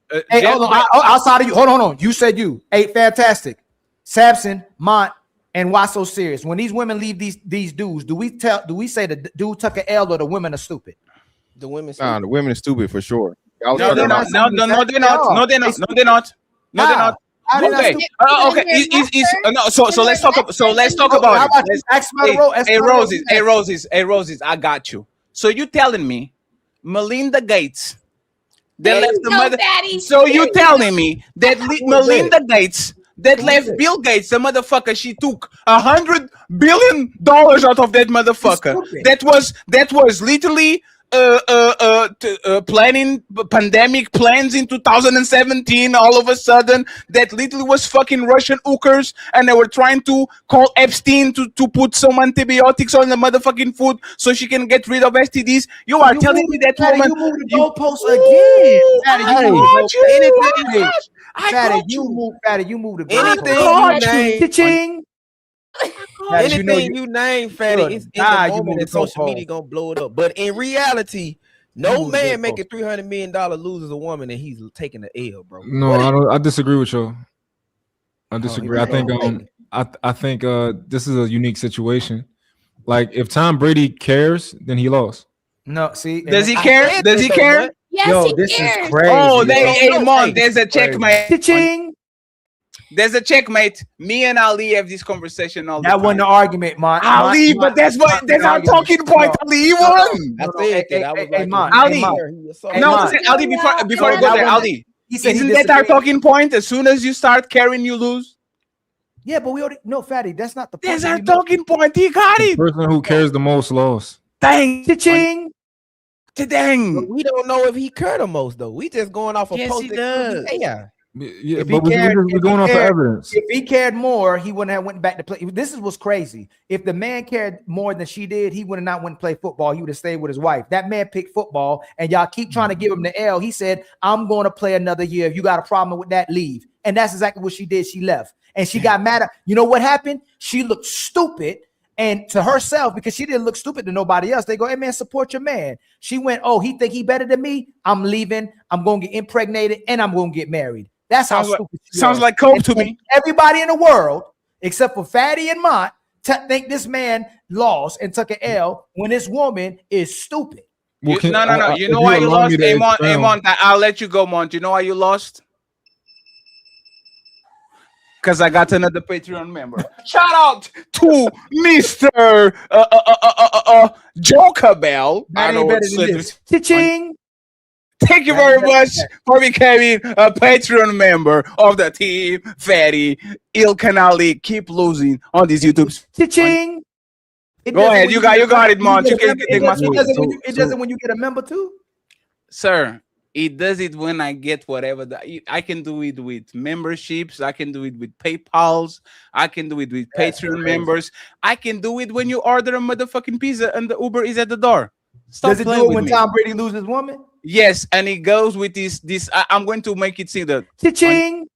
hold on. Outside of you, hold on. You said you. Hey, fantastic. Samson, Mont, and why so serious? When these women leave these dudes, do we say the dude took an L or the women are stupid? The women. Nah, the women are stupid for sure. No, they're not. No, they're not. Okay. So let's talk about it. Hey, Roses. I got you. So you telling me, Melinda Gates, that left the mother. So you telling me that Melinda Gates that left Bill Gates, the motherfucker, she took $100 billion out of that motherfucker. That was literally planning pandemic plans in 2017. All of a sudden, that literally was fucking Russian hookers, and they were trying to call Epstein to put some antibiotics on the motherfucking food so she can get rid of STDs. You are telling me that woman? You moved the goalpost again. You moved the goalpost. Anything you name, Fatty, it's in the moment that social media gonna blow it up. But in reality, no man making $300 million loses a woman and he's taking the L, bro. No, I disagree with you. I disagree. I think this is a unique situation. Like if Tom Brady cares, then he lost. No, see, does he care? Does he care? Yes, he this cares. is crazy. Oh, there's a checkmate. Cha-ching. There's a checkmate. Me and Ali have this conversation all the time. That wasn't the argument, man. Ali, but that's our talking point. Ali, he won. I said that. Ali. Ali, before you go there, Ali. Isn't that our talking point? As soon as you start caring, you lose. Yeah, but we already no, Fatty. That's not the point. That's our talking point. He got it. The person who cares the most lost. Dang. Cha-ching. Dang. We don't know if he cared the most though. We just going off of Yes, he posted. does. Yeah. Yeah, If but he cared, we're going off of evidence. If he cared more, he wouldn't have went back to play. This is what's crazy. If the man cared more than she did, he would have not went to play football. He would have stayed with his wife. That man picked football, and y'all keep trying to give him the L. He said, "I'm going to play another year. If you got a problem with that, leave." And that's exactly what she did. She left, and she got mad at. You know what happened? She looked stupid. And to herself, because she didn't look stupid to nobody else, they go, "Hey man, support your man." She went, "Oh, he think he better than me? I'm leaving. I'm going to get impregnated, and I'm going to get married." That's how stupid she sounds was. like coke to me. Everybody in the world, except for Fatty and Mont, think this man lost and took an L when this woman is stupid. No. You know why you lost? Hey, Mont, I'll let you go, Mont. You know why you lost? Because I got another Patreon member. Shout out to Mr. Joker Bell. That ain't better than this. Cha-ching. Thank you very much for becoming a Patreon member of the team. Fatty, Il Canali, keep losing on these YouTubes. Cha-ching. Go ahead, you got it, Mont. You can take my spot. It doesn't when you get a member too, sir. It does it when I get whatever. I can do it with memberships. I can do it with PayPals. I can do it with Patreon members. I can do it when you order a motherfucking pizza and the Uber is at the door. Stop does it do it when Tom Brady loses woman? Yes, and it goes with this. I'm going to make it see the cha-ching.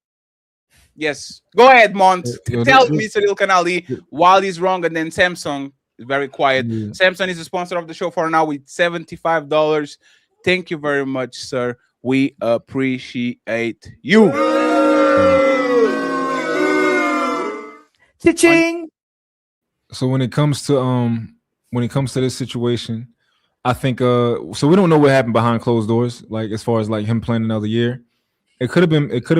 Yes, go ahead, Mont. Tell Mr. Il Canali while he's wrong, and then Samsung is very quiet. Samsung is the sponsor of the show for now with $75. Thank you very much, sir. We appreciate you. Cha-ching. So when it comes to this situation, I think so we don't know what happened behind closed doors, like as far as like him playing another year. It could have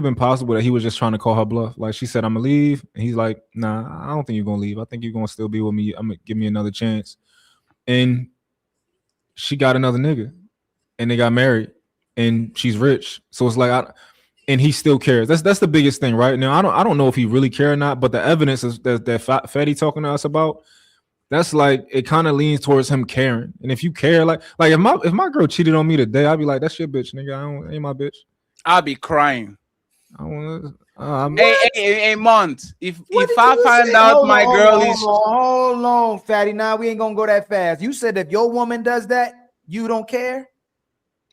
been possible that he was just trying to call her bluff. Like she said, "I'm gonna leave," and he's like, "Nah, I don't think you're gonna leave. I think you're gonna still be with me. I'm gonna give me another chance." And she got another nigga, and they got married, and she's rich. So it's like, and he still cares. That's the biggest thing right now. I don't know if he really care or not, but the evidence is that Fatty talking to us about. That's like it kind of leans towards him caring. And if you care, like if my girl cheated on me today, I'd be like, "That's your bitch, nigga. Ain't my bitch." I'll be crying. Hey, Mont. If I find out my girl is hold on, Fatty. Now we ain't gonna go that fast. You said if your woman does that, you don't care.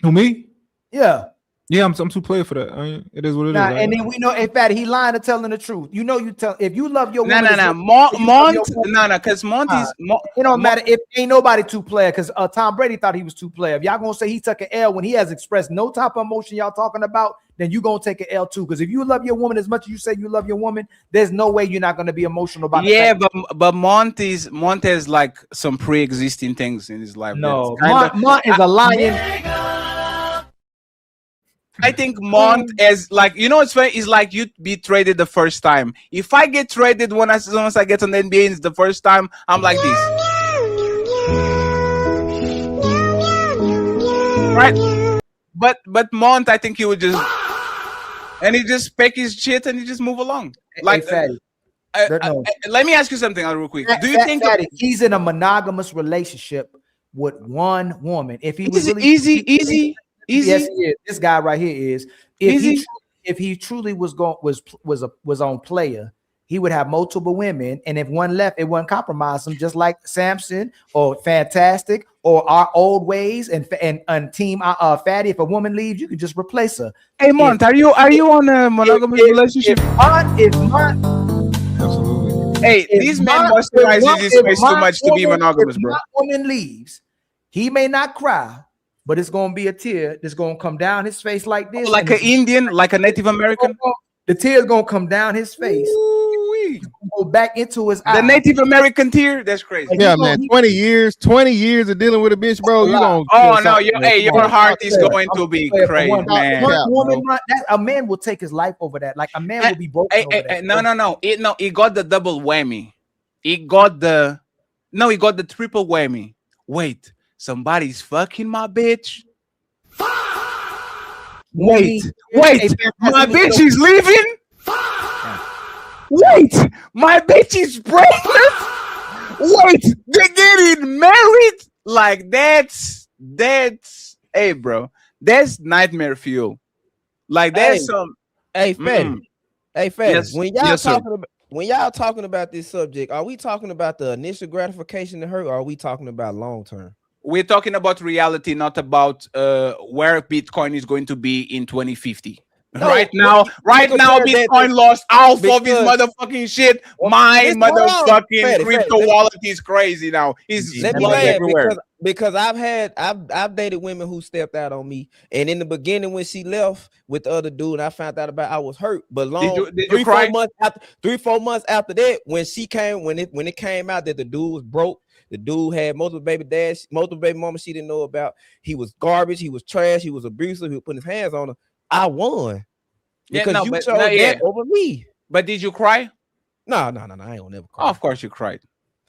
Who, me? Yeah. Yeah, I'm too player for that. It is what it is. And then we know, in fact, he lying or telling the truth. You know, you tell if you love your woman. Because Mont is. It don't matter if ain't nobody two player. Because Tom Brady thought he was two player. If y'all gonna say he took an L when he has expressed no type of emotion y'all talking about, then you gonna take an L too. Because if you love your woman as much as you say you love your woman, there's no way you're not gonna be emotional about it. Yeah, but Mont has like some pre-existing things in his life. No, Mont is a lion. I think Mont is like, you know what's funny? It's like you be traded the first time. If I get traded as soon as I get on the NBA and it's the first time, I'm like this. Right? But Mont, I think he would just and he just pick his shit and he just move along. Like Fatty. Let me ask you something real quick. Do you think Fatty, he's in a monogamous relationship with one woman? If he was really easy. Yes, he is. This guy right here is. If he truly was on player, he would have multiple women, and if one left, it wouldn't compromise him. Just like Samson or Fantastic or our old ways and team Fatty. If a woman leaves, you can just replace her. Hey, Mont, are you on a monogamous relationship? Absolutely. Hey, these men moisturize his face too much to be monogamous, bro. If my woman leaves, he may not cry. But it's gonna be a tear that's gonna come down his face like this, like an Indian, like a Native American. The tear's gonna come down his face, go back into his eyes. The Native American tear. That's crazy. Yeah, man. 20 years of dealing with a bitch, bro. You don't. Oh no, your heart is going to be crazy, man. A man will take his life over that. Like a man will be broken over that. No. It got the double whammy. It got the triple whammy. Wait. Somebody's fucking my bitch. Wait, my bitch is leaving. Wait, my bitch is pregnant. Wait, they're getting married. Like that's that's bro, that's nightmare fuel. Like there's some. Hey, Fatty. Hey, Fatty. Yes, When y'all talking about this subject, are we talking about the initial gratification to her, or are we talking about long term? We're talking about reality, not about where Bitcoin is going to be in 2050. No, right now, Bitcoin lost half of his motherfucking shit. My motherfucking crypto wallet is crazy now. Let me laugh because I've dated women who stepped out on me, and in the beginning when she left with the other dude, I found out about I was hurt. But did you cry? 4 months after that, when she came, when it came out that the dude was broke. The dude had multiple baby dads, multiple baby mamas she didn't know about. He was garbage. He was trash. He was abusive. He was putting his hands on her. I won because you chose that over me. But did you cry? No. I ain't gonna never cry. Oh, of course you cried.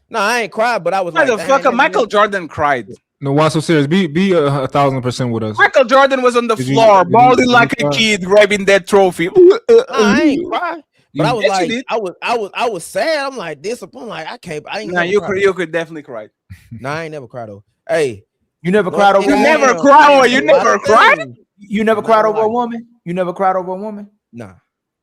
No, I ain't cried, but I was like, Michael Jordan cried. No, why so serious? Be 1,000% with us. Michael Jordan was on the floor, bawling like a kid, grabbing that trophy. I ain't cry. But I was I was sad. I'm like disappointed. Like I ain't. Nah, you could definitely cry. Nah, I ain't never cried though. Hey, you never cried over. You never cried, or you never cried. You never cried over a woman. You never cried over a woman. Nah,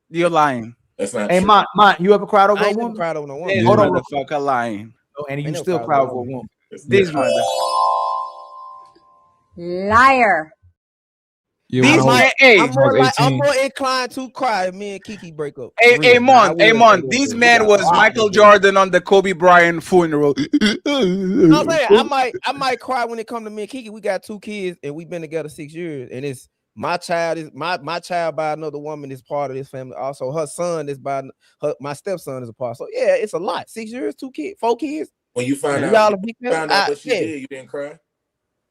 you're lying. That's not. Hey, true. Mont, you ever cried over I a ain't never woman? cried over no woman. Hold on, motherfucker, lying. Oh, and you still cry over a woman. This mother. Liar. Yeah, I'm more inclined to cry if me and Kiki break up. Hey, Mon. This man was Michael Jordan on the Kobe Bryant funeral. I'm saying I might cry when it comes to me and Kiki. We got 2 kids and we've been together 6 years, and it's my child is my child by another woman is part of this family. Also, her son is by my stepson is a part. So yeah, it's a lot. 6 years, 2 kids, 4 kids. When you found out what she did, you didn't cry.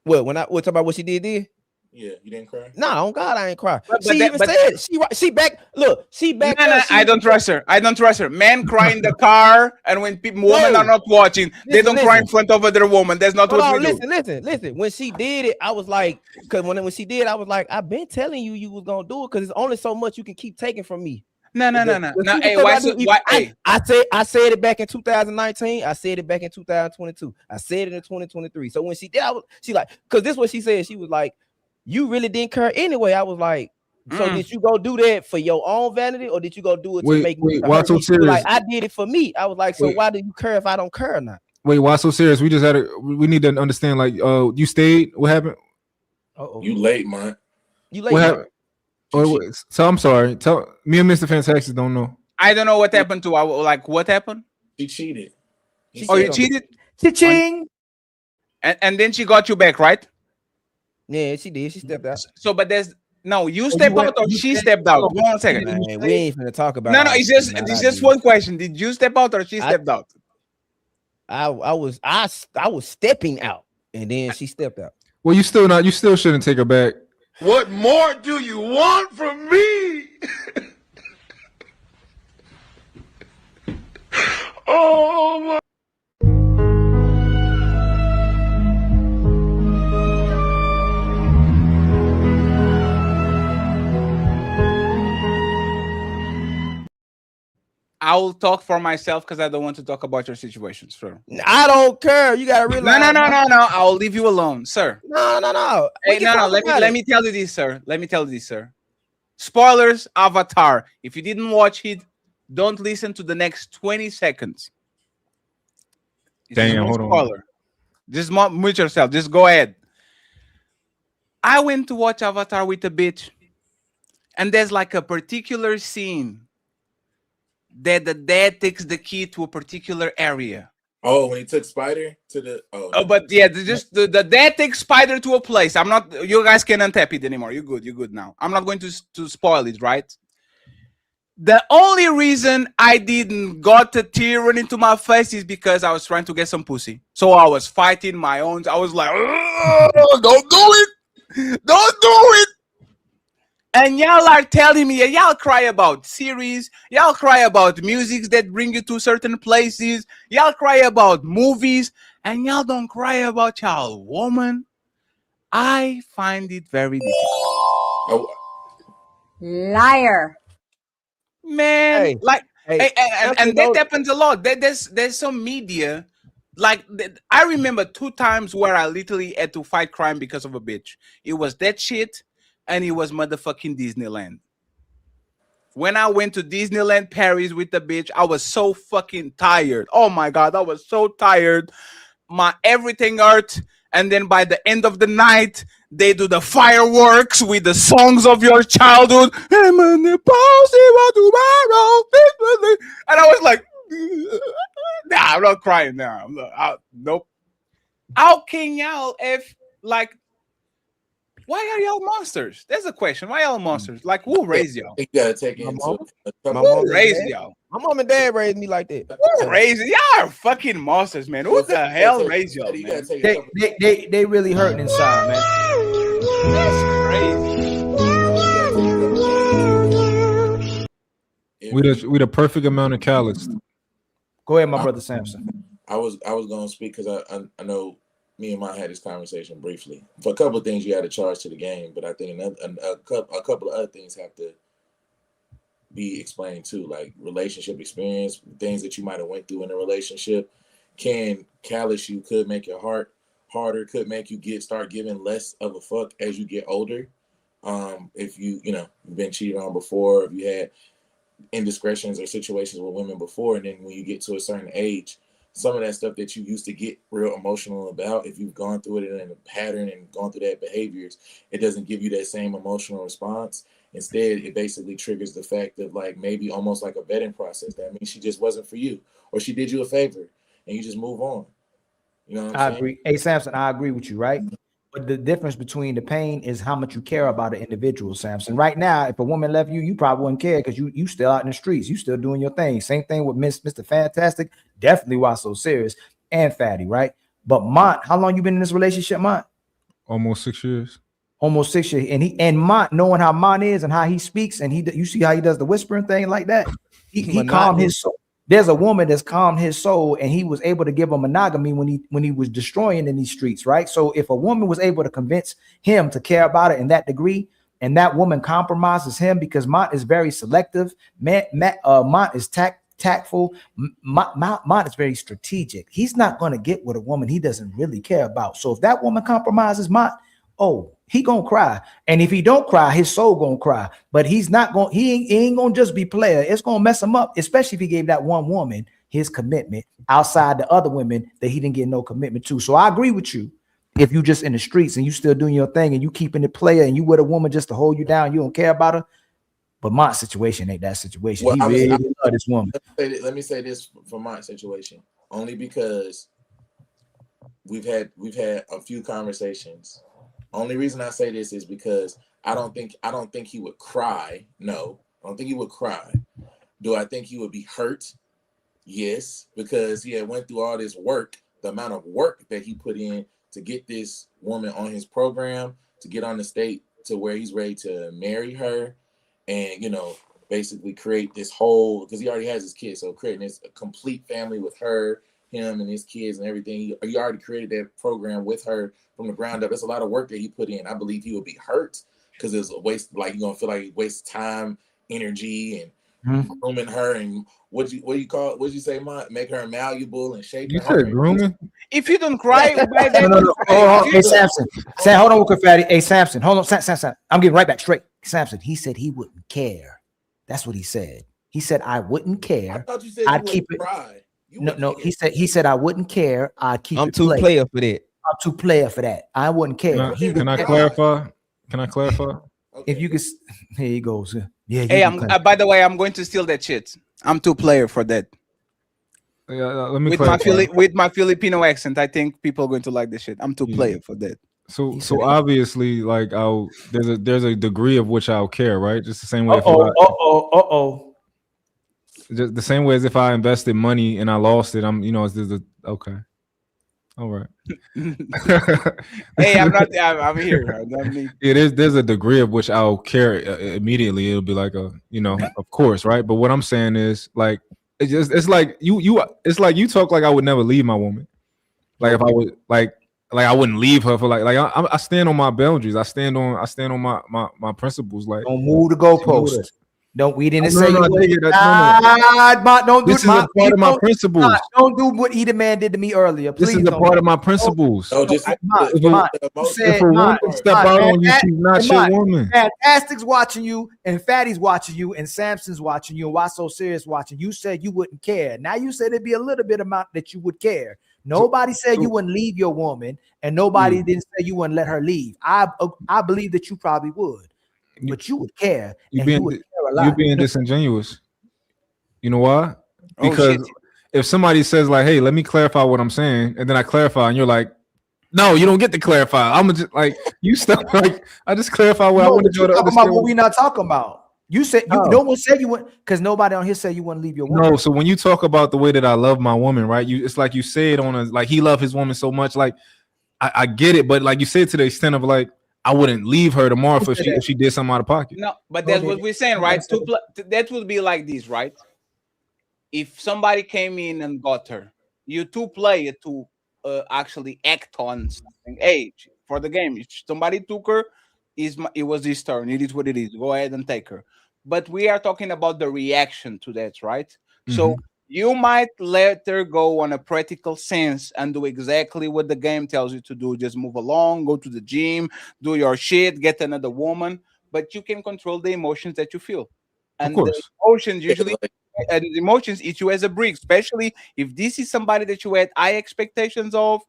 What talk about what she did? Yeah, you didn't cry. No, on God, I ain't cry. She back. Look, she back. No, I don't trust her. Men cry in the car, and when women are not watching, they don't cry in front of other woman. That's not what we do. Listen. When she did it, I was like, because when she did, I was like, I've been telling you was gonna do it because it's only so much you can keep taking from me. No. Hey, I said it back in 2019. I said it back in 2022. I said it in 2023. So when she did, she like, because this is what she said. She was like, you really didn't care anyway. I was like, so did you go do that for your own vanity, or did you go do it to make me? Why so serious? Like, I did it for me. I was like, so why do you care if I don't care or not? Wait, why so serious? We need to understand. Like, you stayed. What happened? You late, man. You late. What happened? So I'm sorry. Tell me and Mr. Fantastic don't know. I don't know what happened to. Like, what happened? She cheated. You cheated? Cha-ching. And then she got you back, right? Yeah, she did. She stepped out. So, but you stepped out or she stepped out? 1 second. Man, we ain't gonna talk about. No, it's just one question. Did you step out or she stepped out? I was stepping out, and then she stepped out. Well, you still shouldn't take her back. What more do you want from me? Oh my. I will talk for myself because I don't want to talk about your situations, sir. I don't care. You gotta realize. No. I'll leave you alone, sir. No. Hey, no. Let me tell you this, sir. Spoilers, Avatar. If you didn't watch it, don't listen to the next 20 seconds. Damn, hold on. Just mute yourself. Just go ahead. I went to watch Avatar with a bitch, and there's like a particular scene that the dad takes the key to a particular area. Oh, when he took Spider to the but yeah, the dad takes Spider to a place. I'm not. You guys can't untap it anymore. You're good now. I'm not going to spoil it, right? The only reason I didn't got a tear running into my face is because I was trying to get some pussy. So I was fighting my own. I was like, don't do it. And y'all are telling me, y'all cry about series, y'all cry about music that bring you to certain places, y'all cry about movies, and y'all don't cry about y'all woman. I find it very difficult. Liar. Man, and that happens a lot. There's some media, like I remember 2 times where I literally had to fight crime because of a bitch. It was that shit, and it was motherfucking Disneyland. When I went to Disneyland Paris with the bitch, I was so fucking tired. Oh my God, I was so tired. My everything hurt. And then by the end of the night, they do the fireworks with the songs of your childhood. And I was like, nah, I'm not crying now. Nope. How can y'all if like why are y'all monsters? That's a question. Why y'all monsters? Like who raised y'all? You gotta take it into Who raised y'all? My mom and dad raised me like that. Who raised y'all? Are fucking monsters, man. Who the hell raised y'all, man? They really hurting inside, man. That's crazy. We the perfect amount of callous. Go ahead, my brother Samson. I was gonna speak because I know me and Mike had this conversation briefly. For a couple of things, you had to charge to the game, but I think a couple of other things have to be explained too, like relationship experience, things that you might have went through in a relationship can callous you, could make your heart harder, could make you start giving less of a fuck as you get older. If you've been cheated on before, if you had indiscretions or situations with women before, and then when you get to a certain age, some of that stuff that you used to get real emotional about, if you've gone through it in a pattern and gone through that behaviors, it doesn't give you that same emotional response. Instead, it basically triggers the fact of like maybe almost like a vetting process. That means she just wasn't for you, or she did you a favor, and you just move on. You know what I'm saying? I agree. Hey, Samson, I agree with you, right? But the difference between the pain is how much you care about an individual, Samson. Right now, if a woman left you, you probably wouldn't care because you still out in the streets. You still doing your thing. Same thing with Mr. Fantastic. Definitely why so serious and Fatty, right? But Mont, how long you been in this relationship, Mont? Almost 6 years. Almost 6 years. And Mont, knowing how Mont is and how he speaks, and you see how he does the whispering thing like that. He calmed his soul. There's a woman that's calmed his soul, and he was able to give him monogamy when he was destroying in these streets, right? So if a woman was able to convince him to care about it in that degree, and that woman compromises him because Mont is very selective, Mont is tactful, Mont is very strategic. He's not going to get with a woman he doesn't really care about. So if that woman compromises Mont, he gonna cry, and if he don't cry, his soul gonna cry. But he's not gonna. He ain't gonna just be player. It's gonna mess him up, especially if he gave that one woman his commitment outside the other women that he didn't get no commitment to. So I agree with you. If you just in the streets and you still doing your thing and you keeping it player and you with a woman just to hold you down, you don't care about her. But my situation ain't that situation. Well, he really love this woman. Let me say this for my situation, only because we've had a few conversations. Only reason I say this is because I don't think he would cry. No, I don't think he would cry. Do I think he would be hurt? Yes, because he had went through all this work, the amount of work that he put in to get this woman on his program, to get on the state to where he's ready to marry her, and basically create this whole, because he already has his kids, so creating this complete family with her, him and his kids and everything. He already created that program with her from the ground up. That's a lot of work that he put in. I believe he would be hurt because it's a waste. Like you're gonna feel like he wastes time, energy, and grooming her. And what you call it? What'd you say, Mont? Make her malleable and shape. You said grooming? If you don't cry, no. Hey, Samson. Hold on, Fatty. Hey, Samson. Hold on, Samson. I'm getting right back straight. Samson. He said he wouldn't care. That's what he said. He said I wouldn't care. I thought you said I'd keep it. Cry. No. He said I wouldn't care. I'd keep it. I'm too player for that. I'm too player for that. I wouldn't care. Can I clarify? If you could, here he goes. Yeah. Hey, by the way, I'm going to steal that shit. I'm too player for that. Let me with my Filipino accent, I think people are going to like this shit. I'm too player for that. So obviously, like there's a degree of which I'll care, right? Just the same way. Just the same way as if I invested money and I lost it, okay. All right. Hey, I'm here. There's a degree of which I'll care immediately. It'll be like of course, right? But what I'm saying is like it's like you talk like I would never leave my woman. Like if I would like I wouldn't leave her for I stand on my boundaries. I stand on my principles. Like don't move the goalpost. We didn't say you would. Don't do this is a part of my principles. Don't do what Eda Man did to me earlier. Please. This is a part of my principles. No, just if a woman step out on you, she's not your woman. Fantastic's watching you, and Fatty's watching you, and Samson's watching you, and Why So Serious watching. You said you wouldn't care. Now you said it'd be a little bit amount that you would care. Nobody said you wouldn't leave your woman, and nobody didn't say you wouldn't let her leave. I believe that you probably would, but you would care. You you're being disingenuous. You know why? Because if somebody says like, "Hey, let me clarify what I'm saying," and then I clarify, and you're like, "No, you don't get to clarify." I'm just like, you stuff like I just clarify what I wanted you to understand. About what we not talking about. You said no one said you wouldn't, because nobody on here said you wouldn't leave your woman. No, so when you talk about the way that I love my woman, right? It's like you say it on a like he loved his woman so much. Like I get it, but like you say it to the extent of like I wouldn't leave her tomorrow if she did something out of pocket. No, but that's what we're saying, right? That would be like this, right? If somebody came in and got her, you two play to actually act on something. Hey, for the game, if somebody took her, it was his turn. It is what it is. Go ahead and take her. But we are talking about the reaction to that, right? Mm-hmm. So you might let her go on a practical sense and do exactly what the game tells you to do. Just move along, go to the gym, do your shit, get another woman. But you can control the emotions that you feel. And the emotions usually and the emotions eat you as a brick, especially if this is somebody that you had high expectations of.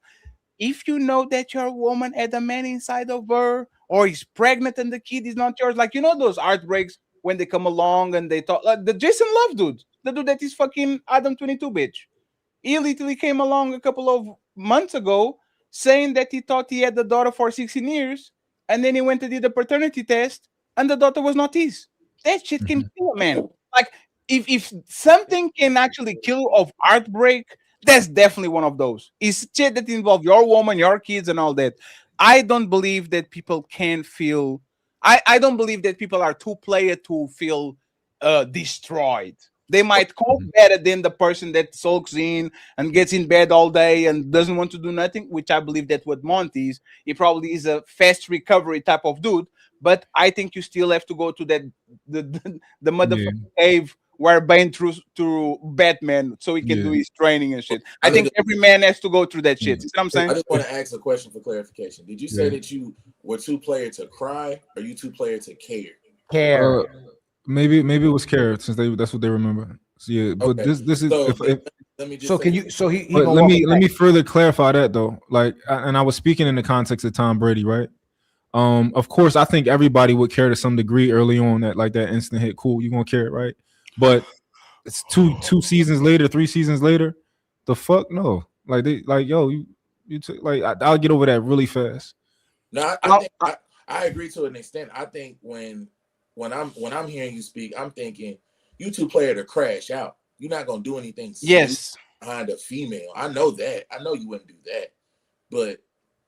If you know that your woman had a man inside of her or is pregnant and the kid is not yours, like those heartbreaks when they come along and they talk like the Jason Love dude, the dude that is fucking Adam 22 bitch. He literally came along a couple of months ago saying that he thought he had the daughter for 16 years, and then he went and did the paternity test, and the daughter was not his. That shit can kill a man. Like if something can actually kill you of heartbreak, that's definitely one of those. It's shit that involves your woman, your kids, and all that. I don't believe that people can feel. I don't believe that people are too player to feel destroyed. They might cope better than the person that sulks in and gets in bed all day and doesn't want to do nothing, which I believe that's what Monty is. He probably is a fast recovery type of dude, but I think you still have to go to the motherfucking cave where Bane through Batman so he can do his training and shit. I think every man has to go through that shit. You know what I'm saying? I just want to ask a question for clarification. Did you say that you were two player to cry or you two player to care? Care. Maybe it was care since that's what they remember. So yeah, but this is so, let me just let me further clarify that though. Like and I was speaking in the context of Tom Brady, right? Of course, I think everybody would care to some degree early on that like that instant hit. Cool, you're gonna care, right? But it's two seasons later, 3 seasons later, the fuck no. Like they like yo, you took like I'll get over that really fast. No, I agree to an extent. I think when I'm hearing you speak, I'm thinking you two player to crash out. You're not gonna do anything behind a female. I know that. I know you wouldn't do that. But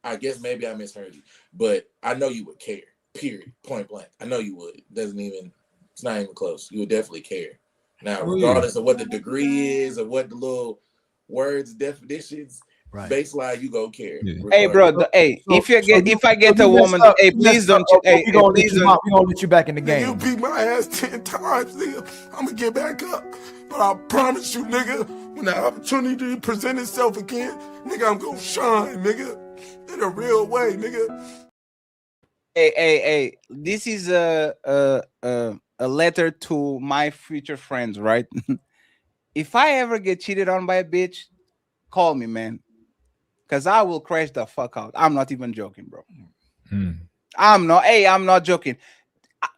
I guess maybe I misheard you. But I know you would care. Period. Point blank. I know you would. It's not even close. You would definitely care. Now, regardless of what the degree is or what the little words, definitions, baseline, you go care. Yeah. Hey, bro. If I get a woman, hey, please don't. Hey, we're gonna let you back in the game. You beat my ass 10 times, nigga. I'm gonna get back up. But I promise you, nigga, when the opportunity present itself again, nigga, I'm gonna shine, nigga. In a real way, nigga. Hey. This is a letter to my future friends, right? If I ever get cheated on by a bitch, call me, man. Because I will crash the fuck out. I'm not even joking, bro. I'm not joking.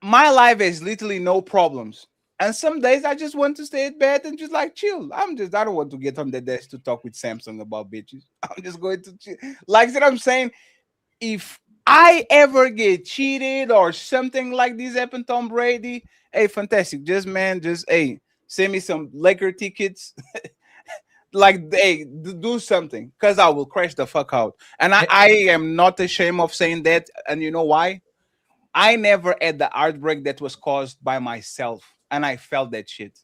My life has literally no problems. And some days I just want to stay at bed and just like chill. I don't want to get on the desk to talk with Samsung about bitches. I'm just going to chill. Like that I'm saying, if I ever get cheated or something like this happened to Tom Brady, hey, fantastic. Just send me some Laker tickets. Like, hey, do something, because I will crash the fuck out. And I am not ashamed of saying that. And you know why? I never had the heartbreak that was caused by myself. And I felt that shit.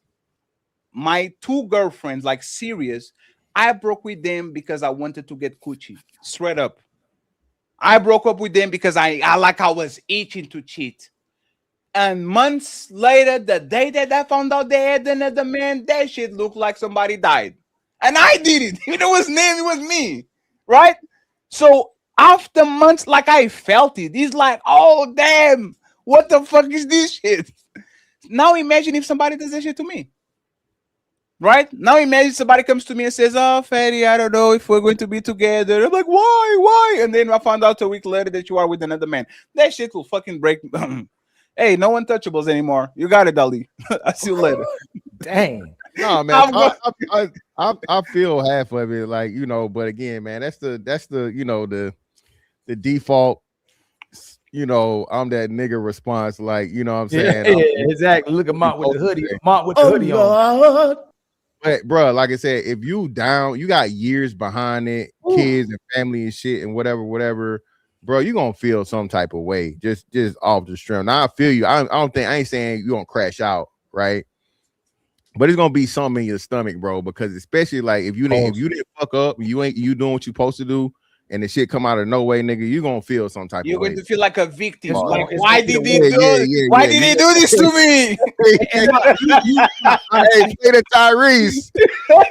My 2 girlfriends, like serious, I broke with them because I wanted to get coochie. Straight up. I broke up with them because I was itching to cheat. And months later, the day that I found out they had another man, that shit looked like somebody died. And I did it. You know his name, it was me. Right? So after months, like I felt it. He's like, oh damn, what the fuck is this shit? Now imagine if somebody does that shit to me. Right? Now imagine somebody comes to me and says, oh, Fatty, I don't know if we're going to be together. I'm like, why? And then I found out a week later that you are with another man. That shit will fucking break. Hey, no untouchables anymore. You got it, Ali. I'll see you later. Dang. No, man. I feel half of it, like, you know, but again, man, that's the you know, the default, you know, I'm that nigga response, like, you know what I'm saying? Yeah, exactly. Look at Mont with the hoodie. Mont with the hoodie on. But bro, like I said, if you down, you got years behind it, kids and family and shit and whatever, bro, you gonna feel some type of way just off the stream. Now I feel you. I ain't saying you gonna crash out, right? But it's gonna be something in your stomach, bro, because especially like if you didn't fuck up, you doing what you supposed to do, and the shit come out of no way, nigga, you gonna feel some type of way. You're going to feel like a victim. Like, why did he do this to me? Hey, play the Tyrese. What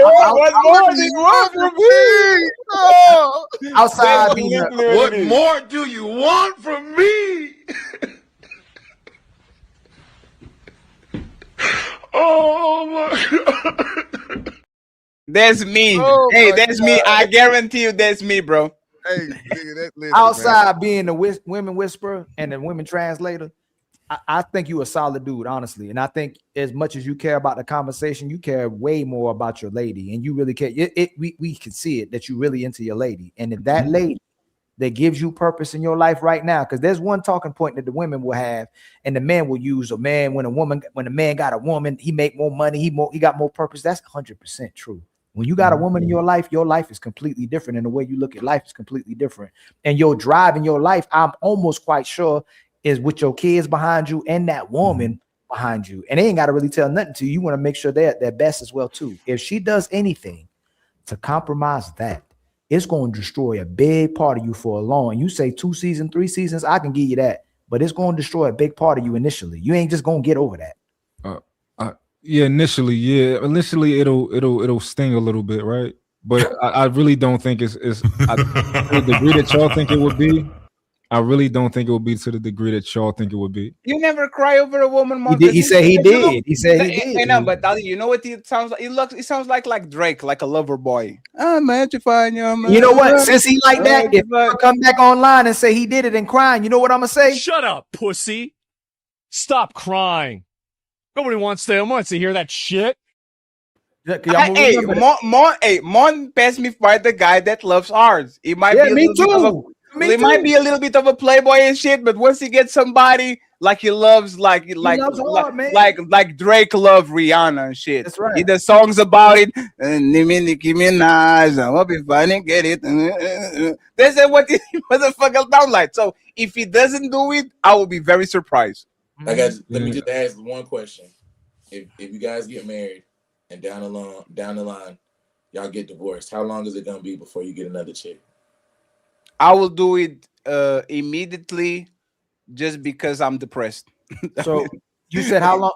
more do you want from me? Oh. Outside, what more do you want from me? Oh my God. That's me. Hey, that's me. I guarantee you that's me, bro. Hey, nigga, listen, outside being the women whisperer and the women translator, I think you a solid dude, honestly. And I think as much as you care about the conversation, you care way more about your lady, and you really care. We can see it that you really into your lady, and if that lady that gives you purpose in your life right now, because there's one talking point that the women will have, and the man will use. A man, when a man got a woman, he make more money, he got more purpose. That's 100% true. When you got a woman in your life is completely different, and the way you look at life is completely different. And your drive in your life, I'm almost quite sure, is with your kids behind you and that woman behind you. And they ain't got to really tell nothing to you. You want to make sure they're at their best as well too. If she does anything to compromise that, it's going to destroy a big part of you for a long. You say 2 seasons, 3 seasons, I can give you that, but it's going to destroy a big part of you initially. You ain't just going to get over that. Yeah, initially it'll sting a little bit, right? But I really don't think it's to the degree that y'all think it would be. I really don't think it would be to the degree that y'all think it would be. You never cry over a woman, Mark. He said he did. He said he did. I know, but Ali, you know what it sounds like? It sounds like Drake, like a lover boy. I'm edifying you. You know what? Since he like that, if I come back online and say he did it and crying, you know what I'm gonna say? Shut up, pussy. Stop crying. Nobody wants to hear that shit. Hey, Mon passed me by the guy that loves ours. It might be me too. Might be a little bit of a playboy and shit, but once he gets somebody like he loves, like Drake love Rihanna and shit. That's right. He does songs about it. Nicki Minaj, I hope you finally get it. That's what the motherfucker sound like. So if he doesn't do it, I will be very surprised. I guess let me just ask one question: if you guys get married and down the line, y'all get divorced, how long is it gonna be before you get another chick? I will do it immediately, just because I'm depressed. So you said how long?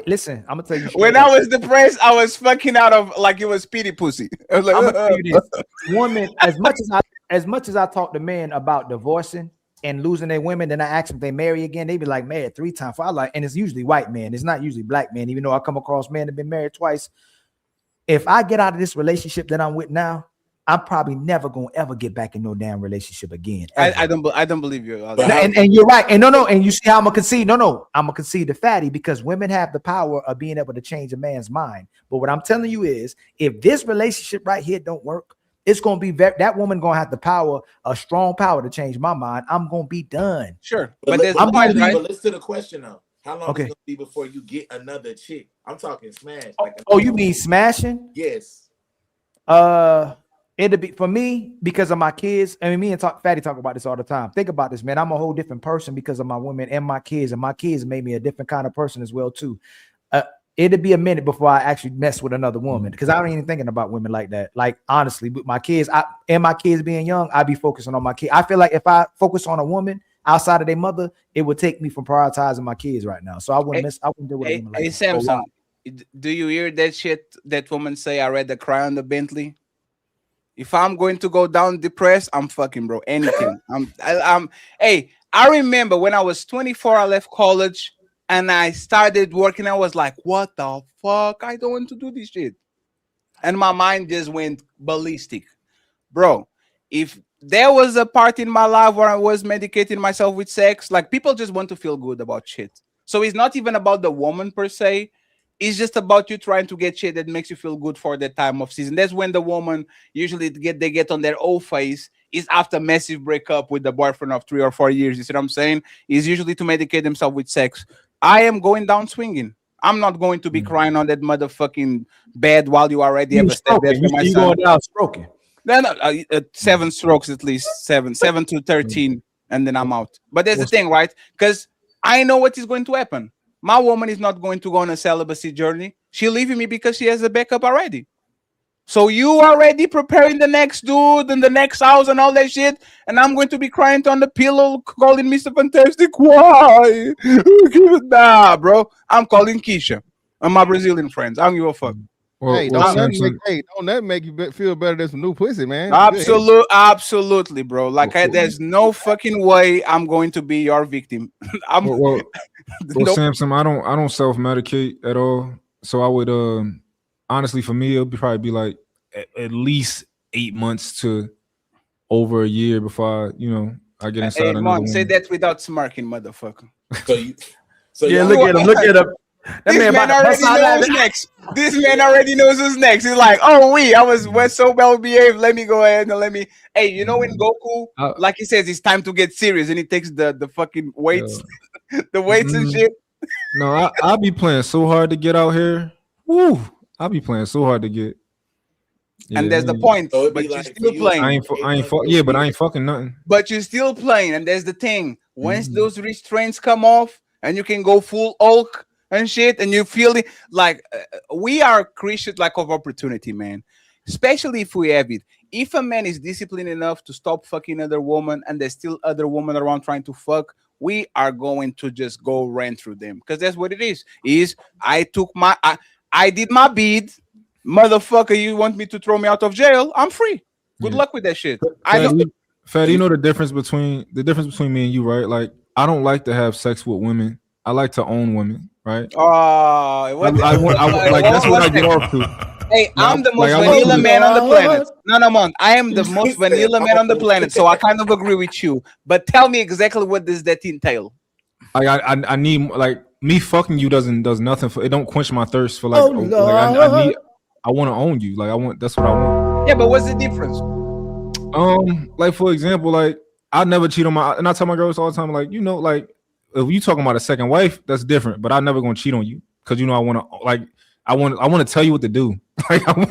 Listen, I'm gonna tell you. When I was depressed, I was fucking out of like it was pity pussy. I was like, I'm gonna tell you this: woman, as much as I talk to men about divorcing and losing their women, then I ask them if they marry again. They be like, married 3 times. And it's usually white men. It's not usually black men, even though I come across men that have been married twice. If I get out of this relationship that I'm with now, I'm probably never gonna ever get back in no damn relationship again. I don't believe you. And you're right. And no, and you see how I'm gonna concede. I'm gonna concede to Fatty, because women have the power of being able to change a man's mind. But what I'm telling you is, if this relationship right here don't work, it's gonna be that woman gonna have the power, a strong power, to change my mind. I'm gonna be done. Sure, but listen to the question though. How long is it gonna be before you get another chick? I'm talking smash. You mean smashing? Yes. It'll be for me because of my kids. I mean, me and Fatty talk about this all the time. Think about this, man. I'm a whole different person because of my women and my kids made me a different kind of person as well too. It'll be a minute before I actually mess with another woman, because I don't even thinking about women like that. Like, honestly, with my kids, my kids being young, I'd be focusing on my kids. I feel like if I focus on a woman, outside of their mother, it would take me from prioritizing my kids right now. So I wouldn't deal with a woman like Hey, that. Samson, do you hear that shit that woman say, I rather cry on the Bentley? If I'm going to go down depressed, I'm fucking, bro. Anything. Hey, I remember when I was 24, I left college and I started working. I was like, what the fuck? I don't want to do this shit. And my mind just went ballistic. Bro, if there was a part in my life where I was medicating myself with sex, like people just want to feel good about shit. So it's not even about the woman per se. It's just about you trying to get shit that makes you feel good for the time of season. That's when the woman usually they get on their old face is after massive breakup with the boyfriend of 3 or 4 years. You see what I'm saying? Is usually to medicate themselves with sex. I am going down swinging. I'm not going to be crying on that motherfucking bed while you already have a step bed for my You son. going down stroking. No, 7 strokes at least, 7 to 13, and then I'm out. But there's the thing, right? Because I know what is going to happen. My woman is not going to go on a celibacy journey. She's leaving me because she has a backup already. So you already preparing the next dude and the next house and all that shit, and I'm going to be crying on the pillow, calling Mr. Fantastic. Why? Nah, bro. I'm calling Keisha and my Brazilian friends. I don't give a fuck. Hey, don't that make you feel better than some new pussy, man? Absolutely, bro. Like there's no fucking way I'm going to be your victim. Well, Samson, I don't self-medicate at all. So I would honestly, for me, it'll probably be like at least 8 months to over a year before I get inside another woman. Say that without smirking, motherfucker. So yeah, look at him. This man already knows who's next. This man already knows who's next. He's like, oh, we're so well behaved. Let me go ahead and Hey, you know when Goku, like he says, it's time to get serious, and he takes the fucking weights, the weights and shit. No, I'll be playing so hard to get out here. Woo! I'll be playing so hard to get. Yeah, and there's the point, but you're still playing. But I ain't fucking nothing. But you're still playing, and there's the thing. Once those restraints come off, and you can go full Hulk and shit, and you feel it like we are creatures like of opportunity, man. Especially if we have it. If a man is disciplined enough to stop fucking other woman, and there's still other women around trying to fuck, we are going to just go run through them, because that's what it is. I did my bid, motherfucker. You want me to throw me out of jail? I'm free. Good luck with that shit. Fatty, you know the difference between me and you, right? Like, I don't like to have sex with women. I like to own women, right? That's what I get off to. Hey, I'm the most vanilla man on the planet. No, man. I am the most vanilla man on the planet, so I kind of agree with you. But tell me exactly what does that entail? I need, like, me fucking you does nothing for it. Don't quench my thirst for I want to own you. Like, that's what I want. Yeah, but what's the difference? Like, for example, like, I never cheat on and I tell my girls all the time, like, like, if you talking about a second wife, that's different. But I'm never gonna cheat on you because I want to tell you what to do. I want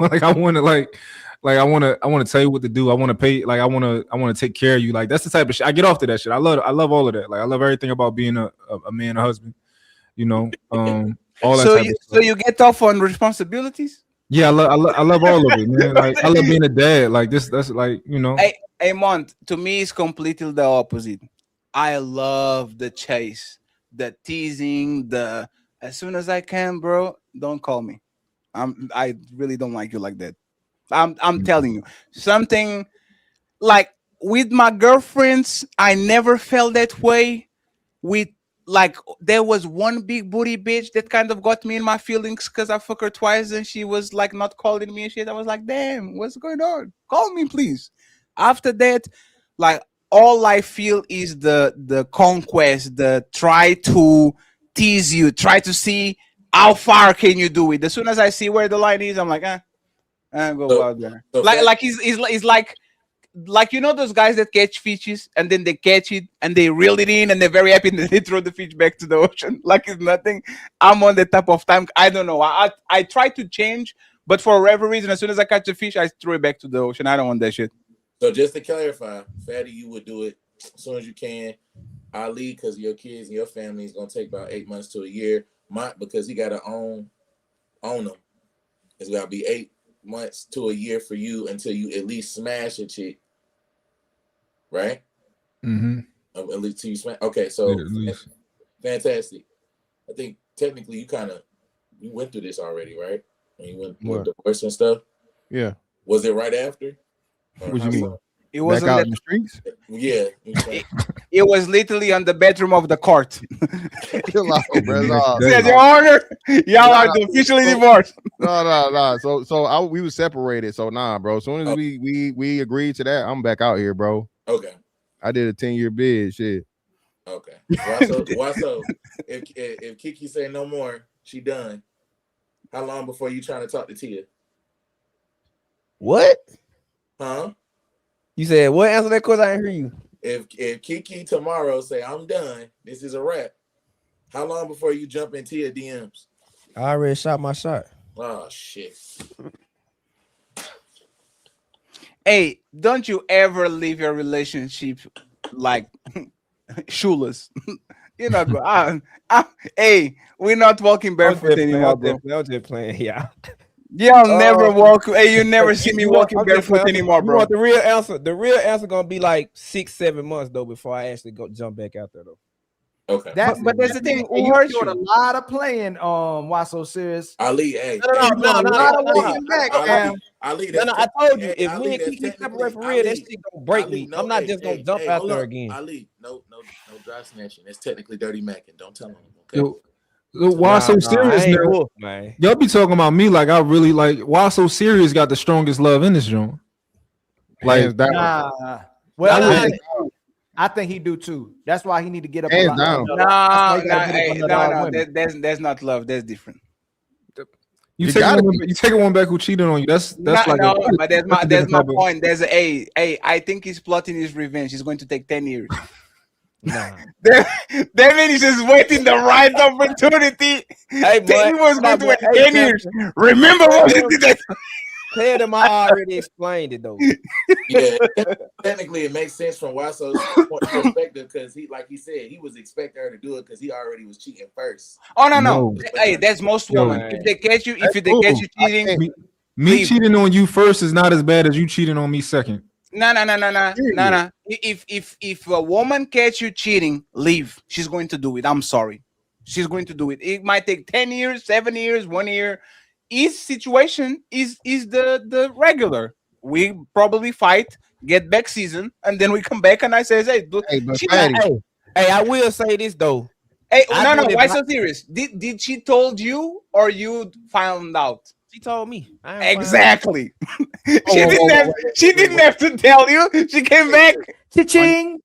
to tell you what to do. I want to pay. Like, I want to take care of you. Like, that's the type of shit. I get off to that shit. I love all of that. Like, I love everything about being a man, a husband. All that. So you get off on responsibilities? Yeah, I love all of it, man. Like, I love being a dad. Like, that's like, Hey, Mont, to me, it's completely the opposite. I love the chase, the teasing, as soon as I can, bro, don't call me. I really don't like you like that. I'm telling you. Something like with my girlfriends, I never felt that way. There was one big booty bitch that kind of got me in my feelings because I fucked her twice and she was like not calling me and shit. I was like, damn, what's going on? Call me, please. After that, like, all I feel is the conquest, the try to tease you, try to see how far can you do it. As soon as I see where the line is, I'm like, go out there. He's like those guys that catch fishes and then they catch it and they reel it in and they're very happy and then they throw the fish back to the ocean like it's nothing. I'm on that type of time. I don't know. I try to change, but for whatever reason, as soon as I catch a fish, I throw it back to the ocean. I don't want that shit. So just to clarify, Fatty, you would do it as soon as you can. Ali, because your kids and your family is gonna take about 8 months to a year. Mont, because he gotta own them. It's gotta be 8 months to a year for you until you at least smash a chick. Right? Mm-hmm. At least till you smack. Okay, so Yeah, at least. fantastic. I think technically you went through this already, right? When you went through What? divorce and stuff. Yeah. Was it right after? What you mean? It Back wasn't out that. in the streets? Yeah. It was literally on the bedroom of the court. Chill out, bro. Nah, Says, Your Honor, y'all are officially divorced. No. So we were separated. So nah, bro. As soon as we agreed to that, I'm back out here, bro. Okay. I did a 10-year bid. Shit. Okay. Why so? If Kiki say no more, she done. How long before you trying to talk to Tia? What? Huh? You said what? Answer that question. I didn't hear you. If Kiki tomorrow say I'm done, this is a wrap. How long before you jump in Tia DMs? I already shot my shot. Oh shit. Hey, don't you ever leave your relationship like shoeless. You know, hey, we're not walking barefoot anymore, bro. I was just playing, yeah. Y'all never walk. Hey, you never see me walking barefoot anymore, You bro. want the real answer? The real answer gonna be like 6-7 months though before I actually go jump back out there though. Okay. But that's the thing. And you doing a lot of playing. Why so serious? Ali, hey. Ali, I told you if me and Kiki separate for real, that shit gonna break me. I'm not just gonna jump out there again. Ali, no dry snatching. It's technically dirty macking. Don't tell him. Okay. Why so serious, man? Y'all be talking about me like I really like. Why so serious? Got the strongest love in this joint. Like that. Well, I think he do too. That's why he need to get up. No, that's not love. That's different. You take a one back who cheated on you. That's but that's my point. point. There's I think he's plotting his revenge. He's going to take 10 years. Nah. That means he's just waiting the right opportunity. Hey, boy, he was going to wait 10 years. Remember what he did? Tell them I already explained it though. Yeah, technically it makes sense from Wasso's perspective because he said, he was expecting her to do it because he already was cheating first. Oh no. Hey, that's most women. If they catch you cheating, me cheating on you first is not as bad as you cheating on me second. No. If a woman catch you cheating, leave. She's going to do it. I'm sorry. She's going to do it. It might take 10 years, 7 years, 1 year. Each situation is the regular. We probably fight, get back season, and then we come back and I say, hey, I will say this though. Hey, no, why so serious? Did she told you or you found out? She told me. Exactly. She didn't have to tell you. She came back. Cha-ching.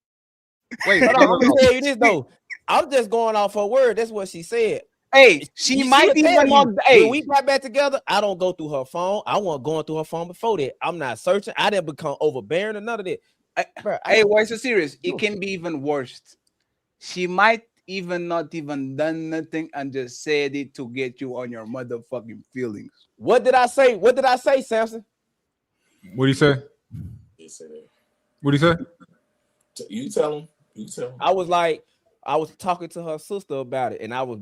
Wait, let me tell you this though. I'm just going off her word. That's what she said. Hey, she might even want. Hey, when we got back together, I don't go through her phone. I wasn't going through her phone before that. I'm not searching. I didn't become overbearing or none of that. Hey, why so serious? It can be even worse. She might even not even done nothing and just said it to get you on your motherfucking feelings. What did I say? What did I say, Samson? What do you say? What do you say? You tell him. I was talking to her sister about it, and I was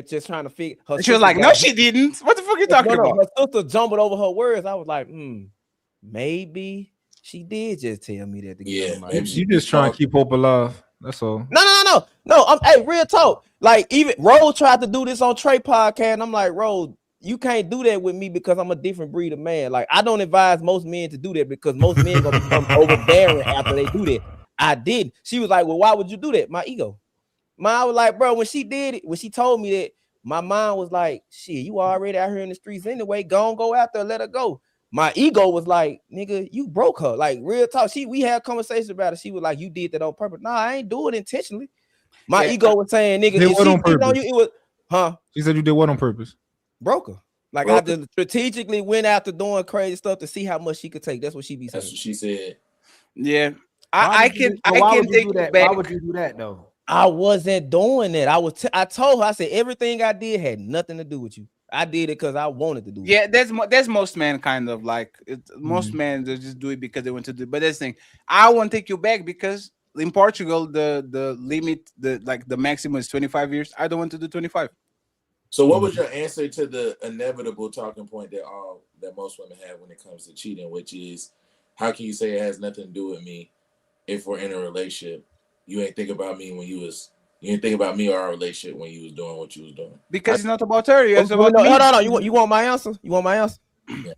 just trying to figure. She was like, "No, she didn't." What the fuck are you talking about? Her sister jumbled over her words. I was like, maybe she did just tell me that. You just trying to keep hope alive. That's all. No. Hey, real talk. Like even Rose tried to do this on Trey podcast, and I'm like, Rose, you can't do that with me because I'm a different breed of man. Like I don't advise most men to do that because most men gonna become overbearing after they do that. I did. She was like, well, why would you do that? My ego. Mine was like, bro, when she did it, when she told me that, my mind was like, shit, you already out here in the streets anyway. Go out there, let her go. My ego was like, nigga, you broke her. Like real talk. We had conversations about it. She was like, you did that on purpose. Nah, I ain't do it intentionally. My ego was saying, nigga, if she did on you, it was, She said you did what on purpose? Broke her. Like I just strategically went after doing crazy stuff to see how much she could take. That's what she be saying. That's what she said. Yeah. I can take that back. Why would you do that though? I wasn't doing that. I told her, I said everything I did had nothing to do with you. I did it because I wanted to do it. Yeah, that's most men kind of like most men they just do it because they want to do it. But that's the thing. I won't take you back because in Portugal the limit, the maximum is 25 years. I don't want to do 25. So what was your answer to the inevitable talking point that most women have when it comes to cheating, which is how can you say it has nothing to do with me if we're in a relationship? you ain't think about me when you didn't think about me or our relationship when you was doing what you was doing. Because it's not about her. It's Hold about me. on. You want my answer? You want my answer? Yeah.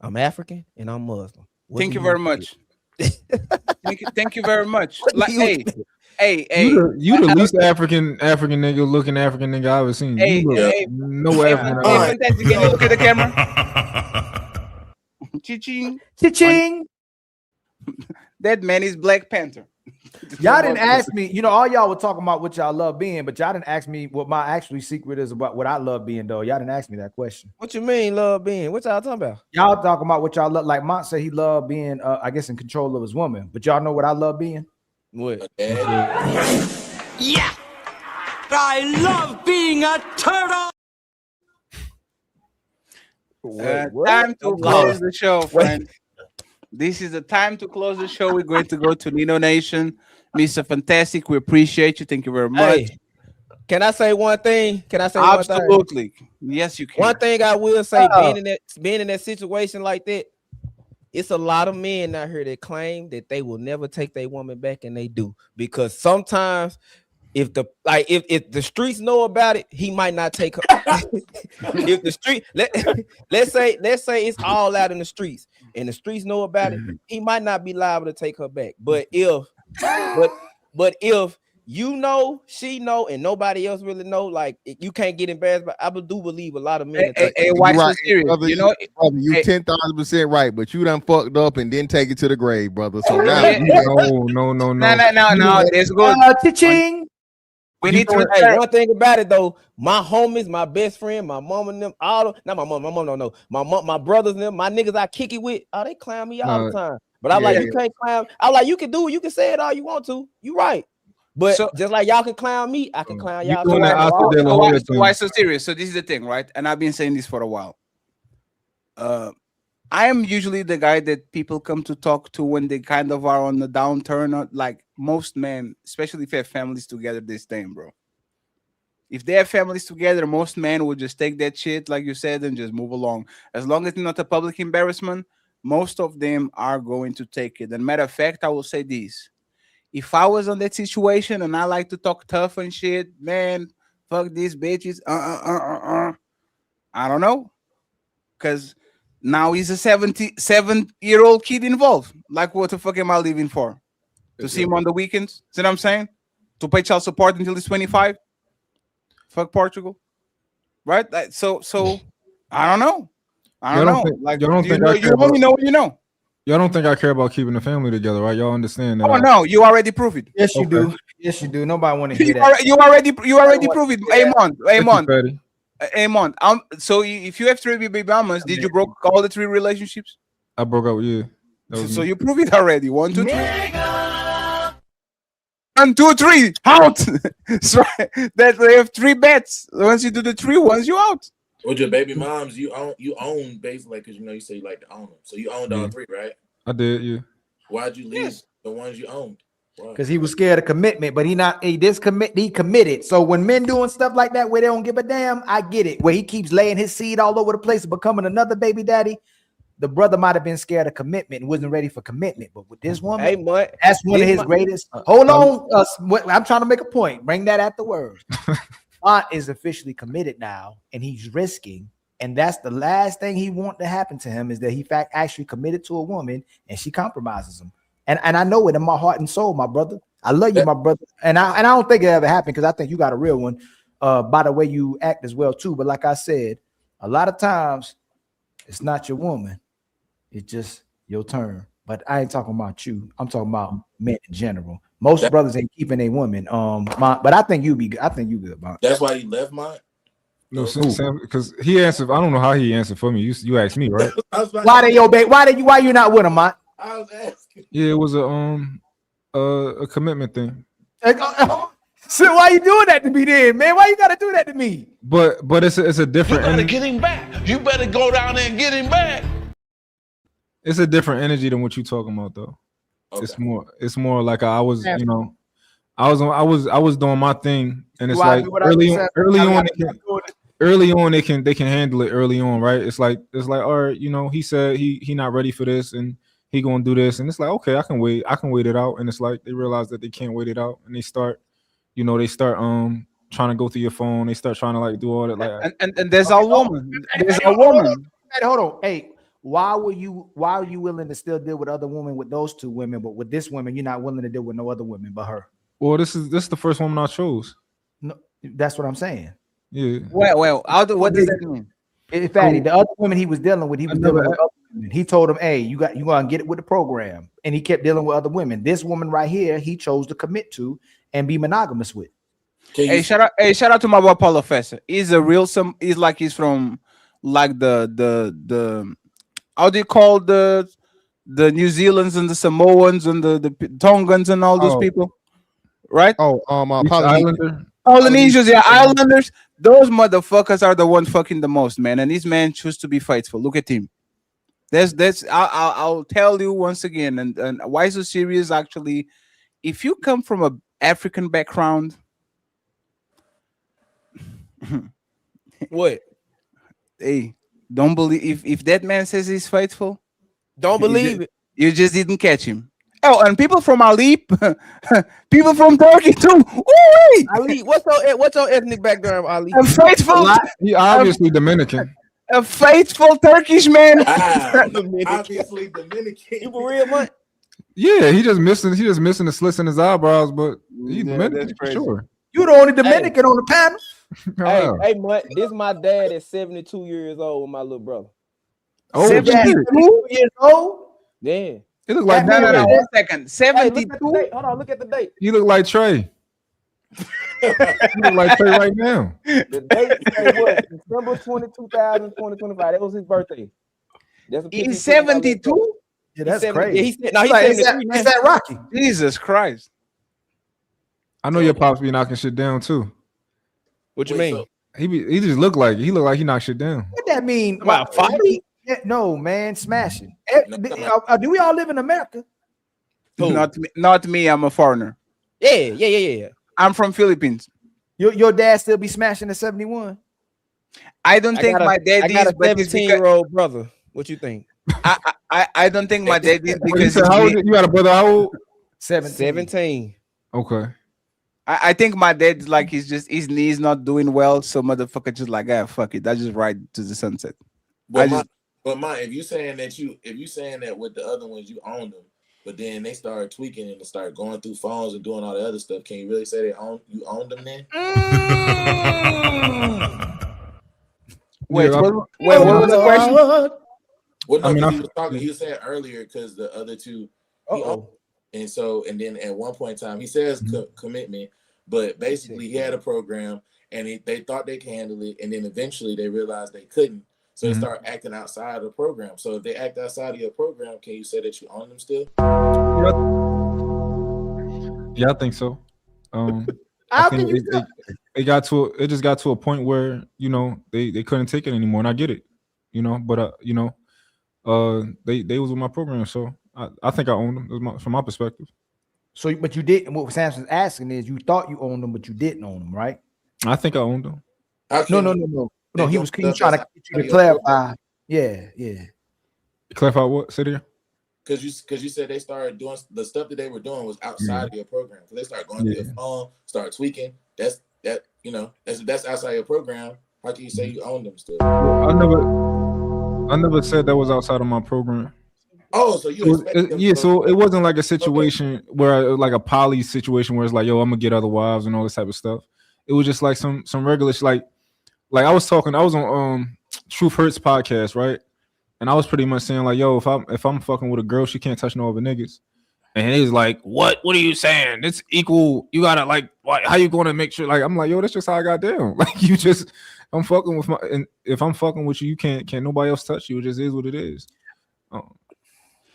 I'm African and I'm Muslim. Thank you very much. Thank you very much. Like, hey, you the least African nigga looking African nigga I've ever seen. No African. Can you look at the camera? Cha-ching. Cha-ching. That man is Black Panther. Y'all didn't ask me, you know, all y'all were talking about what y'all love being, but y'all didn't ask me what my actual secret is about what I love being, though. Y'all didn't ask me that question. What you mean love being? What y'all talking about? Y'all talking about what y'all love. Like Mont said he loved being, I guess, in control of his woman. But y'all know what I love being? What? Yeah. I love being a turtle. Time to close the show, friend. This is the time to close the show. We're going to go to Nino Nation. Mr. Fantastic, we appreciate you. Thank you very much. Hey, can I say one thing? Absolutely. Yes, you can. One thing I will say, being in that situation like that, it's a lot of men out here that claim that they will never take their woman back, and they do. Because sometimes if the streets know about it, he might not take her. If the street, let's say it's all out in the streets, and the streets know about it, he might not be liable to take her back. But if you know, she know, and nobody else really know, like you can't get embarrassed. But I do believe a lot of men. Right, brother, you 10,000% right, but you done fucked up and didn't take it to the grave, brother. So now, no. There's good. Cha-ching. We need to. Hey, one thing about it though, my homies, my best friend, my mom and them, not my mom, no, my brothers and them, my niggas I kick it with, they clown me all the time. But I'm like, you can't clown. I'm like, you can do it, you can say it all you want to. You right. But just like y'all can clown me, I can clown y'all. Why so serious? So this is the thing, right? And I've been saying this for a while. I am usually the guy that people come to talk to when they kind of are on the downturn. Like most men, especially if they have families together, they stay, bro. If they have families together, most men will just take that shit, like you said, and just move along. As long as it's not a public embarrassment, most of them are going to take it. And matter of fact, I will say this. If I was on that situation and I like to talk tough and shit, man, fuck these bitches. I don't know. Because now he's a 77-year-old kid involved. Like, what the fuck am I living for? To see him on the weekends? See what I'm saying? To pay child support until he's 25? Fuck Portugal. Right? So I don't know. I don't know. You only know what you know. Y'all don't think I care about keeping the family together, right? Y'all understand that? Oh no, you already proved it. Yes, you do. Yes, you do. Nobody want to hear that. You already proved it. Amon. So if you have 3 baby mamas, did you broke all the 3 relationships? I broke up with you. So you prove it already. 1, 2, 3. 1, 2, 3. Out. So that they have 3 bets. Once you do the 3 ones, you out. With your baby moms, you own basically, because you say you like to own them. So you owned all 3, right? I did, yeah. Why'd you leave the ones you owned? Because he was scared of commitment, but he committed. So when men doing stuff like that where they don't give a damn, I get it. Where he keeps laying his seed all over the place and becoming another baby daddy, the brother might have been scared of commitment and wasn't ready for commitment. But with this woman, that's one of his greatest. Hold on, I'm trying to make a point. Bring that afterwards. Aunt is officially committed now, and he's risking, and that's the last thing he wants to happen to him is that he actually committed to a woman and she compromises him. And I know it in my heart and soul, my brother. I love you, my brother. And I don't think it ever happened because I think you got a real one by the way you act as well too. But like I said, a lot of times it's not your woman, it's just your turn. But I ain't talking about you. I'm talking about men in general. Most brothers ain't keeping a woman. But I think you good. About that's why you left mine. No, Sam, because he answered. I don't know how he answered for me. You asked me, right? Why they your baby? Why you not with him, Mont? I was asking. Yeah, it was a commitment thing. So why you doing that to me then, man? Why you gotta do that to me? But it's a different. You better get him back. You better go down there and get him back. It's a different energy than what you talking about, though. Okay. It's more like I was, I was doing my thing, and it's like early on they can handle it early on, right? It's like all right, he said he not ready for this, and he gonna do this, and it's like, okay, I can wait it out. And it's like they realize that they can't wait it out, and they start trying to go through your phone. They start trying to like do all that, like, and there's a woman. There's a woman. Hold on. Hey, why are you willing to still deal with other women with those two women, but with this woman, you're not willing to deal with no other women but her? Well, this is the first woman I chose. No, that's what I'm saying. Yeah. Well, what does that mean? In fact, the other women he was dealing with, dealing with other women. He told him, "Hey, you gonna get it with the program," and he kept dealing with other women. This woman right here, he chose to commit to and be monogamous with. Hey, shout out to my boy Paulo Fessa. He's a real he's from like the how do you call the New Zealanders and the Samoans and the Tongans and all those people, right? Polynesians, yeah, Islanders. Those motherfuckers are the ones fucking the most, man. And this man choose to be faithful. Look at him. I'll tell you once again, and why so serious? Actually, if you come from a African background, what? Hey, don't believe if that man says he's faithful. Don't believe it. You just didn't catch him. Oh, and people from Ali, people from Turkey too. Ooh, Ali, what's your ethnic background, Ali? A faithful. He obviously Dominican. A faithful Turkish man. Obviously Dominican. You for real, man? Yeah, he just missing the slits in his eyebrows, but he's Dominican for sure. You the only Dominican on the panel. Hey, Mutt, this my dad is 72 years old with my little brother. Oh, 72 years old? Yeah. He look like that. 1 second. 72. Hold on, look at the date. You look like Trey. You look like Trey right now. The date say what? December 20, 2025. That was his birthday. He's 72? Yeah, that's crazy. Yeah, he's 73. Is that Rocky? Jesus Christ. I know your pops be knocking shit down too. What you mean? He just look like he knocked shit down. What that mean? About fighting? No, man, smashing. Do we all live in America? Not me. I'm a foreigner. Yeah. I'm from Philippines. Your dad still be smashing at 71? I don't think my dad is. I got a 17-year-old brother. What you think? I don't think my dad is because you got a brother how old? 17. Okay. I think my dad's like his knees not doing well, so motherfucker just like fuck it. I just ride to the sunset. But if you saying that with the other ones you own them, but then they start tweaking and start going through phones and doing all the other stuff, can you really say you own them then? Wait, what was the question? Well, no, he was saying earlier because the other two, and then at one point in time he says commitment, but basically he had a program and they thought they could handle it, and then eventually they realized they couldn't. So they start acting outside of the program. So if they act outside of your program, can you say that you own them still? Yeah, I think so. I think it just got to a point where they couldn't take it anymore, and I get it, but they was with my program, so I think I own them from my perspective. So, but you didn't. What Samson's asking is, you thought you owned them, but you didn't own them, right? I think I owned them. No, he was trying to get you to clarify. Yeah. Clarify what? Say it again. Because you said they started doing the stuff that they were doing was outside of your program. Because they started going to your phone, start tweaking. That's outside your program. How can you say you own them still? I never said that was outside of my program. Oh, so you so it wasn't like a situation where like a poly situation where it's like, yo, I'm gonna get other wives and all this type of stuff. It was just like some regular like I was on Truth Hurts podcast, right? And I was pretty much saying like, yo, if I'm fucking with a girl, she can't touch no other niggas. And he's like, what are you saying? It's equal. You gotta like, how you gonna make sure? Like, I'm like, yo, that's just how I got down. Like, I'm fucking with and if I'm fucking with you, can't nobody else touch you. It just is what it is.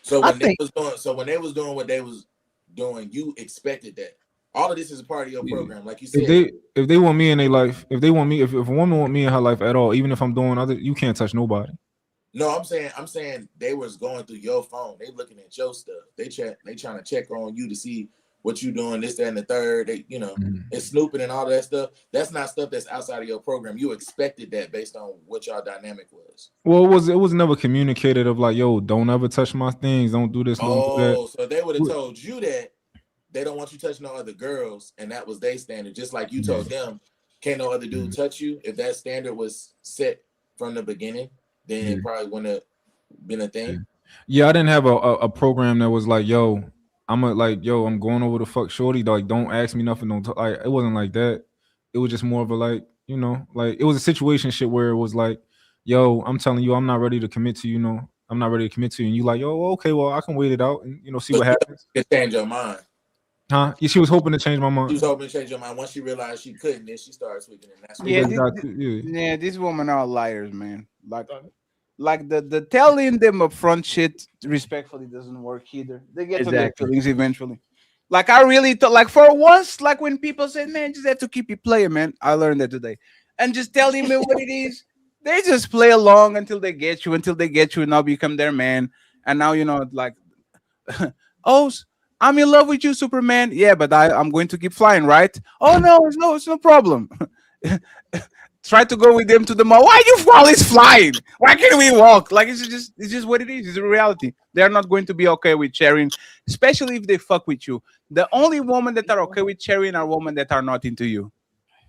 So when they was doing what they was doing, you expected that. All of this is a part of your program, like you said. If they want me in their life, if a woman want me in her life at all, even if I'm doing you can't touch nobody. No, I'm saying they was going through your phone. They looking at your stuff. They trying to check on you to see what you doing, this, that, and the third. They, you know, it's snooping and all that stuff. That's not stuff that's outside of your program. You expected that based on what y'all dynamic was. Well, it was never communicated of like, yo, don't ever touch my things, don't do this, don't do that. So they would have told you that they don't want you touching no other girls, and that was their standard. Just like you told them, can't no other dude touch you. If that standard was set from the beginning, then it probably wouldn't have been a thing. Yeah, I didn't have a program that was like, yo, I'm going over to fuck shorty. Like, don't ask me nothing. Don't like. It wasn't like that. It was just more of a like, you know, like it was a situation shit where it was like, yo, I'm telling you, I'm not ready to commit to you. No, I'm not ready to commit to you. And you like, yo, okay, well, I can wait it out and, you know, see what happens. It change your mind. Huh? Yeah, she was hoping to change my mind. She was hoping to change your mind. Once she realized she couldn't, then she started tweaking. And that's these women are liars, man. Like the telling them upfront shit respectfully doesn't work either. They get to their feelings eventually. Like I really thought, like for once, like when people say, "Man, just have to keep it playing, man." I learned that today, and just tell them what it is. They just play along until they get you, and now become their man. And now you know, like, oh, I'm in love with you, Superman. Yeah, but I'm going to keep flying, right? Oh no, it's no problem. Try to go with them to the mall. Why you always flying? Why can't we walk? Like it's just what it is. It's a reality. They're not going to be okay with sharing, especially if they fuck with you. The only women that are okay with sharing are women that are not into you.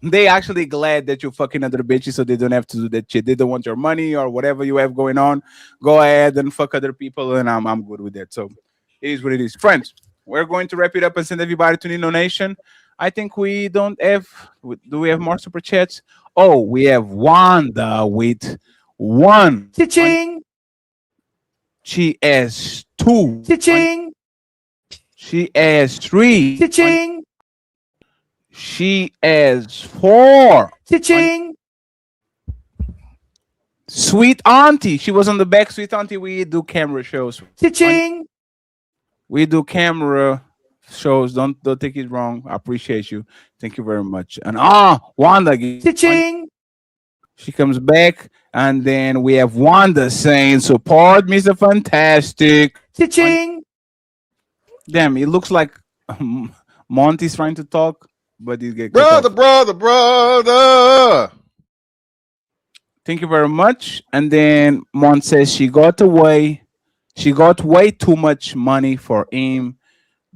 They actually glad that you're fucking other bitches, so they don't have to do that shit. They don't want your money or whatever you have going on. Go ahead and fuck other people, and I'm good with that. So it is what it is, friends. We're going to wrap it up and send everybody to Nino Nation. I think we don't have. Do we have more super chats? Oh, we have Wanda with one. Cha-ching. She has two. Cha-ching. She has three. Cha-ching. She has four. Cha-ching. Sweet Auntie. She was on the back. Sweet Auntie, we do camera shows. Cha-ching. We do camera shows. Don't take it wrong. I appreciate you. Thank you very much. And Wanda again. Cha-ching. She comes back, and then we have Wanda saying, "Support Mr. Fantastic." Cha-ching. Damn, it looks like Monty's trying to talk, but he get brother. Thank you very much. And then Mont says she got way too much money for him.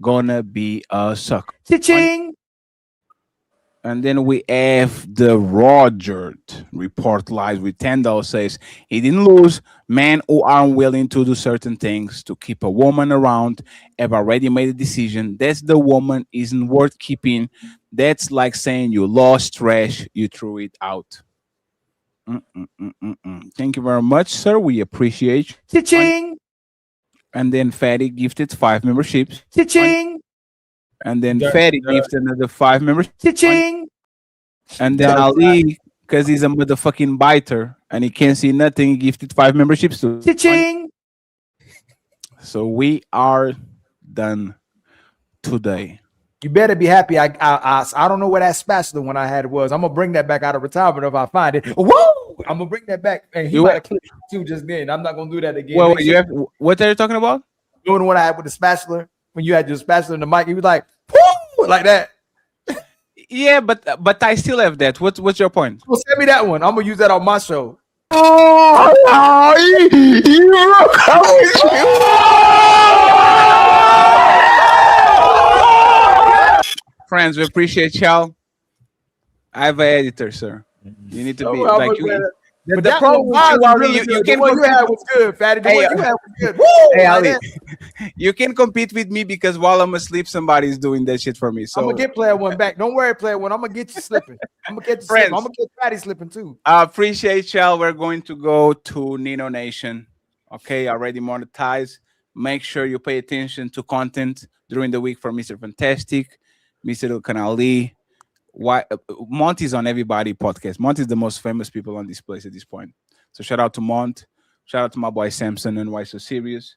Gonna be a sucker. Cha-ching. And then we have the Roger report live with $10 says he didn't lose. Men who aren't willing to do certain things to keep a woman around have already made a decision. That's the woman isn't worth keeping. That's like saying you lost trash, you threw it out. Thank you very much, sir. We appreciate you. Cha-ching. And then Fatty gifted 5 memberships. Cha-ching. And then Fatty gifted another 5 memberships. Cha-ching. And then Ali, because he's a motherfucking biter and he can't see nothing, he gifted 5 memberships to. Cha-ching. So we are done today. You better be happy. I don't know where that spatula one I had was. I'm gonna bring that back out of retirement if I find it. Whoa! I'm gonna bring that back. And he might have clicked too just then. I'm not gonna do that again. Well, what are you talking about? Doing the one I had with the spatula. When you had your spatula in the mic, he was like, whoo! Like that. Yeah, but I still have that. What's your point? Well, send me that one. I'm gonna use that on my show. Friends, we appreciate y'all. I have an editor, sir. You need to be like you. But the problem was you can what you had was good, Fatty. The one you had was good. Hey, Ali, you can compete with me because while I'm asleep, somebody's doing that shit for me. So I'm gonna get player one back. Don't worry, player one. I'm gonna get you slipping. I'm gonna get you slipping. I'm gonna get Fatty slipping too. I appreciate y'all. We're going to go to Nino Nation. Okay, already monetized. Make sure you pay attention to content during the week for Mr. Fantastic, Mr. Kanali. Why Monty's on everybody podcast. Monty's the most famous people on this place at this point. So shout out to Mont. Shout out to my boy Samson and Why So Serious.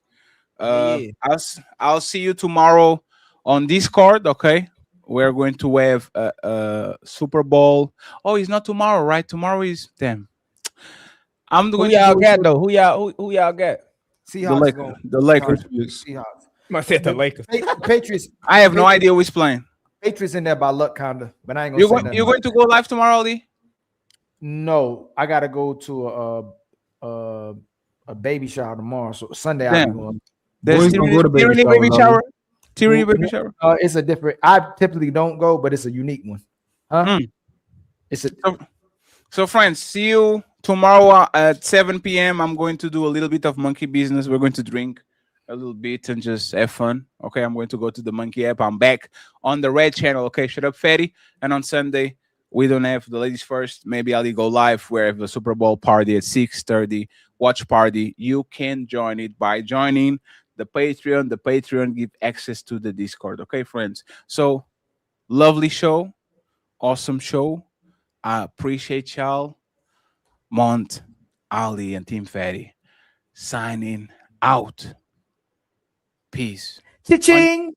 I'll see you tomorrow on Discord. Okay, we're going to have a Super Bowl. Oh, it's not tomorrow, right? Tomorrow is damn. Who y'all got though? Who y'all got? Seahawks. The Lakers. Seahawks. Must hit the Lakers. Patriots. I have no idea who's playing. Patriots in there by luck, kinda. But I ain't gonna say nothing. You're going to go live tomorrow, Lee? No, I gotta go to a baby shower tomorrow. So Sunday I'll be going. Boys don't go to baby shower. Tyranny baby shower. It's a different. I typically don't go, but it's a unique one. Huh? It's a. So friends, see you tomorrow at 7 p.m. I'm going to do a little bit of monkey business. We're going to drink a little bit and just have fun. Okay, I'm going to go to the monkey app. I'm back on the red channel. Okay, shut up, fatty. And on Sunday, we don't have the ladies first. Maybe I'll go live where I have a Super Bowl party at 6:30. Watch party. You can join it by joining the Patreon. The Patreon give access to the Discord. Okay, friends. So lovely show, awesome show. I appreciate y'all. Mont, Ali, and Team Fatty signing out. Peace. Cha-ching.